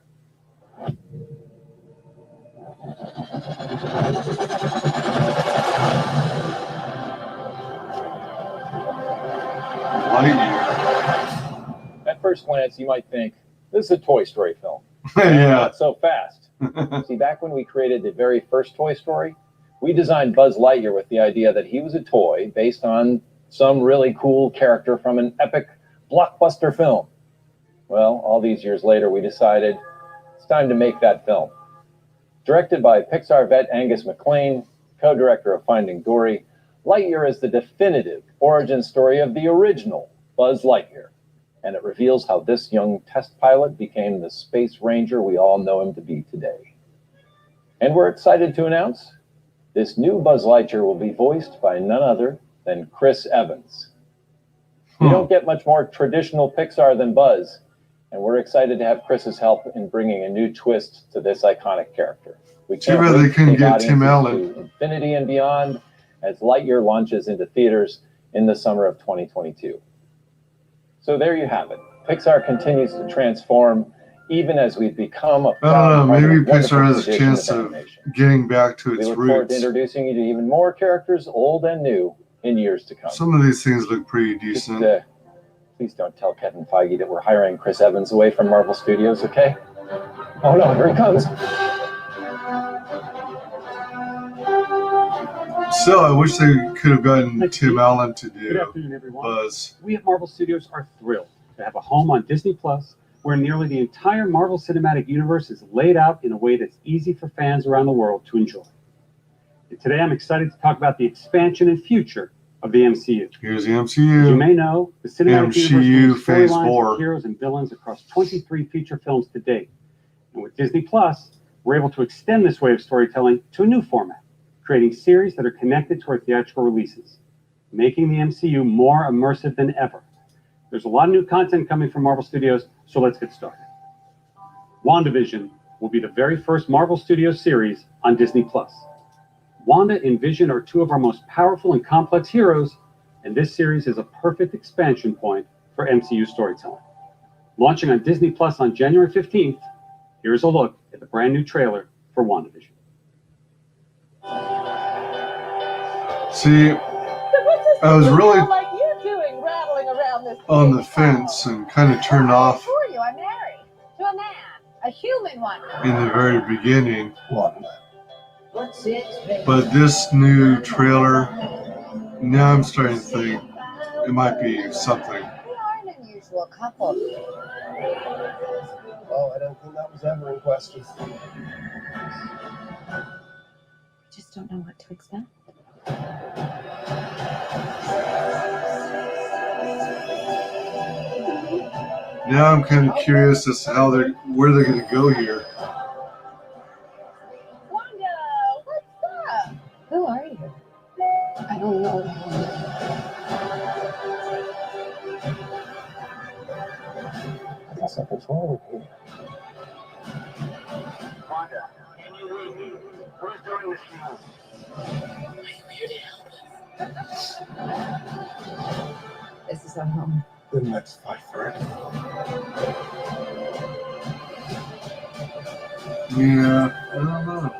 Speaker 10: At first glance, you might think, this is a Toy Story film.
Speaker 2: Yeah.
Speaker 10: Not so fast. See, back when we created the very first Toy Story, we designed Buzz Lightyear with the idea that he was a toy based on some really cool character from an epic blockbuster film. Well, all these years later, we decided it's time to make that film. Directed by Pixar vet Angus MacLean, co-director of Finding Dory, Lightyear is the definitive origin story of the original Buzz Lightyear, and it reveals how this young test pilot became the space ranger we all know him to be today. And we're excited to announce this new Buzz Lightyear will be voiced by none other than Chris Evans. You don't get much more traditional Pixar than Buzz, and we're excited to have Chris's help in bringing a new twist to this iconic character. We
Speaker 2: Too bad they couldn't get Tim Allen.
Speaker 10: To infinity and beyond as Lightyear launches into theaters in the summer of 2022. So there you have it. Pixar continues to transform even as we've become a
Speaker 2: I don't know,
Speaker 10: proud part of
Speaker 2: maybe
Speaker 10: the wonderful
Speaker 2: Pixar has a
Speaker 10: tradition
Speaker 2: chance of
Speaker 10: animation.
Speaker 2: getting back to
Speaker 10: We
Speaker 2: its
Speaker 10: look forward to
Speaker 2: roots.
Speaker 10: introducing you to even more characters, old and new, in years to come.
Speaker 2: Some of these things look pretty decent.
Speaker 10: Please don't tell Kevin Feige that we're hiring Chris Evans away from Marvel Studios, okay? Oh no, here he comes.
Speaker 2: Still, I wish they could have gotten Tim Allen to
Speaker 6: Good
Speaker 2: do
Speaker 6: afternoon, everyone.
Speaker 2: Buzz.
Speaker 6: We at Marvel Studios are thrilled to have a home on Disney Plus where nearly the entire Marvel Cinematic Universe is laid out in a way that's easy for fans around the world to enjoy. And today I'm excited to talk about the expansion and future of the MCU.
Speaker 2: Here's the
Speaker 6: As you
Speaker 2: MCU.
Speaker 6: may know, the Cinematic
Speaker 2: MCU
Speaker 6: Universe
Speaker 2: Phase
Speaker 6: storylines
Speaker 2: 4.
Speaker 6: of heroes and villains across 23 feature films to date. And with Disney Plus, we're able to extend this way of storytelling to a new format, creating series that are connected to our theatrical releases, making the MCU more immersive than ever. There's a lot of new content coming from Marvel Studios, so let's get started. WandaVision will be the very first Marvel Studios series on Disney Plus. Wanda and Vision are two of our most powerful and complex heroes, and this series is a perfect expansion point for MCU storytelling. Launching on Disney Plus on January 15th, here's a look at the brand new trailer for WandaVision.
Speaker 2: See, I was really
Speaker 14: like you doing rattling around this
Speaker 2: on the fence and kind of turned off
Speaker 14: for you. I'm married to a man, a human one.
Speaker 2: in the very beginning.
Speaker 14: What's it, baby?
Speaker 2: But this new trailer, now I'm starting to think it might be something.
Speaker 14: We are an unusual couple.
Speaker 27: Oh, I don't think that was ever in question.
Speaker 15: Just don't know what to expect.
Speaker 2: Now I'm kind of curious as to where they're going to go here.
Speaker 14: Wanda, what's up? Who are you? I don't know.
Speaker 27: I guess something's wrong here.
Speaker 13: Wanda, can you read me? Who's doing this now?
Speaker 14: I'm here to help us. This is our home.
Speaker 11: Then let's fight for it.
Speaker 2: Yeah, I don't know.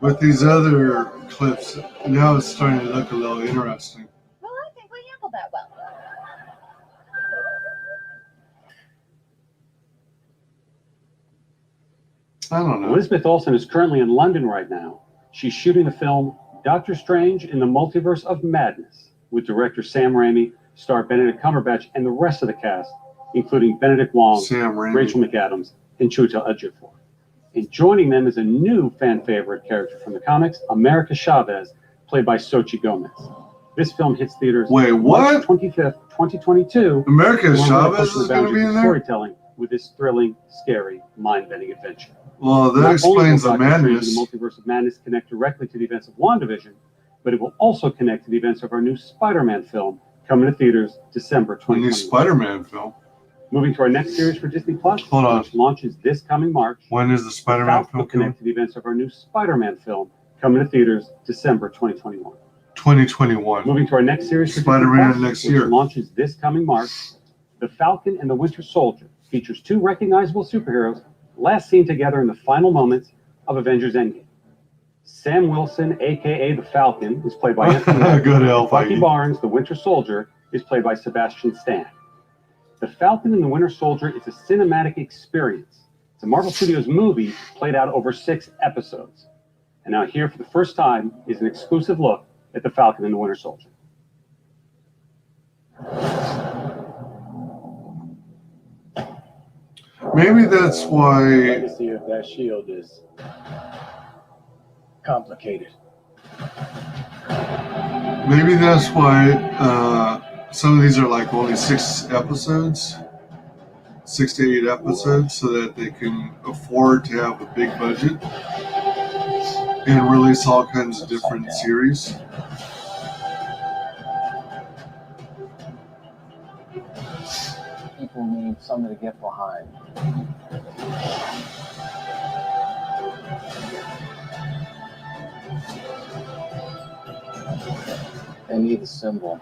Speaker 2: With these other clips. Now it's starting to look a little interesting.
Speaker 9: Well, I think we handled that well.
Speaker 2: I don't know.
Speaker 6: Elizabeth Olsen is currently in London right now. She's shooting the film Doctor Strange in the Multiverse of Madness with director Sam Raimi, star Benedict Cumberbatch, and the rest of the cast, including Benedict Wong, Rachel McAdams, and Chiwetel Ejiofor. And joining them is a new fan favorite character from the comics, America Chavez, played by Xochitl Gomez. This film hits theaters March 25th, 2022.
Speaker 2: America Chavez is going to be in there?
Speaker 6: Storytelling with this thrilling, scary, mind-bending adventure.
Speaker 2: Well, that explains the madness.
Speaker 6: The Multiverse of Madness connect directly to the events of WandaVision, but it will also connect to the events of our new Spider-Man film coming to theaters December 2021.
Speaker 2: The new Spider-Man film.
Speaker 6: Moving to our next series for Disney Plus, which launches this coming March.
Speaker 2: When is the Spider-Man film
Speaker 6: will connect to the events of our new Spider-Man film coming to theaters December 2021.
Speaker 2: 2021.
Speaker 6: Moving to our next series for
Speaker 2: Spider-Man
Speaker 6: Disney Plus,
Speaker 2: next year.
Speaker 6: which launches this coming March. The Falcon and the Winter Soldier features two recognizable superheroes last seen together in the final moments of Avengers Endgame. Sam Wilson, aka the Falcon, is played by Anthony Mackie.
Speaker 2: Good help,
Speaker 6: Bucky
Speaker 2: Feige.
Speaker 6: Barnes, the Winter Soldier, is played by Sebastian Stan. The Falcon and the Winter Soldier is a cinematic experience. It's a Marvel Studios movie played out over 6 episodes. And now here for the first time is an exclusive look at the Falcon and the Winter Soldier.
Speaker 2: Maybe that's why.
Speaker 17: Legacy of that shield is complicated.
Speaker 2: Maybe that's why some of these are like only 6 episodes, 6 to 8 episodes, so that they can afford to have a big budget and release all kinds of different series.
Speaker 10: People need something to get behind. They need a symbol.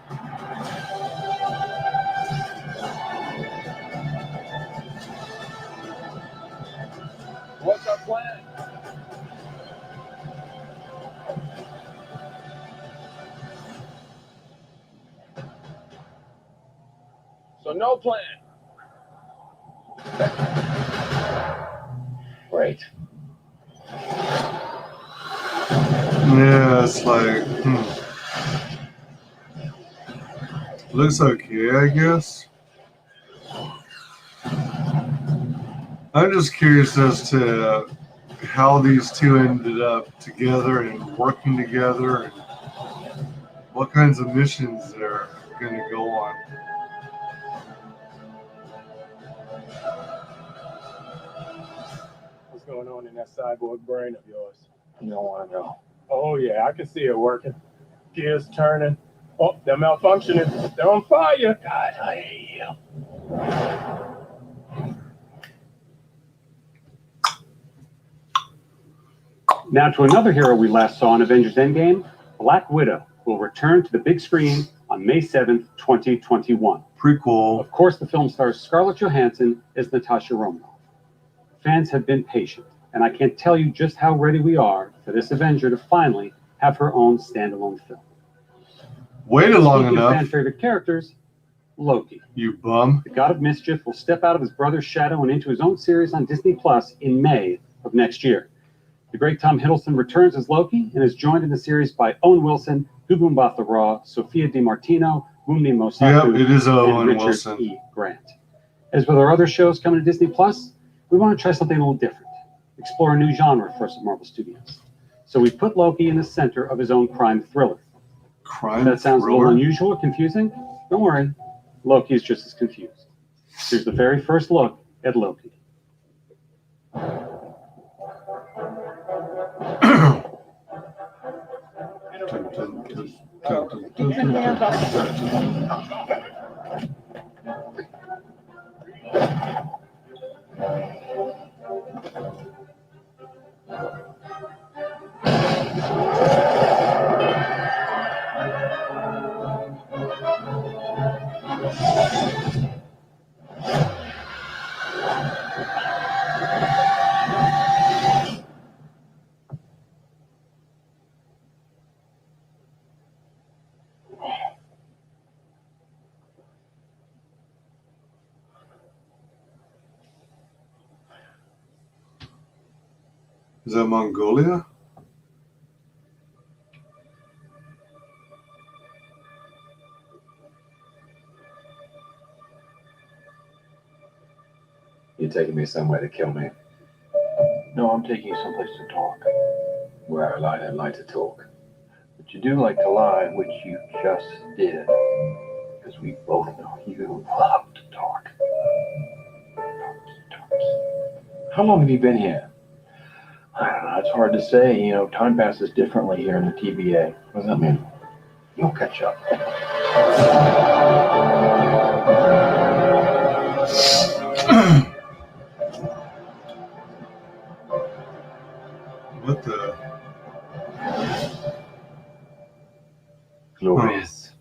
Speaker 17: What's our plan? So no plan.
Speaker 10: Great.
Speaker 2: Yeah, it's like, looks okay, I guess. I'm just curious as to how these two ended up together and working together and what kinds of missions they're going to go on.
Speaker 17: What's going on in that cyborg brain of yours?
Speaker 10: You don't want to know.
Speaker 17: Oh yeah, I can see it working. Gears turning. Oh, they're malfunctioning. They're on fire. God, I hate you.
Speaker 6: Now to another hero we last saw in Avengers Endgame, Black Widow will return to the big screen on May 7th, 2021.
Speaker 2: Prequel.
Speaker 6: Of course, the film stars Scarlett Johansson as Natasha Romanoff. Fans have been patient, and I can't tell you just how ready we are for this Avenger to finally have her own standalone film.
Speaker 2: Waited long
Speaker 6: Speaking of
Speaker 2: enough.
Speaker 6: fan favorite characters, Loki.
Speaker 2: You bum.
Speaker 6: The God of Mischief will step out of his brother's shadow and into his own series on Disney Plus in May of next year. The great Tom Hiddleston returns as Loki and is joined in the series by Owen Wilson, Gugu Mbatha-Raw, Sophia DiMartino, Wunmi Mosaku,
Speaker 2: Yep, it is
Speaker 6: and
Speaker 2: Owen
Speaker 6: Richard
Speaker 2: Wilson.
Speaker 6: E. Grant. As with our other shows coming to Disney Plus, we want to try something a little different, explore a new genre for us at Marvel Studios. So we put Loki in the center of his own crime thriller.
Speaker 2: Crime
Speaker 6: If that sounds a
Speaker 2: thriller?
Speaker 6: little unusual or confusing, don't worry, Loki is just as confused. Here's the very first look at Loki.
Speaker 2: Is that Mongolia?
Speaker 19: You're taking me somewhere to kill me.
Speaker 20: No, I'm taking you someplace to talk.
Speaker 19: Where I don't like to talk.
Speaker 20: But you do like to lie, which you just did. Because we both know you love to talk.
Speaker 19: How long have you been here?
Speaker 20: I don't know, it's hard to say. You know, time passes differently here in the TBA.
Speaker 19: What does that mean?
Speaker 20: You'll catch up.
Speaker 2: What the?
Speaker 19: Glorious.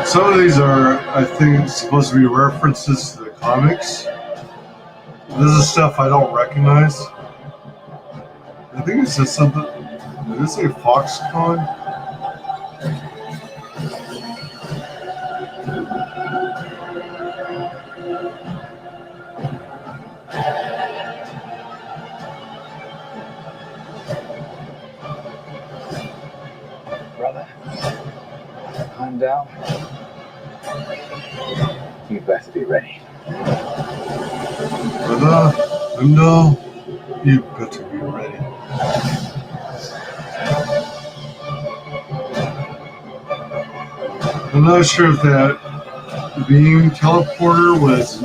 Speaker 2: Some of these are, I think, supposed to be references to the comics. This is stuff I don't recognize. I think it says something. Did it say Foxconn?
Speaker 19: Brother, calm down. You better be ready.
Speaker 2: Brother, no, you better be ready. I'm not sure if that beam teleporter was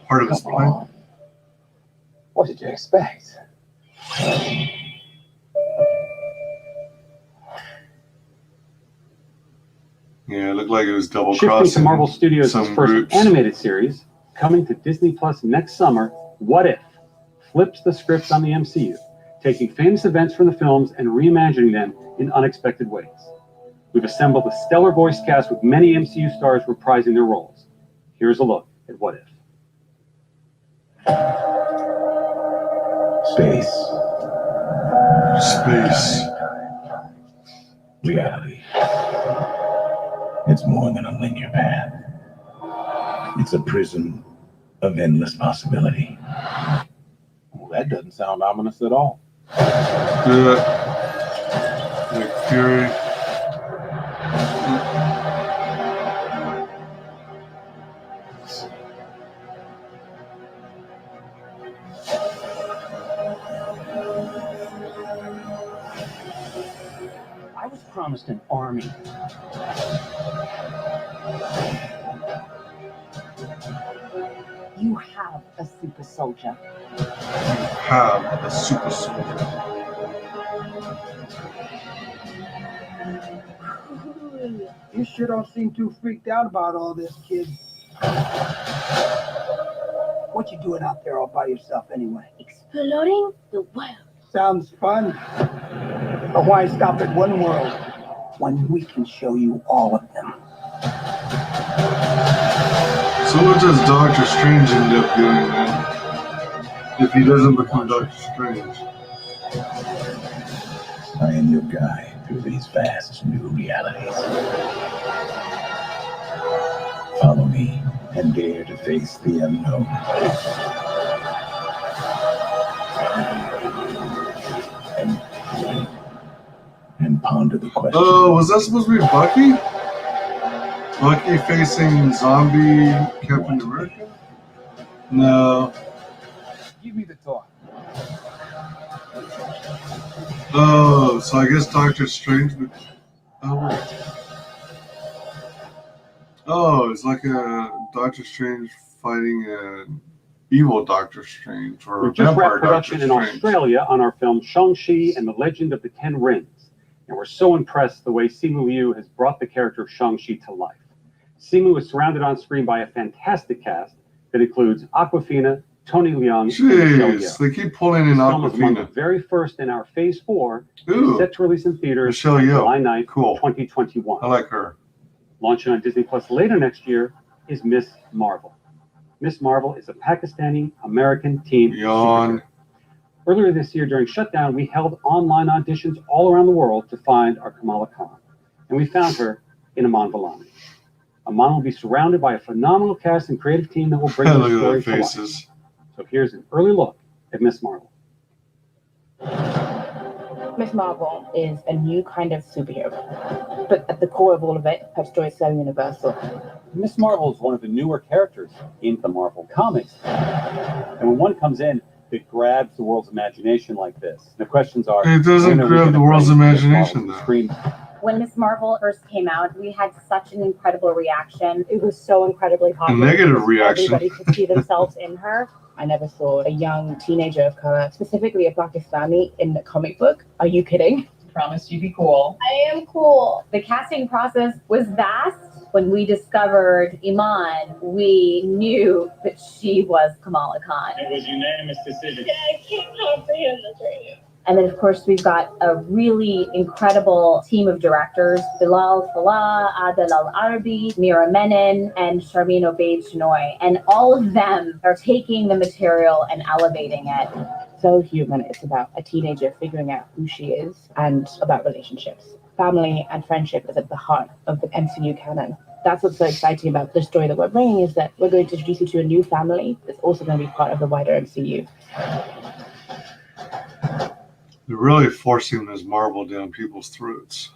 Speaker 2: part of his plan.
Speaker 10: What did you expect?
Speaker 2: Yeah, it looked like it was double
Speaker 6: Shifting
Speaker 2: crossing.
Speaker 6: to Marvel Studios'
Speaker 2: some
Speaker 6: first
Speaker 2: groups.
Speaker 6: animated series, coming to Disney Plus next summer, What If flips the script on the MCU, taking famous events from the films and reimagining them in unexpected ways. We've assembled a stellar voice cast with many MCU stars reprising their roles. Here's a look at What If.
Speaker 21: Space.
Speaker 2: Space.
Speaker 21: Reality. It's more than a linear path. It's a prism of endless possibility.
Speaker 11: Well, that doesn't sound ominous at all.
Speaker 2: Nick Fury.
Speaker 22: I was promised an army.
Speaker 15: You have a super soldier.
Speaker 2: Have a super soldier.
Speaker 12: You sure don't seem too freaked out about all this, kid. What you doing out there all by yourself anyway?
Speaker 18: Exploring the world.
Speaker 12: Sounds fun. But why stop at one world when we can show you all of them?
Speaker 2: So what does Doctor Strange end up doing then? If he doesn't become Doctor Strange?
Speaker 21: I am your guide through these vast new realities. Follow me and dare to face the unknown. And ponder the question.
Speaker 2: Oh, was that supposed to be Bucky? Bucky facing zombie Captain America? No.
Speaker 12: Give me the toy.
Speaker 2: Oh, so I guess Doctor Strange would... Oh, it's like a Doctor Strange fighting an evil Doctor Strange or
Speaker 6: We
Speaker 2: a
Speaker 6: just
Speaker 2: vampire
Speaker 6: wrapped production in
Speaker 2: Doctor Strange.
Speaker 6: Australia on our film Shang-Chi and the Legend of the Ten Rings. And we're so impressed the way Simu Liu has brought the character of Shang-Chi to life. Simu is surrounded on screen by a fantastic cast that includes Awkwafina, Tony Leung, and Michelle
Speaker 2: Jeez,
Speaker 6: Yeoh.
Speaker 2: they keep pulling in
Speaker 6: This film is one of the
Speaker 2: Awkwafina.
Speaker 6: very first in our Phase 4,
Speaker 2: Ooh.
Speaker 6: set to release in theaters
Speaker 2: Michelle
Speaker 6: on
Speaker 2: Yeoh.
Speaker 6: July 9th,
Speaker 2: Cool.
Speaker 6: 2021.
Speaker 2: I like her.
Speaker 6: Launching on Disney Plus later next year is Miss Marvel. Miss Marvel is a Pakistani-American teen
Speaker 2: Yawn.
Speaker 6: superhero. Earlier this year during shutdown, we held online auditions all around the world to find our Kamala Khan. And we found her in Aman Vellani. Amon will be surrounded by a phenomenal cast and creative team that will bring the
Speaker 2: Look at
Speaker 6: story
Speaker 2: their
Speaker 6: to life.
Speaker 2: faces.
Speaker 6: So here's an early look at Miss Marvel.
Speaker 1: Miss Marvel is a new kind of superhero, but at the core of all of it, her story is so universal.
Speaker 6: Miss Marvel is one of the newer characters in the Marvel comics. And when one comes in that grabs the world's imagination like this, the questions are...
Speaker 2: It doesn't
Speaker 6: when are we
Speaker 2: grab
Speaker 6: gonna
Speaker 2: the world's
Speaker 6: bring Miss
Speaker 2: imagination,
Speaker 6: Marvel to
Speaker 2: though.
Speaker 6: screen?
Speaker 1: When Miss Marvel first came out, we had such an incredible reaction. It was so incredibly
Speaker 2: A
Speaker 1: popular.
Speaker 2: negative
Speaker 1: because
Speaker 2: reaction.
Speaker 1: Everybody could see themselves in her. I never saw a young teenager of color, specifically a Pakistani, in the comic book. Are you kidding?
Speaker 14: Promise you be cool.
Speaker 18: I am cool.
Speaker 1: The casting process was vast. When we discovered Iman, we knew that she was Kamala Khan.
Speaker 13: It was unanimous decision.
Speaker 18: Yeah, I can't comprehend this right now.
Speaker 1: And then, of course, we've got a really incredible team of directors: Bilal Falah, Adel Al-Arabi, Mira Menon, and Sharmeen Obaid-Chinoy. And all of them are taking the material and elevating it. So human. It's about a teenager figuring out who she is and about relationships. Family and friendship is at the heart of the MCU canon. That's what's so exciting about the story that we're bringing, is that we're going to introduce you to a new family that's also going to be part of the wider MCU.
Speaker 2: They're really forcing this Marvel down people's throats.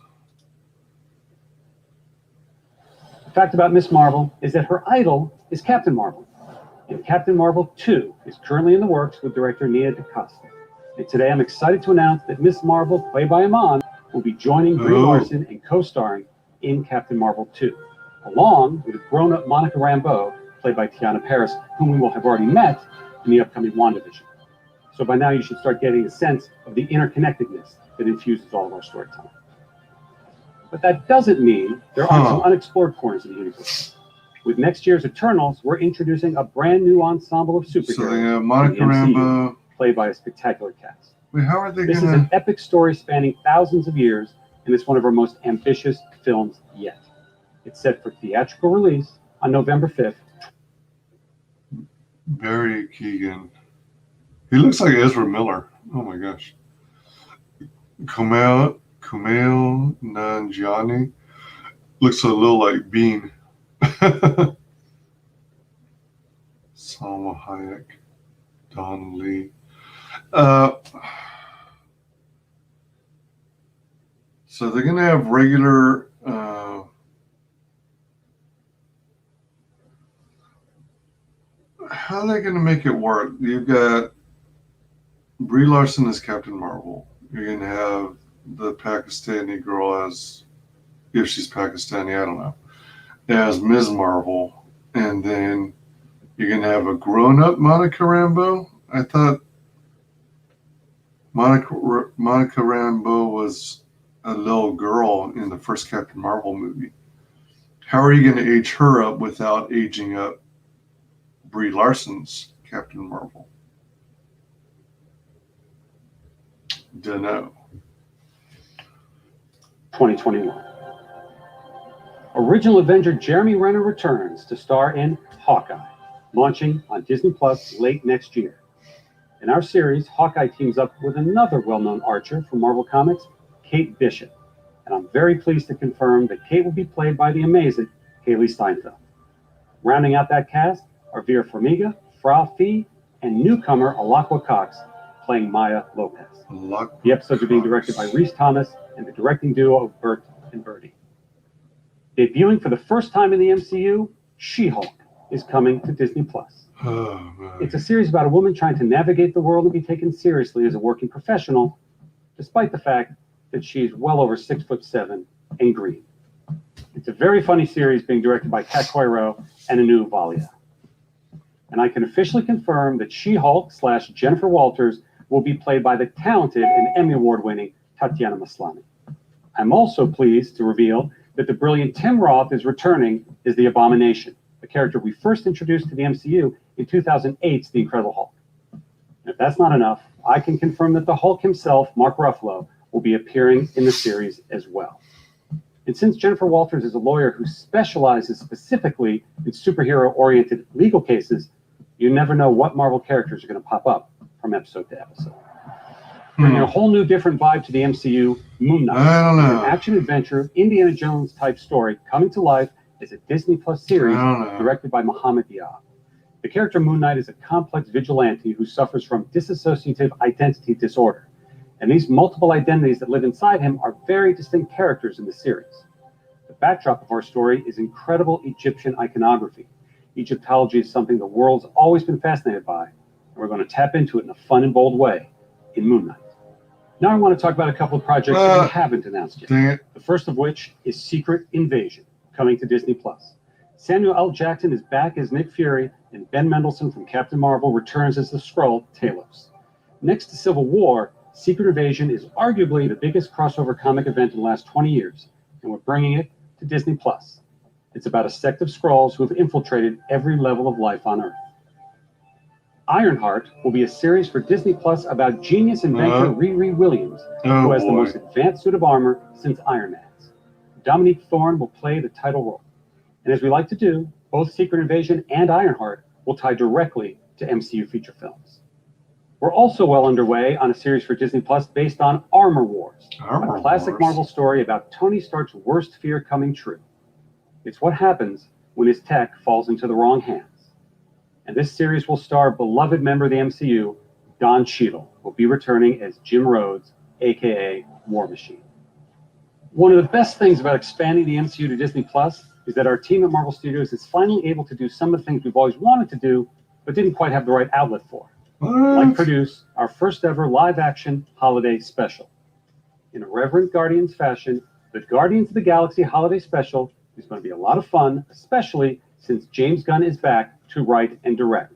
Speaker 6: The fact about Miss Marvel is that her idol is Captain Marvel. And Captain Marvel 2 is currently in the works with director Nia DaCosta. And today I'm excited to announce that Miss Marvel, played by Iman, will be joining Brie Larson and co-starring in Captain Marvel 2, along with a grown-up Monica Rambeau, played by Tiana Paris, whom we will have already met in the upcoming WandaVision. So by now you should start getting a sense of the interconnectedness that infuses all of our storytelling. But that doesn't mean there aren't some unexplored corners of the universe. With next year's Eternals, we're introducing a brand new ensemble of superheroes.
Speaker 2: So they have Monica Rambeau,
Speaker 6: played by a spectacular cast.
Speaker 2: Wait, how are they
Speaker 6: This is
Speaker 2: gonna?
Speaker 6: an epic story spanning thousands of years, and it's one of our most ambitious films yet. It's set for theatrical release on November 5th.
Speaker 2: Barry Keoghan. He looks like Ezra Miller. Oh my gosh. Kumail Nanjiani looks a little like Bean. Salma Hayek, Don Lee. So they're gonna have regular. How are they gonna make it work? You've got Brie Larson as Captain Marvel. You're gonna have the Pakistani girl as, if she's Pakistani, I don't know, as Ms. Marvel, and then you're gonna have a grown-up Monica Rambeau. I thought Monica Rambeau was a little girl in the first Captain Marvel movie. How are you gonna age her up without aging up Brie Larson's Captain Marvel? Dunno.
Speaker 6: 2021. Original Avenger Jeremy Renner returns to star in Hawkeye, launching on Disney Plus late next year. In our series, Hawkeye teams up with another well-known archer from Marvel Comics, Kate Bishop. And I'm very pleased to confirm that Kate will be played by the amazing Haley Steinfeld. Rounding out that cast are Vera Farmiga, Fra Fee, and newcomer Alakwa Cox, playing Maya Lopez. The episodes are being directed by Rhys Thomas and the directing duo of Bert and Birdie. Debuting for the first time in the MCU, She-Hulk is coming to Disney Plus. It's a series about a woman trying to navigate the world and be taken seriously as a working professional, despite the fact that she's well over 6'7" and green. It's a very funny series being directed by Kat Coiro and Anu Valia. And I can officially confirm that She-Hulk / Jennifer Walters will be played by the talented and Emmy Award-winning Tatiana Maslany. I'm also pleased to reveal that the brilliant Tim Roth is returning as the Abomination, a character we first introduced to the MCU in 2008's The Incredible Hulk. And if that's not enough, I can confirm that the Hulk himself, Mark Ruffalo, will be appearing in the series as well. And since Jennifer Walters is a lawyer who specializes specifically in superhero-oriented legal cases, you never know what Marvel characters are going to pop up from episode to episode. Bringing a whole new different vibe to the MCU, Moon Knight.
Speaker 2: I don't know.
Speaker 6: An action-adventure, Indiana Jones-type story coming to life is a Disney Plus series directed by Mohammed Diab. The character Moon Knight is a complex vigilante who suffers from dissociative identity disorder, and these multiple identities that live inside him are very distinct characters in the series. The backdrop of our story is incredible Egyptian iconography. Egyptology is something the world's always been fascinated by, and we're going to tap into it in a fun and bold way in Moon Knight. Now I want to talk about a couple of projects that we haven't announced yet. The first of which is Secret Invasion, coming to Disney+. Samuel L. Jackson is back as Nick Fury, and Ben Mendelsohn from Captain Marvel returns as the Skrull, Talos. Next to Civil War, Secret Invasion is arguably the biggest crossover comic event in the last 20 years, and we're bringing it to Disney+. It's about a sect of Skrulls who have infiltrated every level of life on Earth. Ironheart will be a series for Disney Plus about genius inventor Riri Williams, who has the most advanced suit of armor since Iron Man's. Dominique Thorne will play the title role. And as we like to do, both Secret Invasion and Ironheart will tie directly to MCU feature films. We're also well underway on a series for Disney Plus based on Armor Wars, a classic Marvel story about Tony Stark's worst fear coming true. It's what happens when his tech falls into the wrong hands. And this series will star beloved member of the MCU, Don Cheadle, who will be returning as Jim Rhodes, aka War Machine. One of the best things about expanding the MCU to Disney Plus is that our team at Marvel Studios is finally able to do some of the things we've always wanted to do, but didn't quite have the right outlet for. Like produce our first ever live-action holiday special. In a Reverend Guardians fashion, the Guardians of the Galaxy holiday special is going to be a lot of fun, especially since James Gunn is back to write and direct.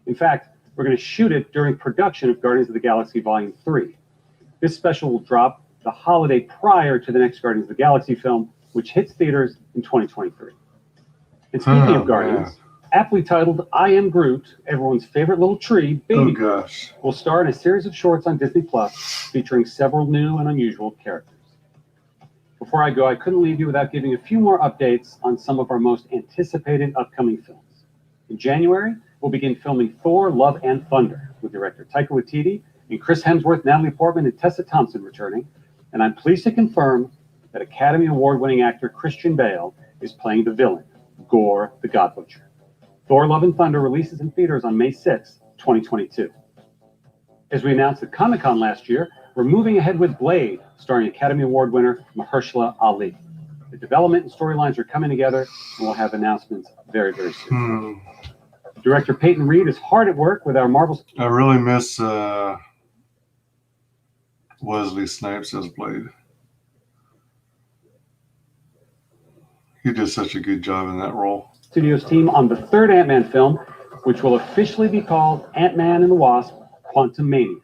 Speaker 6: In fact, we're going to shoot it during production of Guardians of the Galaxy Volume 3. This special will drop the holiday prior to the next Guardians of the Galaxy film, which hits theaters in 2023. And speaking of Guardians, aptly titled I Am Groot, everyone's favorite little tree, Baby Groot, will star in a series of shorts on Disney Plus featuring several new and unusual characters. Before I go, I couldn't leave you without giving a few more updates on some of our most anticipated upcoming films. In January, we'll begin filming Thor, Love and Thunder with director Taika Waititi and Chris Hemsworth, Natalie Portman, and Tessa Thompson returning. And I'm pleased to confirm that Academy Award-winning actor Christian Bale is playing the villain, Gore the God Butcher. Thor, Love and Thunder releases in theaters on May 6, 2022. As we announced at Comic-Con last year, we're moving ahead with Blade, starring Academy Award winner Mahershala Ali. The development and storylines are coming together, and we'll have announcements very, very soon. Director Peyton Reed is hard at work with our Marvel.
Speaker 2: I really miss Wesley Snipes as Blade. He did such a good job in that role.
Speaker 6: Studios team on the third Ant-Man film, which will officially be called Ant-Man and the Wasp: Quantumania.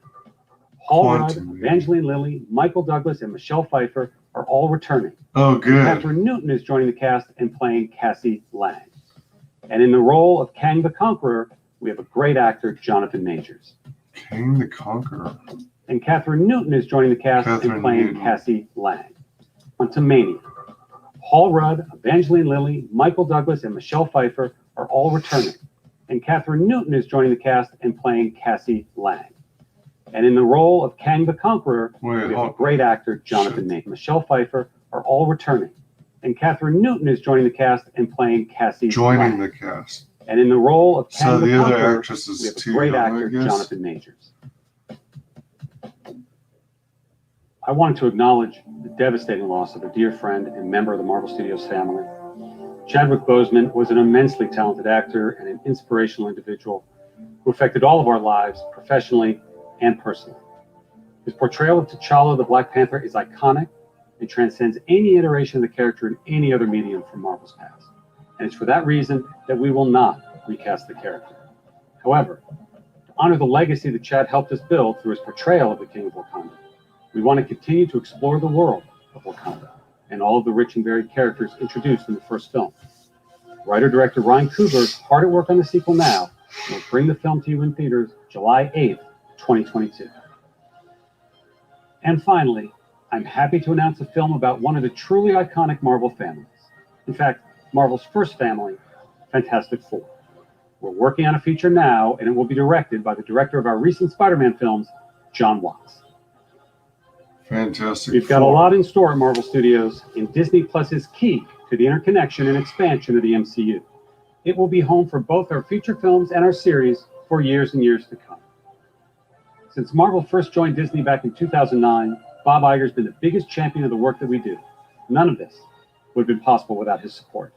Speaker 6: Paul Rudd, Evangeline Lilly, Michael Douglas, and Michelle Pfeiffer are all returning.
Speaker 2: Oh, good.
Speaker 6: Catherine Newton is joining the cast and playing Cassie Lang. And in the role of Kang the Conqueror, we have a great actor, Jonathan Majors.
Speaker 2: Kang the Conqueror.
Speaker 6: And Catherine Newton is joining the cast and playing Cassie Lang. Quantumania. Paul Rudd, Evangeline Lilly, Michael Douglas, and Michelle Pfeiffer are all returning. And Catherine Newton is joining the cast and playing Cassie Lang. And in the role of Kang the Conqueror, we have a great actor, Jonathan Majors. Michelle Pfeiffer are all returning. And Catherine Newton is joining the cast and playing Cassie Lang.
Speaker 2: The cast.
Speaker 6: And in the role of Kang the
Speaker 2: other
Speaker 6: Conqueror,
Speaker 2: actress is
Speaker 6: we have a great actor, Jonathan Majors. I wanted to acknowledge the devastating loss of a dear friend and member of the Marvel Studios family. Chadwick Boseman was an immensely talented actor and an inspirational individual who affected all of our lives professionally and personally. His portrayal of T'Challa the Black Panther is iconic and transcends any iteration of the character in any other medium from Marvel's past. And it's for that reason that we will not recast the character. However, to honor the legacy that Chad helped us build through his portrayal of the King of Wakanda, we want to continue to explore the world of Wakanda and all of the rich and varied characters introduced in the first film. Writer-director Ryan Coogler is hard at work on the sequel now, and will bring the film to you in theaters July 8th, 2022. And finally, I'm happy to announce a film about one of the truly iconic Marvel families. In fact, Marvel's first family, Fantastic Four. We're working on a feature now, and it will be directed by the director of our recent Spider-Man films, John Watts.
Speaker 2: Fantastic.
Speaker 6: We've got a lot in store at Marvel Studios, and Disney Plus is key to to the interconnection and expansion of the MCU. It will be home for both our feature films and our series for years and years to come. Since Marvel first joined Disney back in 2009, Bob Iger's been the biggest champion of the work that we do. None of this would have been possible without his support.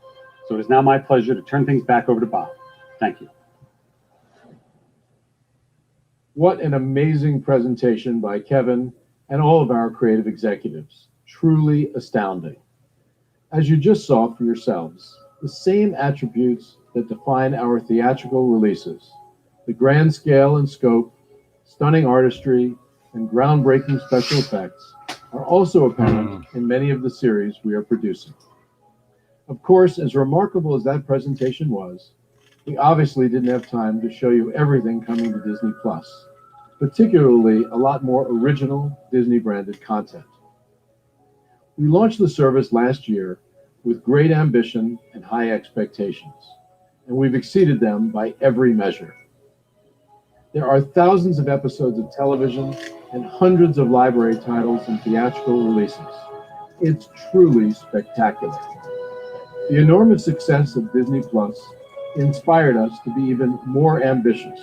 Speaker 6: So it is now my pleasure to turn things back over to Bob. Thank you.
Speaker 3: What an amazing presentation by Kevin and all of our creative executives. Truly astounding. As you just saw for yourselves, the same attributes that define our theatrical releases, the grand scale and scope, stunning artistry, and groundbreaking special effects, are also apparent in many of the series we are producing. Of course, as remarkable as that presentation was, we obviously didn't have time to show you everything coming to Disney+, particularly a lot more original Disney-branded content. We launched the service last year with great ambition and high expectations, and we've exceeded them by every measure. There are thousands of episodes of television and hundreds of library titles and theatrical releases. It's truly spectacular. The enormous success of Disney Plus inspired us to be even more ambitious,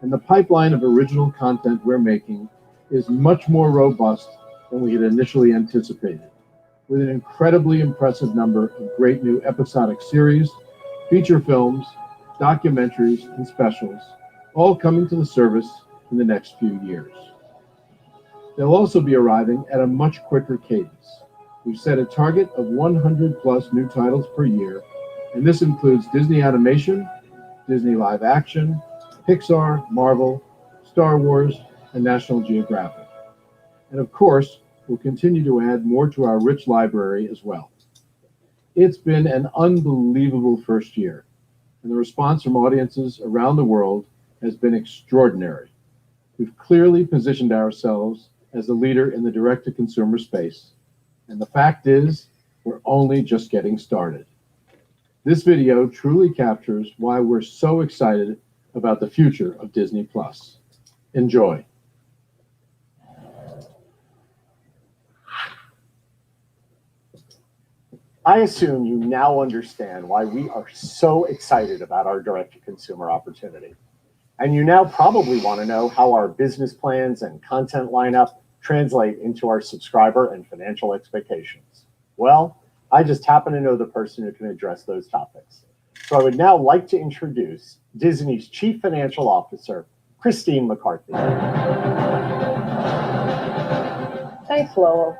Speaker 3: and the pipeline of original content we're making is much more robust than we had initially anticipated, with an incredibly impressive number of great new episodic series, feature films, documentaries, and specials, all coming to the service in the next few years. They'll also be arriving at a much quicker cadence. We've set a target of 100 plus new titles per year, and this includes Disney Animation, Disney Live Action, Pixar, Marvel, Star Wars, and National Geographic. And of course, we'll continue to add more to our rich library as well. It's been an unbelievable first year, and the response from audiences around the world has been extraordinary. We've clearly positioned ourselves as a leader in the direct-to-consumer space, and the fact is, we're only just getting started. This video truly captures why we're so excited about the future of Disney+. Enjoy.
Speaker 7: I assume you now understand why we are so excited about our direct-to-consumer opportunity. And you now probably want to know how our business plans and content lineup translate into our subscriber and financial expectations. Well, I just happen to know the person who can address those topics. So I would now like to introduce Disney's Chief Financial Officer, Christine McCarthy.
Speaker 5: Thanks, Lowell,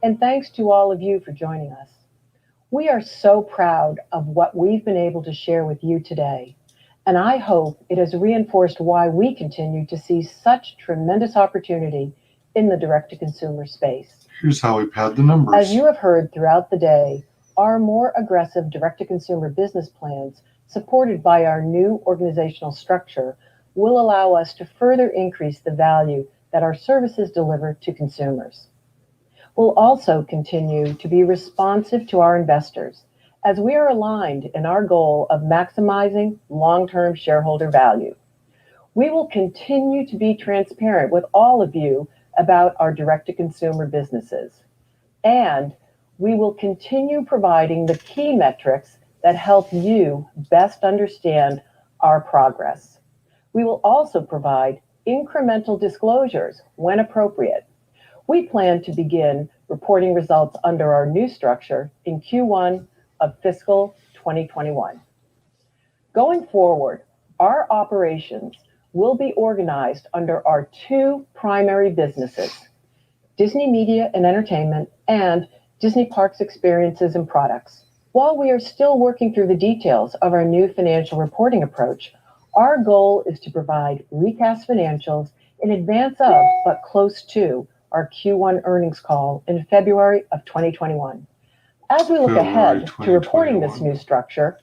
Speaker 5: and thanks to all of you for joining us. We are so proud of what we've been able to share with you today, and I hope it has reinforced why we continue to see such tremendous opportunity in the direct-to-consumer space.
Speaker 2: Here's how we pad the numbers.
Speaker 5: As you have heard throughout the day, our more aggressive direct-to-consumer business plans, supported by our new organizational structure, will allow us to further increase the value that our services deliver to consumers. We'll also continue to be responsive to our investors, as we are aligned in our goal of maximizing long-term shareholder value. We will continue to be transparent with all of you about our direct-to-consumer businesses, and we will continue providing the key metrics that help you best understand our progress. We will also provide incremental disclosures when appropriate. We plan to begin reporting results under our new structure in Q1 of fiscal 2021. Going forward, our operations will be organized under our two primary businesses, Disney Media and Entertainment and Disney Parks Experiences and Products. While we are still working through the details of our new financial reporting approach, our goal is to provide recast financials in advance of, but close to, our Q1 earnings call in February of 2021. As we look ahead to reporting this new structure,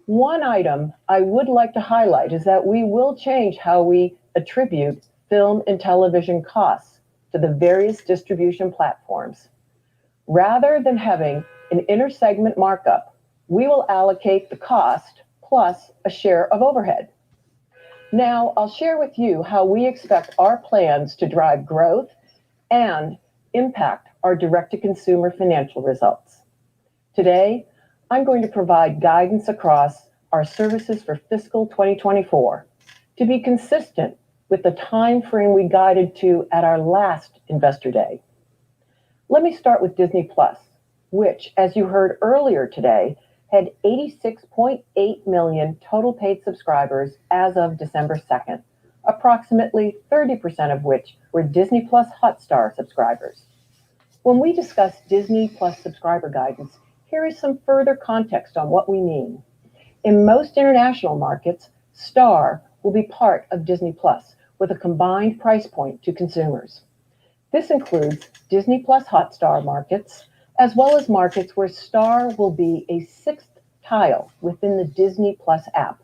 Speaker 5: one item I would like to highlight is that we will change how we attribute film and television costs to the various distribution platforms. Rather than having an inter-segment markup, we will allocate the cost plus a share of overhead. Now, I'll share with you how we expect our plans to drive growth and impact our direct-to-consumer financial results. Today, I'm going to provide guidance across our services for fiscal 2024 to be consistent with the time frame we guided to at our last Investor Day. Let me start with Disney Plus, which, as you heard earlier today, had 86.8 million total paid subscribers as of December 2nd, approximately 30% of which were Disney Plus Hotstar subscribers. When we discuss Disney Plus subscriber guidance, here is some further context on what we mean. In most international markets, Star will be part of Disney Plus with a combined price point to consumers. This includes Disney Plus Hotstar markets, as well as markets where Star will be a sixth tile within the Disney Plus app.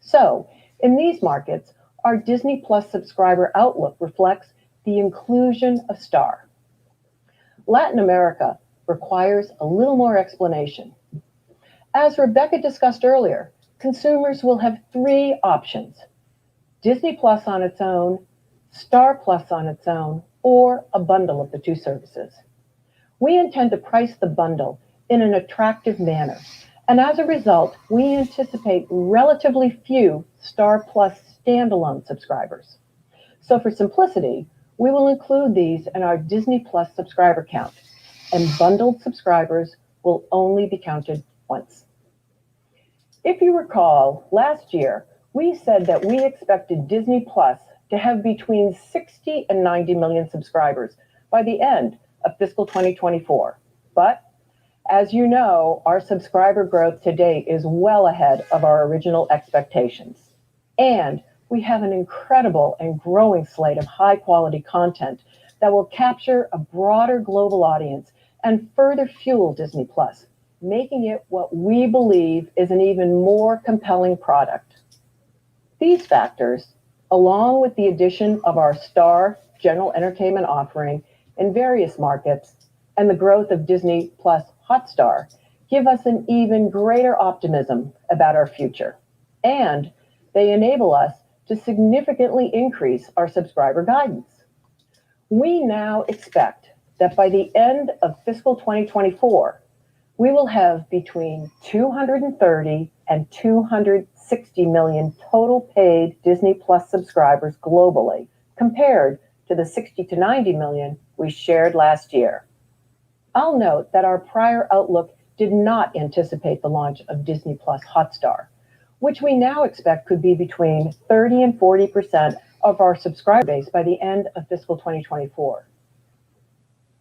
Speaker 5: So, in these markets, our Disney Plus subscriber outlook reflects the inclusion of Star. Latin America requires a little more explanation. As Rebecca discussed earlier, consumers will have three options: Disney Plus on its own, Star Plus on its own, or a bundle of the two services. We intend to price the bundle in an attractive manner, and as a result, we anticipate relatively few Star Plus standalone subscribers. So for simplicity, we will include these in our Disney Plus subscriber count, and bundled subscribers will only be counted once. If you recall, last year, we said that we expected Disney Plus to have between 60 and 90 million subscribers by the end of fiscal 2024. But as you know, our subscriber growth to date is well ahead of our original expectations. And we have an incredible and growing slate of high-quality content that will capture a broader global audience and further fuel Disney Plus, making it what we believe is an even more compelling product. These factors, along with the addition of our Star general entertainment offering in various markets and the growth of Disney Plus Hotstar, give us an even greater optimism about our future. And they enable us to significantly increase our subscriber guidance. We now expect that by the end of fiscal 2024, we will have between 230 and 260 million total paid Disney Plus subscribers globally, compared to the 60 to 90 million we shared last year. I'll note that our prior outlook did not anticipate the launch of Disney Plus Hotstar, which we now expect could be between 30 and 40% of our subscriber base by the end of fiscal 2024.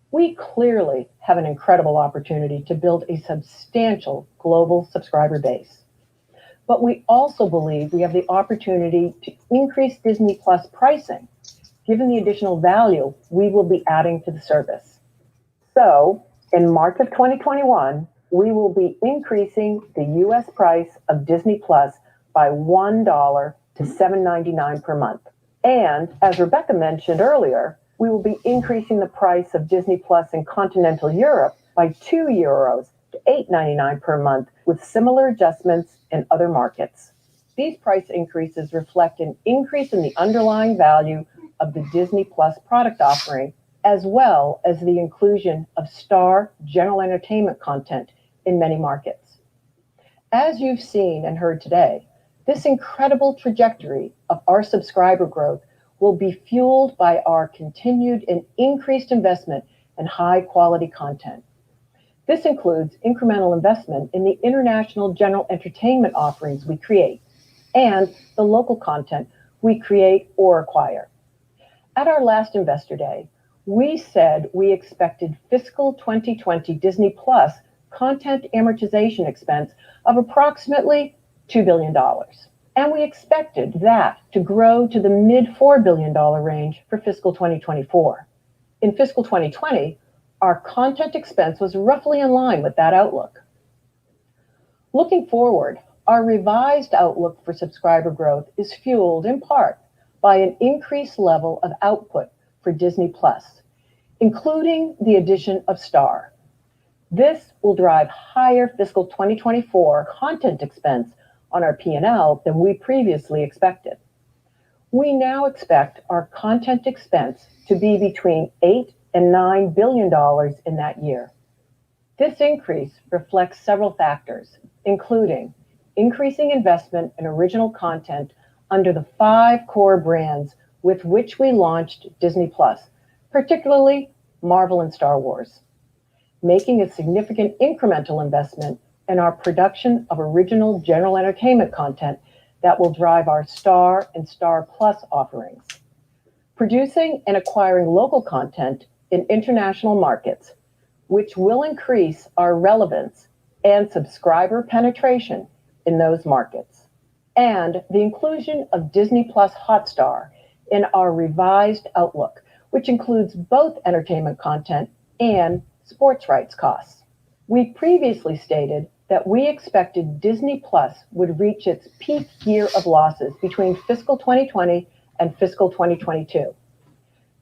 Speaker 5: We clearly have an incredible opportunity to build a substantial global subscriber base. But we also believe we have the opportunity to increase Disney Plus pricing, given the additional value we will be adding to the service. So, in March of 2021, we will be increasing the US price of Disney Plus by $1 to $7.99 per month. And as Rebecca mentioned earlier, we will be increasing the price of Disney Plus in continental Europe by €2 to $8.99 per month, with similar adjustments in other markets. These price increases reflect an increase in the underlying value of the Disney Plus product offering, as well as the inclusion of Star general entertainment content in many markets. As you've seen and heard today, this incredible trajectory of our subscriber growth will be fueled by our continued and increased investment in high-quality content. This includes incremental investment in the international general entertainment offerings we create and the local content we create or acquire. At our last Investor Day, we said we expected fiscal 2020 Disney Plus content amortization expense of approximately $2 billion. And we expected that to grow to the mid-$4 billion range for fiscal 2024. In fiscal 2020, our content expense was roughly in line with that outlook. Looking forward, our revised outlook for subscriber growth is fueled in part by an increased level of output for Disney Plus, including the addition of Star. This will drive higher fiscal 2024 content expense on our P&L than we previously expected. We now expect our content expense to be between $8 and $9 billion in that year. This increase reflects several factors, including increasing investment in original content under the 5 core brands with which we launched Disney Plus, particularly Marvel and Star Wars, making a significant incremental investment in our production of original general entertainment content that will drive our Star and Star Plus offerings, producing and acquiring local content in international markets, which will increase our relevance and subscriber penetration in those markets, and the inclusion of Disney Plus Hotstar in our revised outlook, which includes both entertainment content and sports rights costs. We previously stated that we expected Disney Plus would reach its peak year of losses between fiscal 2020 and fiscal 2022.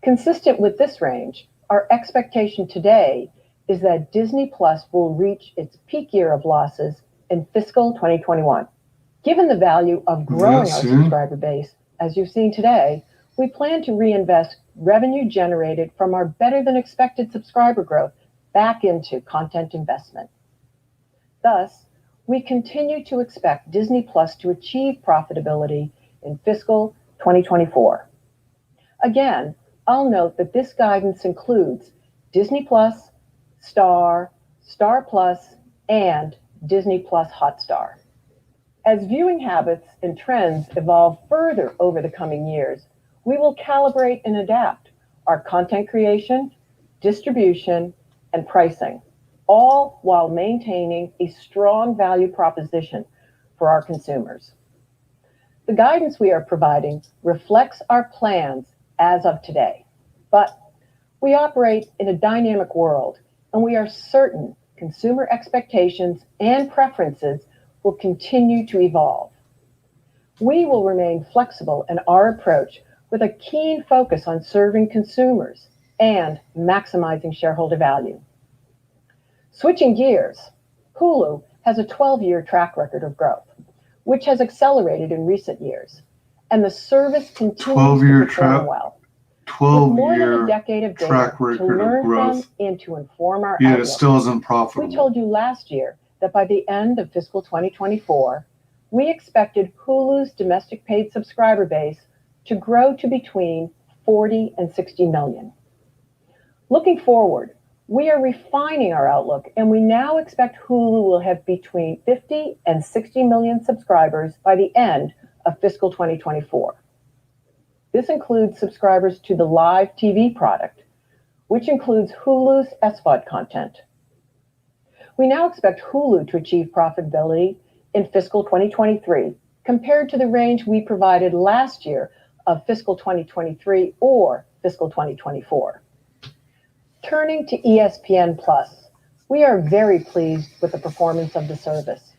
Speaker 5: Consistent with this range, our expectation today is that Disney Plus will reach its peak year of losses in fiscal 2021. Given the value of growing our subscriber base, as you've seen today, we plan to reinvest revenue generated from our better than expected subscriber growth back into content investment. Thus, we continue to expect Disney Plus to achieve profitability in fiscal 2024. Again, I'll note that this guidance includes Disney Plus, Star, Star Plus, and Disney Plus Hotstar. As viewing habits and trends evolve further over the coming years, we will calibrate and adapt our content creation, distribution, and pricing, all while maintaining a strong value proposition for our consumers. The guidance we are providing reflects our plans as of today, but we operate in a dynamic world, and we are certain consumer expectations and preferences will continue to evolve. We will remain flexible in our approach with a keen focus on serving consumers and maximizing shareholder value. Switching gears, Hulu has a 12-year track record of growth, which has accelerated in recent years, and the service continues to perform well.
Speaker 2: 12-year
Speaker 5: track record of growth and to inform our
Speaker 2: yet
Speaker 5: outlook.
Speaker 2: It still isn't profitable.
Speaker 5: We told you last year that by the end of fiscal 2024, we expected Hulu's domestic paid subscriber base to grow to between 40 and 60 million. Looking forward, we are refining our outlook, and we now expect Hulu will have between 50 and 60 million subscribers by the end of fiscal 2024. This includes subscribers to the live TV product, which includes Hulu's SVOD content. We now expect Hulu to achieve profitability in fiscal 2023, compared to the range we provided last year of fiscal 2023 or fiscal 2024. Turning to ESPN Plus, we are very pleased with the performance of the service.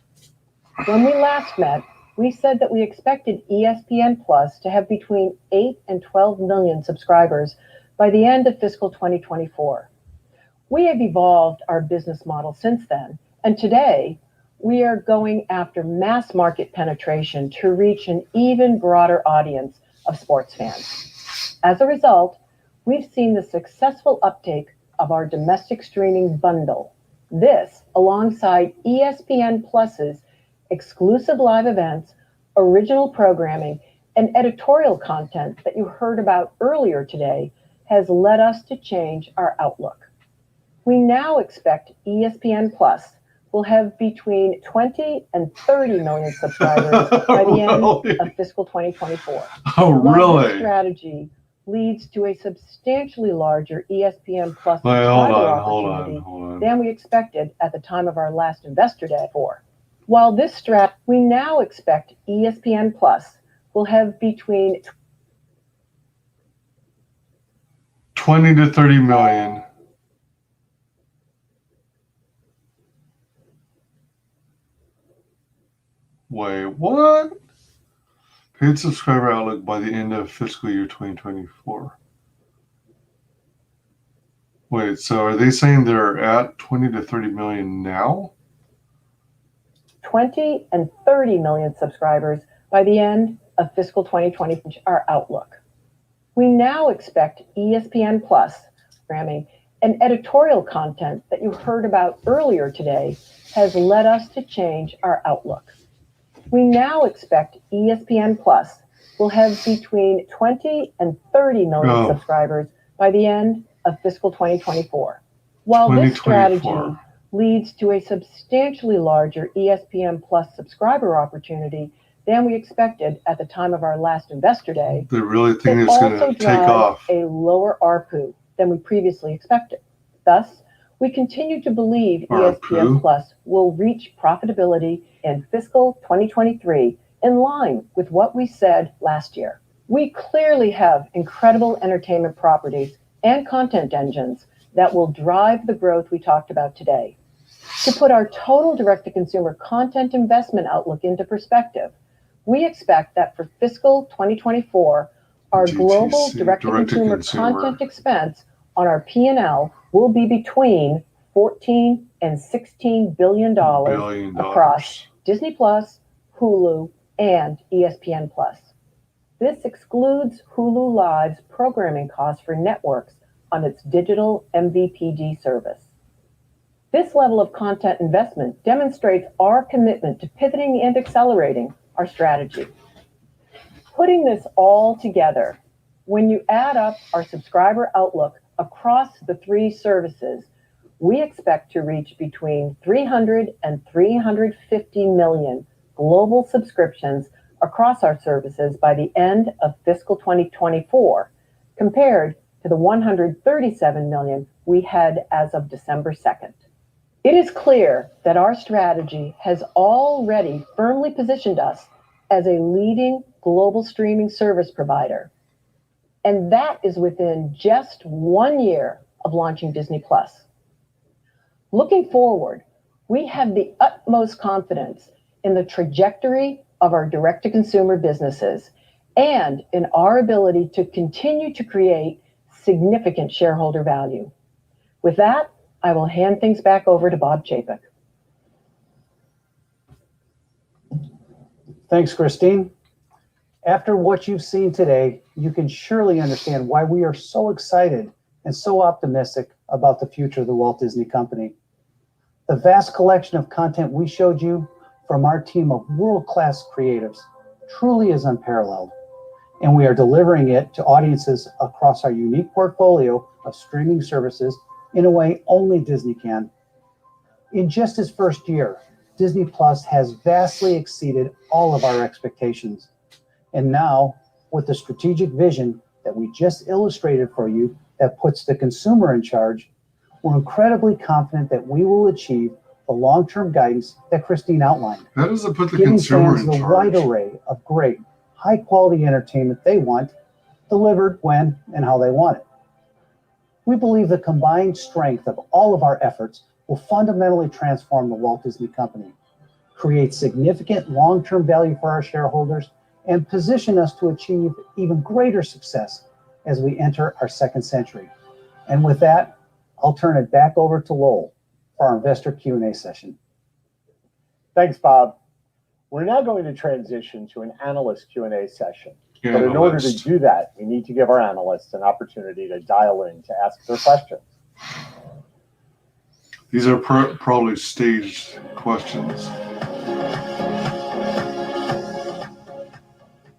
Speaker 5: When we last met, we said that we expected ESPN Plus to have between 8 and 12 million subscribers by the end of fiscal 2024. We have evolved our business model since then, and today we are going after mass market penetration to reach an even broader audience of sports fans. As a result, we've seen the successful uptake of our domestic streaming bundle. This, alongside ESPN Plus's exclusive live events, original programming, and editorial content that you heard about earlier today, has led us to change our outlook. We now expect ESPN Plus will have between 20 and 30 million subscribers by the end of fiscal 2024.
Speaker 2: Oh, really?
Speaker 5: This strategy leads to a substantially larger ESPN Plus
Speaker 2: Wait,
Speaker 5: subscriber
Speaker 2: hold
Speaker 5: opportunity
Speaker 2: on.
Speaker 5: than we expected at the time of our last Investor Day. While this we now expect ESPN Plus will have between
Speaker 2: 20 to 30 million. Wait, what? Paid subscriber outlook by the end of fiscal year 2024. Wait, so are they saying they're at 20 to 30 million now?
Speaker 5: 20 and 30 million subscribers by the end of fiscal 2020, our outlook. We now expect ESPN Plus programming And editorial content that you heard about earlier today has led us to change our outlook. We now expect ESPN Plus will have between 20 and 30 million subscribers by the end of fiscal 2024. While this strategy leads to a substantially larger ESPN Plus subscriber opportunity than we expected at the time of our last Investor Day,
Speaker 2: they really think it's going to take off.
Speaker 5: A lower ARPU than we previously expected. Thus, we continue to believe ESPN Plus will reach profitability in fiscal 2023 in line with what we said last year. We clearly have incredible entertainment properties and content engines that will drive the growth we talked about today. To put our total direct-to-consumer content investment outlook into perspective, we expect that for fiscal 2024, our global direct-to-consumer content expense on our P&L will be between $14 and $16 billion across Disney Plus, Hulu, and ESPN Plus. This excludes Hulu Live's programming costs for networks on its digital MVPD service. This level of content investment demonstrates our commitment to pivoting and accelerating our strategy. Putting this all together, when you add up our subscriber outlook across the three services, we expect to reach between 300 and 350 million global subscriptions across our services by the end of fiscal 2024, compared to the 137 million we had as of December 2nd. It is clear that our strategy has already firmly positioned us as a leading global streaming service provider, and that is within just 1 year of launching Disney Plus. Looking forward, we have the utmost confidence in the trajectory of our direct-to-consumer businesses and in our ability to continue to create significant shareholder value. With that, I will hand things back over to Bob Chapek.
Speaker 4: Thanks, Christine. After what you've seen today, you can surely understand why we are so excited and so optimistic about the future of the Walt Disney Company. The vast collection of content we showed you from our team of world-class creatives truly is unparalleled, and we are delivering it to audiences across our unique portfolio of streaming services in a way only Disney can. In just its first year, Disney Plus has vastly exceeded all of our expectations. And now, with the strategic vision that we just illustrated for you that puts the consumer in charge, we're incredibly confident that we will achieve the long-term guidance that Christine outlined.
Speaker 2: How does it put the
Speaker 4: giving
Speaker 2: consumer
Speaker 4: fans
Speaker 2: in
Speaker 4: the
Speaker 2: charge?
Speaker 4: wide array of great, high-quality entertainment they want, delivered when and how they want it. We believe the combined strength of all of our efforts will fundamentally transform the Walt Disney Company, create significant long-term value for our shareholders, and position us to achieve even greater success as we enter our second century. And with that, I'll turn it back over to Lowell for our investor Q&A session.
Speaker 7: Thanks, Bob. We're now going to transition to an analyst Q&A session. But in order to do that, we need to give our analysts an opportunity to dial in to ask their questions.
Speaker 2: These are probably staged questions.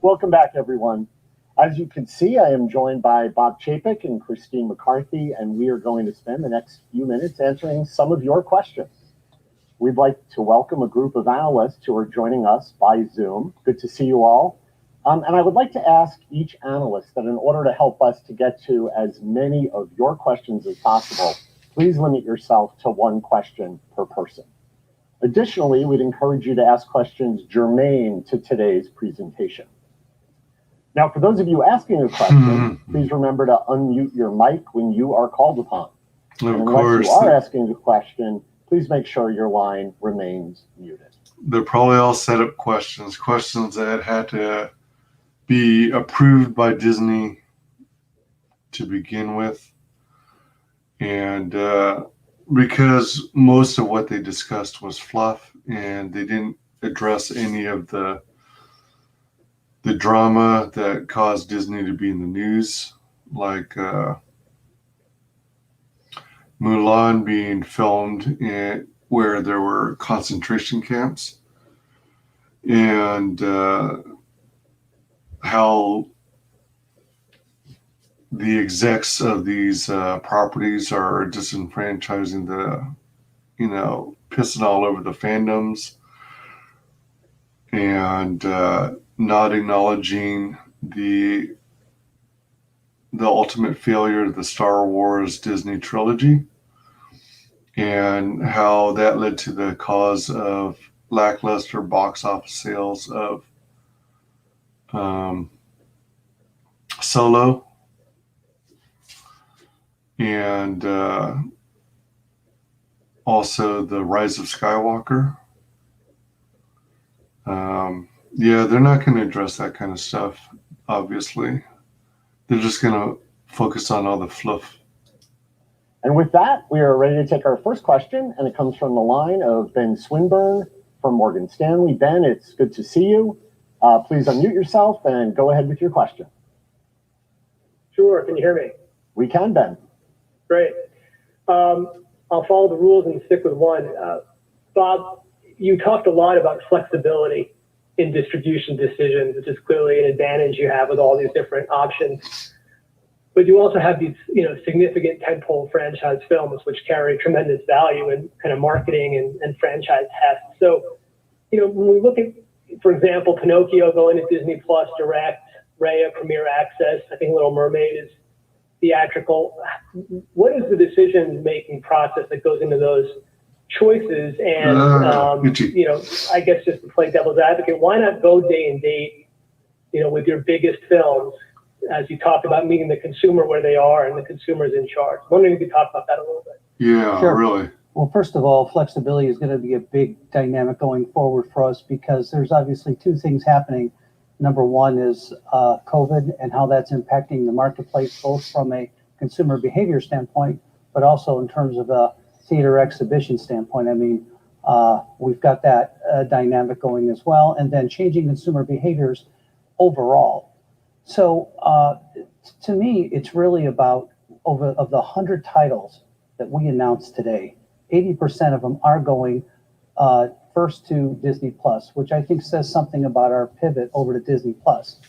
Speaker 7: Welcome back, everyone. As you can see, I am joined by Bob Chapek and Christine McCarthy, and we are going to spend the next few minutes answering some of your questions. We'd like to welcome a group of analysts who are joining us by Zoom. Good to see you all. And I would like to ask each analyst that in order to help us to get to as many of your questions as possible, please limit yourself to one question per person. Additionally, we'd encourage you to ask questions germane to today's presentation. Now, for those of you asking a question, please remember to unmute your mic when you are called upon. And unless you are asking a question, please make sure your line remains muted.
Speaker 2: They're probably all set up questions that had to be approved by Disney to begin with. And because most of what they discussed was fluff and they didn't address any of the drama that caused Disney to be in the news, like Mulan being filmed where there were concentration camps, and how the execs of these properties are disenfranchising pissing all over the fandoms, and not acknowledging the ultimate failure of the Star Wars Disney trilogy, and how that led to the cause of lackluster box office sales of Solo, and also the Rise of Skywalker. Yeah, they're not going to address that kind of stuff, obviously. They're just going to focus on all the fluff.
Speaker 7: And with that, we are ready to take our first question, and it comes from the line of Ben Swinburne from Morgan Stanley. Ben, it's good to see you. Please unmute yourself and go ahead with your question.
Speaker 8: Sure, can you hear me?
Speaker 7: We can, Ben.
Speaker 8: Great. I'll follow the rules and stick with one. Bob, you talked a lot about flexibility in distribution decisions, which is clearly an advantage you have with all these different options. But you also have these, significant tentpole franchise films which carry tremendous value in kind of marketing and franchise tests. So, when we look at, for example, Pinocchio going to Disney Plus Direct, Raya Premier Access, I think Little Mermaid is theatrical. What is the decision-making process that goes into those choices? And, I guess just to play devil's advocate, why not go day and date, with your biggest films, as you talk about meeting the consumer where they are and the consumer's in charge? I'm wondering if you could talk about that a little bit.
Speaker 2: Yeah,
Speaker 4: Sure.
Speaker 2: Really.
Speaker 4: Well, first of all, flexibility is going to be a big dynamic going forward for us because there's obviously two things happening. Number one is COVID and how that's impacting the marketplace, both from a consumer behavior standpoint, but also in terms of a theater exhibition standpoint. I mean, we've got that dynamic going as well, and then changing consumer behaviors overall. So to me, it's really about of the 100 titles that we announced today, 80% of them are going first to Disney Plus, which I think says something about our pivot over to Disney Plus.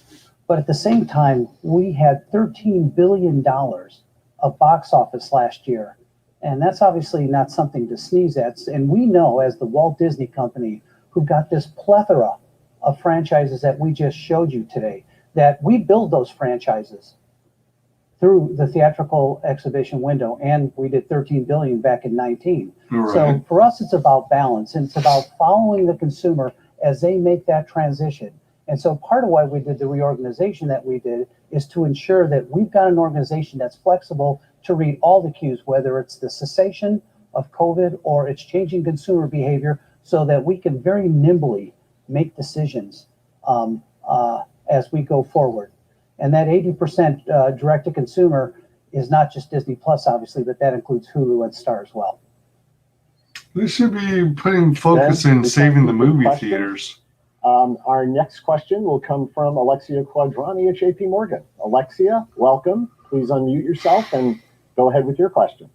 Speaker 4: But at the same time, we had $13 billion of box office last year. And that's obviously not something to sneeze at. And we know, as the Walt Disney Company, who got this plethora of franchises that we just showed you today, that we build those franchises through the theatrical exhibition window, and we did 13 billion back in 19.
Speaker 2: Right.
Speaker 4: So for us, it's about balance, and it's about following the consumer as they make that transition. And so part of why we did the reorganization that we did is to ensure that we've got an organization that's flexible to read all the cues, whether it's the cessation of COVID or it's changing consumer behavior, so that we can very nimbly make decisions as we go forward. And that 80% direct-to-consumer is not just Disney Plus, obviously, but that includes Hulu and Star as well.
Speaker 2: We should be putting focus in saving the movie theaters.
Speaker 7: Our next question will come from Alexia Quadrani at JP Morgan. Alexia, welcome. Please unmute yourself and go ahead with your question.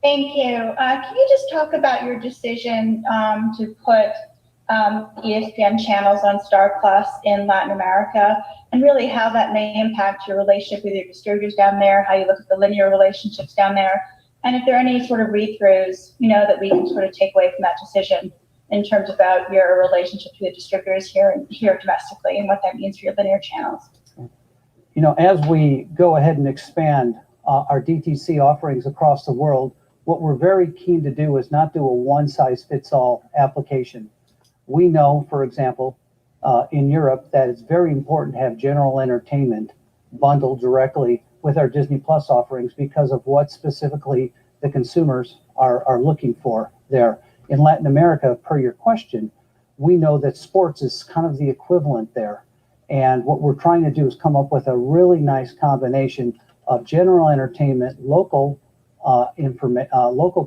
Speaker 16: Thank you. Can you just talk about your decision to put ESPN channels on Star Plus in Latin America, and really how that may impact your relationship with your distributors down there, how you look at the linear relationships down there, and if there are any sort of read-throughs, that we can sort of take away from that decision in terms about your relationships with distributors here domestically and what that means for your linear channels.
Speaker 4: As we go ahead and expand our DTC offerings across the world, what we're very keen to do is not do a one-size-fits-all application. We know, for example, in Europe, that it's very important to have general entertainment bundled directly with our Disney Plus offerings because of what specifically the consumers are looking for there. In Latin America, per your question, we know that sports is kind of the equivalent there. And what we're trying to do is come up with a really nice combination of general entertainment, local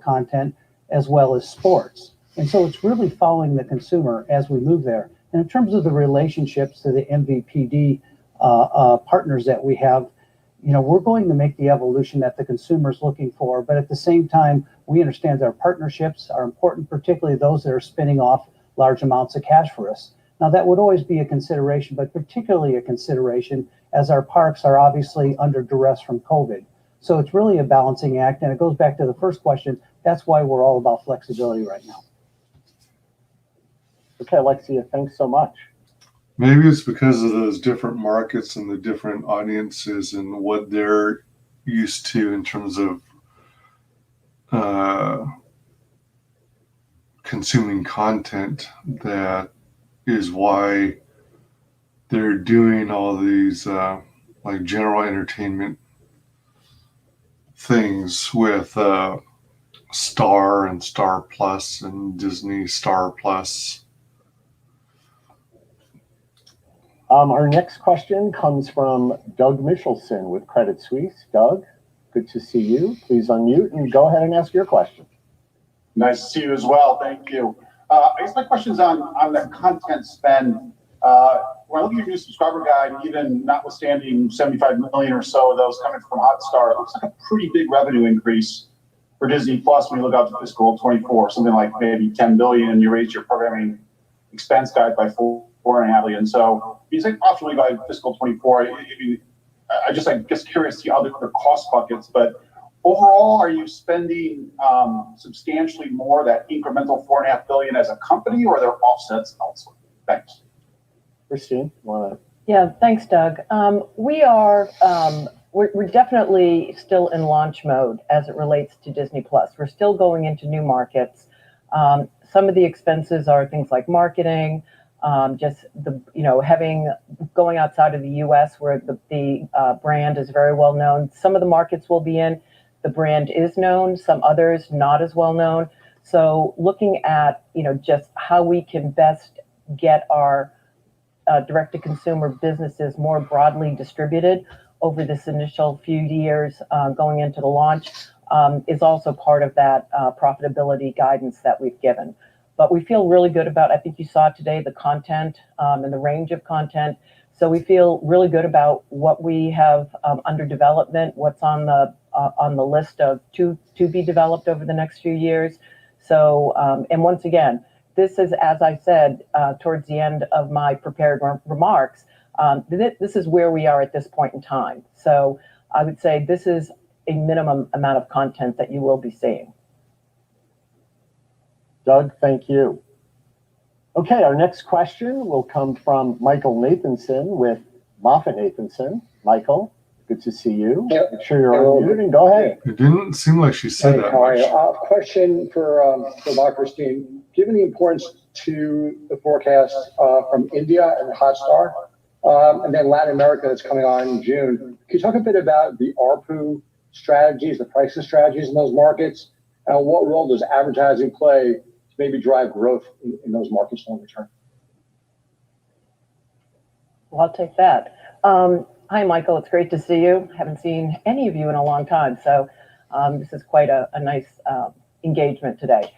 Speaker 4: content, as well as sports. And so it's really following the consumer as we move there. And in terms of the relationships to the MVPD partners that we have, we're going to make the evolution that the consumer's looking for, but at the same time, we understand that our partnerships are important, particularly those that are spinning off large amounts of cash for us. Now, that would always be a consideration, but particularly a consideration as our parks are obviously under duress from COVID. So it's really a balancing act, and it goes back to the first question. That's why we're all about flexibility right now.
Speaker 7: Okay, Alexia, thanks so much.
Speaker 2: Maybe it's because of those different markets and the different audiences and what they're used to in terms of consuming content. That is why they're doing all these like general entertainment things with Star and Star Plus and Disney Star Plus.
Speaker 7: Our next question comes from Doug Michelson with Credit Suisse. Doug, good to see you. Please unmute and go ahead and ask your question.
Speaker 9: Nice to see you as well. Thank you. I guess my question's on the content spend. When I look at your new subscriber guide, even notwithstanding 75 million or so of those coming from Hotstar, it looks like a pretty big revenue increase for Disney Plus when you look out to fiscal 24, something like maybe 10 billion, and you raise your programming expense guide by 4.5 billion. So you say possibly by fiscal 24. I guess curious to see other cost buckets, but overall, are you spending substantially more, that incremental 4.5 billion as a company, or are there offsets elsewhere? Thanks.
Speaker 7: Christine, you want to?
Speaker 5: Yeah, thanks, Doug. We're definitely still in launch mode as it relates to Disney Plus. We're still going into new markets. Some of the expenses are things like marketing, just going outside of the U.S. where the brand is very well known. Some of the markets we'll be in, the brand is known. Some others not as well known. So looking at just how we can best get our direct-to-consumer businesses more broadly distributed over this initial few years going into the launch is also part of that profitability guidance that we've given. But we feel really good about, I think you saw today, the content and the range of content. So we feel really good about what we have under development, what's on the list of to be developed over the next few years. So, and once again, this is, as I said, towards the end of my prepared remarks, this is where we are at this point in time. So I would say this is a minimum amount of content that you will be seeing.
Speaker 7: Doug, thank you. Okay, our next question will come from Michael Nathanson with MoffettNathanson. Michael, good to see you.
Speaker 17: Yep.
Speaker 7: Make sure you're unmuted and go ahead.
Speaker 2: It didn't seem like she said that
Speaker 17: How are
Speaker 2: much.
Speaker 17: you? Question for Bob Christine. Given the importance to the forecast from India and Hotstar, and then Latin America that's coming on in June, can you talk a bit about the ARPU strategies, the pricing strategies in those markets, and what role does advertising play to maybe drive growth in those markets longer term?
Speaker 5: Well, I'll take that. Hi, Michael. It's great to see you. Haven't seen any of you in a long time, so this is quite a nice engagement today.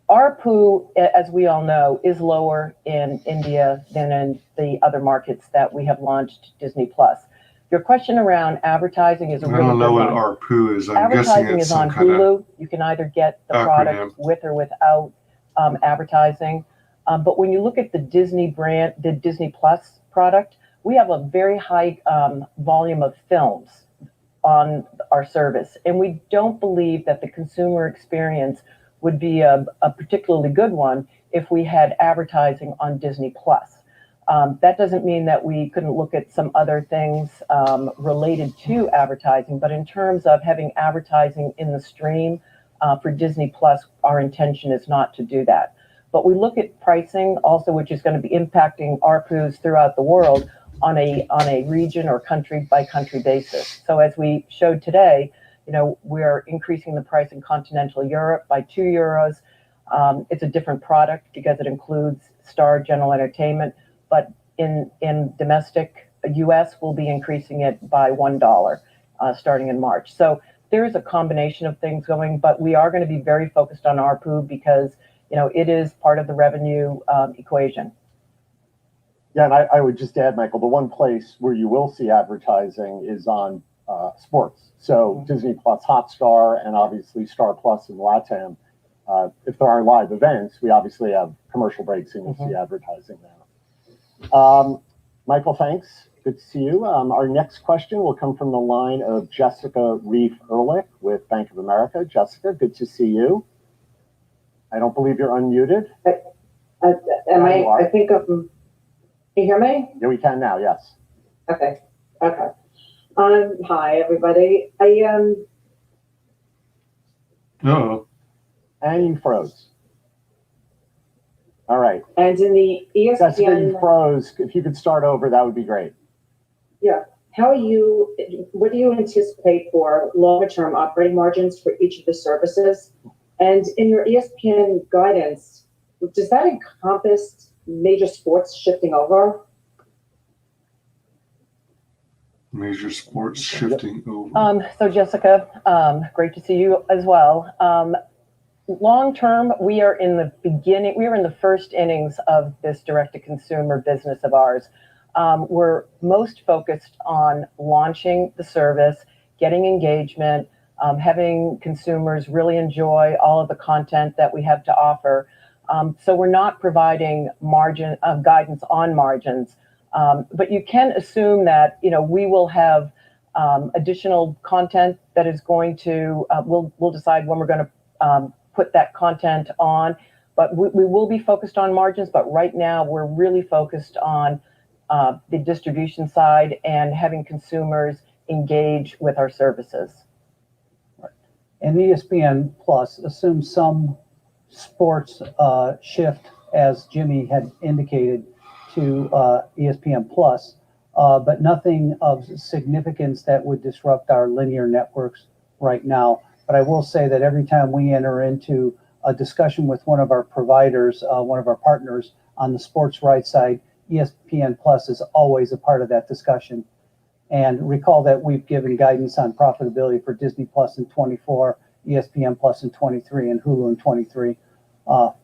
Speaker 5: ARPU, as we all know, is lower in India than in the other markets that we have launched Disney Plus. Your question around advertising is a really good one.
Speaker 2: I don't know what ARPU is. I'm guessing
Speaker 5: Advertising
Speaker 2: it's
Speaker 5: is on
Speaker 2: some kind of
Speaker 5: Hulu. You can either get the product
Speaker 2: acronym.
Speaker 5: with or without advertising. But when you look at the Disney brand, the Disney Plus product, we have a very high volume of films on our service. And we don't believe that the consumer experience would be a particularly good one if we had advertising on Disney Plus. That doesn't mean that we couldn't look at some other things related to advertising, but in terms of having advertising in the stream for Disney Plus, our intention is not to do that. But we look at pricing also, which is going to be impacting ARPUs throughout the world on a region or country by country basis. So as we showed today, we're increasing the price in continental Europe by €2. It's a different product because it includes Star General Entertainment, but in domestic US, we'll be increasing it by $1 starting in March. So there is a combination of things going, but we are going to be very focused on ARPU because it is part of the revenue equation.
Speaker 7: Yeah, and I would just add, Michael, the one place where you will see advertising is on sports. So Disney Plus Hotstar and obviously Star Plus and LATAM. If there are live events, we obviously have commercial breaks and you'll see advertising there. Michael, thanks. Good to see you. Our next question will come from the line of Jessica Reif-Ehrlich with Bank of America. Jessica, good to see you. I don't believe you're unmuted.
Speaker 19: I think can you hear me?
Speaker 7: Yeah, we can now, yes.
Speaker 19: Okay. Hi, everybody.
Speaker 2: Uh-oh.
Speaker 7: And you froze. All right.
Speaker 19: And in the ESPN...
Speaker 7: Jessica, you froze. If you could start over, that would be great.
Speaker 19: Yeah. What do you anticipate for longer-term operating margins for each of the services? And in your ESPN guidance, does that encompass major sports shifting over?
Speaker 2: Major sports shifting over.
Speaker 5: So Jessica, great to see you as well. Long term, we are in the first innings of this direct-to-consumer business of ours. We're most focused on launching the service, getting engagement, having consumers really enjoy all of the content that we have to offer. So we're not providing guidance on margins, but you can assume that we will have additional content that is going to. We'll decide when we're going to put that content on, but we will be focused on margins. But right now, we're really focused on the distribution side and having consumers engage with our services.
Speaker 4: And ESPN Plus assumes some sports shift, as Jimmy had indicated, to ESPN Plus, but nothing of significance that would disrupt our linear networks right now. But I will say that every time we enter into a discussion with one of our providers, one of our partners on the sports rights side, ESPN Plus is always a part of that discussion. And recall that we've given guidance on profitability for Disney Plus in 24, ESPN Plus in 23, and Hulu in 23.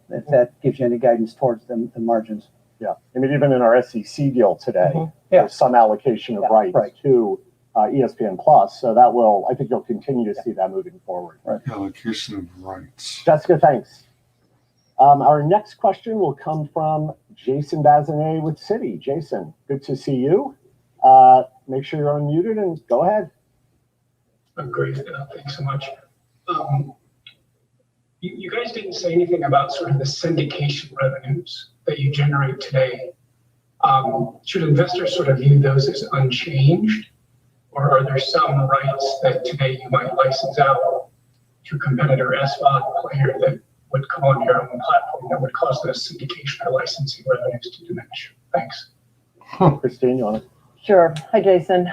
Speaker 4: If that gives you any guidance towards the margins.
Speaker 7: Yeah, I mean, even in our SEC deal today, there's some allocation of rights to ESPN Plus. So that will, I think you'll continue to see that moving forward.
Speaker 2: Right. Allocation of rights.
Speaker 7: Jessica, thanks. Our next question will come from Jason Bazinet with Citi. Jason, good to see you. Make sure you're unmuted and go ahead.
Speaker 20: Great. Thanks so much. You guys didn't say anything about sort of the syndication revenues that you generate today. Should investors sort of view those as unchanged, or are there some rights that today you might license out to a competitor SVOD player that would come on your own platform that would cause those syndication or licensing revenues to diminish? Thanks.
Speaker 7: Christine, you want to?
Speaker 5: Sure. Hi, Jason.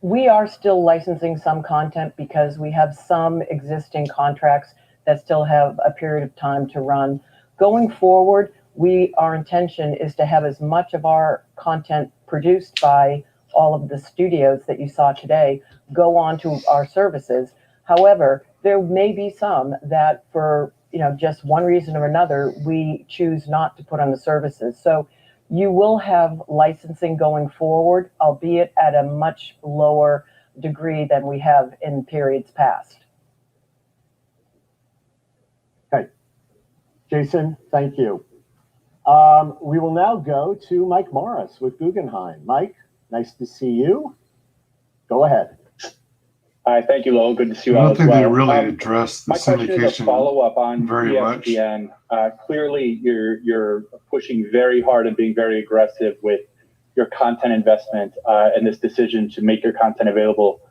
Speaker 5: We are still licensing some content because we have some existing contracts that still have a period of time to run. Going forward, our intention is to have as much of our content produced by all of the studios that you saw today go on to our services. However, there may be some that for just one reason or another, we choose not to put on the services. So you will have licensing going forward, albeit at a much lower degree than we have in periods past.
Speaker 7: Okay. Jason, thank you. We will now go to Mike Morris with Guggenheim. Mike, nice to see you. Go ahead.
Speaker 23: Hi, thank you, Lowell. Good to see you
Speaker 2: I
Speaker 23: all
Speaker 2: don't
Speaker 23: as
Speaker 2: think
Speaker 23: well.
Speaker 2: they really address the
Speaker 23: my question is a
Speaker 2: syndication
Speaker 23: follow-up on
Speaker 2: very
Speaker 23: ESPN. Clearly, you're pushing very hard and being very aggressive with your content investment and this decision to make your content available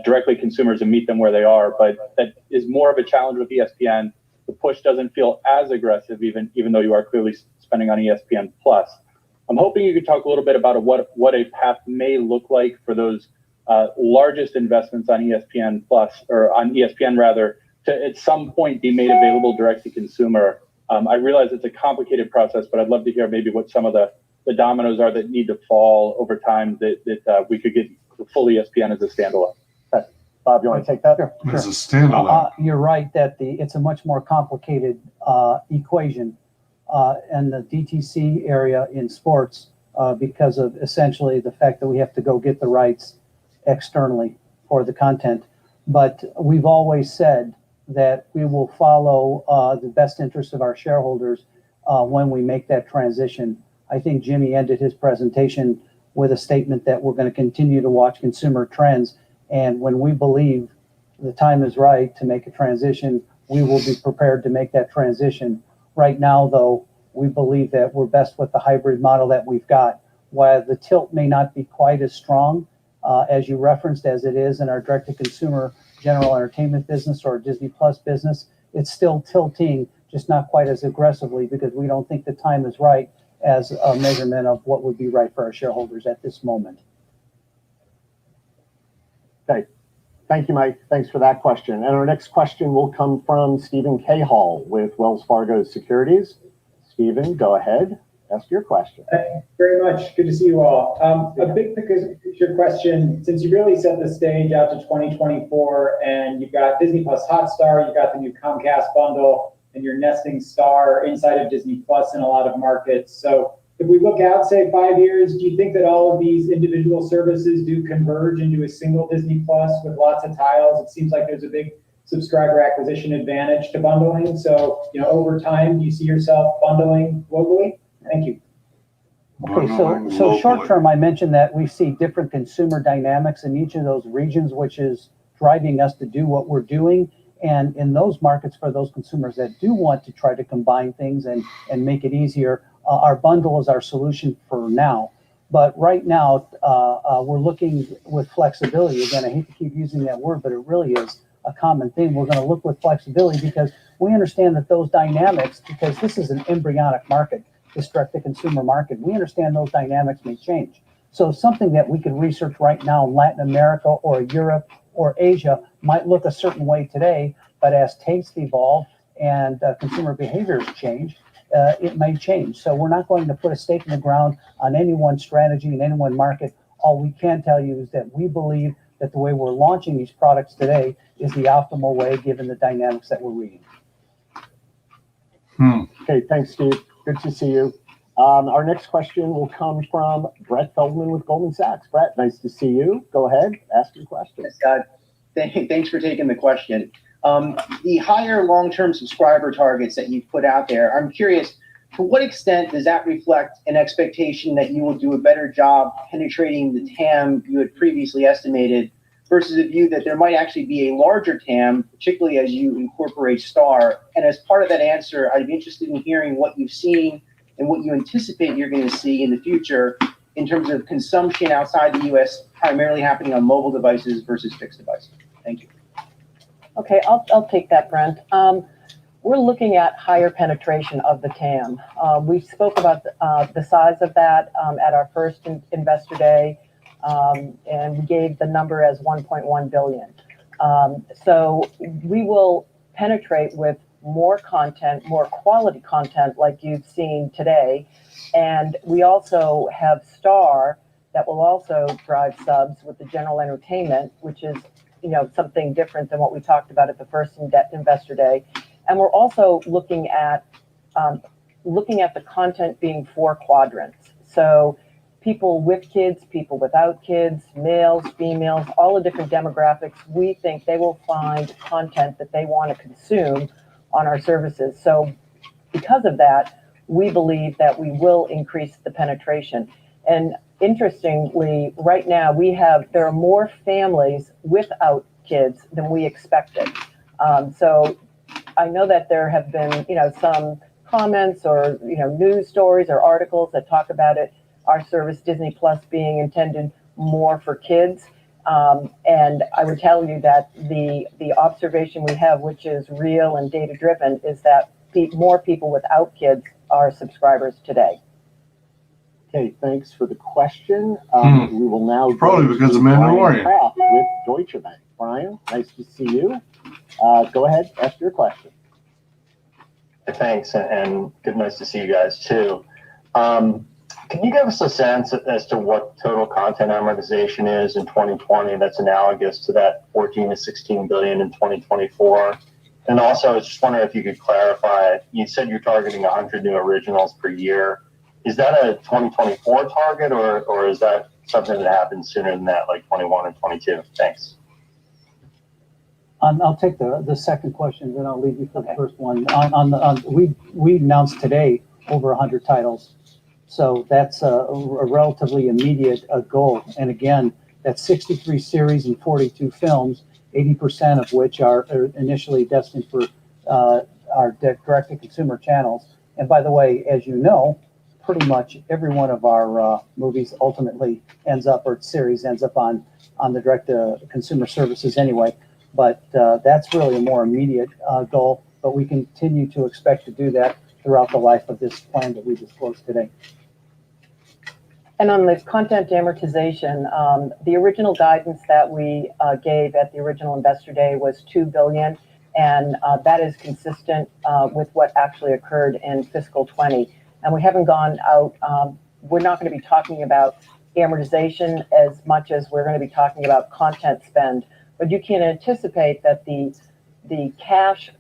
Speaker 23: directly to consumers and meet them where they are. But that is more of a challenge with ESPN. The push doesn't feel as aggressive, even though you are clearly spending on ESPN Plus. I'm hoping you could talk a little bit about what a path may look like for those largest investments on ESPN Plus, or on ESPN rather, to at some point be made available direct to consumer. I realize it's a complicated process, but I'd love to hear maybe what some of the dominoes are that need to fall over time that we could get full ESPN as a standalone.
Speaker 7: Bob, you want to take that?
Speaker 4: Sure.
Speaker 2: As a standalone.
Speaker 4: You're right that it's a much more complicated equation. In the DTC area in sports, because of essentially the fact that we have to go get the rights externally for the content. But we've always said that we will follow the best interests of our shareholders when we make that transition. I think Jimmy ended his presentation with a statement that we're going to continue to watch consumer trends. And when we believe the time is right to make a transition, we will be prepared to make that transition. Right now, though, we believe that we're best with the hybrid model that we've got. While the tilt may not be quite as strong as you referenced as it is in our direct-to-consumer general entertainment business or Disney Plus business, it's still tilting, just not quite as aggressively because we don't think the time is right as a measurement of what would be right for our shareholders at this moment.
Speaker 7: Okay. Thank you, Mike. Thanks for that question. And our next question will come from Stephen Cahall with Wells Fargo Securities. Stephen, go ahead. Ask your question.
Speaker 10: Thank you very much. Good to see you all. A big picture question, since you really set the stage out to 2024 and you've got Disney Plus Hotstar, you've got the new Comcast bundle, and you're nesting Star inside of Disney Plus in a lot of markets. So if we look out, say, 5 years, do you think that all of these individual services do converge into a single Disney Plus with lots of tiles? It seems like there's a big subscriber acquisition advantage to bundling. So, over time, do you see yourself bundling globally? Thank you.
Speaker 4: Okay, so short term, I mentioned that we see different consumer dynamics in each of those regions, which is driving us to do what we're doing. And in those markets, for those consumers that do want to try to combine things and make it easier, our bundle is our solution for now. But right now, we're looking with flexibility. Again, I hate to keep using that word, but it really is a common thing. We're going to look with flexibility because we understand that those dynamics, because this is an embryonic market, this direct-to-consumer market, we understand those dynamics may change. So something that we could research right now in Latin America or Europe or Asia might look a certain way today, but as tastes evolve and consumer behaviors change, it may change. So we're not going to put a stake in the ground on any one strategy in any one market. All we can tell you is that we believe that the way we're launching these products today is the optimal way given the dynamics that we're reading.
Speaker 7: Okay, thanks, Steve. Good to see you. Our next question will come from Brett Feldman with Goldman Sachs. Brett, nice to see you. Go ahead, ask your question.
Speaker 11: Thanks for taking the question. The higher long-term subscriber targets that you've put out there, I'm curious, to what extent does that reflect an expectation that you will do a better job penetrating the TAM you had previously estimated versus a view that there might actually be a larger TAM, particularly as you incorporate Star? And as part of that answer, I'd be interested in hearing what you've seen and what you anticipate you're going to see in the future in terms of consumption outside the U.S., primarily happening on mobile devices versus fixed devices. Thank you.
Speaker 5: Okay, I'll take that, Brent. We're looking at higher penetration of the TAM. We spoke about the size of that at our first Investor Day, and we gave the number as 1.1 billion. So we will penetrate with more content, more quality content like you've seen today. And we also have Star that will also drive subs with the general entertainment, which is something different than what we talked about at the first Investor Day. And we're also looking at the content being 4 quadrants. So people with kids, people without kids, males, females, all the different demographics, we think they will find content that they want to consume on our services. So because of that, we believe that we will increase the penetration. And interestingly, right now there are more families without kids than we expected. So I know that there have been, some comments or, news stories or articles that talk about our service Disney Plus being intended more for kids. And I would tell you that the observation we have, which is real and data driven, is that more people without kids are subscribers today.
Speaker 7: Okay, thanks for the question. We will now
Speaker 2: probably because of Mandalorian
Speaker 7: with Deutsche Bank. Brian, nice to see you. Go ahead, ask your question.
Speaker 22: Thanks, and nice to see you guys too. Can you give us a sense as to what total content amortization is in 2020 that's analogous to that 14 to 16 billion in 2024? And also, I was just wondering if you could clarify, you said you're targeting 100 new originals per year. is that a 2024 target, or is that something that happens sooner than that, like 21 or 22? Thanks.
Speaker 4: I'll take the second question, then I'll leave you for the first one. We announced today over 100 titles, so that's a relatively immediate goal. And again, that's 63 series and 42 films, 80% of which are initially destined for our direct-to-consumer channels. And by the way, as you know, pretty much every one of our movies ultimately ends up, or series ends up on the direct-to-consumer services anyway. But that's really a more immediate goal, but we continue to expect to do that throughout the life of this plan that we disclosed today.
Speaker 5: And on the content amortization, the original guidance that we gave at the original Investor Day was $2 billion, and that is consistent with what actually occurred in fiscal 20. And we haven't gone out, we're not going to be talking about amortization as much as we're going to be talking about content spend. But you can anticipate that the cash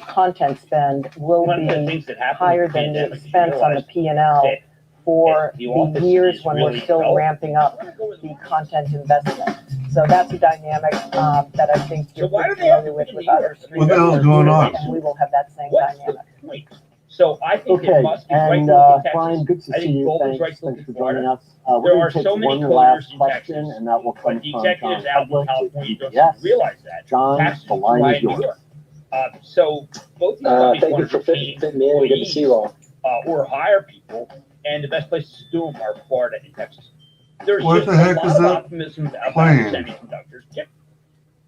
Speaker 5: content spend will be higher than the expense on the P&L for the years when we're still ramping up the content investment. So that's a dynamic that I think you're pretty familiar with other streamers.
Speaker 2: What the hell's going on?
Speaker 5: And we will have that same dynamic.
Speaker 12: So I think it must be right to
Speaker 7: Brian, good to see you. Thanks for joining us.
Speaker 12: There
Speaker 7: We're
Speaker 12: are
Speaker 7: going to
Speaker 12: so
Speaker 7: take
Speaker 12: many
Speaker 7: one last
Speaker 12: coders in
Speaker 7: question,
Speaker 12: Texas,
Speaker 7: and that will come
Speaker 12: but the
Speaker 7: from
Speaker 12: executives
Speaker 7: John
Speaker 12: out in
Speaker 7: Public.
Speaker 12: California don't
Speaker 7: Yes.
Speaker 12: realize that.
Speaker 7: John,
Speaker 12: Taxes
Speaker 7: the line
Speaker 12: fly
Speaker 7: is
Speaker 12: in New
Speaker 7: yours.
Speaker 12: York. So both these companies
Speaker 17: Thank you
Speaker 12: want
Speaker 17: for
Speaker 12: to retain
Speaker 17: fitting me in. Good to see you all.
Speaker 12: or hire people, and the best places to do them are Florida and Texas. There's
Speaker 2: What
Speaker 12: just
Speaker 2: the heck
Speaker 12: a lot
Speaker 2: is
Speaker 12: of
Speaker 2: that
Speaker 12: optimism about
Speaker 2: plane?
Speaker 12: semiconductors. Yep.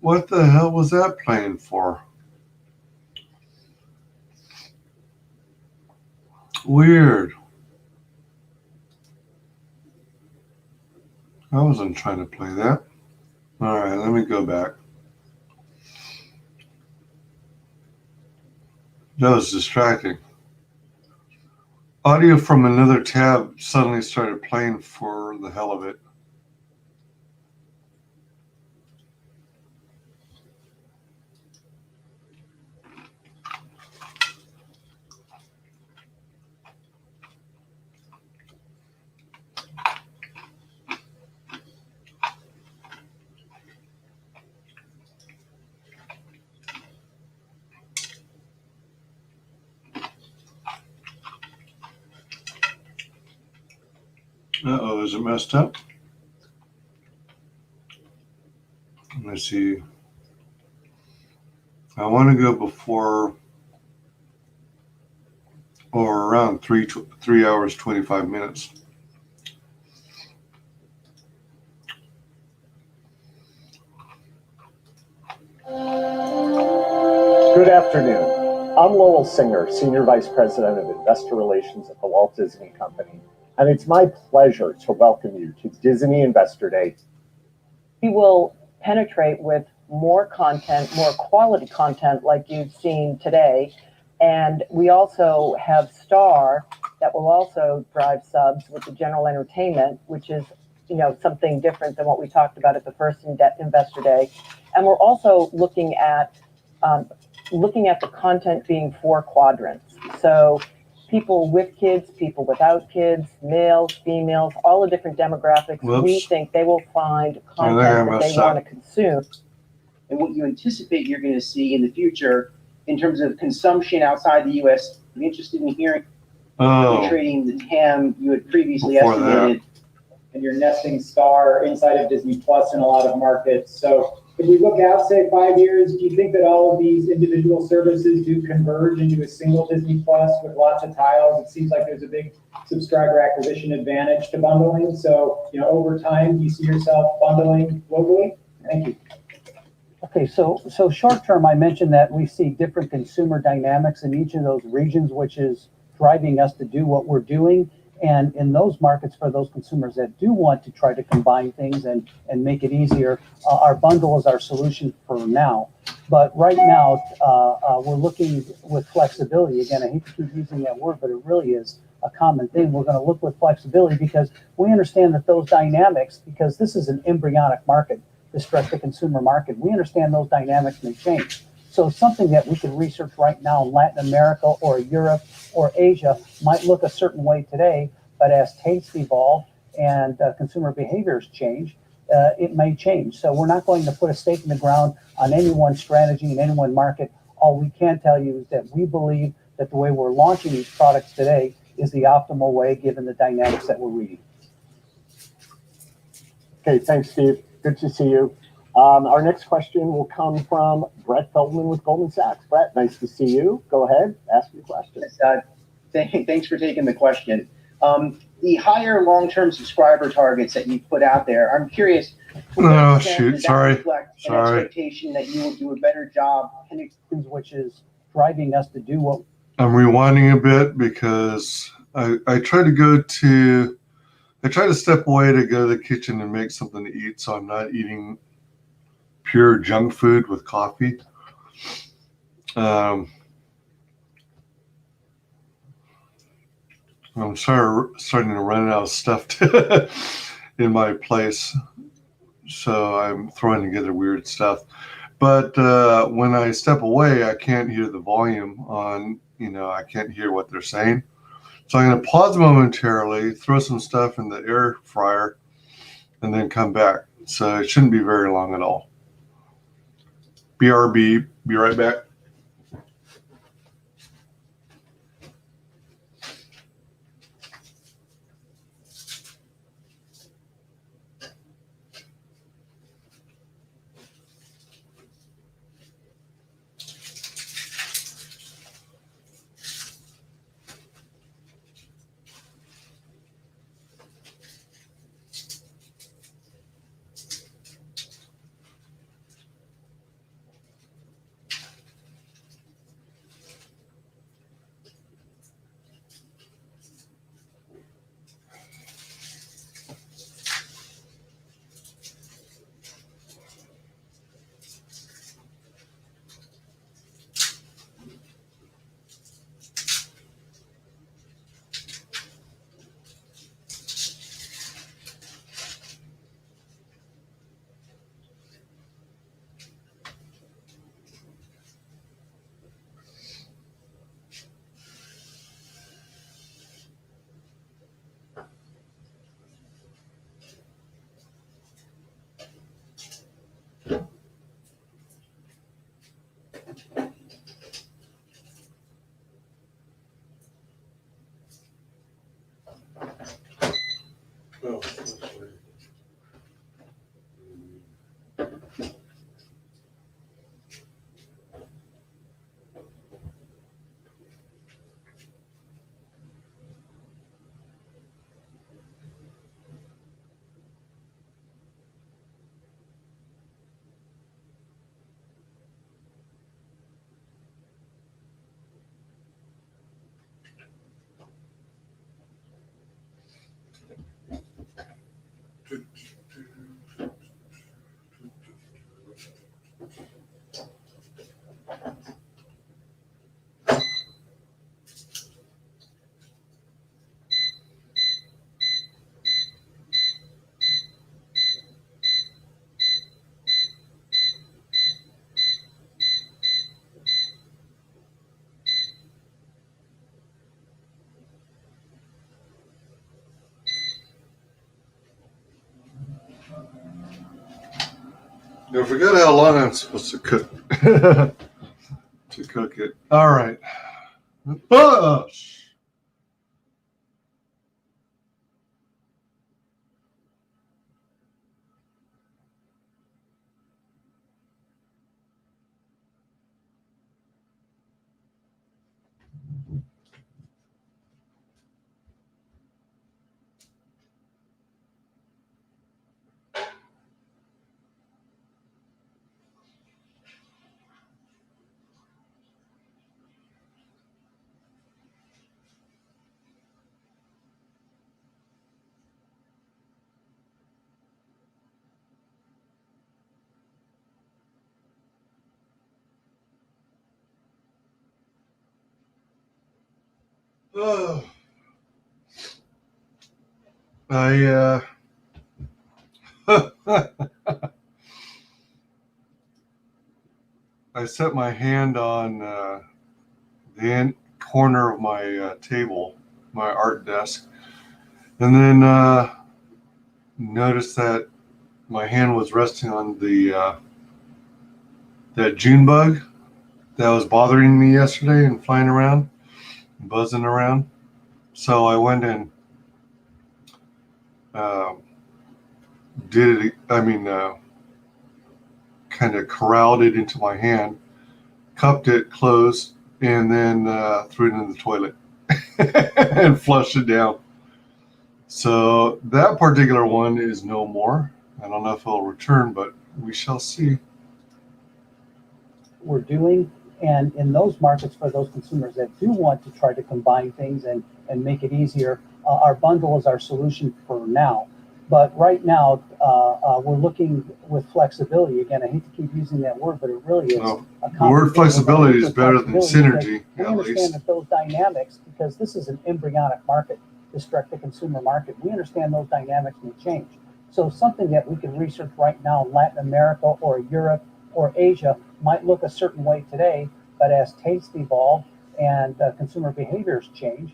Speaker 2: What the hell was that plane for? Weird. I wasn't trying to play that. All right, let me go back. That was distracting. Audio from another tab suddenly started playing for the hell of it. Uh-oh, is it messed up? Let me see. I want to go before or around 3 hours, 25 minutes.
Speaker 7: Good afternoon. I'm Lowell Singer, Senior Vice President of Investor Relations at the Walt Disney Company, and it's my pleasure to welcome you to Disney Investor Day.
Speaker 5: We will penetrate with more content, more quality content like you've seen today. And we also have Star that will also drive subs with the general entertainment, which is, you know, something different than what we talked about at the first Investor Day. And we're also looking at the content being 4 quadrants. So people with kids, people without kids, males, females, all the different demographics.
Speaker 22: Whoops.
Speaker 5: We think they will find content that they want to consume.
Speaker 11: And what you anticipate you're going to see in the future in terms of consumption outside the U.S. I'm interested in hearing penetrating the TAM you had previously estimated.
Speaker 10: And you're nesting Star inside of Disney Plus in a lot of markets. So if we look out, say, 5 years, do you think that all of these individual services do converge into a single Disney Plus with lots of tiles? It seems like there's a big subscriber acquisition advantage to bundling. So, you know, over time, do you see yourself bundling globally? Thank you.
Speaker 4: Okay, so short term, I mentioned that we see different consumer dynamics in each of those regions, which is driving us to do what we're doing. And in those markets, for those consumers that do want to try to combine things and make it easier, our bundle is our solution for now. But right now, we're looking with flexibility. Again, I hate to keep using that word, but it really is a common thing. We're going to look with flexibility because we understand that those dynamics, because this is an embryonic market, this direct-to-consumer market, we understand those dynamics may change. So something that we can research right now in Latin America or Europe or Asia might look a certain way today, but as tastes evolve and consumer behaviors change, it may change. So we're not going to put a stake in the ground on any one strategy in any one market. All we can tell you is that we believe that the way we're launching these products today is the optimal way given the dynamics that we're reading.
Speaker 7: Okay, thanks, Steve. Good to see you. Our next question will come from Brett Feldman with Goldman Sachs. Brett, nice to see you. Go ahead, ask your question.
Speaker 11: Thanks for taking the question. The higher long-term subscriber targets that you put out there, I'm curious.
Speaker 2: Oh, shoot, sorry.
Speaker 11: Reflect an expectation that you will do a better job,
Speaker 4: which is driving us to do what.
Speaker 2: I'm rewinding a bit because I try to step away to go to the kitchen and make something to eat, so I'm not eating pure junk food with coffee. I'm starting to run out of stuff in my place, so I'm throwing together weird stuff. But when I step away, I can't hear the volume on, I can't hear what they're saying. So I'm going to pause momentarily, throw some stuff in the air fryer, and then come back. So it shouldn't be very long at all. BRB, be right back. I forgot how long I'm supposed to cook it. All right. Bush. Oh. I set my hand on the corner of my table, my art desk, And then noticed that my hand was resting on the that June bug that was bothering me yesterday and flying around, buzzing around. So I went and did it. I mean, kind of corralled it into my hand, cupped it closed, and then threw it in the toilet and flushed it down. So that particular one is no more. I don't know if it'll return, but we shall see.
Speaker 4: We're doing, and in those markets for those consumers that do want to try to combine things and make it easier, our bundle is our solution for now. But right now, we're looking with flexibility. Again, I hate to keep using that word, but it really is.
Speaker 2: No, the word flexibility is better than synergy,
Speaker 4: we
Speaker 2: at
Speaker 4: understand
Speaker 2: least.
Speaker 4: that those dynamics, because this is an embryonic market, this direct-to-consumer market, we understand those dynamics may change. So something that we can research right now in Latin America or Europe or Asia might look a certain way today, but as tastes evolve and consumer behaviors change,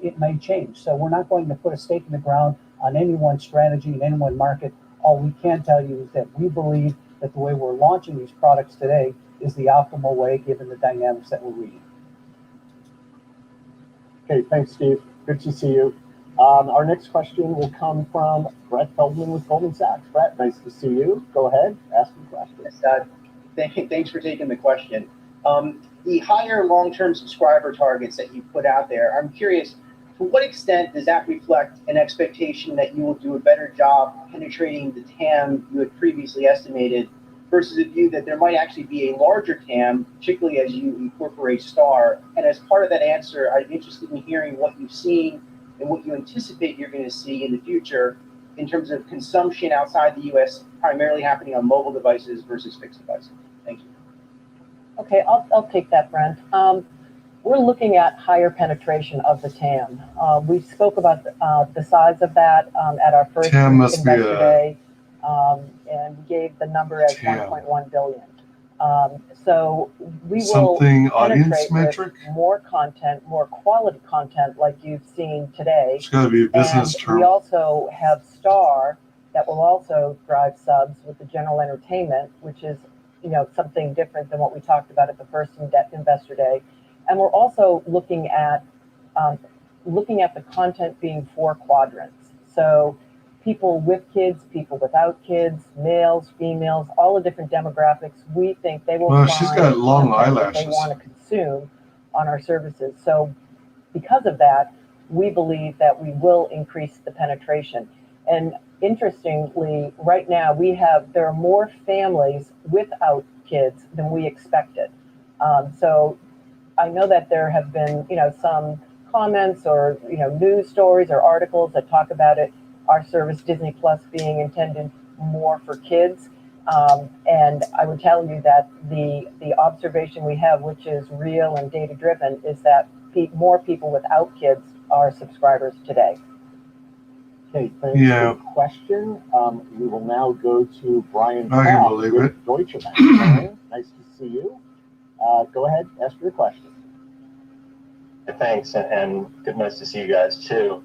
Speaker 4: it may change. So we're not going to put a stake in the ground on any one strategy in any one market. All we can tell you is that we believe that the way we're launching these products today is the optimal way given the dynamics that we're reading.
Speaker 7: Okay, thanks, Steve. Good to see you. Our next question will come from Brett Feldman with Goldman Sachs. Brett, nice to see you. Go ahead, ask your question.
Speaker 11: Yes, thanks for taking the question. The higher long-term subscriber targets that you put out there, I'm curious, to what extent does that reflect an expectation that you will do a better job penetrating the TAM you had previously estimated versus a view that there might actually be a larger TAM, particularly as you incorporate Star? And as part of that answer, I'd be interested in hearing what you've seen and what you anticipate you're going to see in the future in terms of consumption outside the US, primarily happening on mobile devices versus fixed devices. Thank you.
Speaker 5: Okay, I'll take that, Brent. We're looking at higher penetration of the TAM. We spoke about the size of that at our first
Speaker 2: TAM must be
Speaker 5: Investor Day, and we gave the number as
Speaker 2: TAM.
Speaker 5: 1.1 billion. So we will
Speaker 2: Something audience
Speaker 5: penetrate
Speaker 2: metric?
Speaker 5: with more content, more quality content like you've seen today.
Speaker 2: It's got to be a business
Speaker 5: And
Speaker 2: term.
Speaker 5: we also have Star that will also drive subs with the general entertainment, which is something different than what we talked about at the first Investor Day. And we're also looking at the content being 4 quadrants. So people with kids, people without kids, males, females, all the different demographics. We think they will find
Speaker 2: She's got long
Speaker 5: content that
Speaker 2: eyelashes.
Speaker 5: they want to consume on our services. So because of that, we believe that we will increase the penetration. And interestingly, right now there are more families without kids than we expected. So I know that there have been, some comments or, news stories or articles that talk about our service Disney Plus being intended more for kids. And I would tell you that the observation we have, which is real and data driven, is that more people without kids are subscribers today.
Speaker 7: Okay, thanks for the question. We will now go to Brian
Speaker 2: I can
Speaker 7: Cobb
Speaker 2: believe
Speaker 7: with
Speaker 2: it.
Speaker 7: Deutsche Bank. Brian, nice to see you. Go ahead, ask your question.
Speaker 22: Thanks, and nice to see you guys too.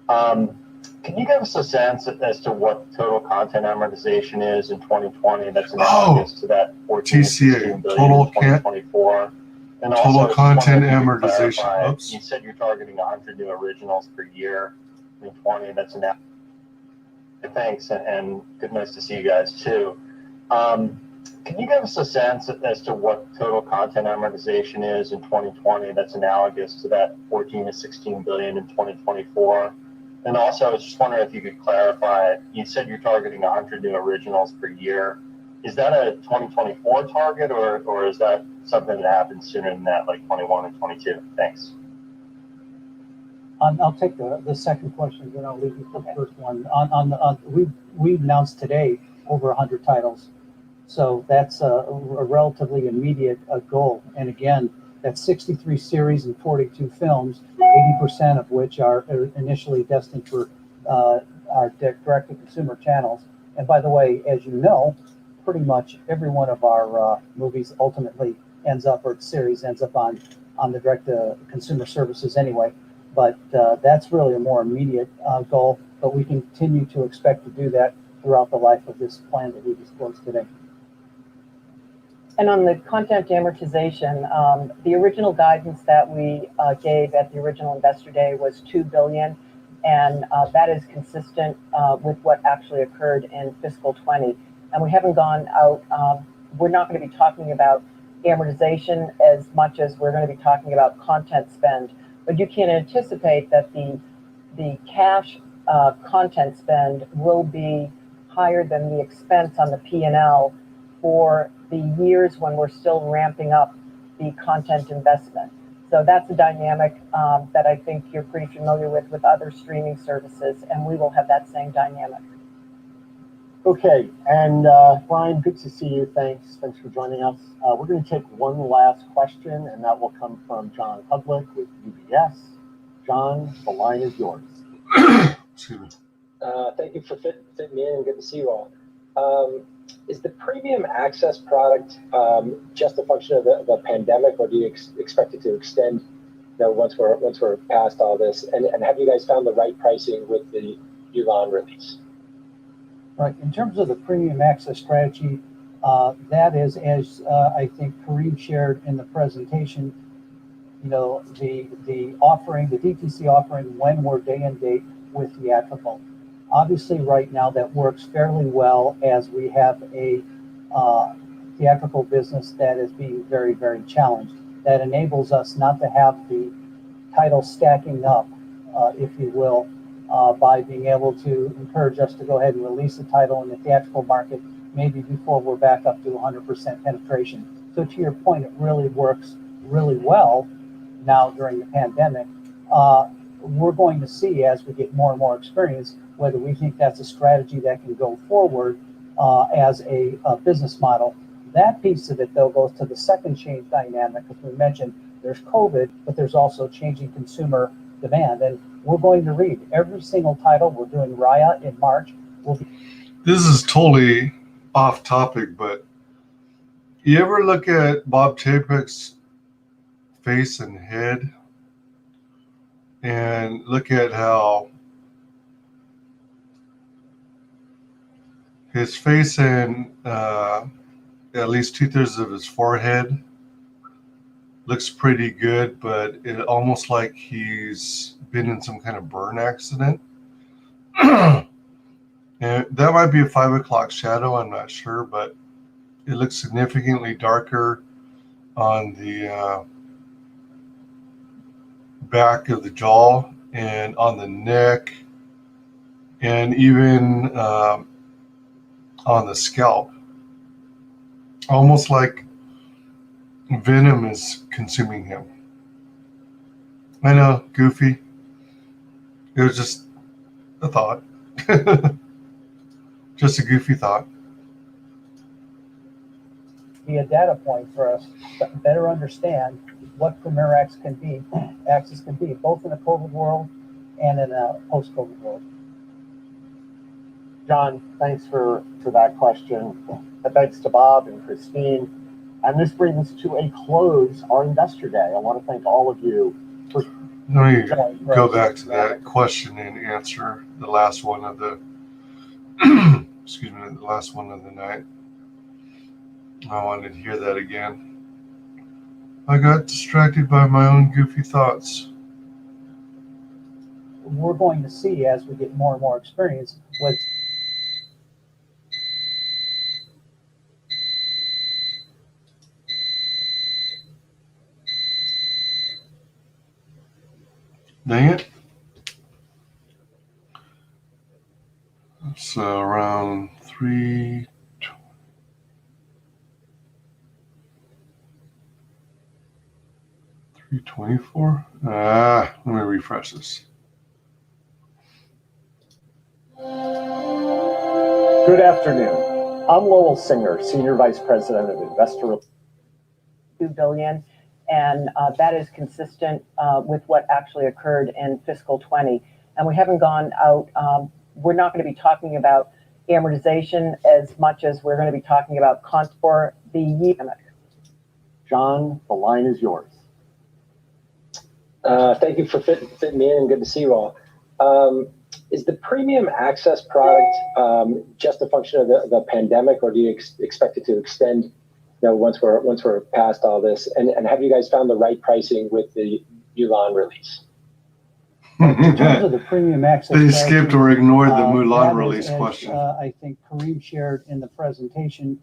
Speaker 22: Can you give us a sense as to what total content amortization is in 2020 that's analogous to that 14
Speaker 2: TCA,
Speaker 22: billion
Speaker 2: total
Speaker 22: in 2024? And
Speaker 2: total
Speaker 22: also,
Speaker 2: content
Speaker 22: just wondering if you could
Speaker 2: amortization.
Speaker 22: clarify,
Speaker 2: Oops.
Speaker 22: you said you're targeting 100 new originals per year in 20. That's an thanks, and nice to see you guys too. Can you give us a sense as to what total content amortization is in 2020 that's analogous to that 14 to 16 billion in 2024? And also, I was just wondering if you could clarify, you said you're targeting 100 new originals per year. Is that a 2024 target, or is that something that happens sooner than that, like 21 and 22? Thanks.
Speaker 4: I'll take the second question, then I'll leave you for the first one. We've announced today over 100 titles. So that's a relatively immediate goal. And again, that's 63 series and 42 films, 80% of which are initially destined for our direct-to-consumer channels. And by the way, as you know, pretty much every one of our movies ultimately ends up, or series ends up on the direct-to-consumer services anyway. But that's really a more immediate goal, but we continue to expect to do that throughout the life of this plan that we disclosed today.
Speaker 5: And on the content amortization, the original guidance that we gave at the original Investor Day was $2 billion, and that is consistent with what actually occurred in fiscal 20. And we haven't gone out, we're not going to be talking about amortization as much as we're going to be talking about content spend. But you can anticipate that the cash content spend will be higher than the expense on the P&L for the years when we're still ramping up the content investment. So that's a dynamic that I think you're pretty familiar with other streaming services, and we will have that same dynamic.
Speaker 7: Okay, and Brian, good to see you. Thanks for joining us. We're going to take one last question, and that will come from John Public with UBS. John, the line is yours.
Speaker 2: Excuse me.
Speaker 14: Thank you for fitting me in, and good to see you all. Is the premium access product just a function of the pandemic, or do you expect it to extend, once we're past all this? And have you guys found the right pricing with the Elon release?
Speaker 4: Right. In terms of the premium access strategy, that is, as I think Kareem shared in the presentation, the offering, the DTC offering when we're day and date with theatrical. Obviously, right now that works fairly well as we have a theatrical business that is being very, very challenged. That enables us not to have the title stacking up, if you will, by being able to encourage us to go ahead and release the title in the theatrical market maybe before we're back up to 100% penetration. So to your point, it really works really well now during the pandemic. We're going to see as we get more and more experience whether we think that's a strategy that can go forward as a business model. That piece of it, though, goes to the second change dynamic. As we mentioned, there's COVID, but there's also changing consumer demand. And we're going to read every single title. We're doing Raya in March.
Speaker 2: This is totally off topic, but you ever look at Bob Chapek's face and head and look at how his face and at least 2/3 of his forehead looks pretty good, but it almost like he's been in some kind of burn accident. And that might be a 5 o'clock shadow, I'm not sure, but it looks significantly darker on the back of the jaw and on the neck, and even on the scalp. Almost like venom is consuming him. I know, goofy. It was just a thought. Just a goofy thought.
Speaker 4: Be a data point for us to better understand what Premier access can be, both in a COVID world and in a post-COVID world.
Speaker 7: John, thanks for that question. And thanks to Bob and Christine. And this brings to a close our Investor Day. I want to thank all of you for
Speaker 2: Let me go back to that question and answer the last one of the excuse me, the last one of the night. I wanted to hear that again. I got distracted by my own goofy thoughts.
Speaker 4: We're going to see as we get more and more experience with
Speaker 2: Dang it. It's around 3:24. Let me refresh this.
Speaker 7: Good afternoon. I'm Lowell Singer, Senior Vice President of Investor Relations.
Speaker 5: $2 billion, and that is consistent with what actually occurred in fiscal 20. And we haven't gone out, we're not going to be talking about amortization as much as we're going to be talking about for the year.
Speaker 7: John, the line is yours.
Speaker 14: Thank you for fitting me in, and good to see you all. Is the premium access product just a function of the pandemic, or do you expect it to extend? Once we're past all this, and have you guys found the right pricing with the Mulan release?
Speaker 4: In terms of the premium access,
Speaker 2: They skipped or ignored the
Speaker 4: that
Speaker 2: Mulan
Speaker 4: is,
Speaker 2: release
Speaker 4: as,
Speaker 2: question.
Speaker 4: I think Kareem shared in the presentation,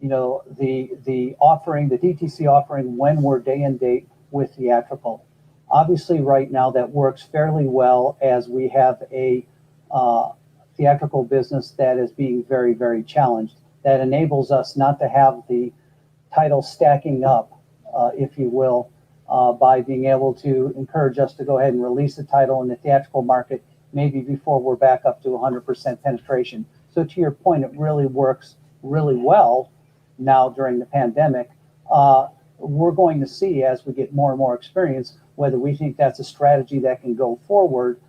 Speaker 4: the offering, the DTC offering when we're day and date with theatrical. Obviously, right now that works fairly well as we have a theatrical business that is being very, very challenged. That enables us not to have the title stacking up, if you will, by being able to encourage us to go ahead and release the title in the theatrical market, maybe before we're back up to 100% penetration. So to your point, it really works really well now during the pandemic. We're going to see as we get more and more experience, whether we think that's a strategy that can go forward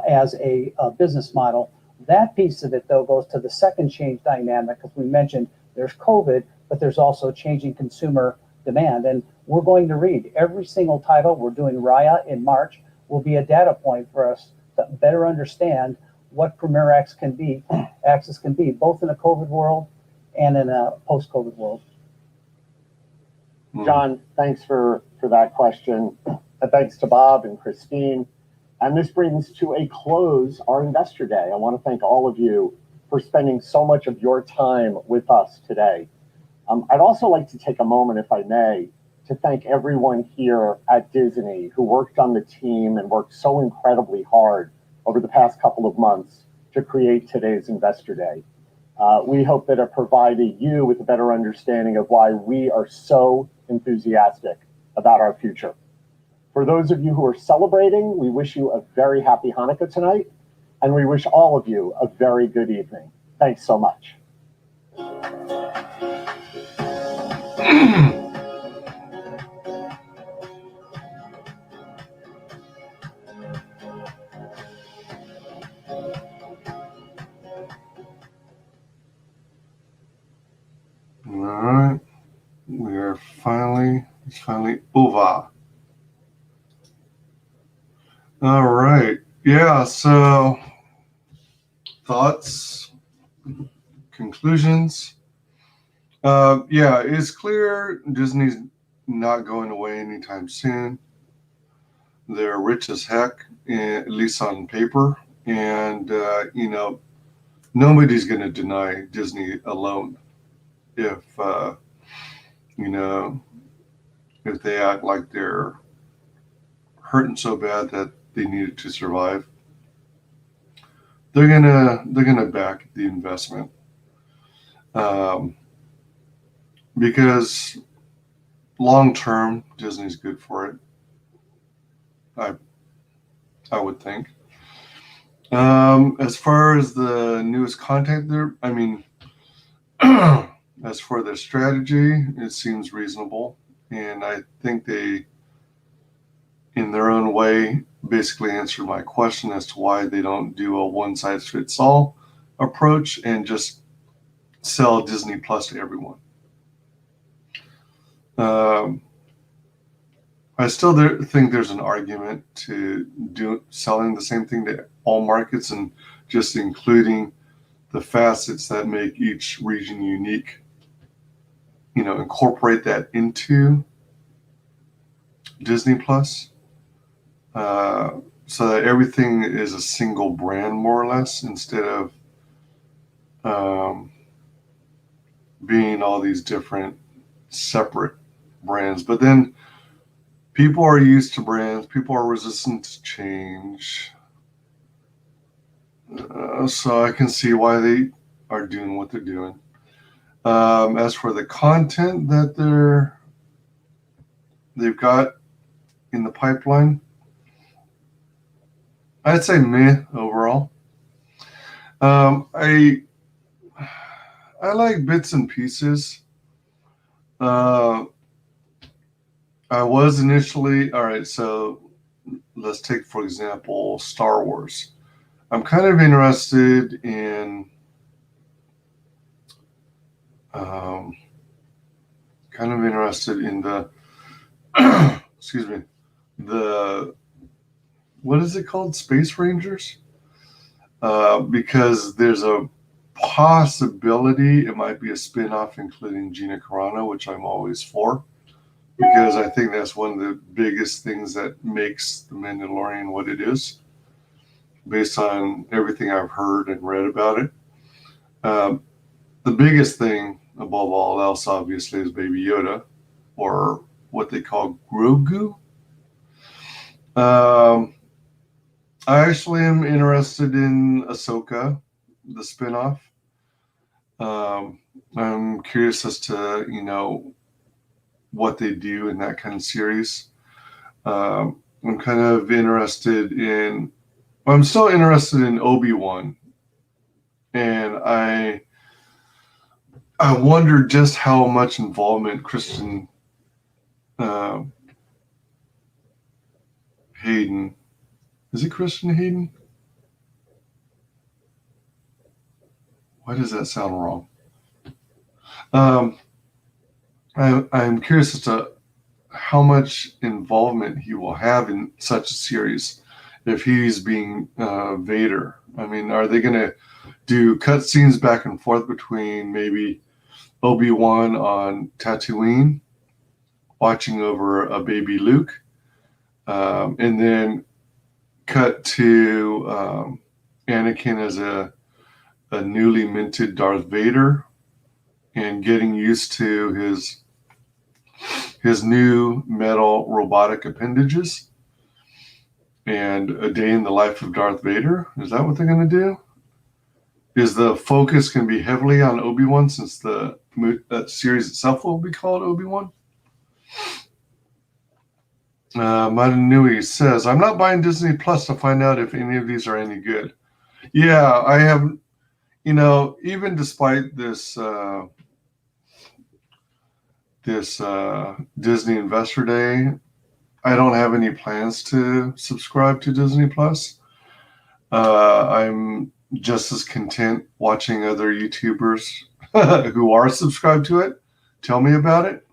Speaker 4: as a business model. That piece of it, though, goes to the second change dynamic, because we mentioned there's COVID, but there's also changing consumer demand. And we're going to read every single title. We're doing Raya in March, will be a data point for us to better understand what Premier Access can be, both in a COVID world and in a post-COVID world.
Speaker 7: John, thanks for that question. And thanks to Bob and Christine. And this brings to a close our Investor Day. I want to thank all of you for spending so much of your time with us today. I'd also like to take a moment, if I may, to thank everyone here at Disney who worked on the team and worked so incredibly hard over the past couple of months to create today's Investor Day. We hope that it provided you with a better understanding of why we are so enthusiastic about our future. For those of you who are celebrating, we wish you a very happy Hanukkah tonight, and we wish all of you a very good evening. Thanks so much.
Speaker 2: All right, it's finally over. All right, yeah, so thoughts, conclusions. Yeah, it's clear Disney's not going away anytime soon. They're rich as heck, at least on paper, and nobody's going to deny Disney alone if if they act like they're hurting so bad that they needed to survive. They're gonna back the investment because long term Disney's good for it. I would think. As far as the newest content there, I mean, as for their strategy, it seems reasonable, and I think they, in their own way, basically answered my question as to why they don't do a one-size-fits-all approach and just sell Disney Plus to everyone. I still think there's an argument to selling the same thing to all markets and just including the facets that make each region unique. Incorporate that into Disney Plus. So that everything is a single brand, more or less, instead of being all these different separate brands. But then people are used to brands. People are resistant to change. So I can see why they are doing what they're doing. As for the content that they've got in the pipeline, I'd say meh overall. I like bits and pieces. I was initially, all right, so let's take, for example, Star Wars. I'm kind of interested in the excuse me, the, what is it called? Space Rangers? Because there's a possibility it might be a spin-off including Gina Carano, which I'm always for, because I think that's one of the biggest things that makes The Mandalorian what it is, based on everything I've heard and read about it. The biggest thing above all else, obviously, is Baby Yoda, or what they call Grogu. I actually am interested in Ahsoka, the spinoff. I'm curious as to, what they do in that kind of series. I'm kind of interested in, I'm still interested in Obi-Wan. And I wonder just how much involvement Christian Hayden, is it Christian Hayden? Why does that sound wrong? I'm curious as to how much involvement he will have in such a series if he's being Vader. I mean, are they going to do cutscenes back and forth between maybe Obi-Wan on Tatooine, watching over a baby Luke, and then cut to Anakin as a newly minted Darth Vader and getting used to his new metal robotic appendages, and a day in the life of Darth Vader? Is that what they're going to do? Is the focus going to be heavily on Obi-Wan, since that series itself will be called Obi-Wan? Manui says, I'm not buying Disney Plus to find out if any of these are any good. Yeah, I have, even despite this Disney Investor Day, I don't have any plans to subscribe to Disney Plus. I'm just as content watching other YouTubers who are subscribed to it tell me about it,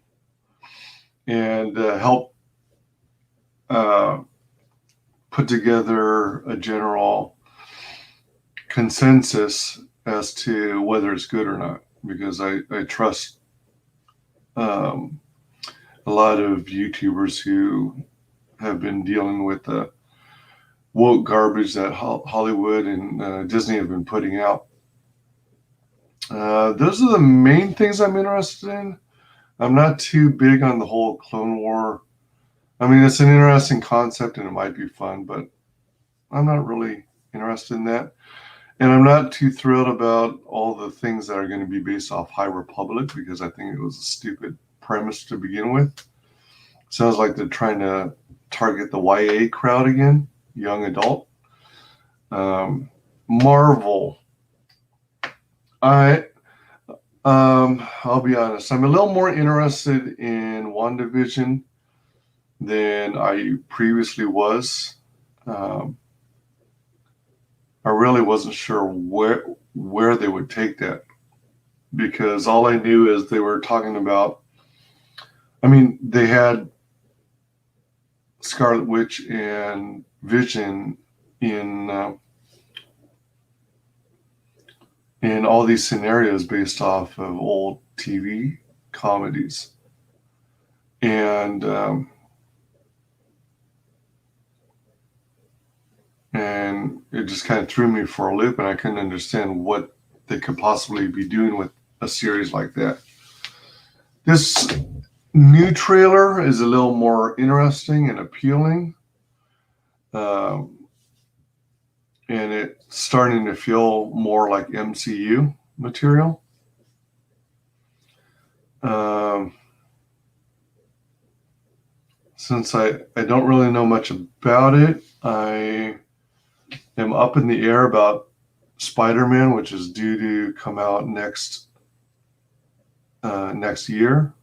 Speaker 2: and help put together a general consensus as to whether it's good or not, because I trust a lot of YouTubers who have been dealing with the woke garbage that Hollywood and Disney have been putting out. Those are the main things I'm interested in. I'm not too big on the whole Clone War. I mean, it's an interesting concept and it might be fun, but I'm not really interested in that. And I'm not too thrilled about all the things that are going to be based off High Republic, because I think it was a stupid premise to begin with. Sounds like they're trying to target the YA crowd again, young adult. Marvel. I'll be honest. I'm a little more interested in WandaVision than I previously was. I really wasn't sure where they would take that, because all I knew is they were talking about, I mean, they had Scarlet Witch and Vision in all these scenarios based off of old TV comedies, and it just kind of threw me for a loop, and I couldn't understand what they could possibly be doing with a series like that. This new trailer is a little more interesting and appealing, and it's starting to feel more like MCU material. Since I don't really know much about it, I am up in the air about Spider-Man, which is due to come out next year,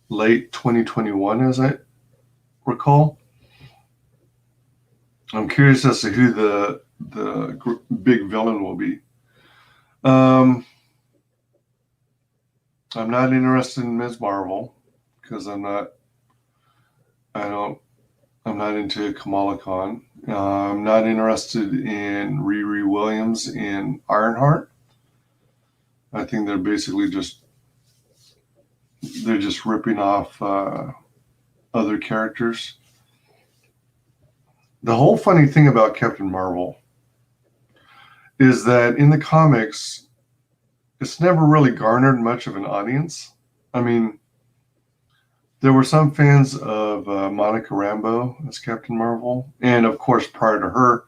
Speaker 2: late 2021, as I recall. I'm curious as to who the big villain will be. I'm not interested in Ms. Marvel, because I I'm not into Kamala Khan. I'm not interested in Riri Williams in Ironheart. I think they're basically just ripping off other characters. The whole funny thing about Captain Marvel is that in the comics, it's never really garnered much of an audience. I mean, there were some fans of Monica Rambeau as Captain Marvel, and of course, prior to her,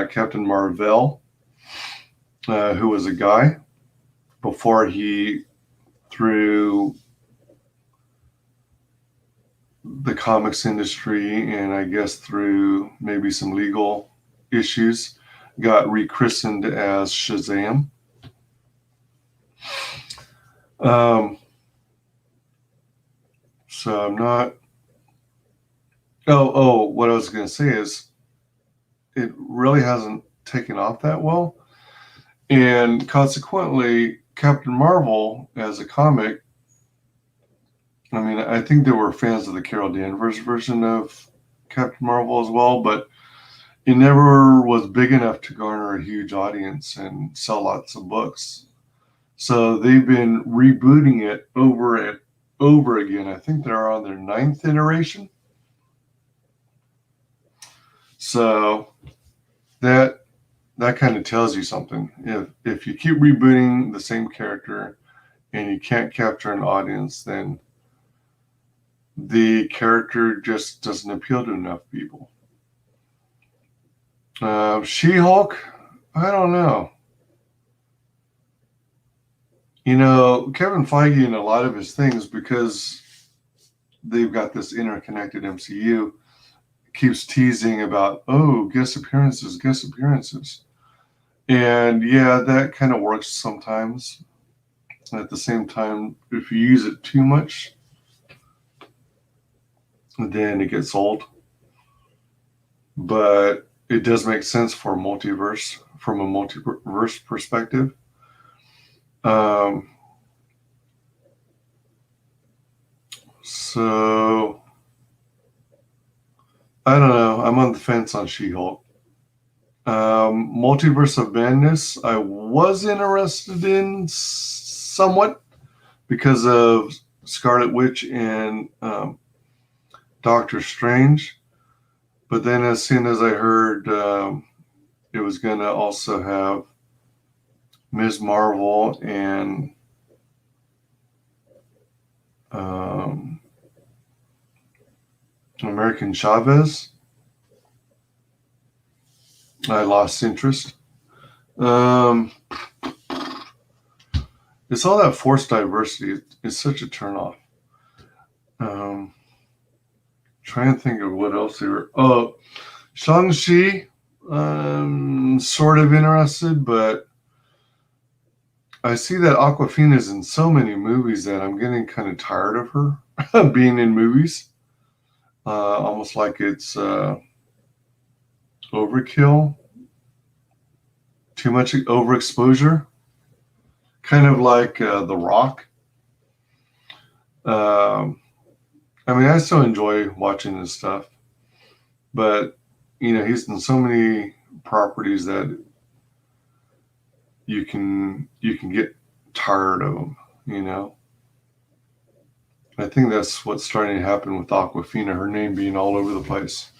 Speaker 2: Captain Marvel, who was a guy before he, through the comics industry and I guess through maybe some legal issues, got rechristened as Shazam. So I'm not. What I was going to say is it really hasn't taken off that well. And consequently, Captain Marvel as a comic, I mean, I think there were fans of the Carol Danvers version of Captain Marvel as well, but it never was big enough to garner a huge audience and sell lots of books. So they've been rebooting it over and over again. I think they're on their 9th iteration. So that kind of tells you something. If you keep rebooting the same character and you can't capture an audience, then the character just doesn't appeal to enough people. She-Hulk, I don't know. You know, Kevin Feige in a lot of his things, because they've got this interconnected MCU, keeps teasing about, guest appearances. And yeah, that kind of works sometimes. At the same time, if you use it too much, then it gets old. But it does make sense for multiverse, from a multiverse perspective. So I don't know. I'm on the fence on She-Hulk. Multiverse of Madness, I was interested in somewhat because of Scarlet Witch and Doctor Strange. But then as soon as I heard it was going to also have Ms. Marvel and American Chavez, I lost interest. It's all that forced diversity. It's such a turnoff. Trying to think of what else they were. Shang-Chi, sort of interested, but I see that Awkwafina's in so many movies that I'm getting kind of tired of her being in movies. Almost like it's overkill, too much overexposure, kind of like The Rock. I mean, I still enjoy watching this stuff, but you know, he's in so many properties that you can get tired of him. You know, I think that's what's starting to happen with Awkwafina, her name being all over the place.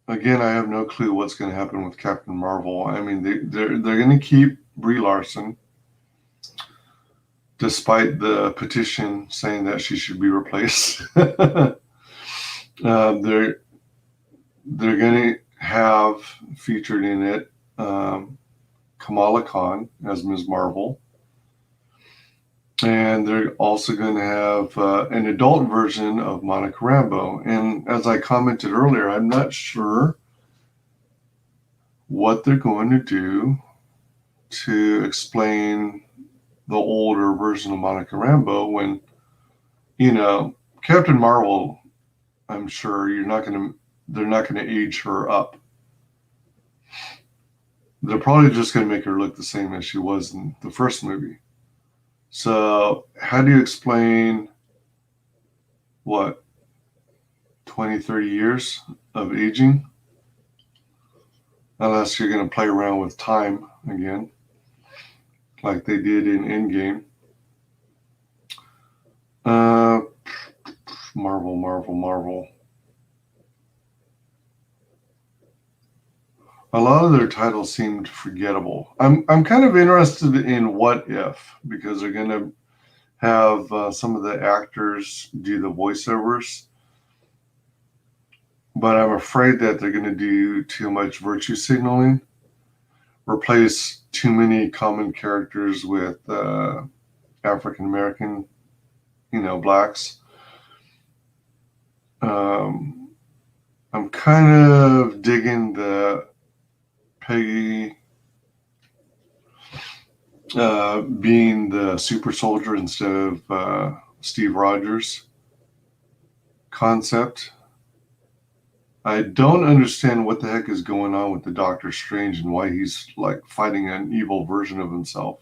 Speaker 2: Again, I have no clue what's going to happen with Captain Marvel. I mean, they're going to keep Brie Larson, despite the petition saying that she should be replaced. They're going to have featured in it Kamala Khan as Ms. Marvel. And they're also going to have an adult version of Monica Rambeau. And as I commented earlier, I'm not sure what they're going to do to explain the older version of Monica Rambeau when, you know, Captain Marvel, I'm sure they're not going to age her up. they're probably just going to make her look the same as she was in the first movie. So how do you explain, what, 20, 30 years of aging? Unless you're going to play around with time again, like they did in Endgame. Marvel. A lot of their titles seemed forgettable. I'm kind of interested in What If, because they're going to have some of the actors do the voiceovers. But I'm afraid that they're going to do too much virtue signaling, replace too many common characters with African American, blacks. I'm kind of digging the Peggy being the super soldier instead of Steve Rogers concept. I don't understand what the heck is going on with the Doctor Strange and why he's like fighting an evil version of himself.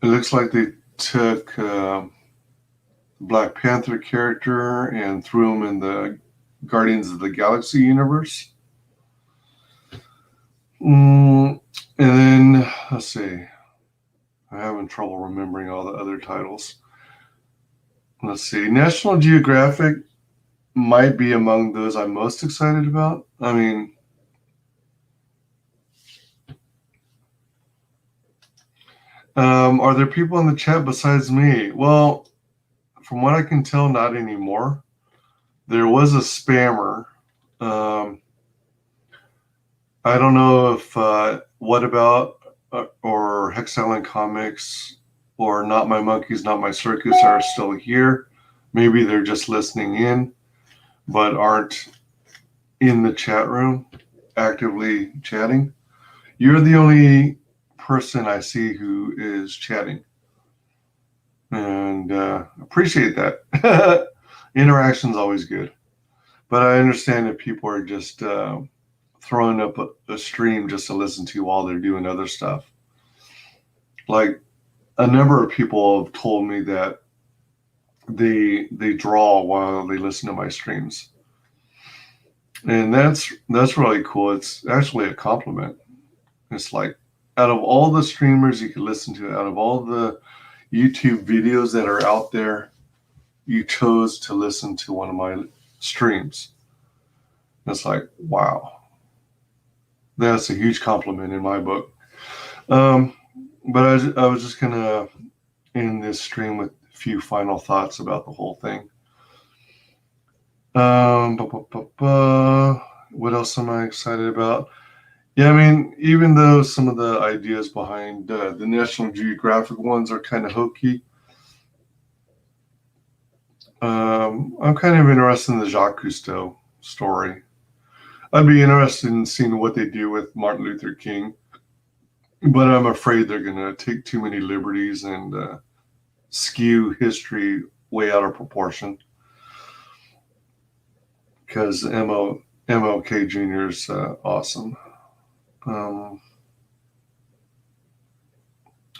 Speaker 2: It looks like they took Black Panther character and threw him in the Guardians of the Galaxy universe. And then, let's see. I'm having trouble remembering all the other titles. Let's see. National Geographic might be among those I'm most excited about. I mean, are there people in the chat besides me? Well, from what I can tell, not anymore. There was a spammer. I don't know if What About or Hexalent Comics or Not My Monkeys, Not My Circus are still here. Maybe they're just listening in, but aren't in the chat room actively chatting. You're the only person I see who is chatting, and appreciate that. Interaction's always good, but I understand if people are just throwing up a stream just to listen to while they're doing other stuff. Like, a number of people have told me that they draw while they listen to my streams, and that's really cool. It's actually a compliment. It's like, out of all the streamers you could listen to, out of all the YouTube videos that are out there, you chose to listen to one of my streams. It's like, wow. That's a huge compliment in my book. But I was just going to end this stream with a few final thoughts about the whole thing. What else am I excited about? Yeah, I mean, even though some of the ideas behind the National Geographic ones are kind of hokey, I'm kind of interested in the Jacques Cousteau story. I'd be interested in seeing what they do with Martin Luther King, but I'm afraid they're going to take too many liberties and skew history way out of proportion, because MLK Jr. is awesome. And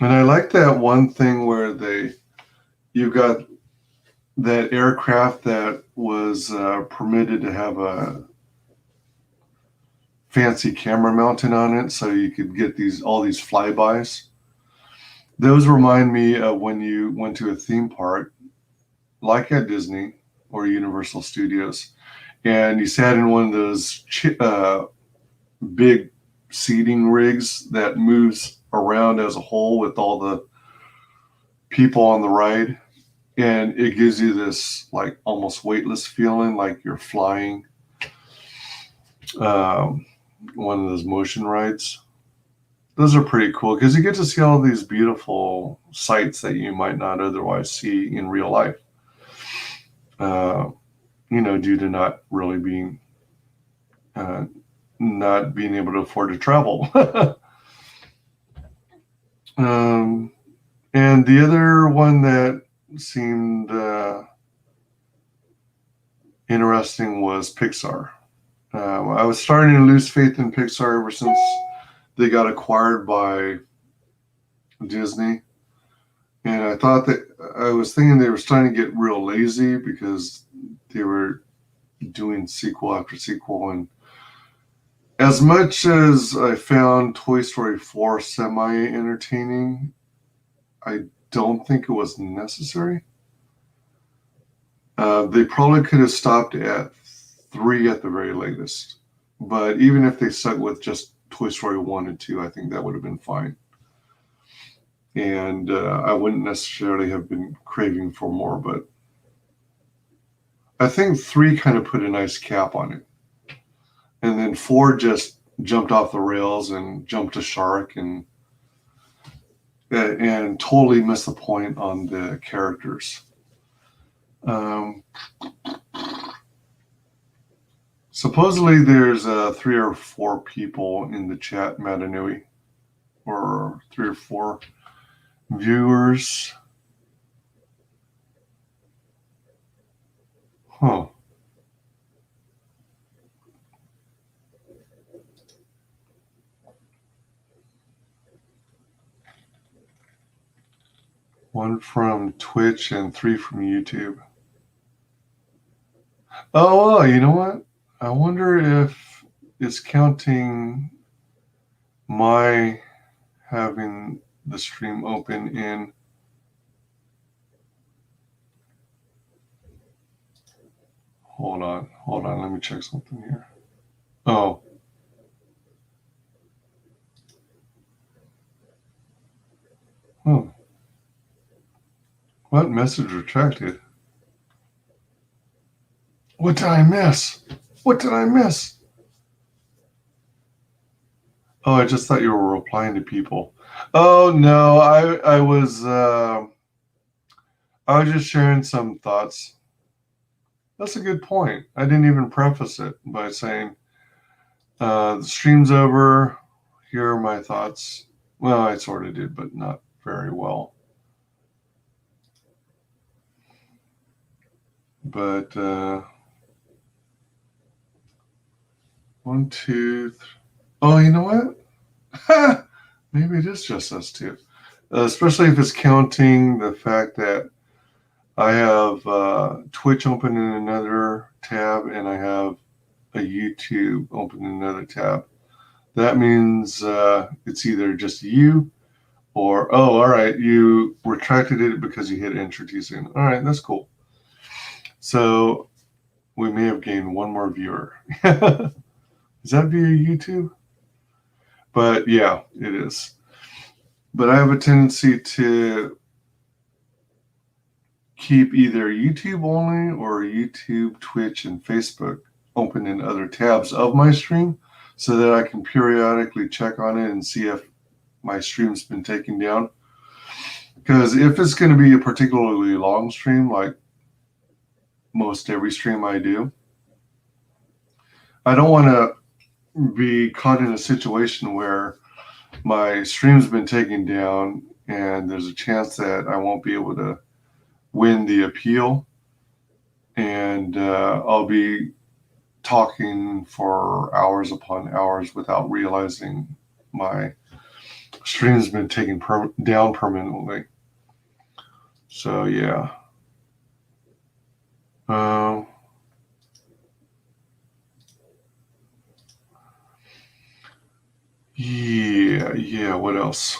Speaker 2: I like that one thing where you've got that aircraft that was permitted to have a fancy camera mounted on it, so you could get all these flybys. Those remind me of when you went to a theme park, like at Disney or Universal Studios, and you sat in one of those big seating rigs that moves around as a whole with all the people on the ride, and it gives you this like almost weightless feeling, like you're flying. One of those motion rides. Those are pretty cool because you get to see all these beautiful sights that you might not otherwise see in real life. Due to not really being not being able to afford to travel. And the other one that seemed interesting was Pixar. I was starting to lose faith in Pixar ever since they got acquired by Disney. And I was thinking they were starting to get real lazy because they were doing sequel after sequel. And as much as I found Toy Story 4 semi-entertaining, I don't think it was necessary. They probably could have stopped at 3 at the very latest. But even if they stuck with just Toy Story 1 and 2, I think that would have been fine. And I wouldn't necessarily have been craving for more, but I think 3 kind of put a nice cap on it. And then 4 just jumped off the rails and jumped a shark and totally missed the point on the characters. Supposedly there's 3 or 4 people in the chat, Matanui, or 3 or 4 viewers. Huh. One from Twitch and 3 from YouTube. Oh, well, you know what? I wonder if it's counting my having the stream open in. Hold on, let me check something here. Oh. Oh. What message retracted? What did I miss? What did I miss? Oh, I just thought you were replying to people. Oh no, I was just sharing some thoughts. That's a good point. I didn't even preface it by saying the stream's over. Here are my thoughts. Well, I sort of did, but not very well. But 1, 2, 3. Oh, you know what? Maybe it is just us two. Especially if it's counting the fact that I have Twitch open in another tab and I have a YouTube open in another tab. That means it's either just you or, oh, all right, you retracted it because you hit introducing. All right, that's cool. So we may have gained one more viewer. Is that via YouTube? But yeah, it is. But I have a tendency to keep either YouTube only or YouTube, Twitch, and Facebook open in other tabs of my stream so that I can periodically check on it and see if my stream's been taken down. Because if it's going to be a particularly long stream, like most every stream I do, I don't want to be caught in a situation where my stream's been taken down and there's a chance that I won't be able to win the appeal, and I'll be talking for hours upon hours without realizing my stream's been taken down permanently. So yeah. Yeah, what else?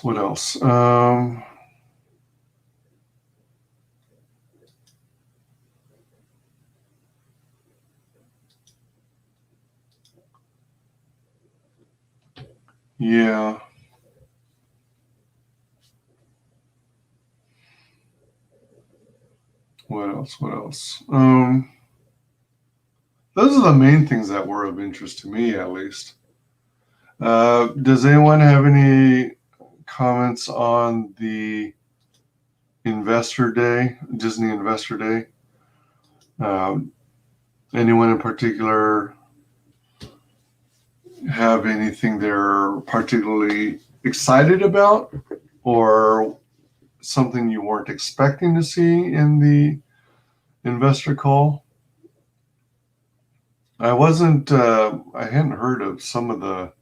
Speaker 2: Yeah. What else? Those are the main things that were of interest to me, at least. Does anyone have any comments on the Investor Day, Disney Investor Day? Anyone in particular have anything they're particularly excited about or something you weren't expecting to see in the investor call. I hadn't heard of some of the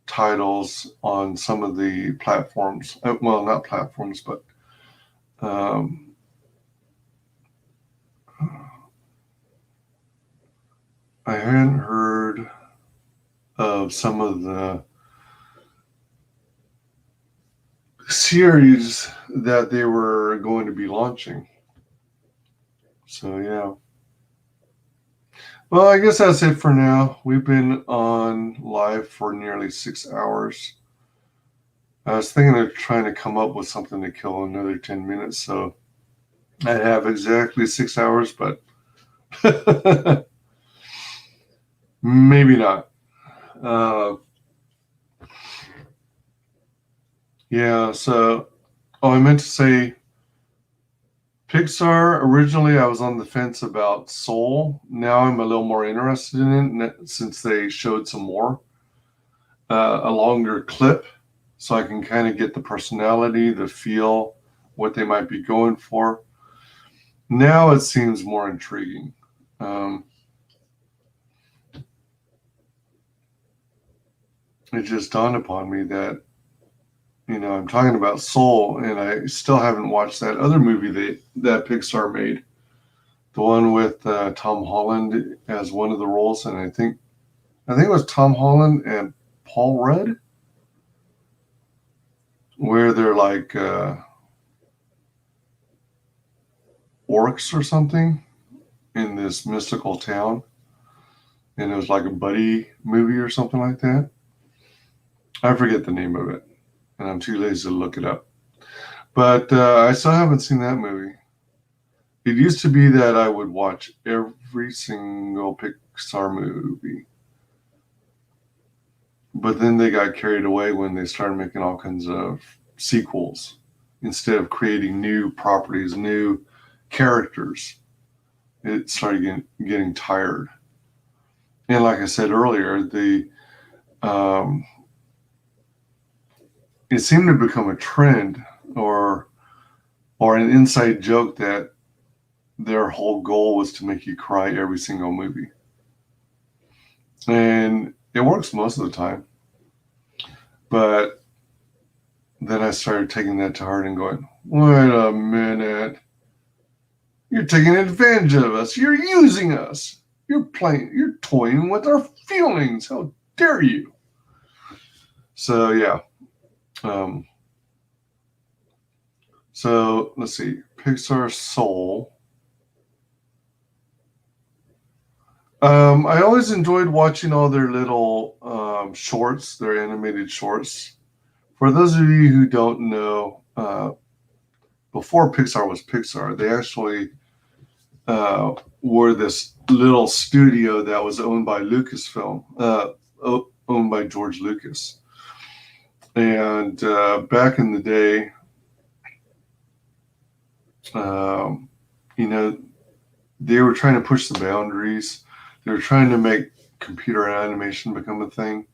Speaker 2: titles on some of the platforms. Well, not platforms, but I hadn't heard of some of the series that they were going to be launching. So, yeah. Well, I guess that's it for now. We've been on live for nearly 6 hours. I was thinking of trying to come up with something to kill another 10 minutes, so I have exactly 6 hours, but maybe not. Yeah, so, I meant to say Pixar, originally I was on the fence about Soul. Now I'm a little more interested in it since they showed some more, a longer clip, so I can kind of get the personality, the feel, what they might be going for. Now it seems more intriguing. It just dawned upon me that, I'm talking about Soul, and I still haven't watched that other movie that Pixar made. The one with Tom Holland as one of the roles, and I think it was Tom Holland and Paul Rudd, where they're like orcs or something in this mystical town, and it was like a buddy movie or something like that. I forget the name of it, and I'm too lazy to look it up. But I still haven't seen that movie. It used to be that I would watch every single Pixar movie. But then they got carried away when they started making all kinds of sequels instead of creating new properties, new characters. It started getting tired. And like I said earlier, it seemed to become a trend or an inside joke that their whole goal was to make you cry every single movie. And it works most of the time. But then I started taking that to heart and going, wait a minute. You're taking advantage of us. You're using us. You're toying with our feelings. How dare you? So, yeah. So, let's see. Pixar Soul. I always enjoyed watching all their little shorts, their animated shorts. For those of you who don't know, before Pixar was Pixar, they actually were this little studio that was owned by Lucasfilm, owned by George Lucas. And back in the day, they were trying to push the boundaries. They were trying to make computer animation become a thing.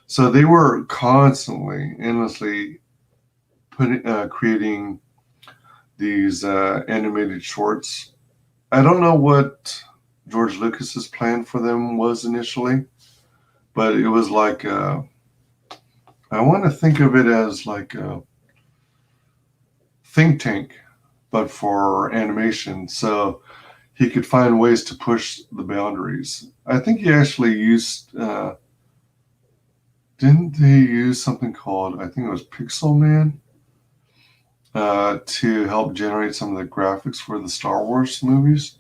Speaker 2: So they were constantly, endlessly creating these animated shorts. I don't know what George Lucas's plan for them was initially, but it was like, I want to think of it as like a think tank, but for animation. So he could find ways to push the boundaries. I think he actually used, didn't he use something called, I think it was Pixel Man, to help generate some of the graphics for the Star Wars movies?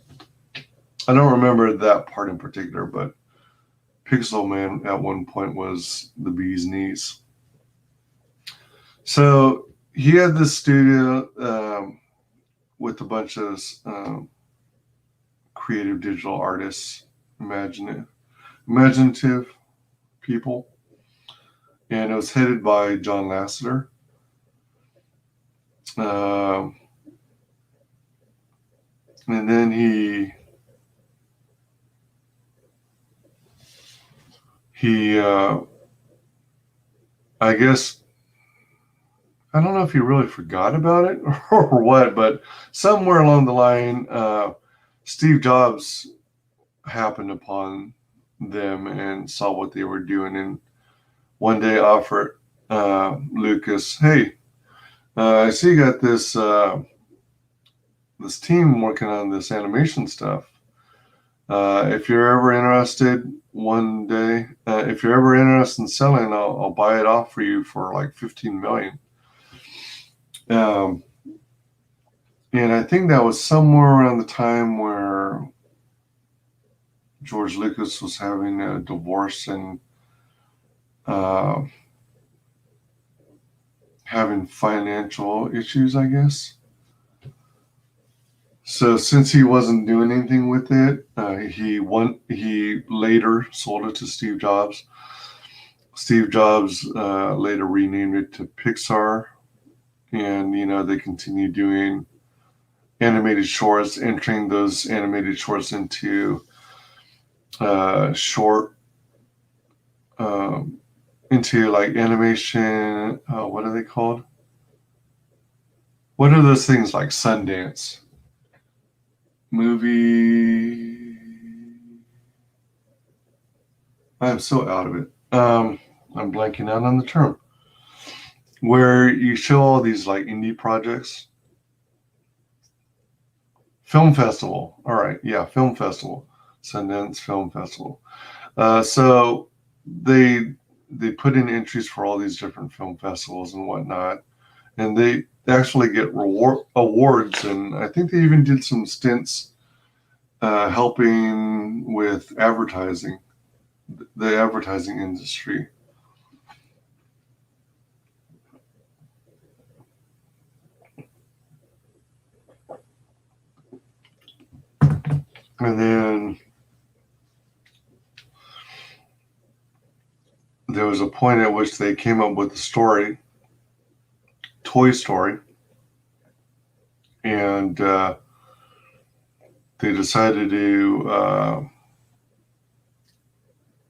Speaker 2: I don't remember that part in particular, but Pixel Man at one point was the bee's knees. So he had this studio with a bunch of creative digital artists, imaginative people, and it was headed by John Lasseter. And then he I guess, I don't know if he really forgot about it or what, but somewhere along the line, Steve Jobs happened upon them and saw what they were doing, and one day offered Lucas, "Hey, I see you got this this team working on this animation stuff. If you're ever interested one day, if you're ever interested in selling, I'll buy it off for you for like 15 million." And I think that was somewhere around the time where George Lucas was having a divorce and having financial issues, I guess. So since he wasn't doing anything with it, he later sold it to Steve Jobs. Steve Jobs later renamed it to Pixar, and they continue doing animated shorts, entering those animated shorts into into like animation. What are they called? What are those things like Sundance? Movie. I'm so out of it. I'm blanking out on the term. Where you show all these like indie projects. Film festival. All right. Yeah, film festival. Sundance Film Festival. So they put in entries for all these different film festivals and whatnot, and they actually get awards, and I think they even did some stints helping with advertising, the advertising industry. And then there was a point at which they came up with the story, Toy Story, and they decided to,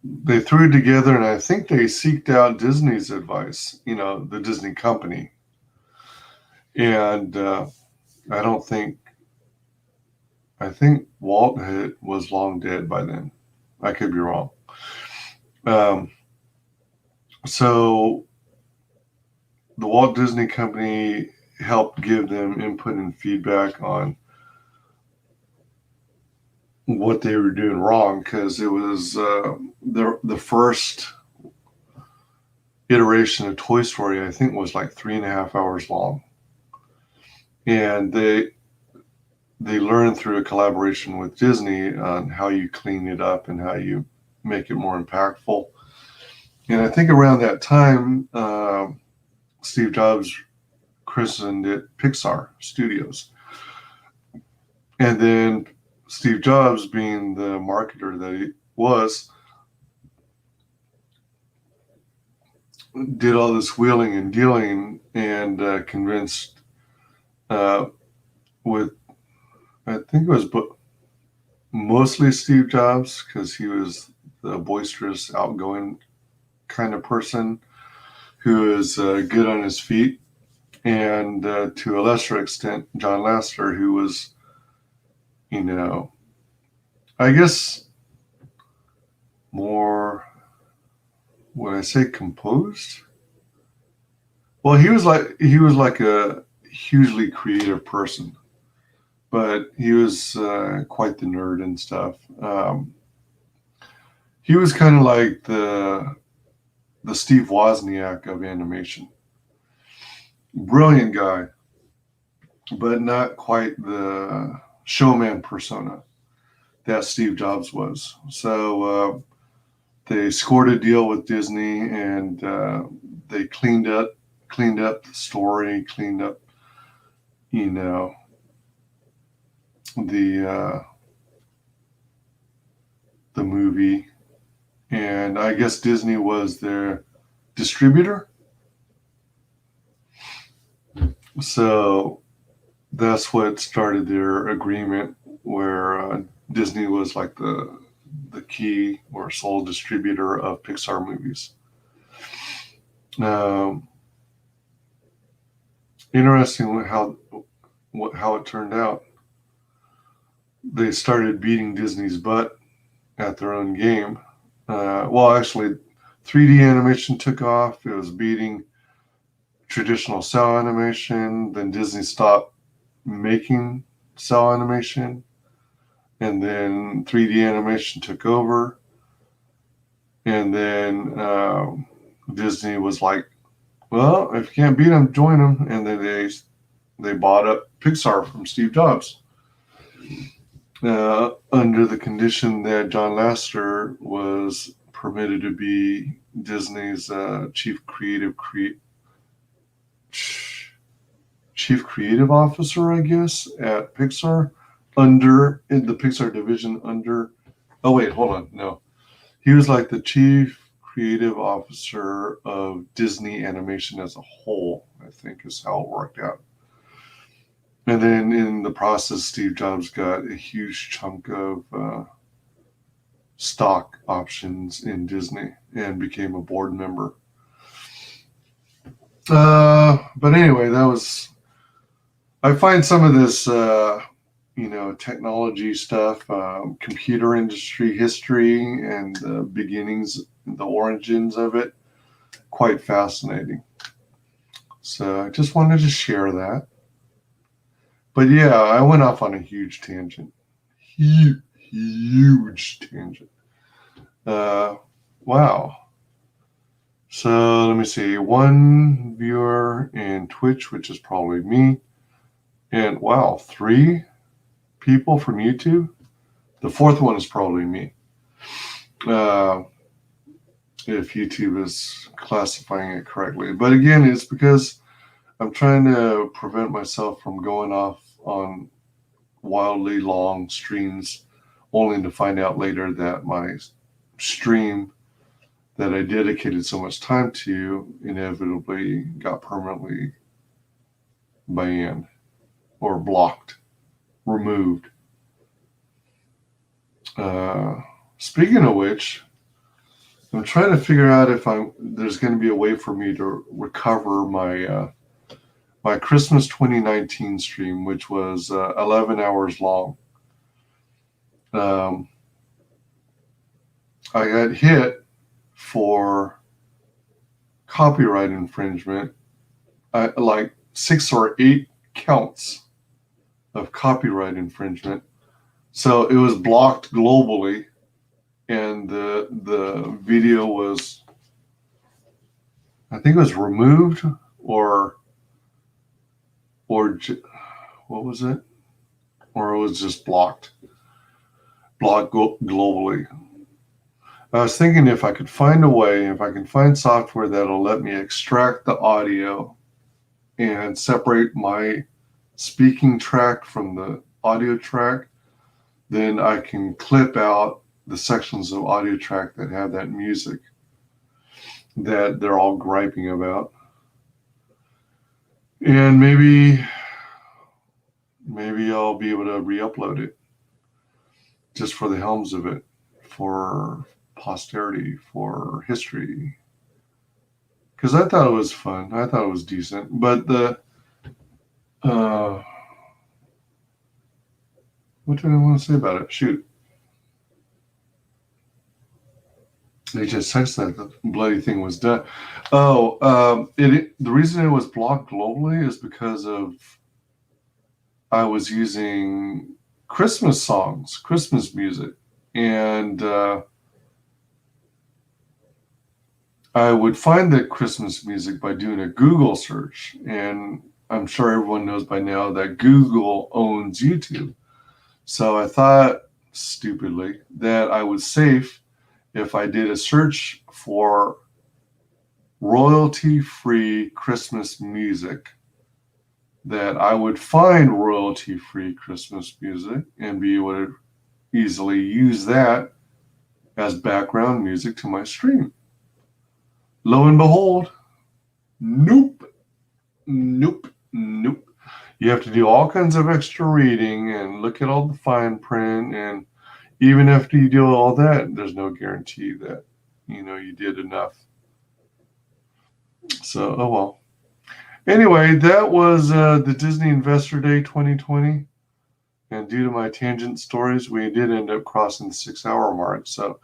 Speaker 2: they threw it together, and I think they seeked out Disney's advice, the Disney company. And I think Walt was long dead by then. I could be wrong. So the Walt Disney Company helped give them input and feedback on what they were doing wrong, because it was the first iteration of Toy Story, I think, was like 3.5 hours long. And they learned through a collaboration with Disney on how you clean it up and how you make it more impactful. And I think around that time, Steve Jobs christened it Pixar Studios. And then Steve Jobs, being the marketer that he was, did all this wheeling and dealing and convinced with, I think it was mostly Steve Jobs, because he was the boisterous, outgoing kind of person who is good on his feet, and to a lesser extent, John Lasseter, who was, I guess more, would I say composed? Well, he was like a hugely creative person, but he was quite the nerd and stuff. He was kind of like the Steve Wozniak of animation. Brilliant guy, but not quite the showman persona that Steve Jobs was. So they scored a deal with Disney, and they cleaned up the story, cleaned up, the movie, and I guess Disney was their distributor. So that's what started their agreement, where Disney was like the key or sole distributor of Pixar movies. interesting how it turned out. They started beating Disney's butt at their own game. Well, actually, 3D animation took off. It was beating traditional cell animation. Then Disney stopped making cell animation, and then 3D animation took over. And then Disney was like, well, if you can't beat them, join them. And then they bought up Pixar from Steve Jobs under the condition that John Lasseter was permitted to be Disney's chief creative officer, I guess, at Pixar, in the Pixar division under. Oh wait, hold on, no, he was like the chief creative officer of Disney Animation as a whole, I think is how it worked out. And then in the process, Steve Jobs got a huge chunk of stock options in Disney and became a board member. But anyway, I find some of this, technology stuff, computer industry history and the beginnings, the origins of it, quite fascinating. So I just wanted to share that. But yeah, I went off on a huge tangent. Huge tangent. Wow. So let me see. One viewer in Twitch, which is probably me. And wow, 3 people from YouTube. The 4th one is probably me. If YouTube is classifying it correctly. But again, it's because I'm trying to prevent myself from going off on wildly long streams, only to find out later that my stream that I dedicated so much time to inevitably got permanently banned or blocked, removed. Speaking of which, I'm trying to figure out if there's going to be a way for me to recover my Christmas 2019 stream, which was 11 hours long. I got hit for copyright infringement, like 6 or 8 counts of copyright infringement. So it was blocked globally, and the video was, I think it was removed or what was it? Or it was just blocked globally. I was thinking if I could find a way, if I can find software that'll let me extract the audio and separate my speaking track from the audio track, then I can clip out the sections of audio track that have that music that they're all griping about. And maybe I'll be able to re-upload it just for the helms of it, for posterity, for history. Because I thought it was fun. I thought it was decent. But what did I want to say about it? Shoot. They just text that the bloody thing was done. The reason it was blocked globally is because of I was using Christmas songs, Christmas music, and I would find the Christmas music by doing a Google search, and I'm sure everyone knows by now that Google owns YouTube. So I thought, stupidly, that I was safe if I did a search for royalty-free Christmas music, that I would find royalty-free Christmas music and be able to easily use that as background music to my stream. Lo and behold, nope. You have to do all kinds of extra reading and look at all the fine print, and even after you do all that, there's no guarantee that, you did enough. So, oh well. Anyway, that was the Disney Investor Day 2020. And due to my tangent stories, we did end up crossing the 6-hour mark. So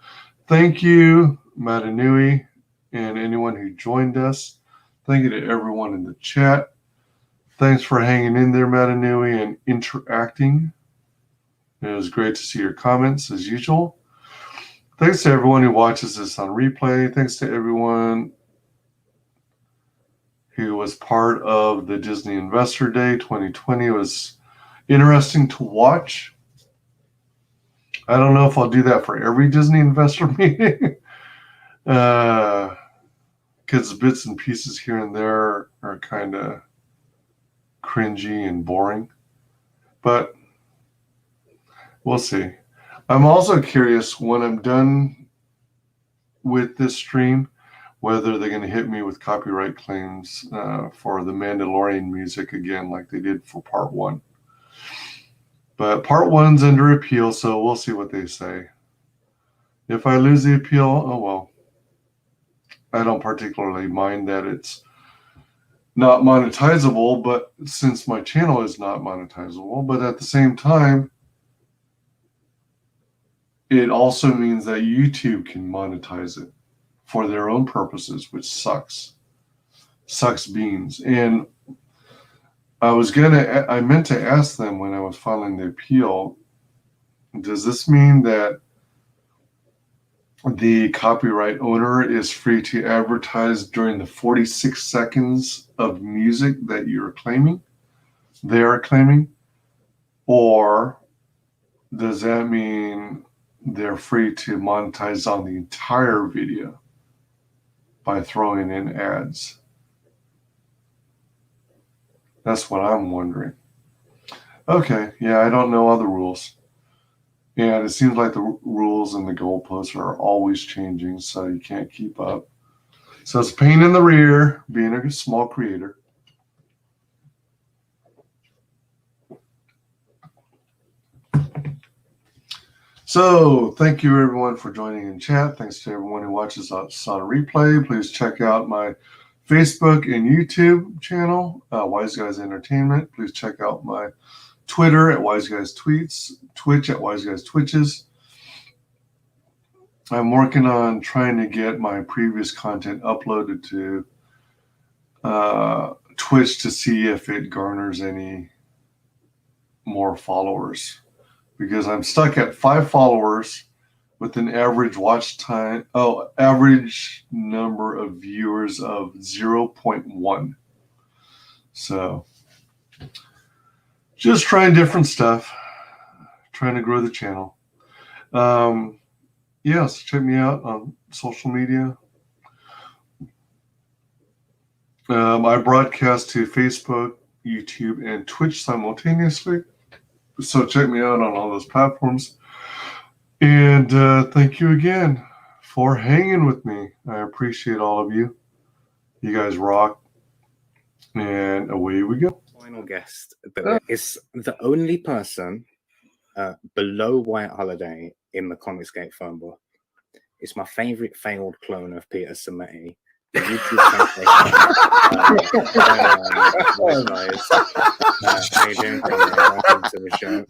Speaker 2: thank you, Matanui, and anyone who joined us. Thank you to everyone in the chat. Thanks for hanging in there, Matanui, and interacting. It was great to see your comments as usual. Thanks to everyone who watches this on replay. Thanks to everyone who was part of the Disney Investor Day 2020. It was interesting to watch. I don't know if I'll do that for every Disney investor meeting. Because bits and pieces here and there are kind of cringy and boring. But we'll see. I'm also curious when I'm done with this stream, whether they're going to hit me with copyright claims for the Mandalorian music again, like they did for part 1. But part 1's under appeal, so we'll see what they say. If I lose the appeal, oh well. I don't particularly mind that it's not monetizable, but since my channel is not monetizable, but at the same time, it also means that YouTube can monetize it for their own purposes, which sucks. Sucks beans. And I meant to ask them when I was filing the appeal, does this mean that the copyright owner is free to advertise during the 46 seconds of music that you're claiming, they are claiming? Or does that mean they're free to monetize on the entire video by throwing in ads? That's what I'm wondering. Okay, yeah, I don't know all the rules. And it seems like the rules and the goalposts are always changing, so you can't keep up. So it's a pain in the rear being a small creator. So thank you everyone for joining in chat. Thanks to everyone who watches us on replay. Please check out my Facebook and YouTube channel, WyzGyz Entertainment. Please check out my Twitter at WyzGyz Tweets, Twitch at WyzGyz Twitches. I'm working on trying to get my previous content uploaded to Twitch to see if it garners any more followers, because I'm stuck at 5 followers with an average average number of viewers of 0.1. So just trying different stuff, trying to grow the channel. Yes, check me out on social media. I broadcast to Facebook, YouTube, and Twitch simultaneously. So check me out on all those platforms. And thank you again for hanging with me. I appreciate all of you. You guys rock. And away we go.
Speaker 13: Final guest that is the only person below White Holiday in the ComicsGate phone book. It's my favorite failed clone of Peter Sameti. The YouTube WyzGyz. How you doing? Welcome to the show.